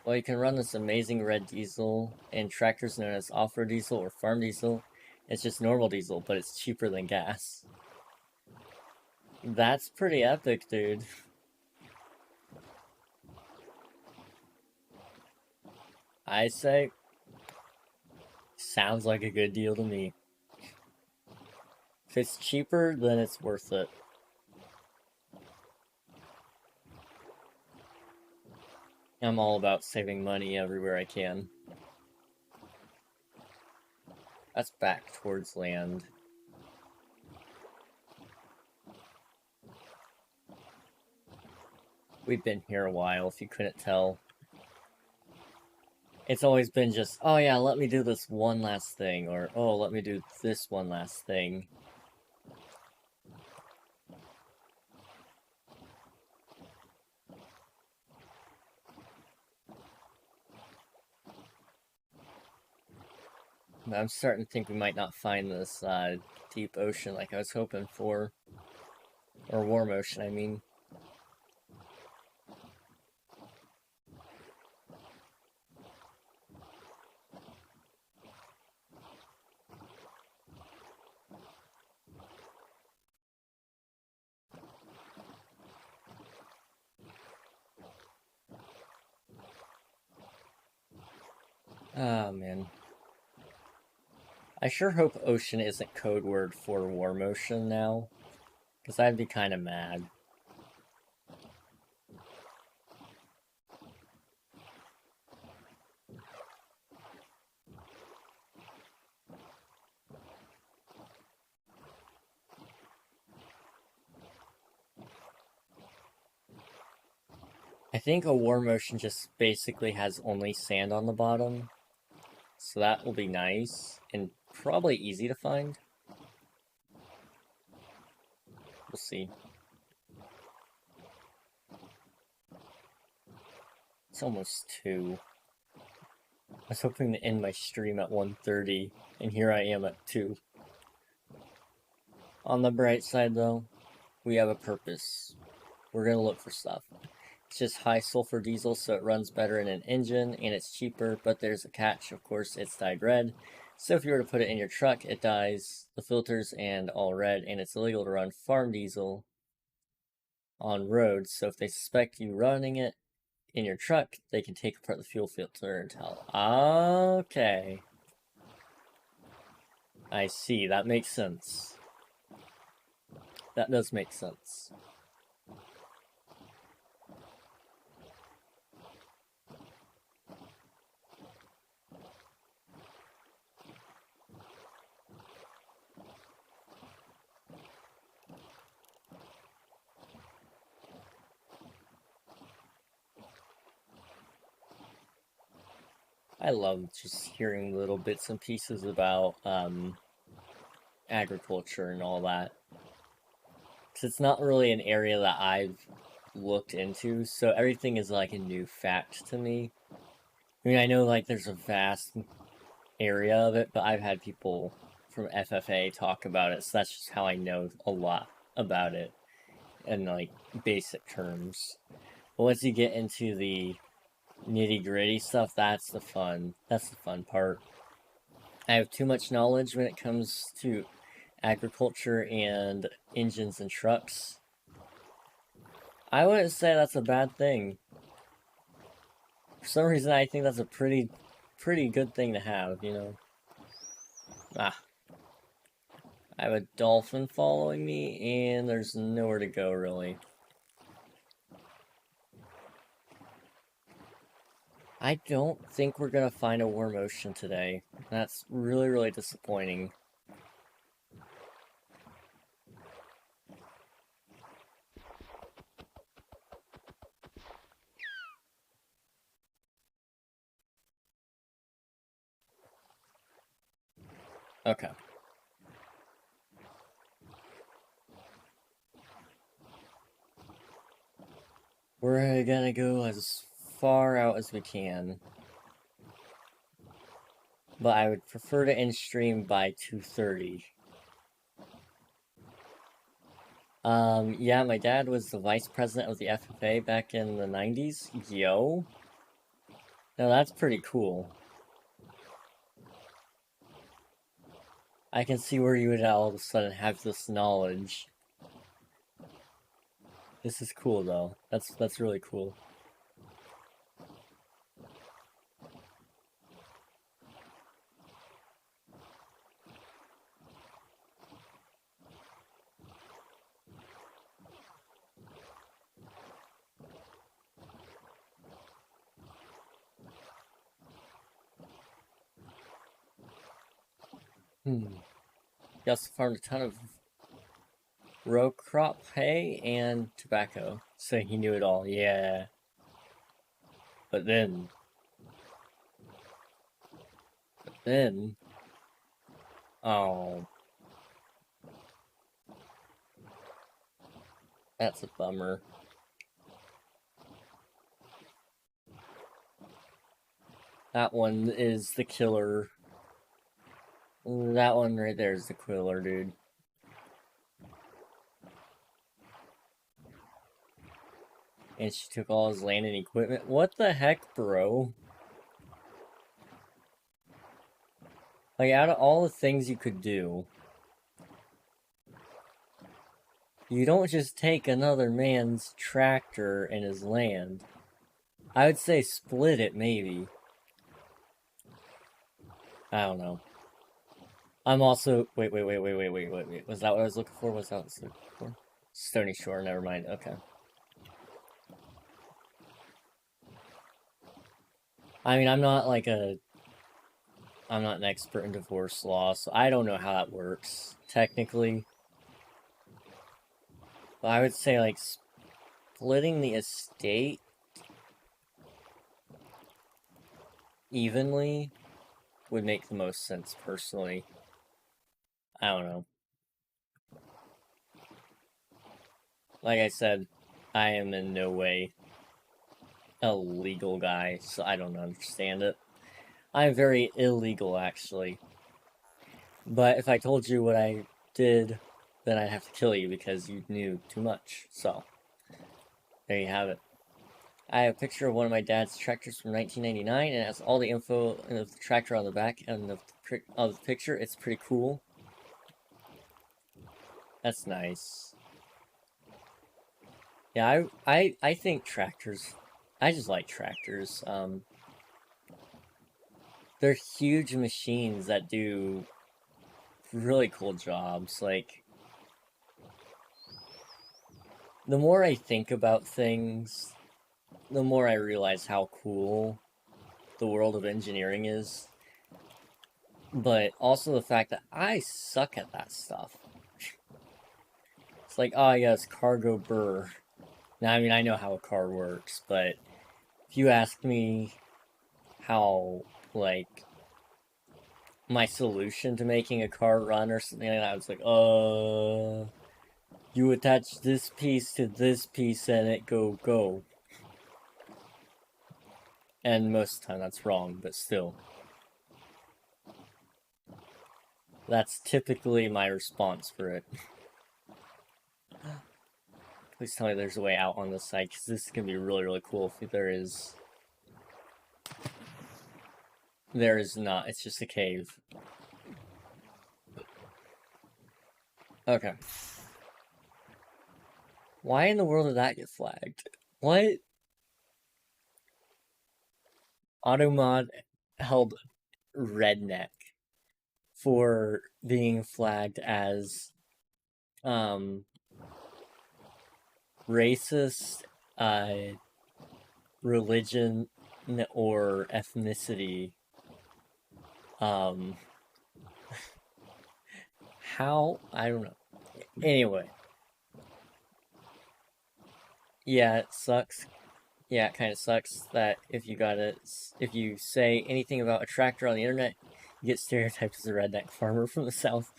S1: Well, you can run this amazing red diesel in tractors known as off-road diesel or farm diesel. It's just normal diesel, but it's cheaper than gas. That's pretty epic, dude. I say, sounds like a good deal to me. If it's cheaper, then it's worth it. I'm all about saving money everywhere I can. That's back towards land. We've been here a while, if you couldn't tell. It's always been just, oh yeah, let me do this one last thing, or oh, let me do this one last thing. I'm starting to think we might not find this deep ocean like I was hoping for. Or warm ocean, I mean. Ah, man. I sure hope ocean isn't code word for warm ocean now, because I'd be kind of mad. I think a warm ocean just basically has only sand on the bottom, so that will be nice, and probably easy to find. We'll see. It's almost 2. I was hoping to end my stream at 1:30, and here I am at 2. On the bright side, though, we have a purpose. We're gonna look for stuff. It's just high sulfur diesel, so it runs better in an engine, and it's cheaper, but there's a catch. Of course, it's dyed red. So if you were to put it in your truck, it dyes the filters and all red, and it's illegal to run farm diesel on roads. So if they suspect you running it in your truck, they can take apart the fuel filter and tell. Okay. I see, that makes sense. That does make sense. I love just hearing little bits and pieces about agriculture and all that. Because it's not really an area that I've looked into, so everything is like a new fact to me. I mean, I know like there's a vast area of it, but I've had people from FFA talk about it, so that's just how I know a lot about it in like basic terms. But once you get into the nitty-gritty stuff, that's the fun part. I have too much knowledge when it comes to agriculture and engines and trucks. I wouldn't say that's a bad thing. For some reason, I think that's a pretty good thing to have, you know? Ah. I have a dolphin following me, and there's nowhere to go, really. I don't think we're gonna find a warm ocean today. That's really, really disappointing. Okay. We're gonna go as far out as we can. But I would prefer to end stream by 2:30. Yeah, my dad was the vice president of the FFA back in the 90s. Yo. Now that's pretty cool. I can see where you would all of a sudden have this knowledge. This is cool though. That's really cool. He also farmed a ton of row crop hay and tobacco, so he knew it all, yeah. But then... Oh. That's a bummer. That one is the killer. That one right there is the killer, dude. And she took all his land and equipment. What the heck, bro? Like, out of all the things you could do, you don't just take another man's tractor and his land. I would say split it, maybe. I don't know. I'm also... Wait. Was that what I was looking for? Was that what I was looking for? Stony Shore, never mind. Okay. I mean, I'm not an expert in divorce law, so I don't know how that works, technically. But I would say, like, splitting the estate evenly would make the most sense, personally. I don't know. Like I said, I am in no way a legal guy, so I don't understand it. I'm very illegal, actually. But if I told you what I did, then I'd have to kill you because you knew too much. So, there you have it. I have a picture of one of my dad's tractors from 1999, and it has all the info of the tractor on the back and of the picture. It's pretty cool. That's nice. Yeah, I think tractors... I just like tractors. They're huge machines that do really cool jobs. Like, the more I think about things, the more I realize how cool the world of engineering is. But also the fact that I suck at that stuff. It's like, oh yes, cargo burr. Now, I mean, I know how a car works, but if you ask me how, like, my solution to making a car run or something like that, I was like, you attach this piece to this piece and it go. And most of the time that's wrong, but still. That's typically my response for it. Please tell me there's a way out on this side, because this is going to be really, really cool if there is. There is not. It's just a cave. Okay. Why in the world did that get flagged? What? Automod held redneck for being flagged as racist, religion, or ethnicity. How? I don't know. Anyway. Yeah, it sucks. Yeah, it kind of sucks that if you say anything about a tractor on the internet, you get stereotyped as a redneck farmer from the South.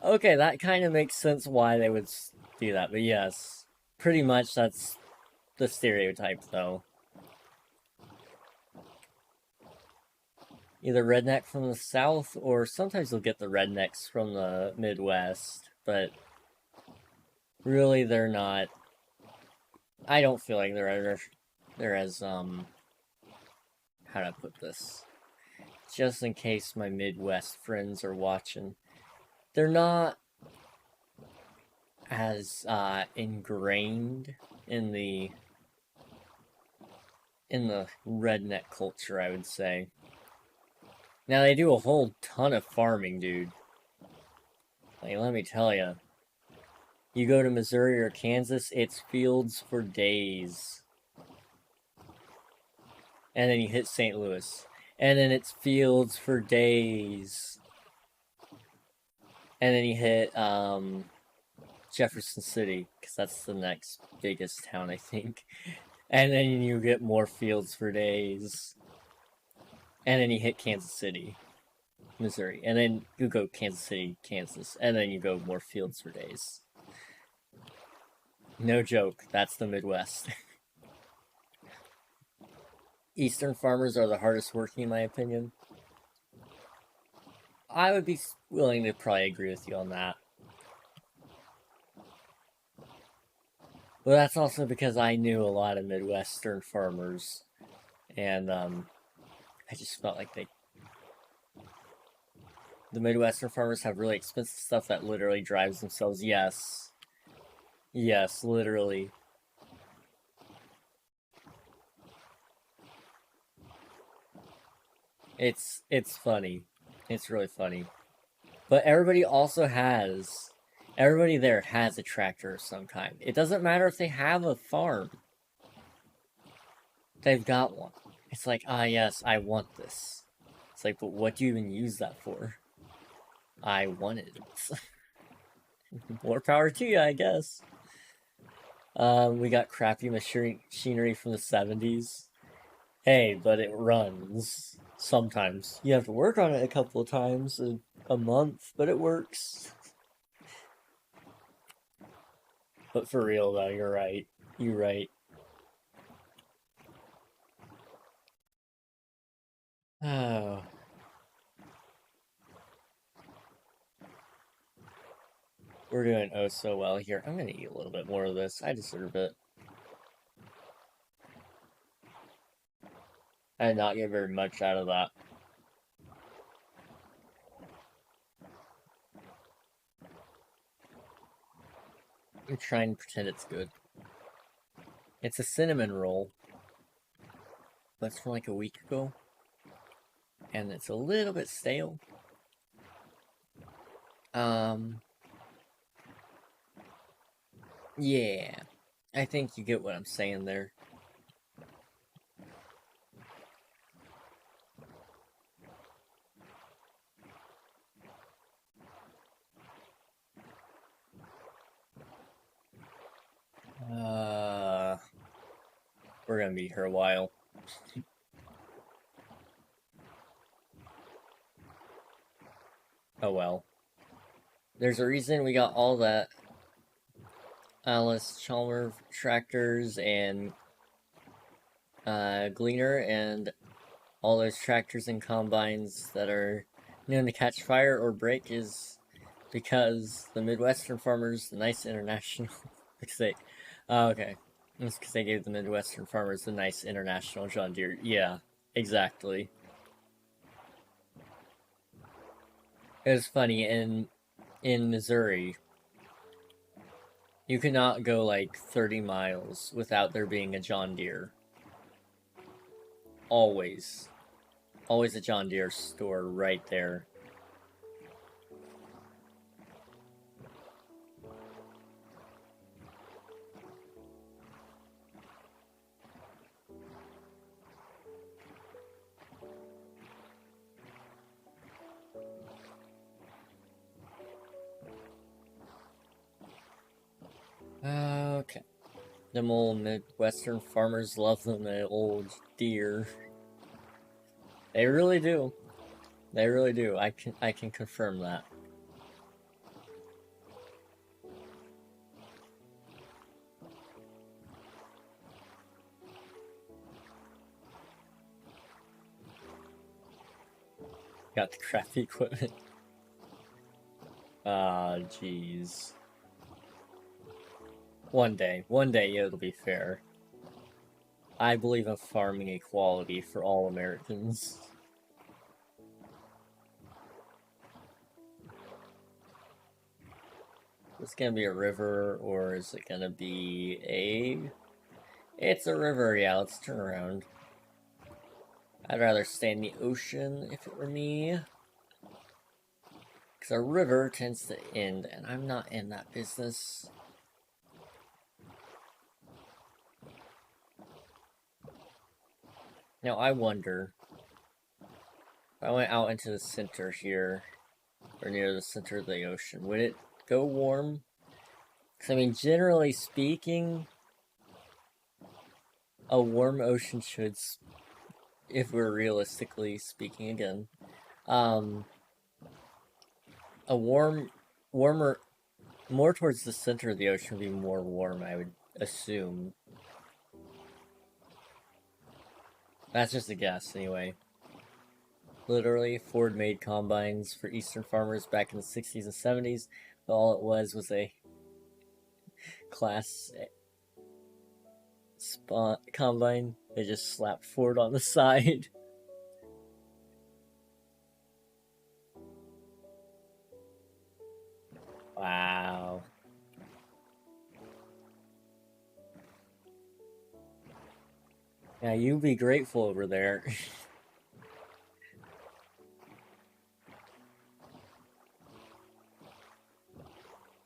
S1: Okay, that kind of makes sense why they would do that, but yes, pretty much that's the stereotype, though. Either redneck from the South, or sometimes you'll get the rednecks from the Midwest, but really they're not. I don't feel like they're as, how do I put this? Just in case my Midwest friends are watching. They're not as, ingrained in the redneck culture, I would say. Now, they do a whole ton of farming, dude. Like, let me tell you. You go to Missouri or Kansas, it's fields for days. And then you hit St. Louis. And then it's fields for days. And then you hit, Jefferson City, because that's the next biggest town, I think. And then you get more fields for days. And then you hit Kansas City, Missouri. And then you go Kansas City, Kansas. And then you go more fields for days. No joke, that's the Midwest. Eastern farmers are the hardest working, in my opinion. I would be willing to probably agree with you on that. But that's also because I knew a lot of Midwestern farmers. And, I just felt like the Midwestern farmers have really expensive stuff that literally drives themselves. Yes. Yes, literally. It's funny. It's really funny. But everybody there has a tractor of some kind. It doesn't matter if they have a farm. They've got one. It's like, yes, I want this. It's like, but what do you even use that for? I want it. More power to you, I guess. We got crappy machinery from the 70s. Hey, but it runs. Sometimes. You have to work on it a couple of times a month, but it works. But for real, though, you're right. You're right. Oh. We're doing oh so well here. I'm gonna eat a little bit more of this. I deserve it. I did not get very much out of that. I'm trying to pretend it's good. It's a cinnamon roll. That's from like a week ago. And it's a little bit stale. Yeah. I think you get what I'm saying there. We're gonna be here a while. Oh well. There's a reason we got all that Alice Chalmer tractors and Gleaner and all those tractors and combines that are known to catch fire or break is because the Midwestern farmers, the nice international, Oh, okay. That's because they gave the Midwestern farmers the nice international John Deere. Yeah, exactly. It was funny, in Missouri, you could not go like 30 miles without there being a John Deere. Always. Always a John Deere store right there. Okay. Them old Midwestern farmers love them old deer. They really do. They really do. I can confirm that. Got the crappy equipment. Ah, jeez. One day it'll be fair. I believe in farming equality for all Americans. Is this gonna be a river, or is it gonna be a... It's a river, yeah, let's turn around. I'd rather stay in the ocean if it were me. Because a river tends to end, and I'm not in that business. Now, I wonder, if I went out into the center here, or near the center of the ocean, would it go warm? Because, I mean, generally speaking, a warm ocean should, if we're realistically speaking again, a warmer, more towards the center of the ocean would be more warm, I would assume. That's just a guess, anyway. Literally, Ford made combines for Eastern farmers back in the 60s and 70s, but all it was a class combine. They just slapped Ford on the side. Wow. Yeah, you be grateful over there.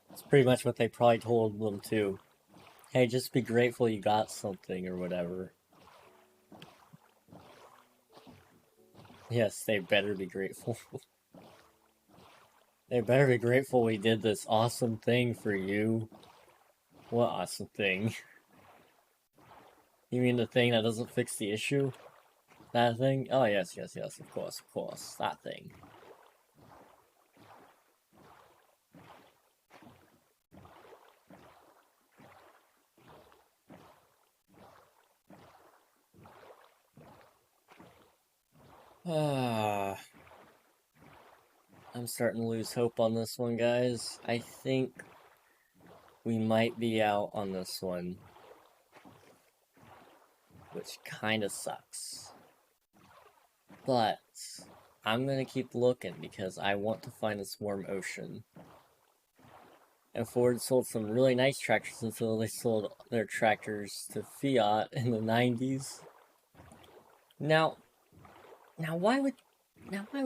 S1: That's pretty much what they probably told them too. Hey, just be grateful you got something or whatever. Yes, they better be grateful. They better be grateful we did this awesome thing for you. What awesome thing? You mean the thing that doesn't fix the issue? That thing? Oh, yes, of course. That thing. I'm starting to lose hope on this one, guys. I think we might be out on this one. Which kinda sucks. But I'm gonna keep looking because I want to find this warm ocean. And Ford sold some really nice tractors until they sold their tractors to Fiat in the 90s. Now why would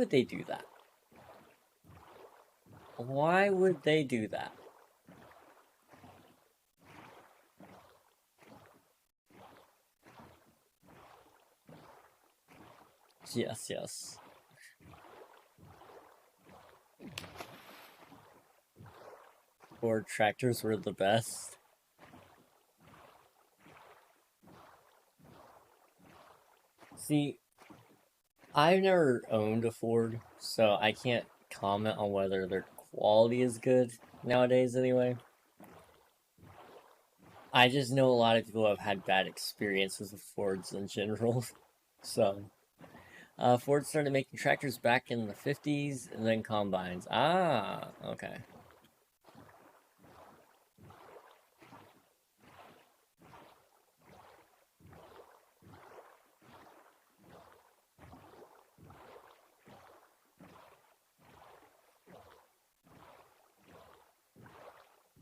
S1: they do that? Why would they do that? Yes. Ford tractors were the best. See, I've never owned a Ford, so I can't comment on whether their quality is good nowadays anyway. I just know a lot of people have had bad experiences with Fords in general. So, Ford started making tractors back in the 50s and then combines. Ah, okay.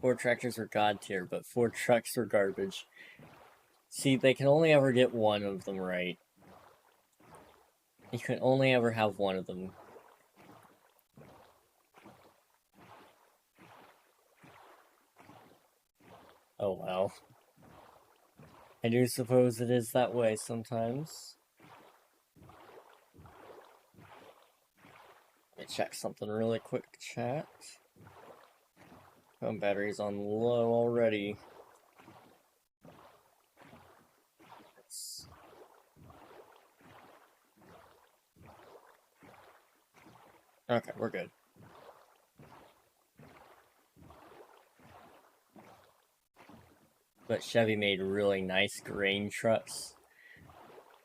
S1: Ford tractors were god tier, but Ford trucks were garbage. See, they can only ever get one of them right. You can only ever have one of them. Oh well. I do suppose it is that way sometimes. Let me check something really quick, chat. Phone battery's on low already. Okay, we're good. But Chevy made really nice grain trucks.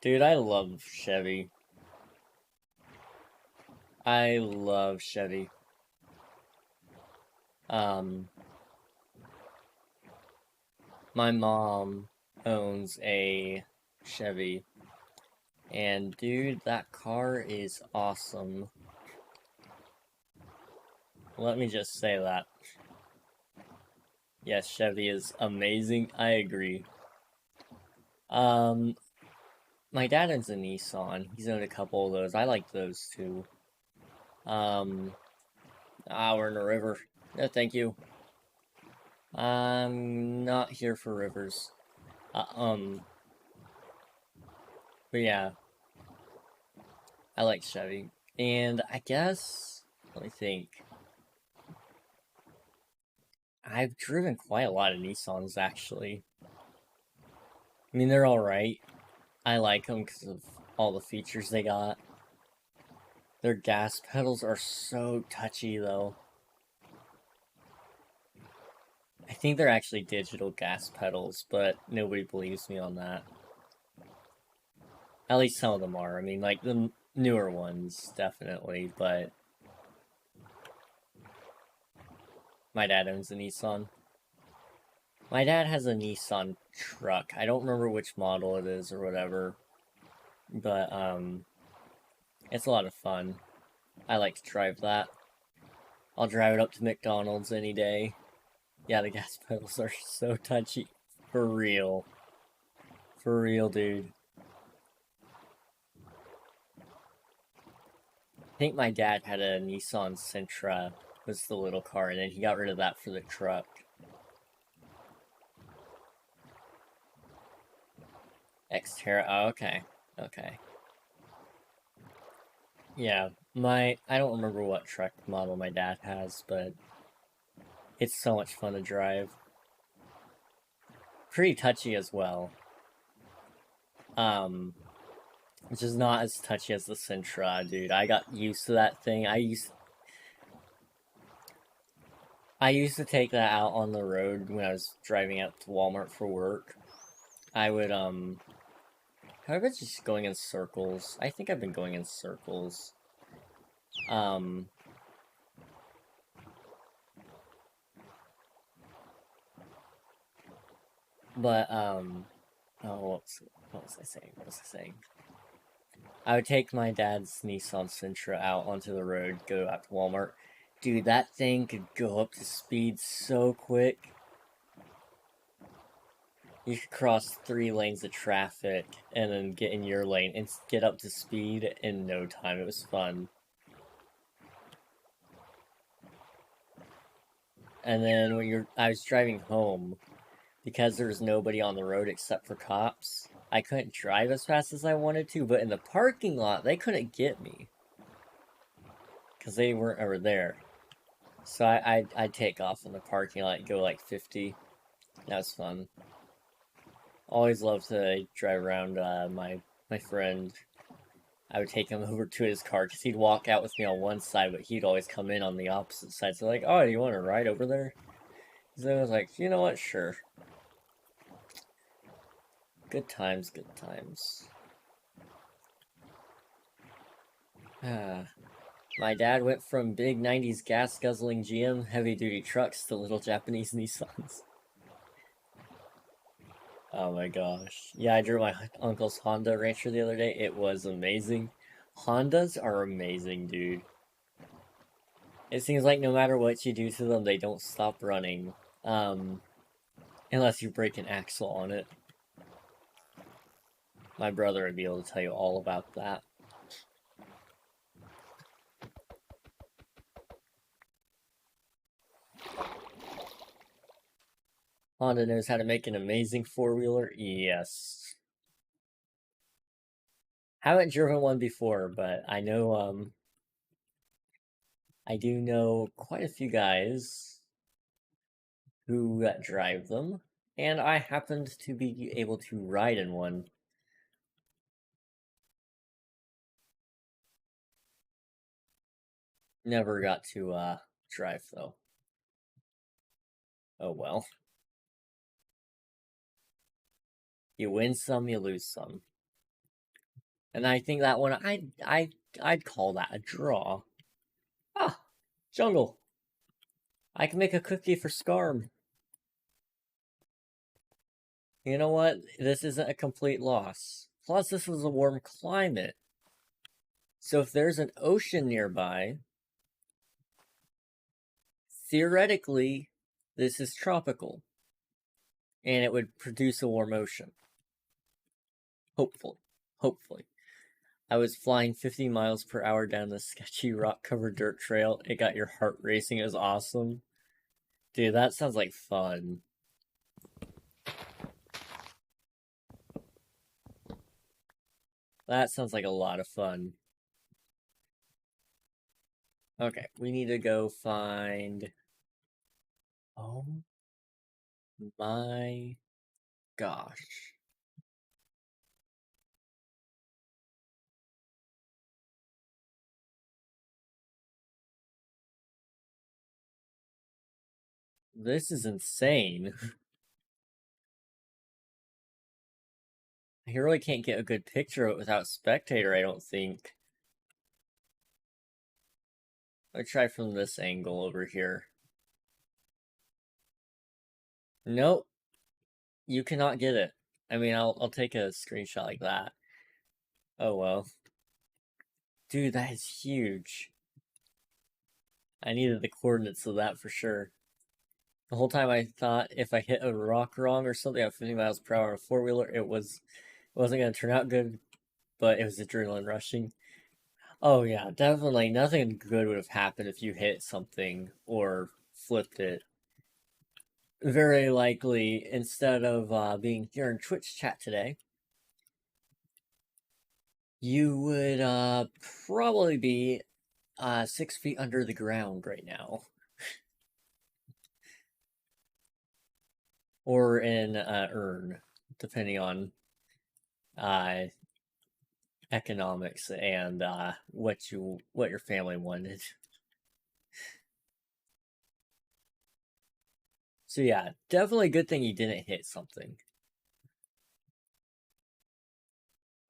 S1: Dude, I love Chevy. I love Chevy. My mom owns a Chevy. And dude, that car is awesome. Let me just say that. Yes, Chevy is amazing. I agree. My dad owns a Nissan. He's owned a couple of those. I like those too. We're in a river. No, thank you. I'm not here for rivers. But yeah. I like Chevy. And I guess, let me think. I've driven quite a lot of Nissans, actually. I mean, they're alright. I like them because of all the features they got. Their gas pedals are so touchy, though. I think they're actually digital gas pedals, but nobody believes me on that. At least some of them are. I mean, like, the newer ones, definitely, but... My dad owns a Nissan. My dad has a Nissan truck. I don't remember which model it is or whatever. But, it's a lot of fun. I like to drive that. I'll drive it up to McDonald's any day. Yeah, the gas pedals are so touchy. For real. For real, dude. I think my dad had a Nissan Sentra, was the little car, and then he got rid of that for the truck. Xterra, oh, okay. Okay. Yeah, I don't remember what truck model my dad has, but it's so much fun to drive. Pretty touchy as well. Which is not as touchy as the Sentra, dude. I got used to that thing. I used to take that out on the road when I was driving out to Walmart for work. I would, I've been just going in circles. I think I've been going in circles. But, oh, what was I saying? What was I saying? I would take my dad's Nissan Sentra out onto the road, go out to Walmart. Dude, that thing could go up to speed so quick. You could cross 3 lanes of traffic and then get in your lane and get up to speed in no time. It was fun. And then when I was driving home, because there was nobody on the road except for cops, I couldn't drive as fast as I wanted to, but in the parking lot, they couldn't get me. Because they weren't ever there. So I'd take off in the parking lot and go like 50. That was fun. Always loved to drive around my friend. I would take him over to his car because he'd walk out with me on one side, but he'd always come in on the opposite side. So like, oh, do you want to ride over there? So I was like, you know what? Sure. Good times, good times. My dad went from big 90s gas-guzzling GM heavy-duty trucks to little Japanese Nissans. Oh my gosh. Yeah, I drove my uncle's Honda Rancher the other day. It was amazing. Hondas are amazing, dude. It seems like no matter what you do to them, they don't stop running. Unless you break an axle on it. My brother would be able to tell you all about that. Honda knows how to make an amazing four-wheeler? Yes. Haven't driven one before, but I know, I do know quite a few guys who drive them, and I happened to be able to ride in one. Never got to, drive, though. Oh well. You win some, you lose some. And I think that one, I'd call that a draw. Ah, jungle. I can make a cookie for Scarm. You know what? This isn't a complete loss. Plus, this is a warm climate. So if there's an ocean nearby, theoretically, this is tropical. And it would produce a warm ocean. Hopefully. Hopefully. I was flying 50 miles per hour down the sketchy rock-covered dirt trail. It got your heart racing. It was awesome. Dude, that sounds like fun. That sounds like a lot of fun. Okay, we need to go find... Oh my gosh. This is insane. I really can't get a good picture of it without spectator, I don't think. I'll try from this angle over here. Nope. You cannot get it. I mean, I'll take a screenshot like that. Oh well. Dude, that is huge. I needed the coordinates of that for sure. The whole time I thought if I hit a rock wrong or something at 50 miles per hour on a four-wheeler, it wasn't going to turn out good, but it was adrenaline rushing. Oh yeah, definitely nothing good would have happened if you hit something or flipped it. Very likely, instead of being here in Twitch chat today, you would probably be 6 feet under the ground right now. Or in an urn, depending on economics and what your family wanted. So yeah, definitely a good thing you didn't hit something.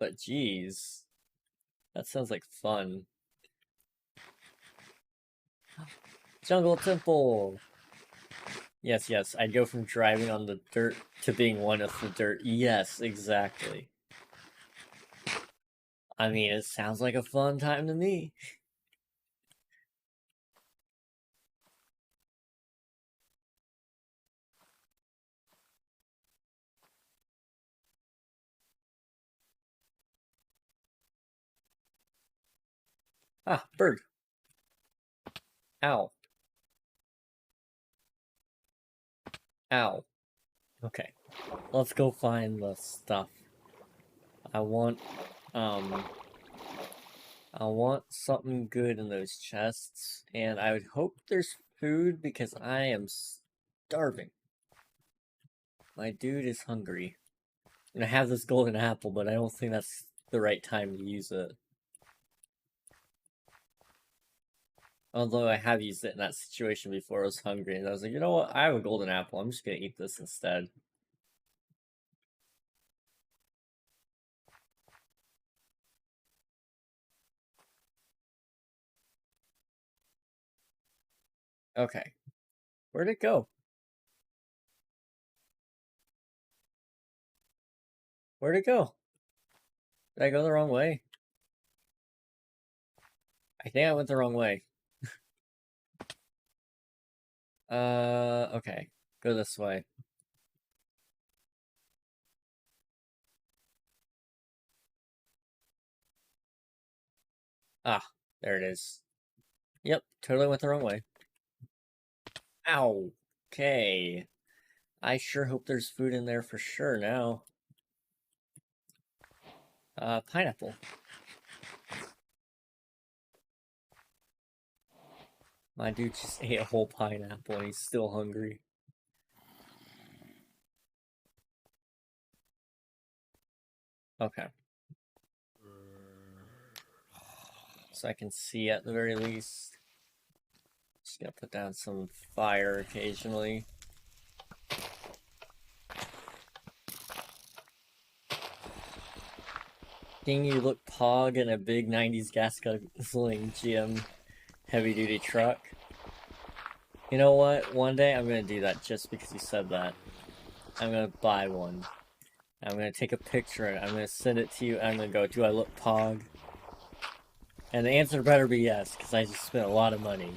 S1: But geez, that sounds like fun. Jungle Temple! Yes, yes, I'd go from driving on the dirt to being one with the dirt. Yes, exactly. I mean, it sounds like a fun time to me. Ah, bird. Ow. Ow. Okay. Let's go find the stuff. I want something good in those chests, and I would hope there's food because I am starving. My dude is hungry. And I have this golden apple, but I don't think that's the right time to use it. Although I have used it in that situation before. I was hungry, and I was like, you know what? I have a golden apple. I'm just gonna eat this instead. Okay. Where'd it go? Where'd it go? Did I go the wrong way? I think I went the wrong way. Okay. Go this way. Ah, there it is. Yep, totally went the wrong way. Ow. Okay. I sure hope there's food in there for sure now. Pineapple. My dude just ate a whole pineapple and he's still hungry. Okay. So I can see at the very least. Just gonna put down some fire occasionally. Seeing you look pog in a big 90s gas guzzling GM heavy duty truck. You know what? One day I'm gonna do that just because you said that. I'm gonna buy one. I'm gonna take a picture and I'm gonna send it to you and I'm gonna go, do I look pog? And the answer better be yes, because I just spent a lot of money.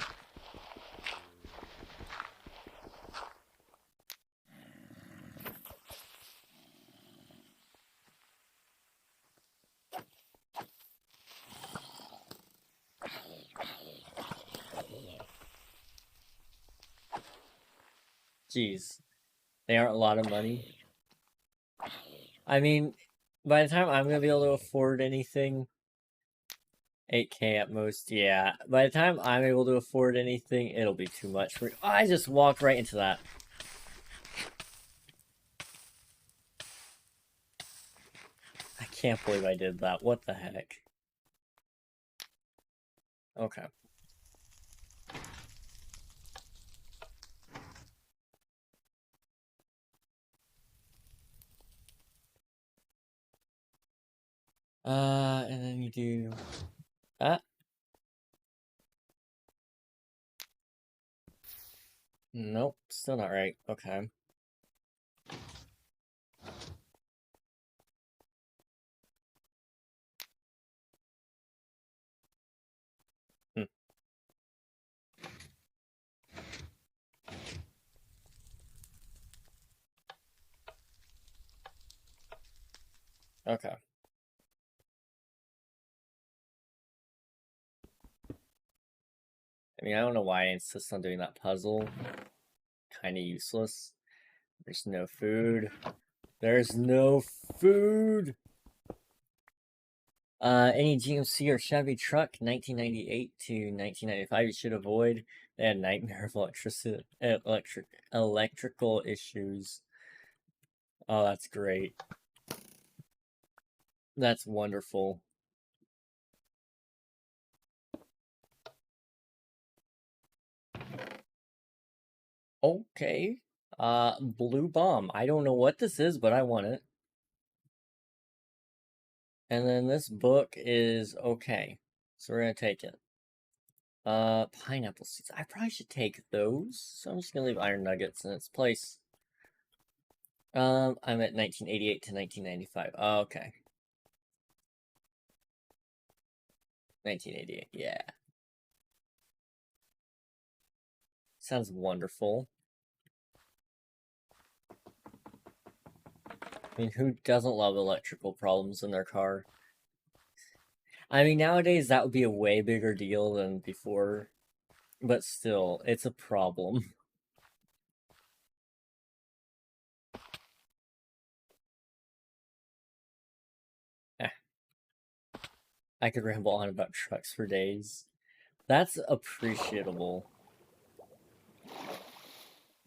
S1: Jeez. They aren't a lot of money. I mean, by the time I'm gonna be able to afford anything, 8K at most, yeah. By the time I'm able to afford anything, it'll be too much for me. Oh, I just walked right into that. I can't believe I did that. What the heck? Okay. And then you do that. Nope, still not right. Okay. Okay. I mean, I don't know why I insist on doing that puzzle. Kind of useless. There's no food. There's no food! Any GMC or Chevy truck, 1998 to 1995, you should avoid. They had nightmare of electrical issues. Oh, that's great. That's wonderful. Okay. Blue bomb. I don't know what this is, but I want it. And then this book is okay. So we're gonna take it. Pineapple seeds. I probably should take those. So I'm just gonna leave iron nuggets in its place. I'm at 1988 to 1995. Oh, okay. 1988, yeah. Sounds wonderful. I mean, who doesn't love electrical problems in their car? I mean, nowadays that would be a way bigger deal than before. But still, it's a problem. I could ramble on about trucks for days. That's appreciable.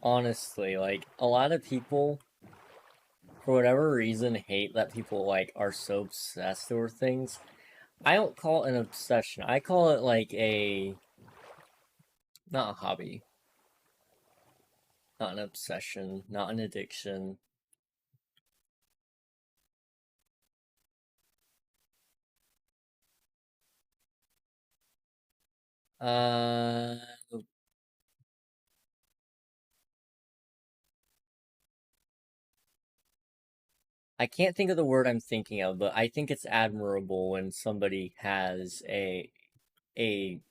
S1: Honestly, like, a lot of people, for whatever reason, hate that people, like, are so obsessed over things. I don't call it an obsession. I call it, like, not a hobby. Not an obsession. Not an addiction. I can't think of the word I'm thinking of, but I think it's admirable when somebody has a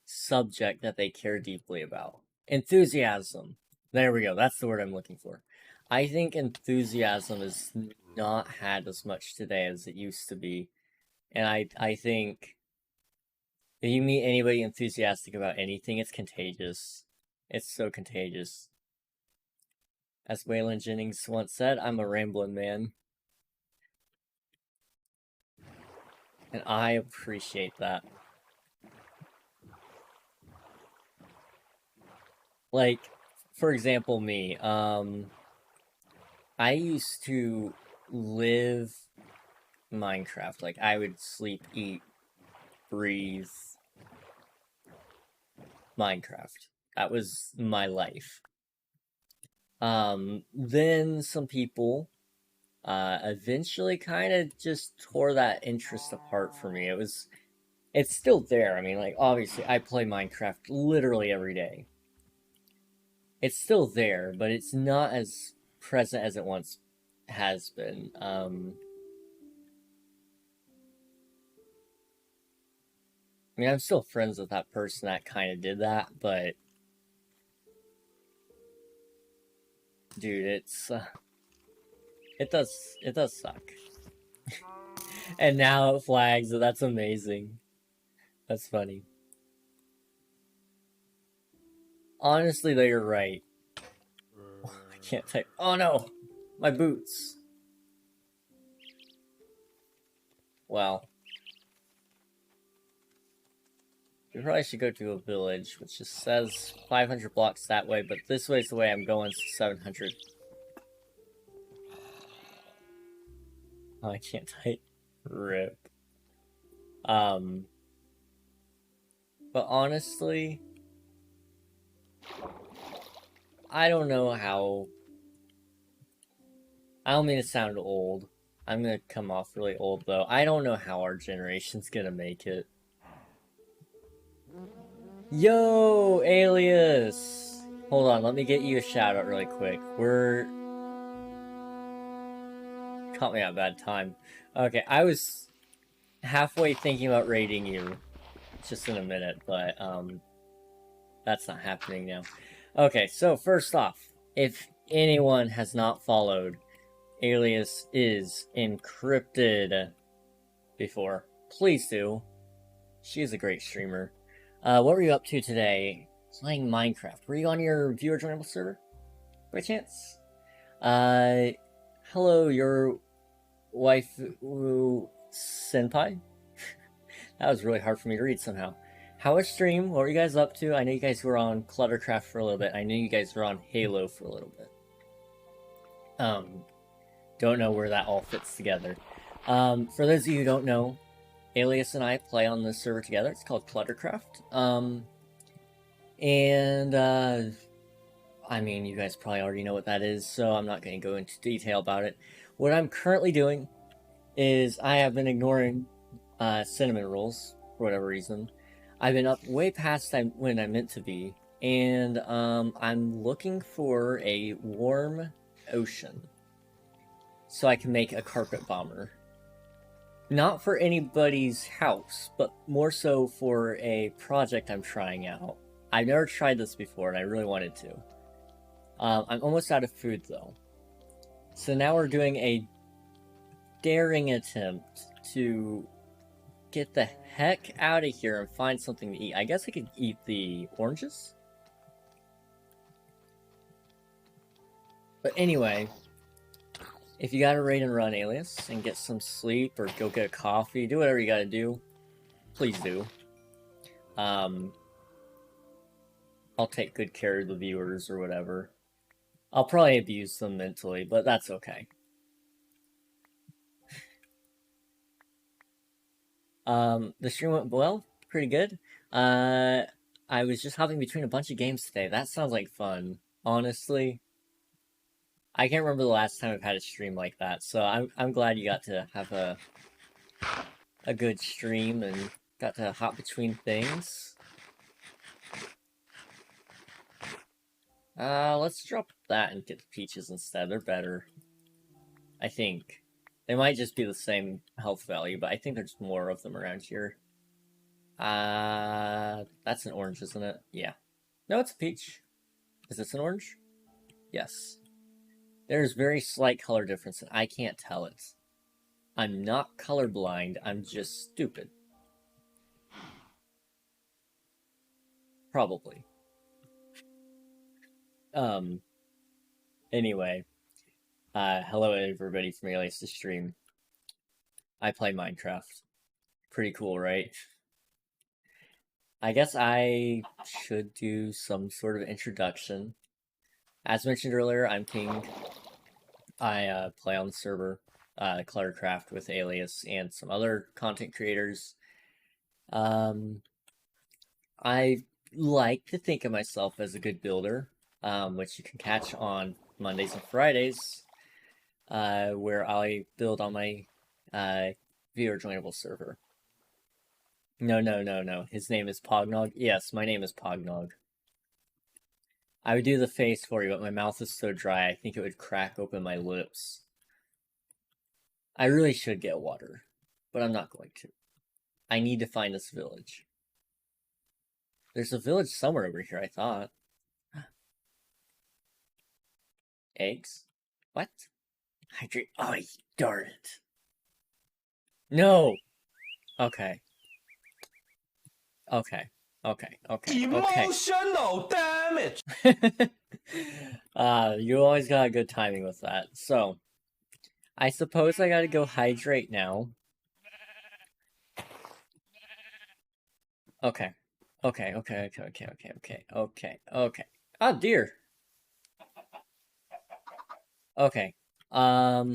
S1: subject that they care deeply about. Enthusiasm. There we go. That's the word I'm looking for. I think enthusiasm has not had as much today as it used to be. And I think if you meet anybody enthusiastic about anything, it's contagious. It's so contagious. As Waylon Jennings once said, I'm a rambling man. And I appreciate that. Like, for example, me, I used to live Minecraft. Like, I would sleep, eat, breathe Minecraft. That was my life. Then some people eventually kind of just tore that interest apart for me. It's still there. I mean, like, obviously, I play Minecraft literally every day. It's still there, but it's not as present as it once has been. I mean, I'm still friends with that person that kind of did that, but dude, it does suck. And now it flags. That's amazing. That's funny. Honestly, though, you're right. I can't type. Oh no, my boots. Well, we probably should go to a village, which just says 500 blocks that way, but this way's the way I'm going, so 700. Oh, I can't type. Rip. But honestly, I don't know how... I don't mean to sound old. I'm gonna come off really old, though. I don't know how our generation's gonna make it. Yo, Alias! Hold on, let me get you a shout out really quick. Caught me at a bad time. Okay, I was halfway thinking about raiding you just in a minute, but that's not happening now. Okay, so first off, if anyone has not followed, Alias is encrypted before, please do. She is a great streamer. What were you up to today? Playing Minecraft. Were you on your viewer joinable server? By chance? Hello, your wife, senpai? That was really hard for me to read somehow. How was stream? What were you guys up to? I know you guys were on ClutterCraft for a little bit. I know you guys were on Halo for a little bit. Don't know where that all fits together. For those of you who don't know, Alias and I play on this server together. It's called ClutterCraft. I mean, you guys probably already know what that is, so I'm not going to go into detail about it. What I'm currently doing is I have been ignoring cinnamon rolls for whatever reason. I've been up way past when I meant to be, and I'm looking for a warm ocean so I can make a carpet bomber. Not for anybody's house, but more so for a project I'm trying out. I've never tried this before, and I really wanted to. I'm almost out of food, though. So now we're doing a daring attempt to get the heck out of here and find something to eat. I guess I could eat the oranges? But anyway, if you gotta raid and run, Alias, and get some sleep, or go get a coffee, do whatever you gotta do, please do. I'll take good care of the viewers or whatever. I'll probably abuse them mentally, but that's okay. The stream went well, pretty good. I was just hopping between a bunch of games today. That sounds like fun, honestly. I can't remember the last time I've had a stream like that, so I'm glad you got to have a good stream and got to hop between things. Let's drop that and get the peaches instead. They're better. I think. They might just be the same health value, but I think there's more of them around here. That's an orange, isn't it? Yeah. No, it's a peach. Is this an orange? Yes. There's very slight color difference, and I can't tell it. I'm not colorblind, I'm just stupid. Probably. Anyway. Hello everybody from Alias to Stream. I play Minecraft. Pretty cool, right? I guess I should do some sort of introduction. As mentioned earlier, I'm King. I play on the server, ClutterCraft with Alias and some other content creators. I like to think of myself as a good builder, which you can catch on Mondays and Fridays, where I build on my viewer joinable server. No. His name is Pognog. Yes, my name is Pognog. I would do the face for you, but my mouth is so dry, I think it would crack open my lips. I really should get water, but I'm not going to. I need to find this village. There's a village somewhere over here, I thought. Eggs? What? Hydrate. Oh, darn it. No! Okay.
S7: Emotional damage!
S1: You always got good timing with that. So, I suppose I gotta go hydrate now. Okay. Oh, dear. Okay. Let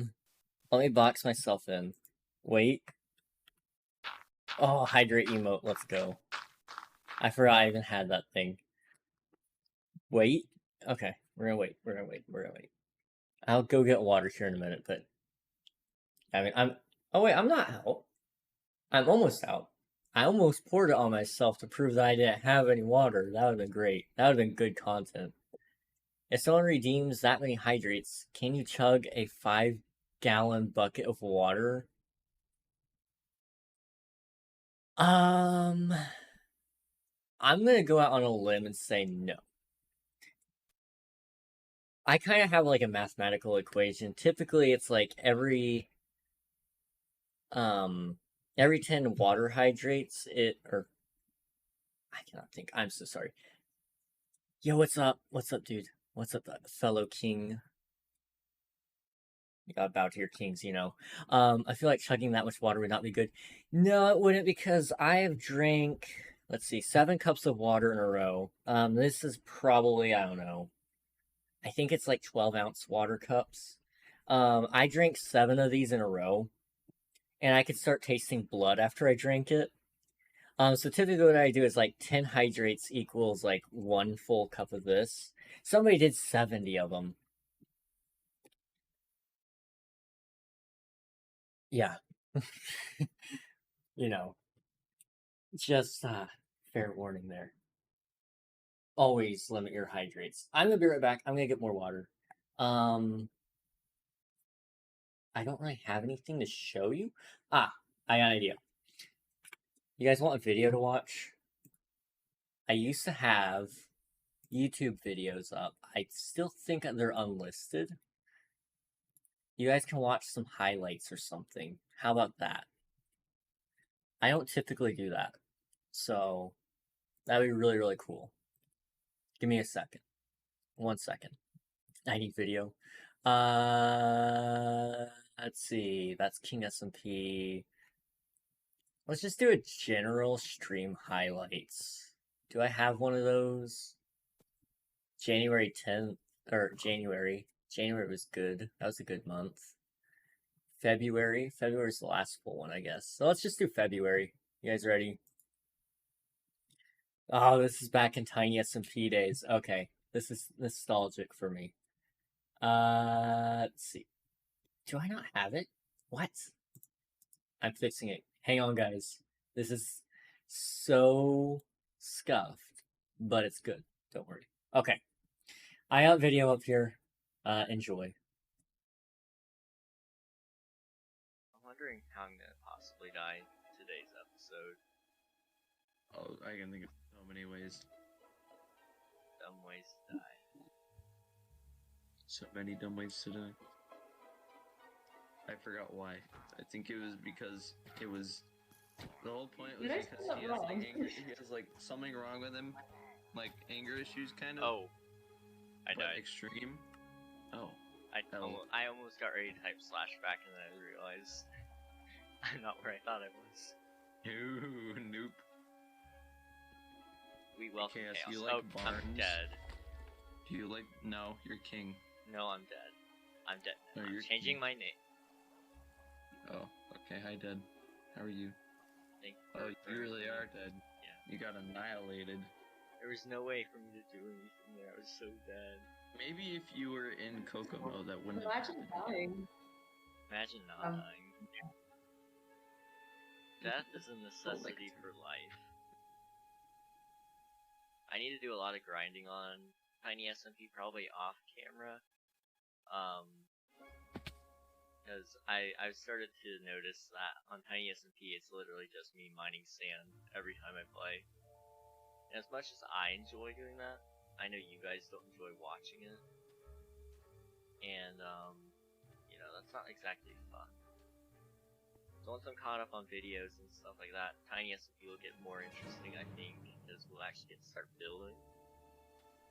S1: me box myself in. Wait. Oh, hydrate emote, let's go. I forgot I even had that thing. Wait. Okay, we're gonna wait. I'll go get water here in a minute, but... I mean, oh wait, I'm not out. I'm almost out. I almost poured it on myself to prove that I didn't have any water. That would've been great. That would've been good content. If someone redeems that many hydrates, can you chug a 5-gallon bucket of water? I'm gonna go out on a limb and say no. I kind of have like a mathematical equation. Typically, it's like every 10 water hydrates, I cannot think. I'm so sorry. Yo, what's up? What's up, dude? What's up, fellow king? You got about here, kings, you know. I feel like chugging that much water would not be good. No, it wouldn't, because I have drank, let's see, 7 cups of water in a row. This is probably, I don't know, I think it's like 12-ounce water cups. I drank 7 of these in a row, and I could start tasting blood after I drank it. So typically what I do is like 10 hydrates equals like 1 full cup of this. Somebody did 70 of them. Yeah. You know. Just, fair warning there. Always limit your hydrates. I'm gonna be right back. I'm gonna get more water. I don't really have anything to show you. I got an idea. You guys want a video to watch? I used to have YouTube videos up. I still think they're unlisted. You guys can watch some highlights or something. How about that? I don't typically do that. So, that'd be really, really cool. Give me a second. 1 second. I need video. Let's see. That's King SMP. Let's just do a general stream highlights. Do I have one of those? January 10th, or January. January was good. That was a good month. February. February's the last full one, I guess. So let's just do February. You guys ready? Oh, this is back in Tiny SMP days. Okay. This is nostalgic for me. Let's see. Do I not have it? What? I'm fixing it. Hang on, guys. This is so scuffed, but it's good. Don't worry. Okay. I got video up here. Enjoy. I'm wondering how I'm gonna possibly die in today's episode.
S8: Oh, I can think of so many ways.
S1: Dumb ways to die.
S8: So many dumb ways to die. I forgot why. I think it was because it was the whole point was because he has like anger. He has like something wrong with him, like anger issues, kind of.
S9: Oh, I
S8: but
S9: died.
S8: Extreme. Oh.
S9: I almost got ready to type /back and then I realized I'm not where I thought I was.
S8: Ooh, nope.
S9: We welcome
S8: Chaos,
S9: chaos.
S8: you like
S9: I'm
S8: Barnes?
S9: dead.
S8: Do you like? No, you're king.
S9: No, I'm dead. I'm dead.
S8: No,
S9: I'm
S8: you're
S9: changing
S8: king.
S9: my name.
S8: Oh, okay. Hi, dead. How are you? Oh, you really are dead.
S9: Yeah.
S8: You got annihilated.
S9: There was no way for me to do anything there. I was so dead.
S8: Maybe if you were in Kokomo, that wouldn't have
S10: Imagine
S8: happened.
S10: dying.
S9: Imagine not dying. Death is a necessity for life. I need to do a lot of grinding on Tiny SMP, probably off camera. Because I've started to notice that on Tiny SMP, it's literally just me mining sand every time I play. And as much as I enjoy doing that, I know you guys don't enjoy watching it. And, you know, that's not exactly fun. So once I'm caught up on videos and stuff like that, Tiny SMP will get more interesting, I think, because we'll actually get to start building.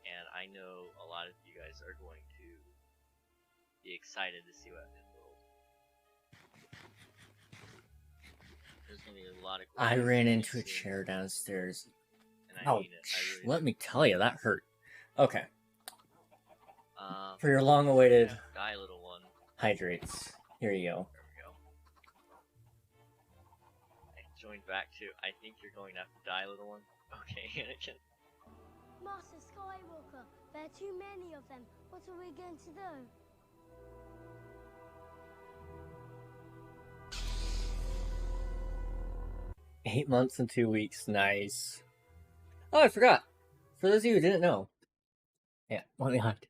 S9: And I know a lot of you guys are going to be excited to see what I can build. There's gonna be a lot of.
S1: I ran into a chair downstairs.
S9: And I need it. I really
S1: let me tell you, that hurt. Okay. For your
S9: yeah,
S1: long-awaited
S9: die, little one.
S1: hydrates, here you go.
S9: There we go. I joined back too. I think you're going to have to die, little one. Okay, Anakin.
S11: Master Skywalker, there are too many of them. What are we going to do?
S1: 8 months and 2 weeks, nice. Oh, I forgot. For those of you who didn't know. Yeah, let me hide.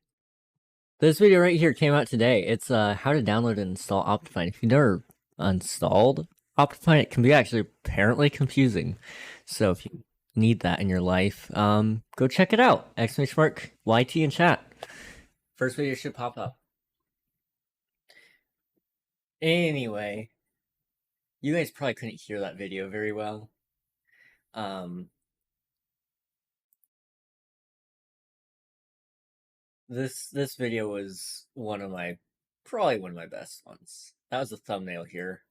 S1: This video right here came out today. It's how to download and install Optifine. If you've never installed Optifine, it can be actually apparently confusing. So if you need that in your life, go check it out. !YT in chat. First video should pop up. Anyway, you guys probably couldn't hear that video very well. This video was probably one of my best ones. That was the thumbnail here.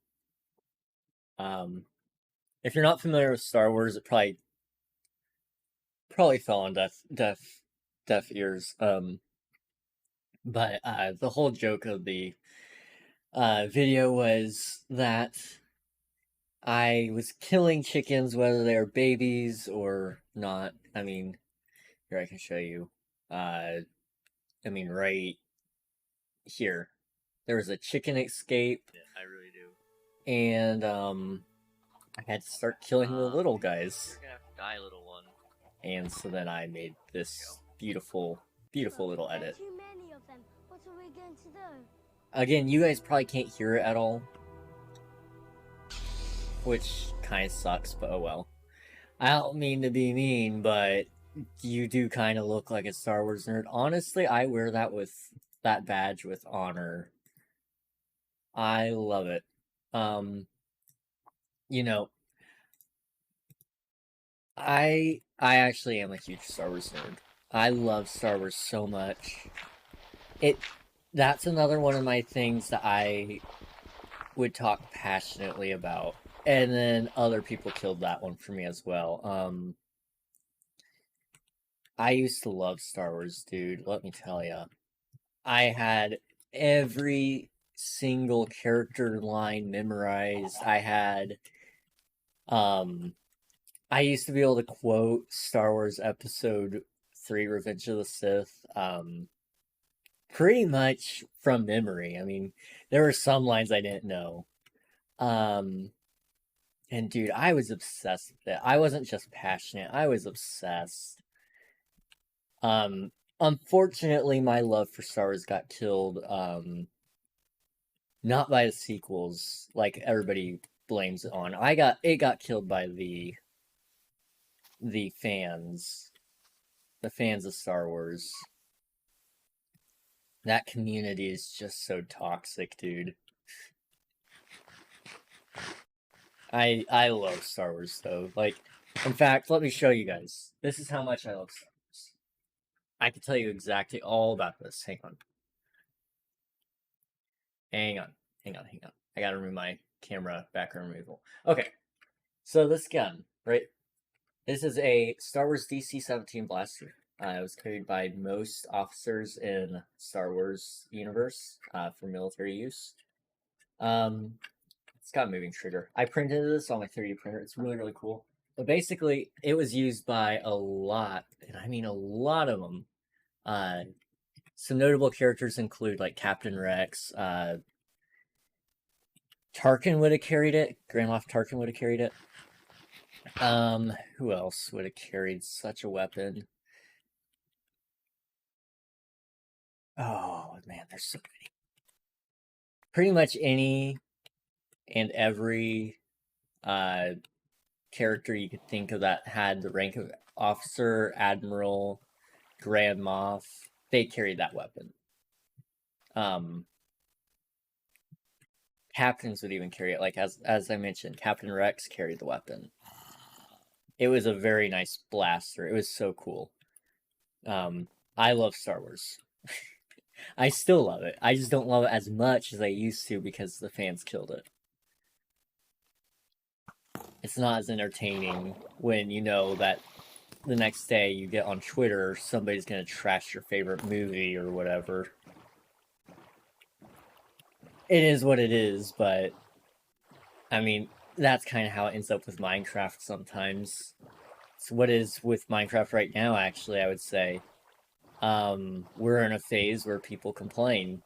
S1: If you're not familiar with Star Wars, it probably fell on deaf ears. But the whole joke of the video was that I was killing chickens, whether they are babies or not. I mean, here I can show you. I mean, right here. There was a chicken escape.
S9: Yeah, I really do.
S1: And, I had to start killing the little guys.
S9: You're gonna have to die, little one.
S1: And so then I made this beautiful, beautiful little edit.
S11: Too many of them. What are we going to do?
S1: Again, you guys probably can't hear it at all. Which kind of sucks, but oh well. I don't mean to be mean, but you do kind of look like a Star Wars nerd. Honestly, I wear that badge with honor. I love it. You know, I actually am a huge Star Wars nerd. I love Star Wars so much. That's another one of my things that I would talk passionately about. And then other people killed that one for me as well. I used to love Star Wars, dude. Let me tell you. I had every single character line memorized. I used to be able to quote Star Wars Episode 3, Revenge of the Sith, pretty much from memory. I mean, there were some lines I didn't know. And dude, I was obsessed with it. I wasn't just passionate, I was obsessed. Unfortunately, my love for Star Wars got killed, not by the sequels, like everybody blames it on. It got killed by the fans of Star Wars. That community is just so toxic, dude. I love Star Wars, though. Like, in fact, let me show you guys. This is how much I love Star Wars. I can tell you exactly all about this. Hang on. Hang on. I gotta remove my camera background removal. Okay. So this gun, right? This is a Star Wars DC-17 blaster. It was carried by most officers in Star Wars universe for military use. It's got a moving trigger. I printed this on my 3D printer. It's really, really cool. But basically, it was used by a lot, and I mean a lot of them. Some notable characters include like Captain Rex. Tarkin would have carried it. Grand Moff Tarkin would have carried it. Who else would have carried such a weapon? Oh man, there's so many. Pretty much any and every character you could think of that had the rank of officer, admiral, Grand Moff, they carried that weapon. Captains would even carry it. Like as I mentioned, Captain Rex carried the weapon. It was a very nice blaster. It was so cool. I love Star Wars. I still love it. I just don't love it as much as I used to because the fans killed it. It's not as entertaining when you know that the next day you get on Twitter, somebody's gonna trash your favorite movie or whatever. It is what it is, but I mean, that's kind of how it ends up with Minecraft sometimes. It's what is with Minecraft right now, actually, I would say. We're in a phase where people complain.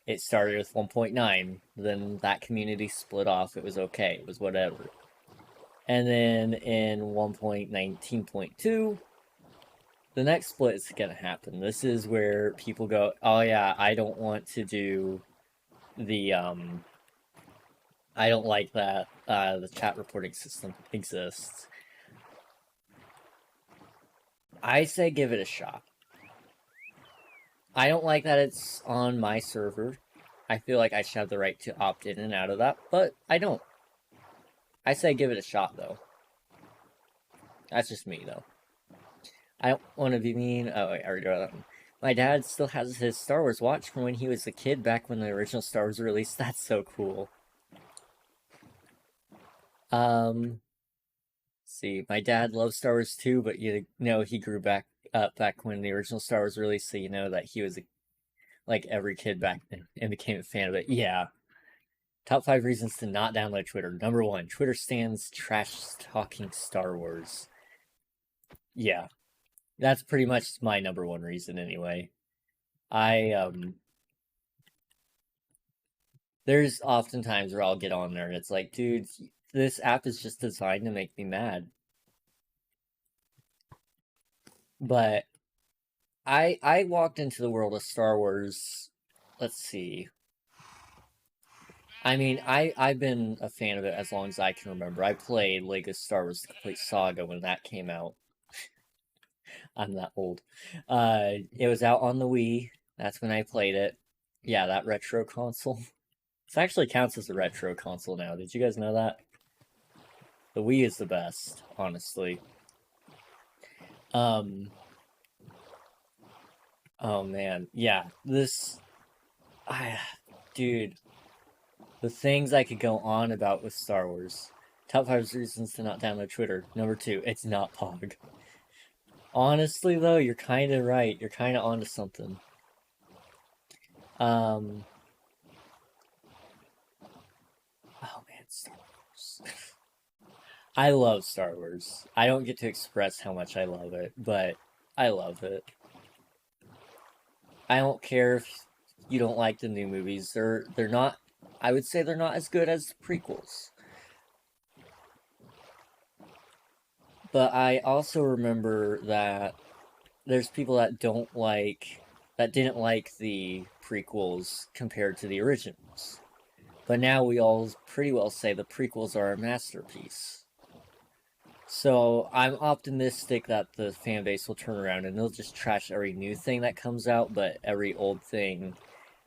S1: It started with 1.9, then that community split off, it was okay, it was whatever. And then in 1.19.2, the next split is gonna happen. This is where people go, oh yeah, I don't want to do the, I don't like that the chat reporting system exists. I say give it a shot. I don't like that it's on my server. I feel like I should have the right to opt in and out of that, but I don't. I say give it a shot, though. That's just me, though. I don't want to be mean. Oh, wait, I already got that one. My dad still has his Star Wars watch from when he was a kid back when the original Star Wars were released. That's so cool. See, my dad loves Star Wars too, but you know he grew up back when the original Star Wars released, so you know that he was like every kid back then and became a fan of it. Yeah. Top 5 reasons to not download Twitter. Number 1, Twitter stands trash talking Star Wars. Yeah. That's pretty much my number 1 reason anyway. There's often times where I'll get on there and it's like, dude, this app is just designed to make me mad. But I walked into the world of Star Wars, let's see. I mean, I've been a fan of it as long as I can remember. I played Lego Star Wars The Complete Saga when that came out. I'm that old. It was out on the Wii. That's when I played it. Yeah, that retro console. This actually counts as a retro console now. Did you guys know that? The Wii is the best, honestly. Oh man, yeah, dude, the things I could go on about with Star Wars. Top 5 reasons to not download Twitter. Number 2, it's not Pog. Honestly, though, you're kind of right. You're kind of onto something. Oh man, Star Wars. I love Star Wars. I don't get to express how much I love it, but I love it. I don't care if you don't like the new movies. They're not, I would say they're not as good as the prequels. But I also remember that there's people that didn't like the prequels compared to the originals. But now we all pretty well say the prequels are a masterpiece. So I'm optimistic that the fan base will turn around and they'll just trash every new thing that comes out, but every old thing,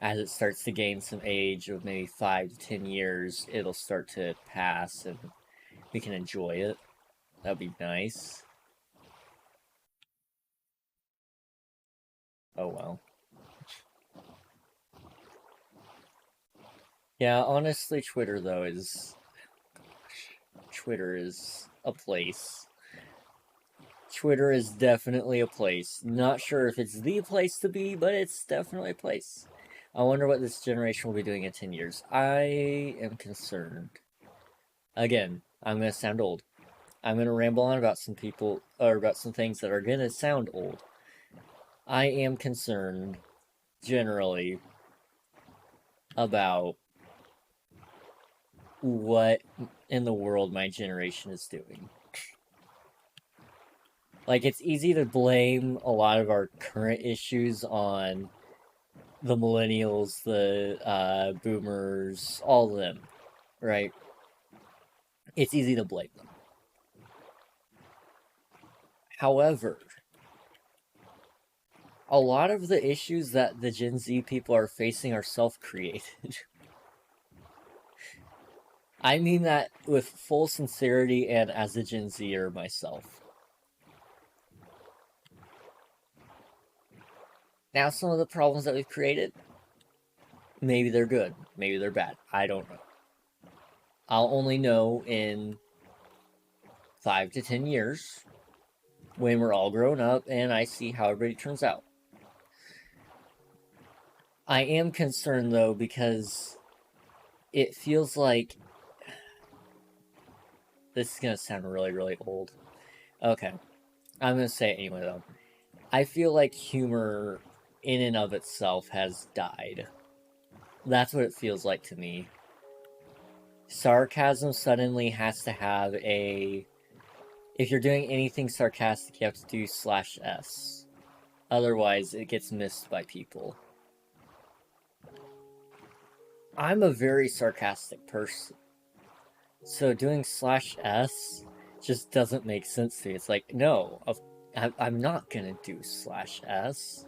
S1: as it starts to gain some age of maybe 5 to 10 years, it'll start to pass and we can enjoy it. That'd be nice. Oh well. Yeah, honestly, Twitter though is... Twitter is a place. Twitter is definitely a place. Not sure if it's the place to be, but it's definitely a place. I wonder what this generation will be doing in 10 years. I am concerned. Again, I'm gonna sound old. I'm gonna ramble on about some people, or about some things that are gonna sound old. I am concerned, generally, about what in the world my generation is doing. Like, it's easy to blame a lot of our current issues on the millennials, the boomers, all of them, right? It's easy to blame them. However, a lot of the issues that the Gen Z people are facing are self-created. I mean that with full sincerity and as a Gen Zer myself. Now, some of the problems that we've created, maybe they're good, maybe they're bad. I don't know. I'll only know in 5 to 10 years when we're all grown up and I see how everybody turns out. I am concerned though because it feels like... This is gonna sound really, really old. Okay. I'm gonna say it anyway though. I feel like humor in and of itself has died. That's what it feels like to me. Sarcasm suddenly has to have a... If you're doing anything sarcastic, you have to do /s. Otherwise, it gets missed by people. I'm a very sarcastic person. So doing /s just doesn't make sense to me. It's like, no, I'm not gonna do /s.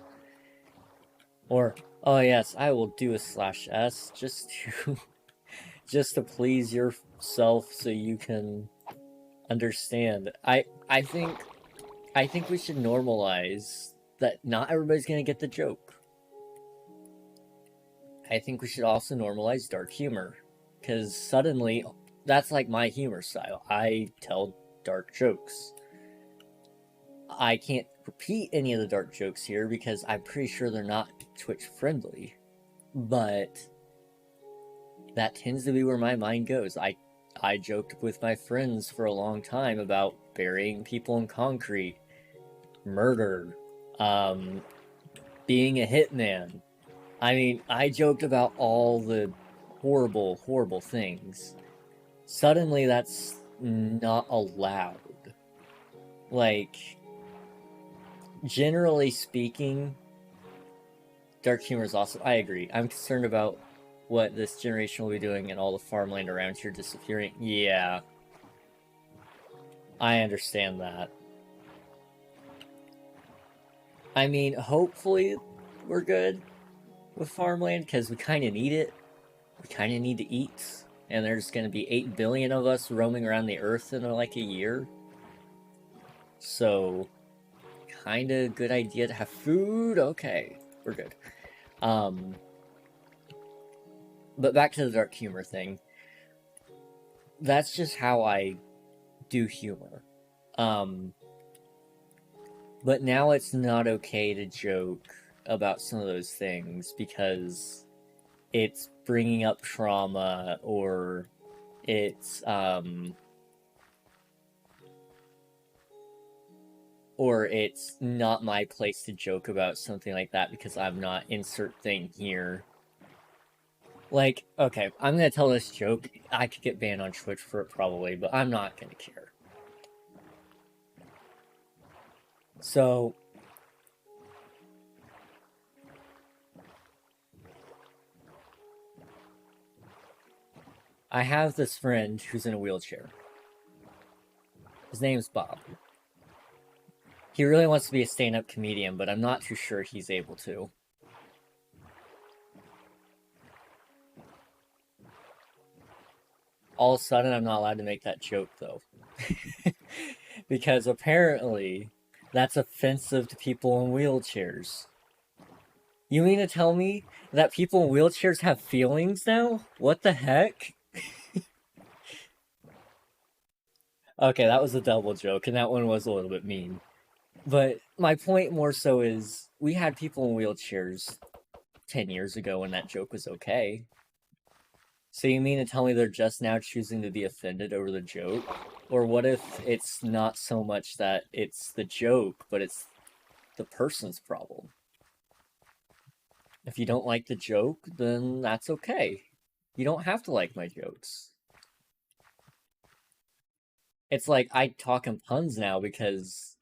S1: Or, oh yes, I will do a /s just to... just to please yourself so you can understand. I think we should normalize that not everybody's gonna get the joke. I think we should also normalize dark humor. Because suddenly, that's like my humor style. I tell dark jokes. I can't repeat any of the dark jokes here because I'm pretty sure they're not Twitch friendly. But that tends to be where my mind goes. I joked with my friends for a long time about burying people in concrete, murder, being a hitman. I mean, I joked about all the horrible, horrible things. Suddenly, that's not allowed. Like, generally speaking, dark humor is awesome. I agree. I'm concerned about what this generation will be doing and all the farmland around here disappearing. Yeah. I understand that. I mean, hopefully we're good with farmland, because we kind of need it. We kind of need to eat. And there's going to be 8 billion of us roaming around the earth in like a year. So, kind of good idea to have food. Okay, we're good. But back to the dark humor thing. That's just how I do humor. But now it's not okay to joke about some of those things because it's bringing up trauma, or it's not my place to joke about something like that because I'm not insert thing here. Like, okay, I'm gonna tell this joke. I could get banned on Twitch for it probably, but I'm not gonna care. So, I have this friend who's in a wheelchair. His name's Bob. He really wants to be a stand-up comedian, but I'm not too sure he's able to. All of a sudden, I'm not allowed to make that joke, though. Because apparently, that's offensive to people in wheelchairs. You mean to tell me that people in wheelchairs have feelings now? What the heck? Okay, that was a double joke, and that one was a little bit mean. But my point more so is, we had people in wheelchairs 10 years ago when that joke was okay. So you mean to tell me they're just now choosing to be offended over the joke? Or what if it's not so much that it's the joke, but it's the person's problem? If you don't like the joke, then that's okay. You don't have to like my jokes. It's like I talk in puns now because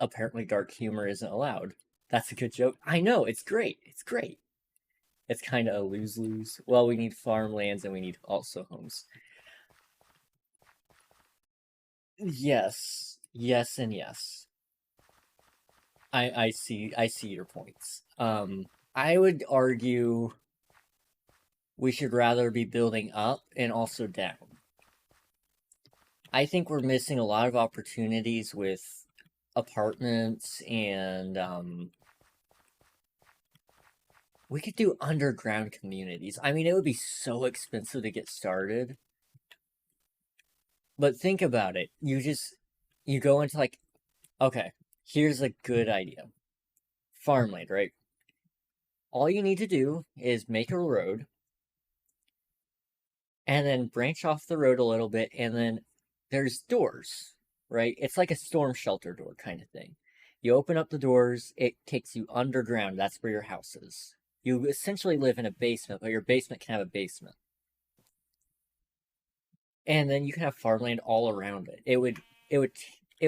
S1: apparently dark humor isn't allowed. That's a good joke. I know, it's great. It's great. It's kind of a lose-lose. Well, we need farmlands and we need also homes. Yes. Yes and yes. I see your points. I would argue we should rather be building up and also down. I think we're missing a lot of opportunities with apartments and we could do underground communities. I mean, it would be so expensive to get started. But think about it. You go into like, okay, here's a good idea. Farmland, right? All you need to do is make a road and then branch off the road a little bit, and then there's doors, right? It's like a storm shelter door kind of thing. You open up the doors, it takes you underground. That's where your house is. You essentially live in a basement, but your basement can have a basement. And then you can have farmland all around it. It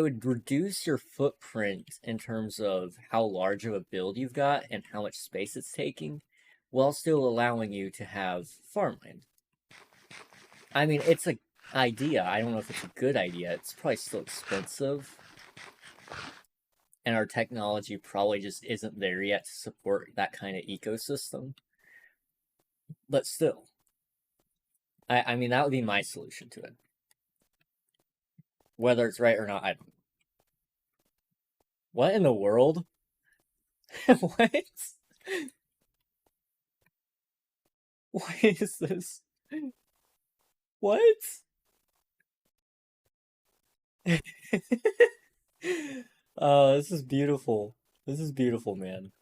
S1: would reduce your footprint in terms of how large of a build you've got and how much space it's taking, while still allowing you to have farmland. I mean, it's an idea. I don't know if it's a good idea. It's probably still expensive. And our technology probably just isn't there yet to support that kind of ecosystem. But still. I mean, that would be my solution to it. Whether it's right or not, I don't know. What in the world? What? What is this? What? Oh, this is beautiful. This is beautiful, man.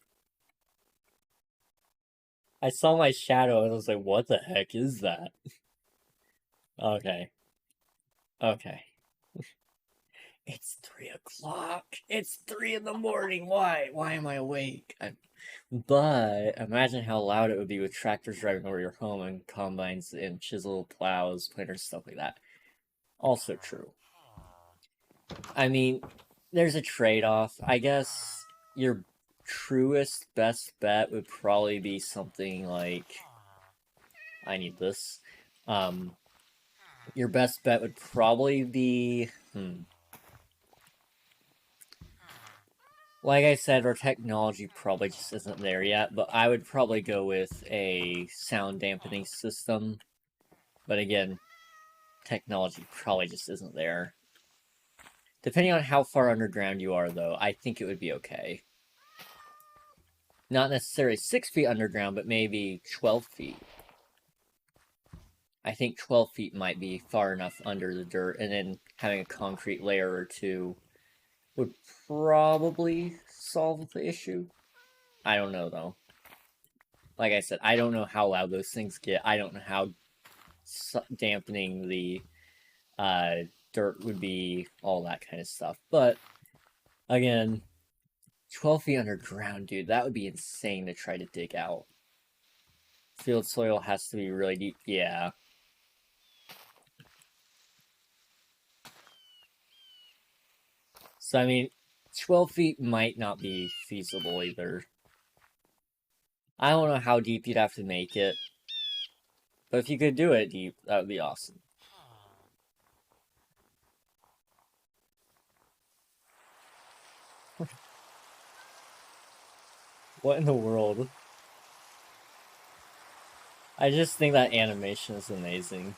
S1: I saw my shadow and I was like, what the heck is that? Okay. Okay. It's 3 o'clock. It's 3 in the morning. Why? Why am I awake? But imagine how loud it would be with tractors driving over your home and combines and chisel plows, planters, stuff like that. Also true. I mean, there's a trade-off. I guess your truest best bet would probably be something like... I need this. Your best bet would probably be... Like I said, our technology probably just isn't there yet, but I would probably go with a sound dampening system. But again, technology probably just isn't there. Depending on how far underground you are, though, I think it would be okay. Not necessarily 6 feet underground, but maybe 12 feet. I think 12 feet might be far enough under the dirt, and then having a concrete layer or two would probably solve the issue. I don't know, though. Like I said, I don't know how loud those things get. I don't know how dampening the dirt would be, all that kind of stuff. But, again, 12 feet underground, dude, that would be insane to try to dig out. Field soil has to be really deep. Yeah. So, I mean, 12 feet might not be feasible either. I don't know how deep you'd have to make it. But if you could do it deep, that would be awesome. What in the world? I just think that animation is amazing.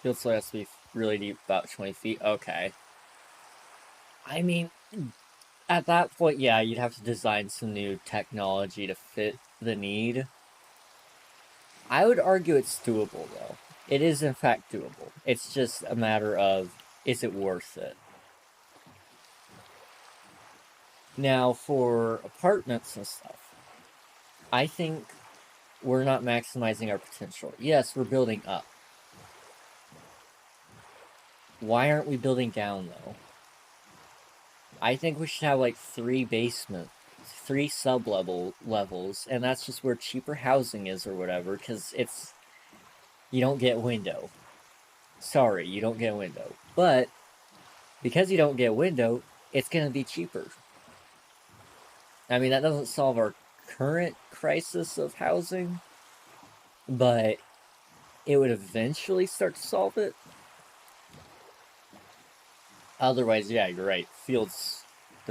S1: Field soil has to be really deep, about 20 feet. Okay. I mean, at that point, yeah, you'd have to design some new technology to fit the need. I would argue it's doable, though. It is, in fact, doable. It's just a matter of, is it worth it? Now, for apartments and stuff, I think we're not maximizing our potential. Yes, we're building up. Why aren't we building down, though? I think we should have, like, 3 sub-levels, and that's just where cheaper housing is or whatever, because it's... You don't get window. Sorry, you don't get a window. But, because you don't get a window, it's gonna be cheaper. I mean, that doesn't solve our current crisis of housing, but it would eventually start to solve it. Otherwise, yeah, you're right. The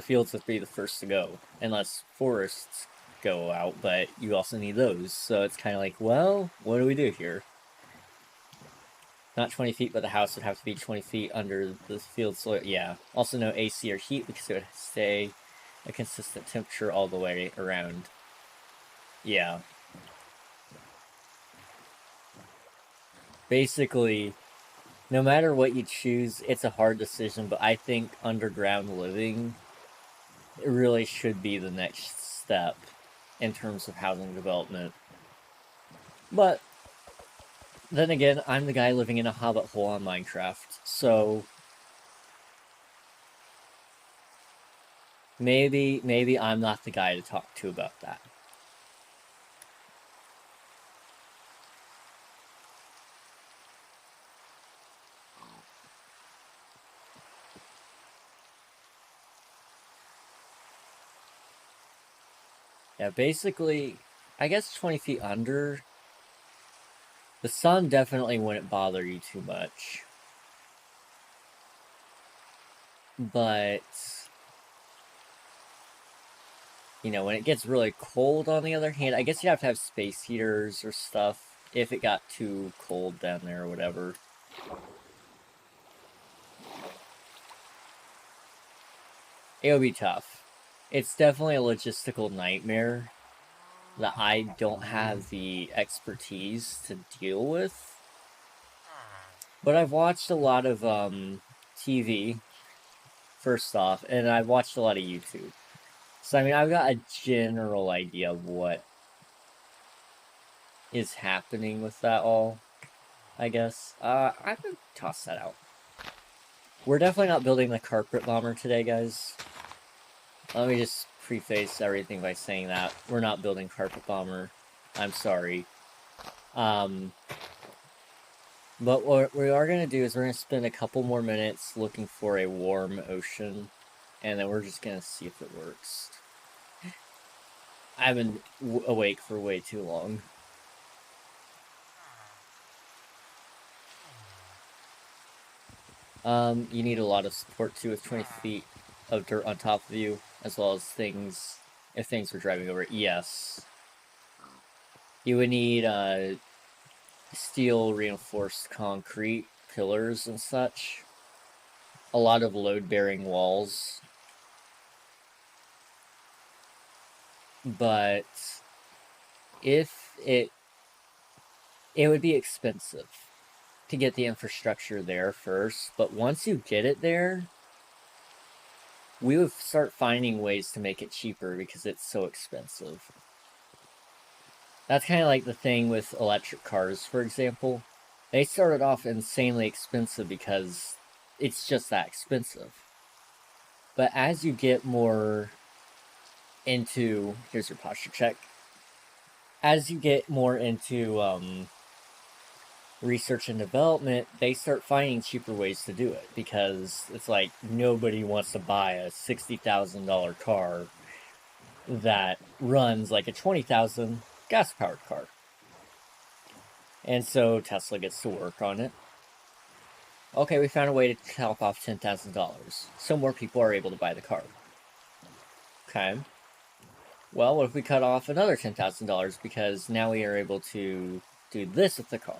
S1: fields have to be the first to go, unless forests go out, but you also need those, so it's kind of like, well, what do we do here? Not 20 feet, but the house would have to be 20 feet under the field soil. Yeah. Also no AC or heat, because it would stay a consistent temperature all the way around. Yeah. Basically, no matter what you choose, it's a hard decision, but I think underground living really should be the next step in terms of housing development. But then again, I'm the guy living in a hobbit hole on Minecraft, so maybe I'm not the guy to talk to about that. Yeah, basically, I guess 20 feet under, the sun definitely wouldn't bother you too much. But, you know, when it gets really cold, on the other hand, I guess you have to have space heaters or stuff if it got too cold down there or whatever. It would be tough. It's definitely a logistical nightmare that I don't have the expertise to deal with. But I've watched a lot of TV, first off, and I've watched a lot of YouTube. So, I mean, I've got a general idea of what is happening with that all, I guess. I could toss that out. We're definitely not building the carpet bomber today, guys. Let me just preface everything by saying that. We're not building carpet bomber. I'm sorry. But what we are going to do is we're going to spend a couple more minutes looking for a warm ocean, and then we're just going to see if it works. I've been awake for way too long. You need a lot of support too with 20 feet of dirt on top of you, as well as things, if things were driving over it. Yes. You would need, steel reinforced concrete pillars and such. A lot of load-bearing walls. But if it would be expensive to get the infrastructure there first, but once you get it there, we would start finding ways to make it cheaper because it's so expensive. That's kind of like the thing with electric cars, for example. They started off insanely expensive because it's just that expensive. But as you get more into... Here's your posture check. As you get more into research and development, they start finding cheaper ways to do it. Because it's like, nobody wants to buy a $60,000 car that runs like a $20,000 gas-powered car. And so Tesla gets to work on it. Okay, we found a way to chop off $10,000. So more people are able to buy the car. Okay. well, what if we cut off another $10,000 because now we are able to do this with the car?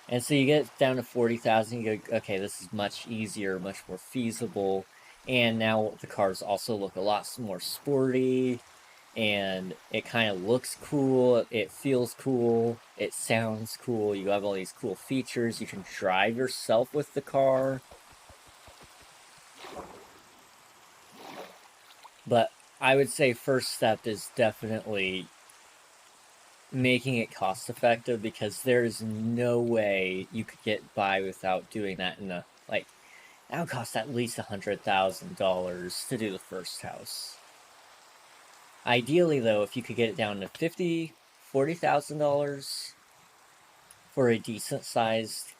S1: And so you get down to 40,000. You go, okay, this is much easier, much more feasible, and now the cars also look a lot more sporty, and it kind of looks cool. It feels cool. It sounds cool. You have all these cool features. You can drive yourself with the car. But I would say first step is definitely making it cost effective, because there's no way you could get by without doing that in a, like, that would cost at least $100,000 to do the first house. Ideally, though, if you could get it down to $50,000, $40,000 for a decent sized,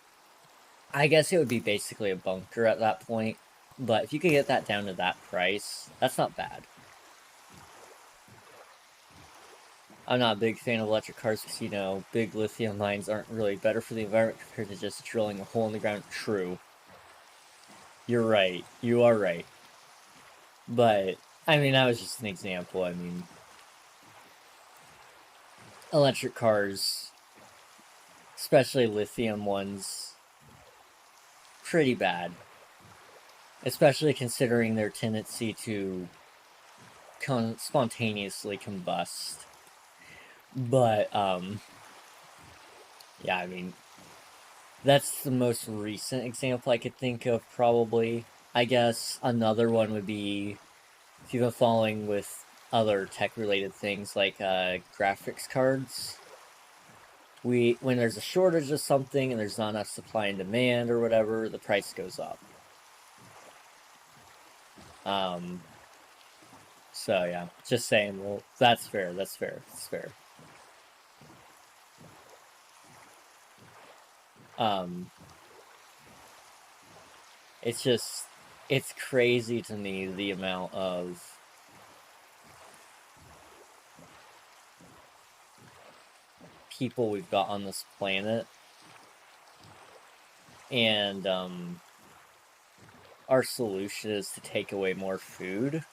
S1: I guess it would be basically a bunker at that point. But if you could get that down to that price, that's not bad. I'm not a big fan of electric cars because, you know, big lithium mines aren't really better for the environment compared to just drilling a hole in the ground. True. You're right. You are right. But, I mean, that was just an example. I mean, electric cars, especially lithium ones, pretty bad. Especially considering their tendency to spontaneously combust. But, yeah, I mean, that's the most recent example I could think of, probably. I guess another one would be, if you've been following with other tech-related things, like, graphics cards. When there's a shortage of something and there's not enough supply and demand or whatever, the price goes up. So yeah, just saying, well, that's fair, that's fair, that's fair. It's just, it's crazy to me the amount of people we've got on this planet, and our solution is to take away more food.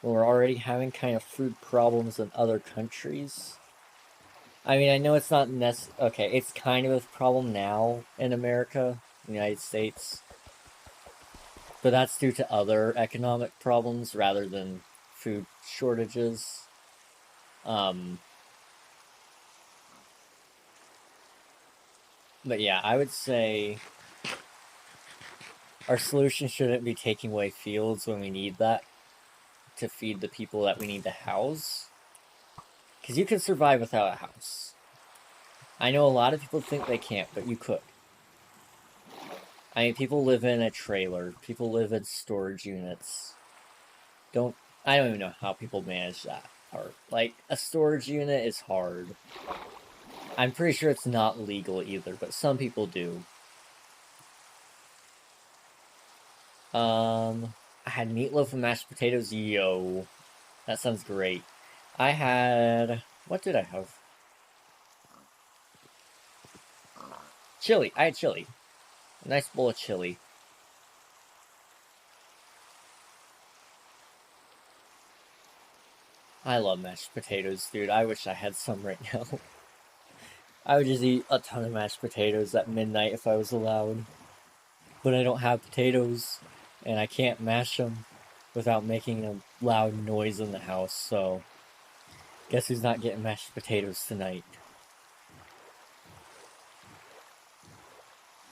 S1: We're already having kind of food problems in other countries. I mean, I know it's not okay, it's kind of a problem now in America, the United States. But that's due to other economic problems rather than food shortages. But yeah, I would say our solution shouldn't be taking away fields when we need that to feed the people that we need to house. Because you can survive without a house. I know a lot of people think they can't, but you could. I mean, people live in a trailer. People live in storage units. I don't even know how people manage that part. Like, a storage unit is hard. I'm pretty sure it's not legal either, but some people do. I had meatloaf and mashed potatoes. Yo. That sounds great. I had... What did I have? Chili. I had chili. A nice bowl of chili. I love mashed potatoes, dude. I wish I had some right now. I would just eat a ton of mashed potatoes at midnight if I was allowed. But I don't have potatoes, and I can't mash them without making a loud noise in the house, so... Guess who's not getting mashed potatoes tonight?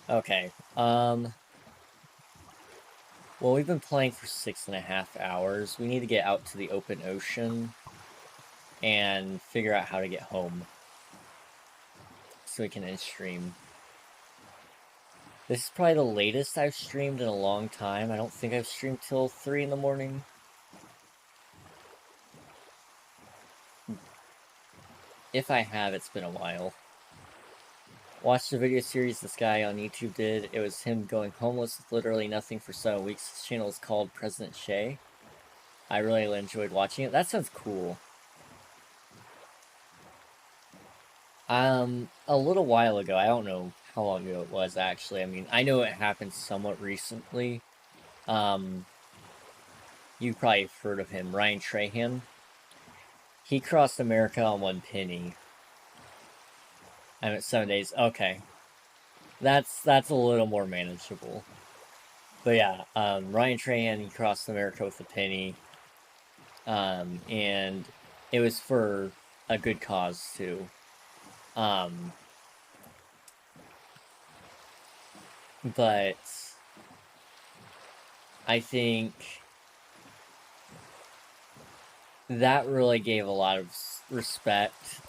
S1: Okay, well, we've been playing for 6.5 hours. We need to get out to the open ocean and figure out how to get home so we can end stream. This is probably the latest I've streamed in a long time. I don't think I've streamed till 3 in the morning. If I have, it's been a while. Watched the video series this guy on YouTube did. It was him going homeless with literally nothing for 7 weeks. His channel is called President Shay. I really enjoyed watching it. That sounds cool. A little while ago, I don't know how long ago it was actually. I mean, I know it happened somewhat recently. You probably have heard of him, Ryan Trahan. He crossed America on 1 penny. I'm at 7 days. Okay. That's a little more manageable. But yeah, Ryan Trahan, he crossed America with a penny. And it was for a good cause, too. But I think that really gave a lot of respect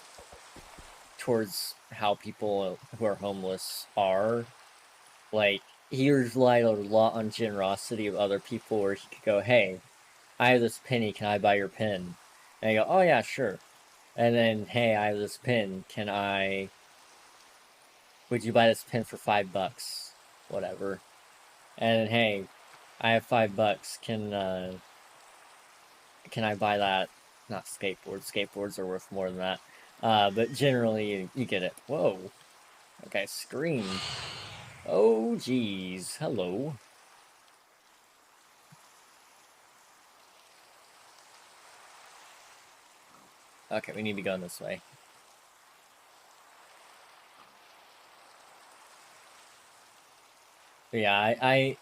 S1: towards how people who are homeless are. Like, he relied a lot on generosity of other people where he could go, hey, I have this penny, can I buy your pen? And I go, oh yeah, sure. And then, hey, I have this pen, would you buy this pen for $5? Whatever. And then, hey, I have $5, can I buy that? Not skateboards. Skateboards are worth more than that. But generally, you get it. Whoa. Okay, screamed. Oh, geez. Hello. Okay, we need to go this way. But yeah, I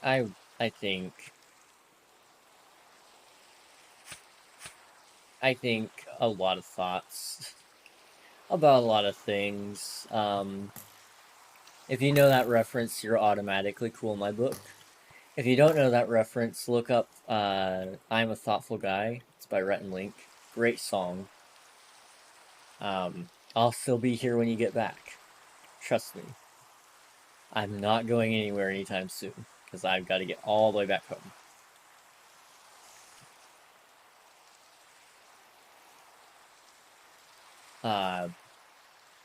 S1: think a lot of thoughts about a lot of things. If you know that reference, you're automatically cool in my book. If you don't know that reference, look up I'm a Thoughtful Guy. It's by Rhett and Link. Great song. I'll still be here when you get back. Trust me. I'm not going anywhere anytime soon, because I've got to get all the way back home.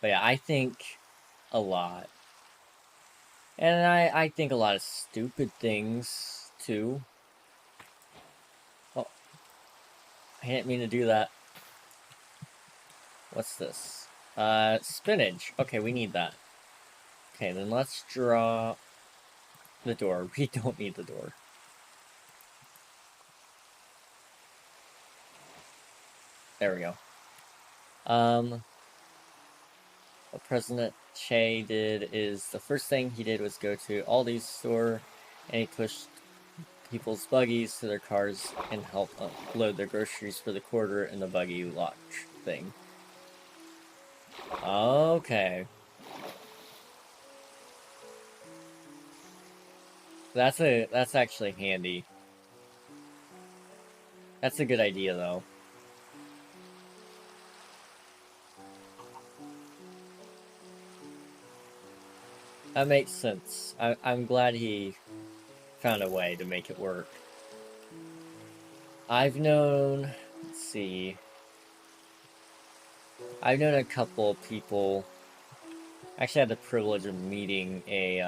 S1: But yeah, I think a lot. And I think a lot of stupid things, too. Oh. I didn't mean to do that. What's this? Spinach. Okay, we need that. Okay, then let's draw the door. We don't need the door. There we go. What President Che did is, the first thing he did was go to Aldi's store, and he pushed people's buggies to their cars and helped load their groceries for the quarter in the buggy launch thing. Okay. That's actually handy. That's a good idea, though. That makes sense. I'm glad he found a way to make it work. I've known... Let's see... I've known a couple of people... I actually had the privilege of meeting a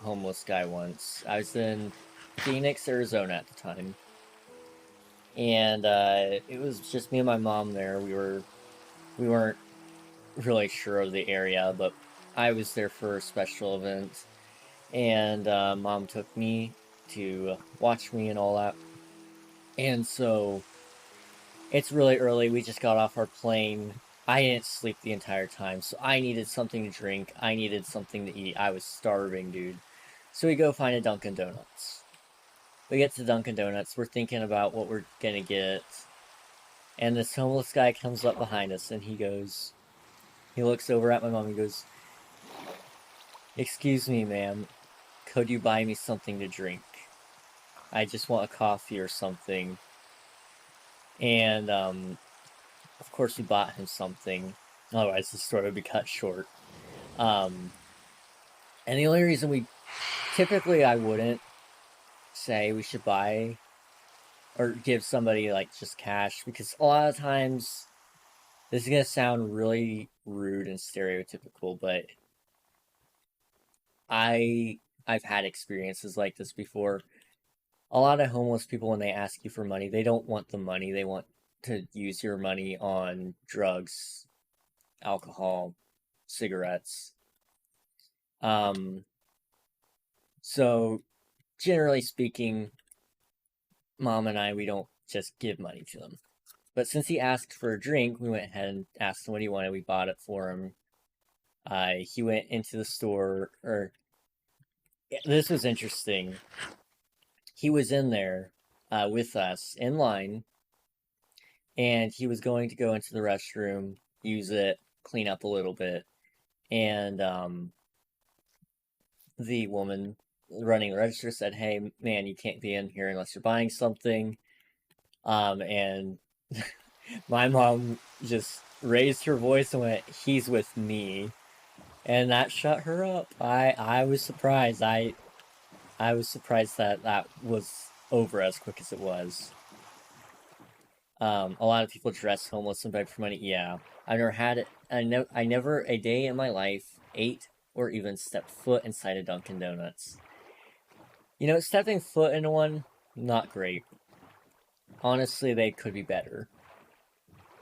S1: homeless guy once. I was in Phoenix, Arizona at the time. And it was just me and my mom there. We weren't really sure of the area, but I was there for a special event. And Mom took me to watch me and all that. And so it's really early. We just got off our plane. I didn't sleep the entire time, so I needed something to drink. I needed something to eat. I was starving, dude. So we go find a Dunkin' Donuts. We get to Dunkin' Donuts. We're thinking about what we're gonna get. And this homeless guy comes up behind us, and he looks over at my mom and goes, "Excuse me, ma'am. Could you buy me something to drink? I just want a coffee or something." And, of course we bought him something. Otherwise the story would be cut short. And the only reason typically I wouldn't say we should buy or give somebody, like, just cash, because a lot of times, this is gonna sound really rude and stereotypical, but I've had experiences like this before. A lot of homeless people, when they ask you for money, they don't want the money. They want to use your money on drugs, alcohol, cigarettes. So generally speaking, Mom and I, we don't just give money to him. But since he asked for a drink, we went ahead and asked him what he wanted. We bought it for him. He went into the store, or this was interesting. He was in there with us in line, and he was going to go into the restroom, use it, clean up a little bit, and the woman running the register said, "Hey, man, you can't be in here unless you're buying something." And my mom just raised her voice and went, "He's with me," and that shut her up. I was surprised. I was surprised that was over as quick as it was. A lot of people dress homeless and beg for money. Yeah, I've never had it. I never a day in my life ate or even stepped foot inside a Dunkin' Donuts. You know, stepping foot into one, not great. Honestly, they could be better.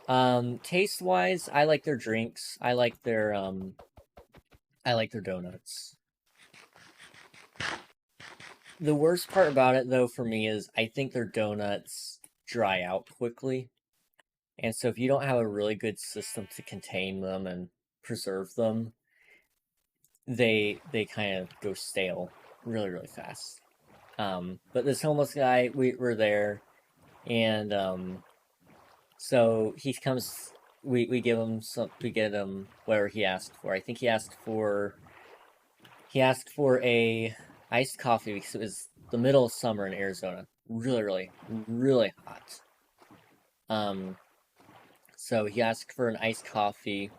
S1: Taste-wise, I like their drinks. I like their donuts. The worst part about it, though, for me is I think their donuts dry out quickly. And so if you don't have a really good system to contain them and preserve them, they kind of go stale really, really fast. But this homeless guy, we were there, and so he comes, we give him we get him whatever he asked for. I think he asked for a iced coffee because it was the middle of summer in Arizona. Really, really, really hot. So he asked for an iced coffee.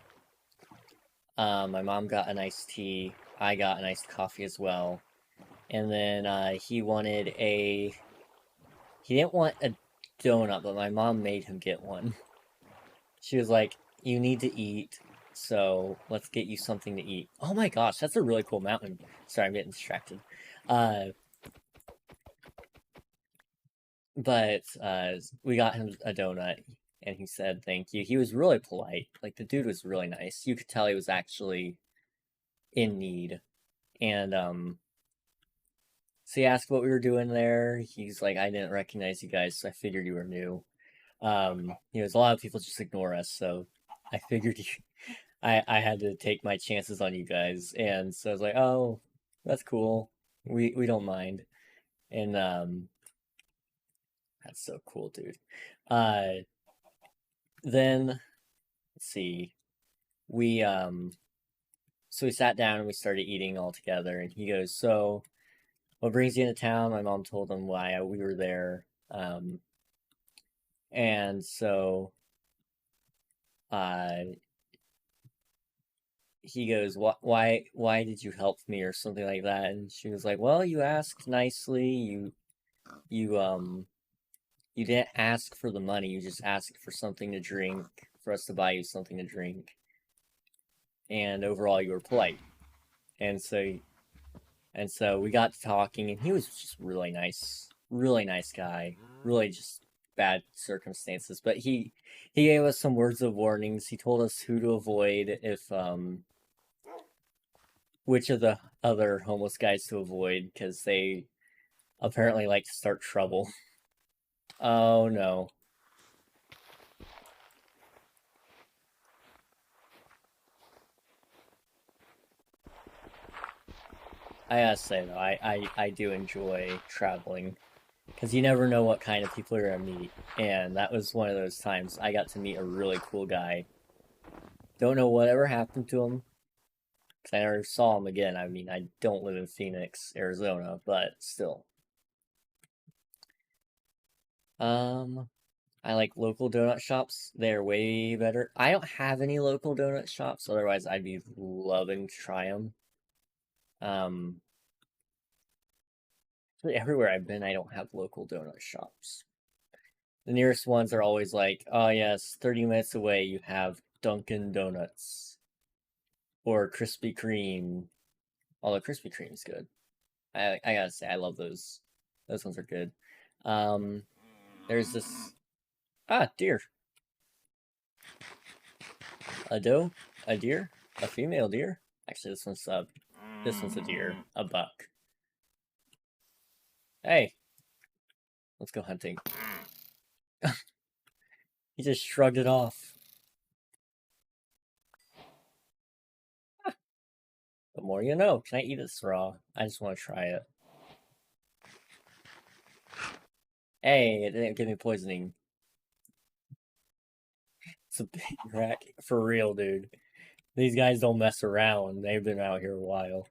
S1: My mom got an iced tea. I got an iced coffee as well. And then he didn't want a donut, but my mom made him get one. She was like, "You need to eat, so let's get you something to eat." Oh my gosh, that's a really cool mountain. Sorry, I'm getting distracted. But we got him a donut, and he said thank you. He was really polite. Like, the dude was really nice. You could tell he was actually in need. And so he asked what we were doing there. He's like, "I didn't recognize you guys, so I figured you were new." A lot of people just ignore us, so I figured I had to take my chances on you guys. And so I was like, "Oh, that's cool. We don't mind." And that's so cool, dude. Then let's see. So we sat down and we started eating all together, and he goes, "So what brings you into town?" My mom told him why we were there. And so he goes, why did you help me?" or something like that. And she was like, "Well, you asked nicely. You didn't ask for the money. You just asked for something to drink, for us to buy you something to drink. And overall, you were polite." And so we got to talking, and he was just really nice guy. Really just bad circumstances, but he gave us some words of warnings. He told us who to avoid, if which of the other homeless guys to avoid, because they apparently like to start trouble. Oh no. I gotta say though, I do enjoy traveling, because you never know what kind of people you're gonna meet, and that was one of those times. I got to meet a really cool guy. Don't know whatever happened to him, because I never saw him again. I mean, I don't live in Phoenix, Arizona, but still. I like local donut shops. They're way better. I don't have any local donut shops, otherwise I'd be loving to try them. Everywhere I've been, I don't have local donut shops. The nearest ones are always like, "Oh yes, 30 minutes away you have Dunkin' Donuts." Or Krispy Kreme. Although Krispy Kreme's good. I gotta say, I love those. Those ones are good. There's this... Ah, deer. A doe? A deer? A female deer? Actually, this one's a deer. A buck. Hey! Let's go hunting. He just shrugged it off. The more you know. Can I eat this raw? I just want to try it. Hey, it didn't give me poisoning. It's a big crack. For real, dude. These guys don't mess around. They've been out here a while.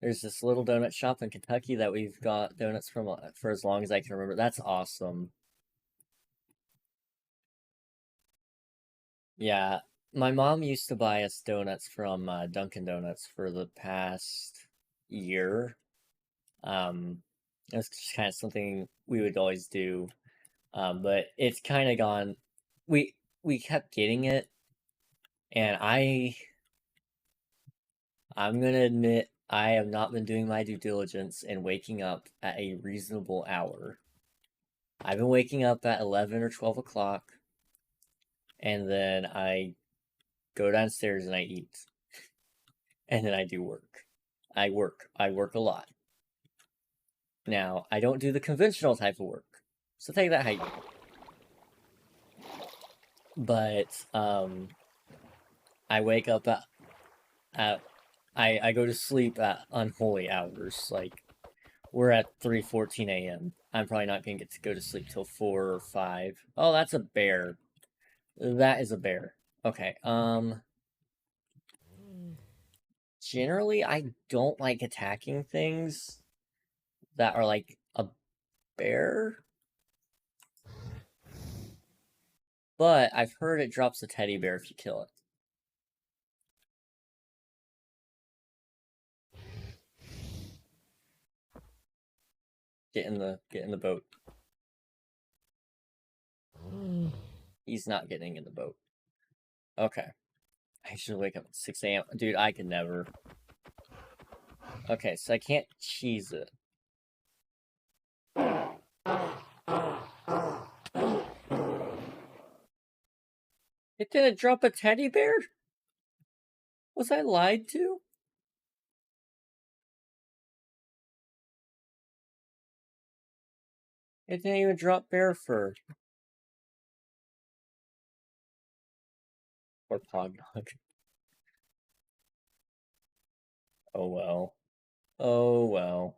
S1: There's this little donut shop in Kentucky that we've got donuts from for as long as I can remember. That's awesome. Yeah, my mom used to buy us donuts from Dunkin' Donuts for the past year. It was just kind of something we would always do. But it's kind of gone. We kept getting it, and I'm gonna admit I have not been doing my due diligence and waking up at a reasonable hour. I've been waking up at 11 or 12 o'clock, and then I go downstairs and I eat. And then I do work. I work a lot. Now, I don't do the conventional type of work. So take that how you will. But, I wake up at I go to sleep at unholy hours. Like, we're at 3:14 a.m. I'm probably not gonna get to go to sleep till 4 or 5. Oh, that's a bear. That is a bear. Okay, generally, I don't like attacking things that are like a bear. But I've heard it drops a teddy bear if you kill it. Get in the boat. He's not getting in the boat. Okay. I should wake up at 6 a.m. Dude, I could never. Okay, so I can't cheese it. It didn't drop a teddy bear? Was I lied to? It didn't even drop bear fur. Or Pogdog. Oh well. Oh well.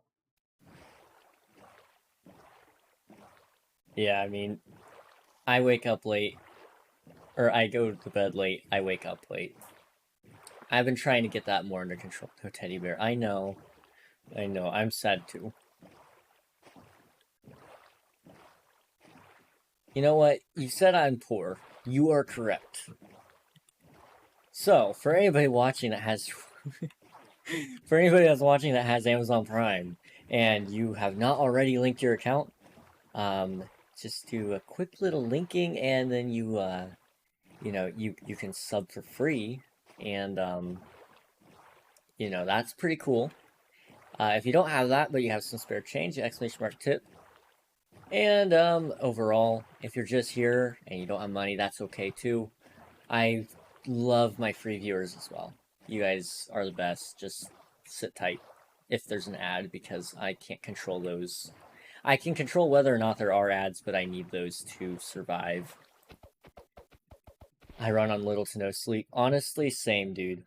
S1: Yeah, I mean, I wake up late. Or I go to bed late, I wake up late. I've been trying to get that more under control. No teddy bear. I know. I'm sad too. You know what? You said I'm poor. You are correct. So, for anybody watching that has... for anybody that's watching that has Amazon Prime, and you have not already linked your account, just do a quick little linking, and then you, you know, you can sub for free, and, you know, that's pretty cool. If you don't have that, but you have some spare change, exclamation mark tip. And, overall, if you're just here and you don't have money, that's okay too. I love my free viewers as well. You guys are the best. Just sit tight if there's an ad, because I can't control those. I can control whether or not there are ads, but I need those to survive. I run on little to no sleep. Honestly, same, dude.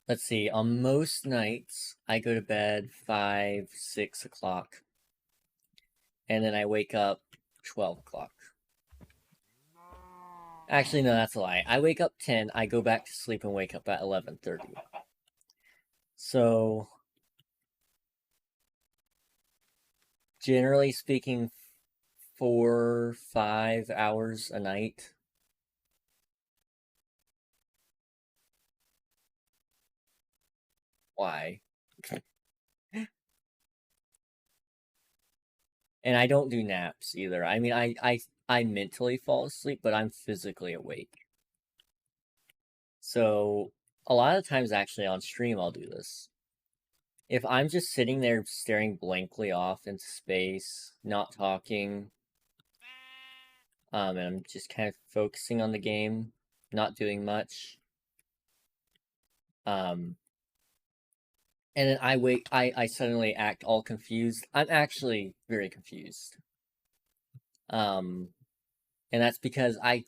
S1: Let's see, on most nights, I go to bed 5, 6 o'clock. And then I wake up 12 o'clock. Actually, no, that's a lie. I wake up 10, I go back to sleep and wake up at 11:30. So, generally speaking, 4, 5 hours a night. Why? And I don't do naps either. I mean, I mentally fall asleep, but I'm physically awake. So, a lot of times actually on stream I'll do this. If I'm just sitting there staring blankly off into space, not talking, and I'm just kind of focusing on the game, not doing much, And then I suddenly act all confused. I'm actually very confused. And that's because I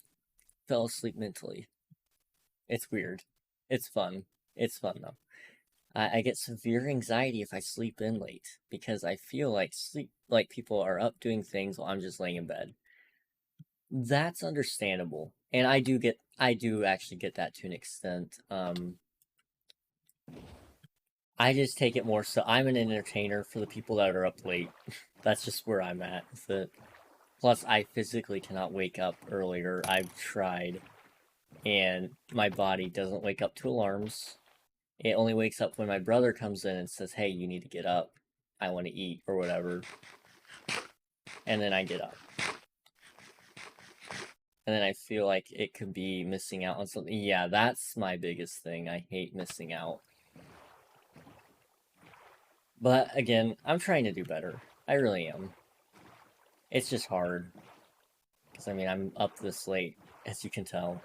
S1: fell asleep mentally. It's weird. It's fun. It's fun though. I get severe anxiety if I sleep in late because I feel like people are up doing things while I'm just laying in bed. That's understandable, and I do actually get that to an extent. I just take it more so I'm an entertainer for the people that are up late. That's just where I'm at with it. Plus, I physically cannot wake up earlier. I've tried, and my body doesn't wake up to alarms. It only wakes up when my brother comes in and says, "Hey, you need to get up. I want to eat," or whatever. And then I get up. And then I feel like it could be missing out on something. Yeah, that's my biggest thing. I hate missing out. But again, I'm trying to do better. I really am. It's just hard. Because, I mean, I'm up this late, as you can tell.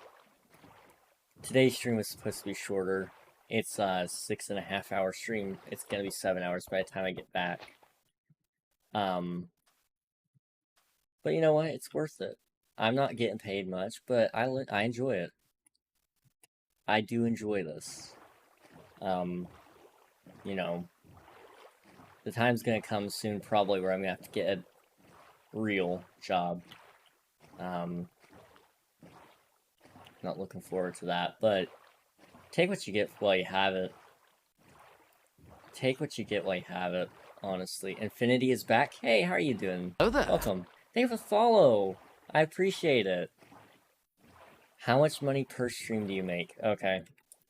S1: Today's stream was supposed to be shorter. It's a 6.5 hour stream. It's gonna be 7 hours by the time I get back. But you know what? It's worth it. I'm not getting paid much, but I enjoy it. I do enjoy this. You know, the time's gonna come soon probably where I'm gonna have to get a real job. Not looking forward to that, but take what you get while you have it. Take what you get while you have it, honestly. Infinity is back. Hey, how are you doing?
S3: Hello there.
S1: Welcome. Thank you for the follow. I appreciate it. How much money per stream do you make? Okay.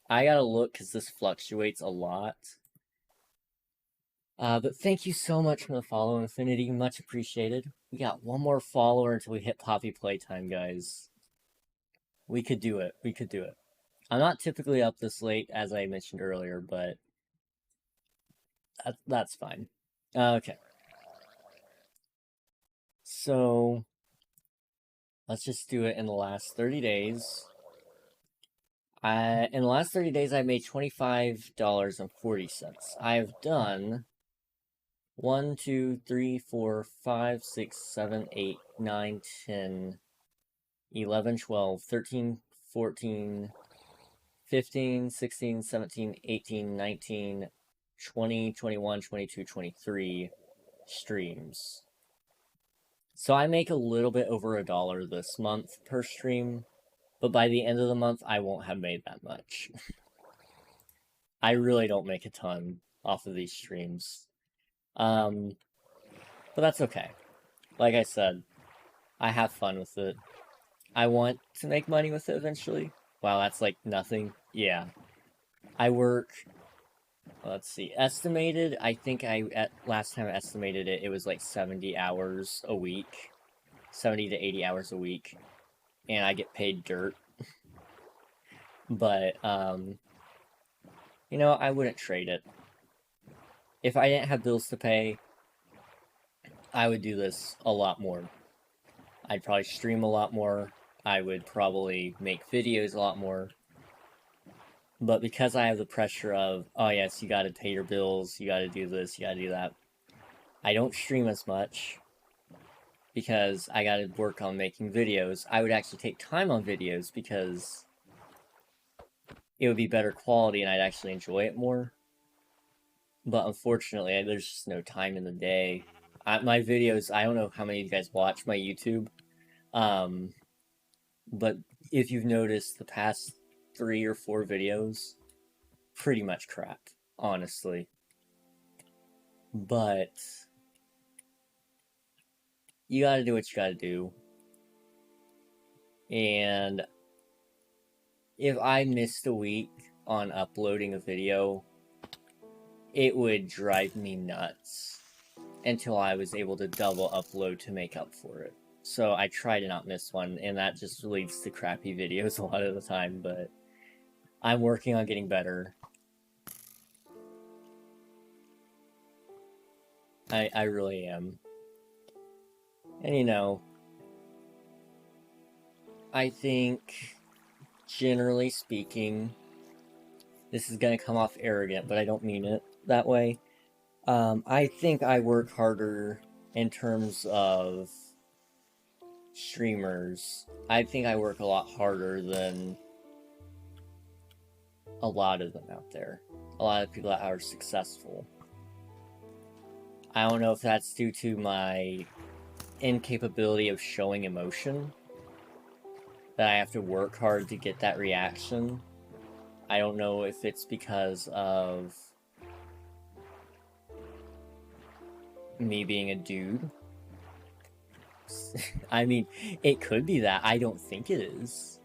S1: I gotta look because this fluctuates a lot. But thank you so much for the follow, Infinity. Much appreciated. We got one more follower until we hit Poppy Playtime, guys. We could do it. We could do it. I'm not typically up this late, as I mentioned earlier, but that's fine. Okay. So, let's just do it in the last 30 days. In the last 30 days, I made $25.40. I have done 1, 2, 3, 4, 5, 6, 7, 8, 9, 10, 11, 12, 13, 14, 15, 16, 17, 18, 19, 20, 21, 22, 23 streams. So I make a little bit over $1 this month per stream, but by the end of the month, I won't have made that much. I really don't make a ton off of these streams. But that's okay. Like I said, I have fun with it. I want to make money with it eventually. Wow, that's like nothing. Yeah. I work, let's see, estimated, I think last time I estimated it, it was like 70 hours a week. 70 to 80 hours a week. And I get paid dirt. But, you know, I wouldn't trade it. If I didn't have bills to pay, I would do this a lot more. I'd probably stream a lot more. I would probably make videos a lot more. But because I have the pressure of, oh yes, you gotta pay your bills, you gotta do this, you gotta do that, I don't stream as much because I gotta work on making videos. I would actually take time on videos because it would be better quality and I'd actually enjoy it more. But unfortunately, there's just no time in the day. My videos, I don't know how many of you guys watch my YouTube, but if you've noticed, the past 3 or 4 videos, pretty much crap, honestly. But you gotta do what you gotta do. And if I missed a week on uploading a video, it would drive me nuts until I was able to double upload to make up for it. So I try to not miss one, and that just leads to crappy videos a lot of the time, but I'm working on getting better. I really am. And you know, I think, generally speaking, this is gonna come off arrogant, but I don't mean it that way. I think I work harder in terms of streamers. I think I work a lot harder than a lot of them out there. A lot of people that are successful. I don't know if that's due to my incapability of showing emotion, that I have to work hard to get that reaction. I don't know if it's because of me being a dude. I mean, it could be that. I don't think it is.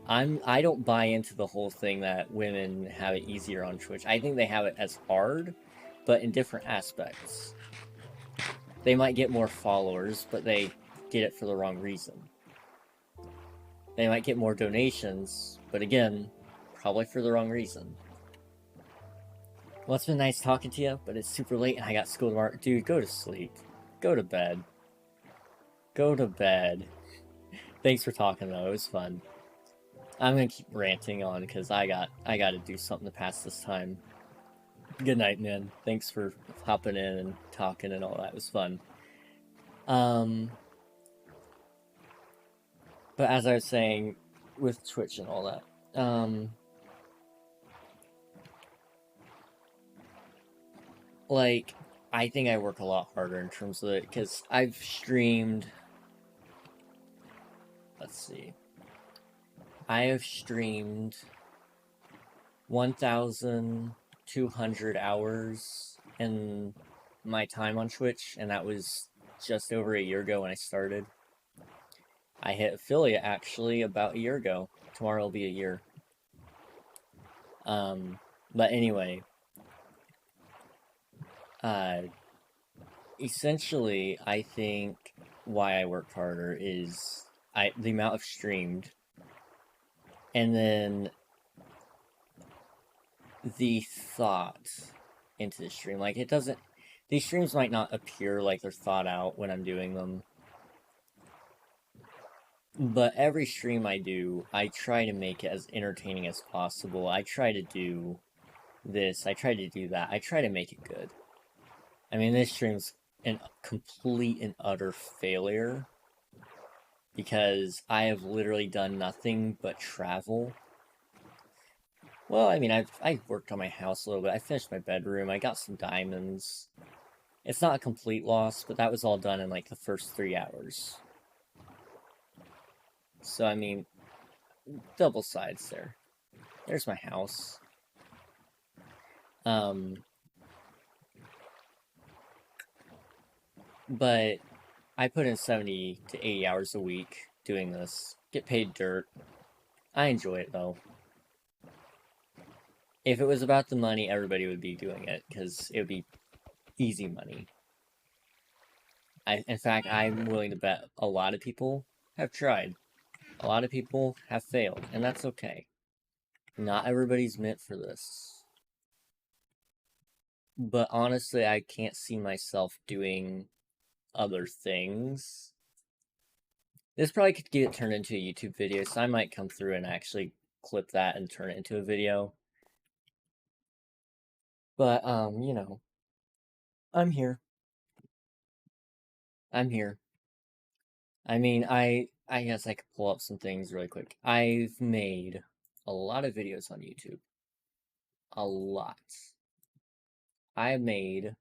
S1: I don't buy into the whole thing that women have it easier on Twitch. I think they have it as hard, but in different aspects. They might get more followers, but they get it for the wrong reason. They might get more donations, but again, probably for the wrong reason. Well, it's been nice talking to you, but it's super late and I got school tomorrow. Dude, go to sleep. Go to bed. Go to bed. Thanks for talking though, it was fun. I'm gonna keep ranting on because I gotta do something to pass this time. Good night, man. Thanks for hopping in and talking and all that. It was fun. But as I was saying, with Twitch and all that, like, I think I work a lot harder in terms of it, because I've streamed, let's see, I have streamed 1,200 hours in my time on Twitch, and that was just over a year ago when I started. I hit affiliate, actually, about a year ago. Tomorrow will be a year. But anyway, essentially, I think why I work harder is the amount of streamed, and then the thought into the stream. Like, it doesn't... These streams might not appear like they're thought out when I'm doing them. But every stream I do, I try to make it as entertaining as possible. I try to do this, I try to do that. I try to make it good. I mean, this stream's a complete and utter failure, because I have literally done nothing but travel. Well, I mean, I've worked on my house a little bit. I finished my bedroom. I got some diamonds. It's not a complete loss, but that was all done in, like, the first 3 hours. So, I mean, double sides there. There's my house. But I put in 70 to 80 hours a week doing this. Get paid dirt. I enjoy it, though. If it was about the money, everybody would be doing it, because it would be easy money. In fact, I'm willing to bet a lot of people have tried. A lot of people have failed, and that's okay. Not everybody's meant for this. But honestly, I can't see myself doing other things. This probably could get turned into a YouTube video, so I might come through and actually clip that and turn it into a video. But, you know, I'm here. I'm here. I mean, I guess I could pull up some things really quick. I've made a lot of videos on YouTube. A lot. I made, let's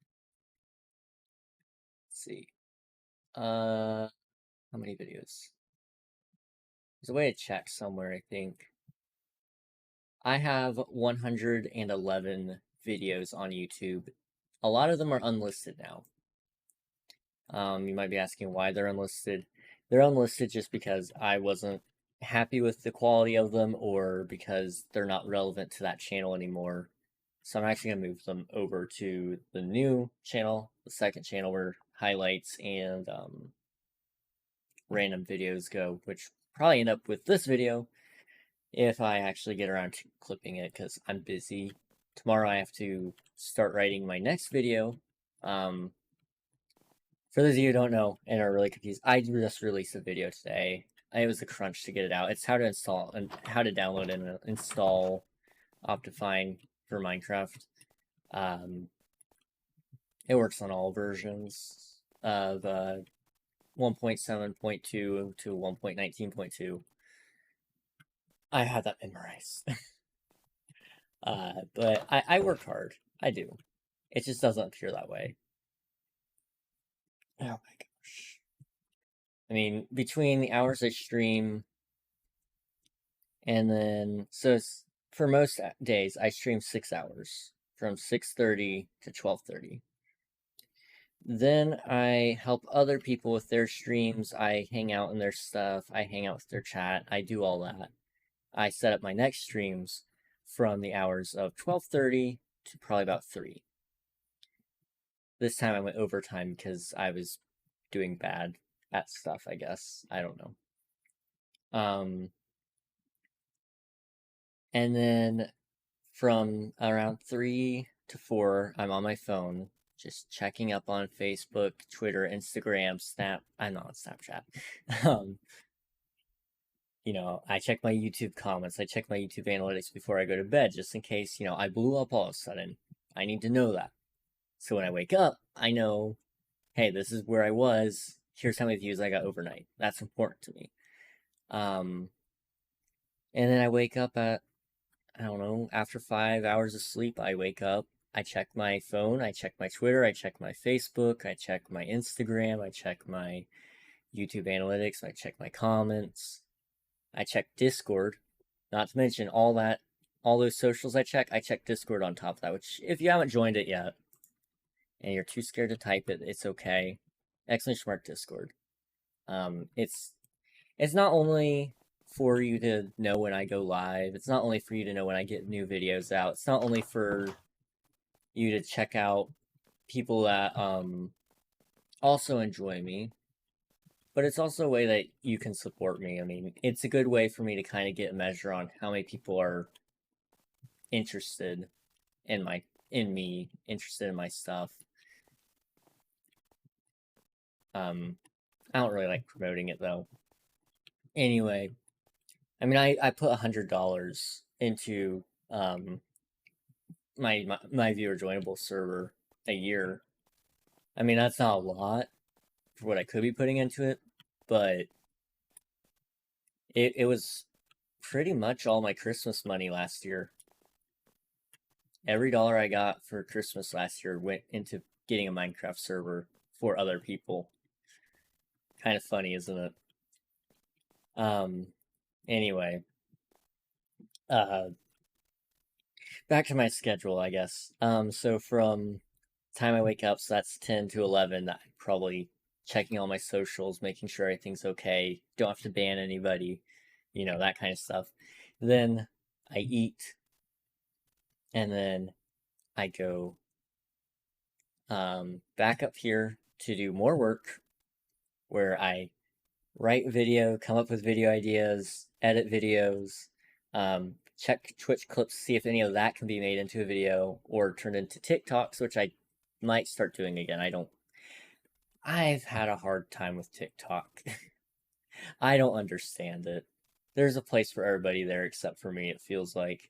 S1: see, how many videos? There's a way to check somewhere, I think. I have 111 videos on YouTube. A lot of them are unlisted now. You might be asking why they're unlisted. They're unlisted just because I wasn't happy with the quality of them, or because they're not relevant to that channel anymore. So I'm actually going to move them over to the new channel, the second channel where highlights and random videos go, which probably end up with this video if I actually get around to clipping it, because I'm busy. Tomorrow I have to start writing my next video. For those of you who don't know and are really confused, I just released a video today. It was a crunch to get it out. It's how to install and how to download and install Optifine for Minecraft. It works on all versions of 1.7.2 to 1.19.2. I had that memorized. But I work hard. I do. It just doesn't appear that way. Oh my gosh. I mean, between the hours I stream and then, so for most days, I stream 6 hours from 6:30 to 12:30. Then I help other people with their streams. I hang out in their stuff. I hang out with their chat. I do all that. I set up my next streams from the hours of 12:30 to probably about 3. This time I went overtime because I was doing bad at stuff, I guess. I don't know. And then from around 3 to 4, I'm on my phone, just checking up on Facebook, Twitter, Instagram, I'm not on Snapchat. You know, I check my YouTube comments, I check my YouTube analytics before I go to bed, just in case, you know, I blew up all of a sudden. I need to know that. So when I wake up, I know, hey, this is where I was. Here's how many views I got overnight. That's important to me. And then I wake up at, I don't know, after 5 hours of sleep, I wake up, I check my phone, I check my Twitter, I check my Facebook, I check my Instagram, I check my YouTube analytics, I check my comments, I check Discord. Not to mention all those socials I check Discord on top of that, which if you haven't joined it yet, and you're too scared to type it, it's okay. !mark Discord. It's not only for you to know when I go live, it's not only for you to know when I get new videos out, it's not only for you to check out people that also enjoy me, but it's also a way that you can support me. I mean, it's a good way for me to kind of get a measure on how many people are interested in me, interested in my stuff. I don't really like promoting it though. Anyway, I mean, I put $100 into my viewer joinable server a year. I mean, that's not a lot for what I could be putting into it, but it was pretty much all my Christmas money last year. Every dollar I got for Christmas last year went into getting a Minecraft server for other people. Kind of funny, isn't it? Anyway. Back to my schedule, I guess. So from time I wake up, so that's 10 to 11, I'm probably checking all my socials, making sure everything's okay, don't have to ban anybody, you know, that kind of stuff. Then I eat, and then I go back up here to do more work, where I write video, come up with video ideas, edit videos, check Twitch clips, see if any of that can be made into a video or turned into TikToks, which I might start doing again. I've had a hard time with TikTok. I don't understand it. There's a place for everybody there except for me, it feels like.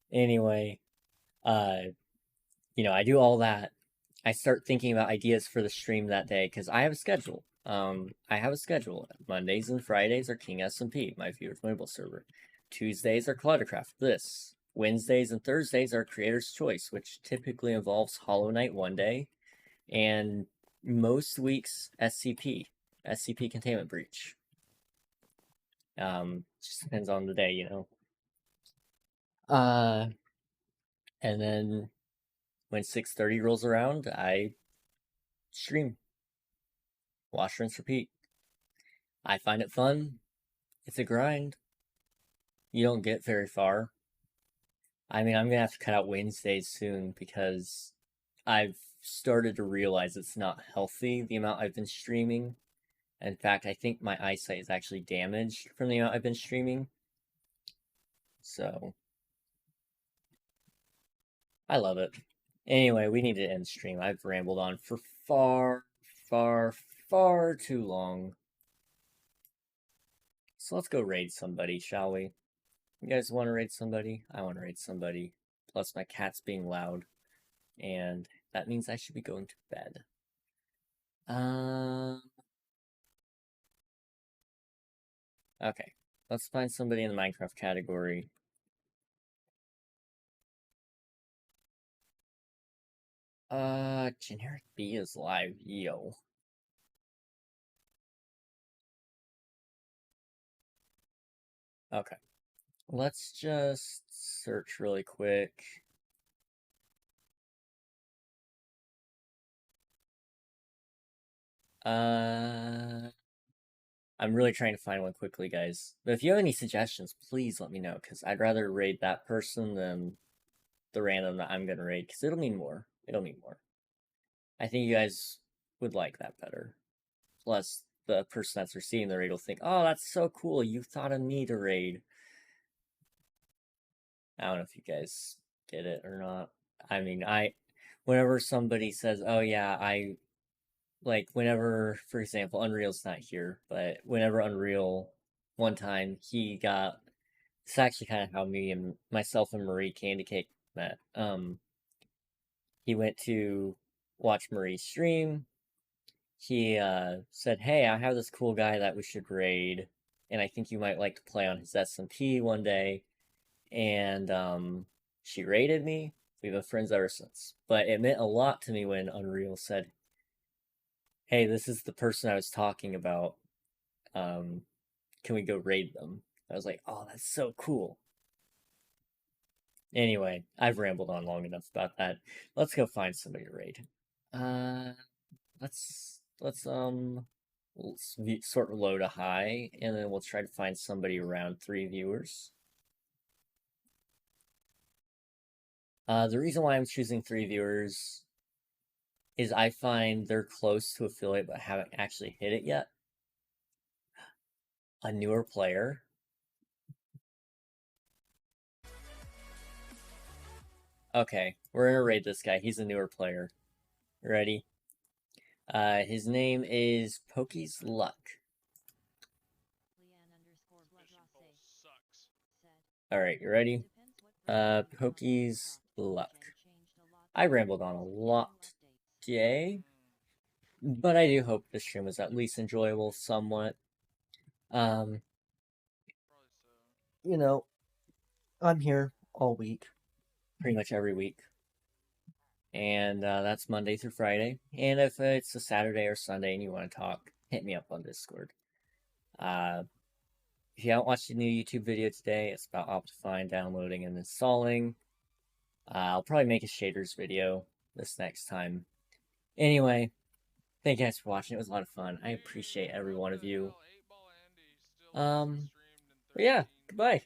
S1: Anyway, you know, I do all that. I start thinking about ideas for the stream that day, because I have a schedule. I have a schedule. Mondays and Fridays are King SMP, my viewers mobile server. Tuesdays are ClutterCraft, this. Wednesdays and Thursdays are Creator's Choice, which typically involves Hollow Knight one day, and most weeks SCP Containment Breach. Just depends on the day, you know. And then when 6:30 rolls around, I stream. Wash, rinse, repeat. I find it fun. It's a grind. You don't get very far. I mean, I'm gonna have to cut out Wednesdays soon because I've started to realize it's not healthy, the amount I've been streaming. In fact, I think my eyesight is actually damaged from the amount I've been streaming. So, I love it. Anyway, we need to end stream. I've rambled on for far too long. So let's go raid somebody, shall we? You guys want to raid somebody? I want to raid somebody. Plus my cat's being loud. And that means I should be going to bed. Okay. Let's find somebody in the Minecraft category. Generic B is live. Yo. Okay. Let's just search really quick. I'm really trying to find one quickly, guys. But if you have any suggestions, please let me know, because I'd rather raid that person than the random that I'm gonna raid, because it'll mean more. It'll mean more. I think you guys would like that better. Plus, the person that's receiving the raid will think, oh, that's so cool, you thought of me to raid. I don't know if you guys get it or not. I mean, whenever somebody says, oh yeah, like, whenever, for example, Unreal's not here, but whenever Unreal, one time, it's actually kind of how myself and Marie Candy Cake met. He went to watch Marie's stream. He said, hey, I have this cool guy that we should raid, and I think you might like to play on his SMP one day. And she raided me. We've been friends ever since. But it meant a lot to me when Unreal said, hey, this is the person I was talking about. Can we go raid them? I was like, oh, that's so cool. Anyway, I've rambled on long enough about that. Let's go find somebody to raid. Let's sort of low to high, and then we'll try to find somebody around 3 viewers. The reason why I'm choosing 3 viewers is I find they're close to affiliate but haven't actually hit it yet. A newer player. Okay, we're gonna raid this guy. He's a newer player. Ready? His name is Pokey's Luck. Alright, you ready? Pokey's Luck. I rambled on a lot today, but I do hope this stream was at least enjoyable somewhat. You know, I'm here all week, pretty much every week. And that's Monday through Friday. And if it's a Saturday or Sunday and you want to talk, hit me up on Discord. If you haven't watched a new YouTube video today, it's about Optifine downloading and installing. I'll probably make a shaders video this next time. Anyway, thank you guys for watching. It was a lot of fun. I appreciate every one of you. But yeah, goodbye.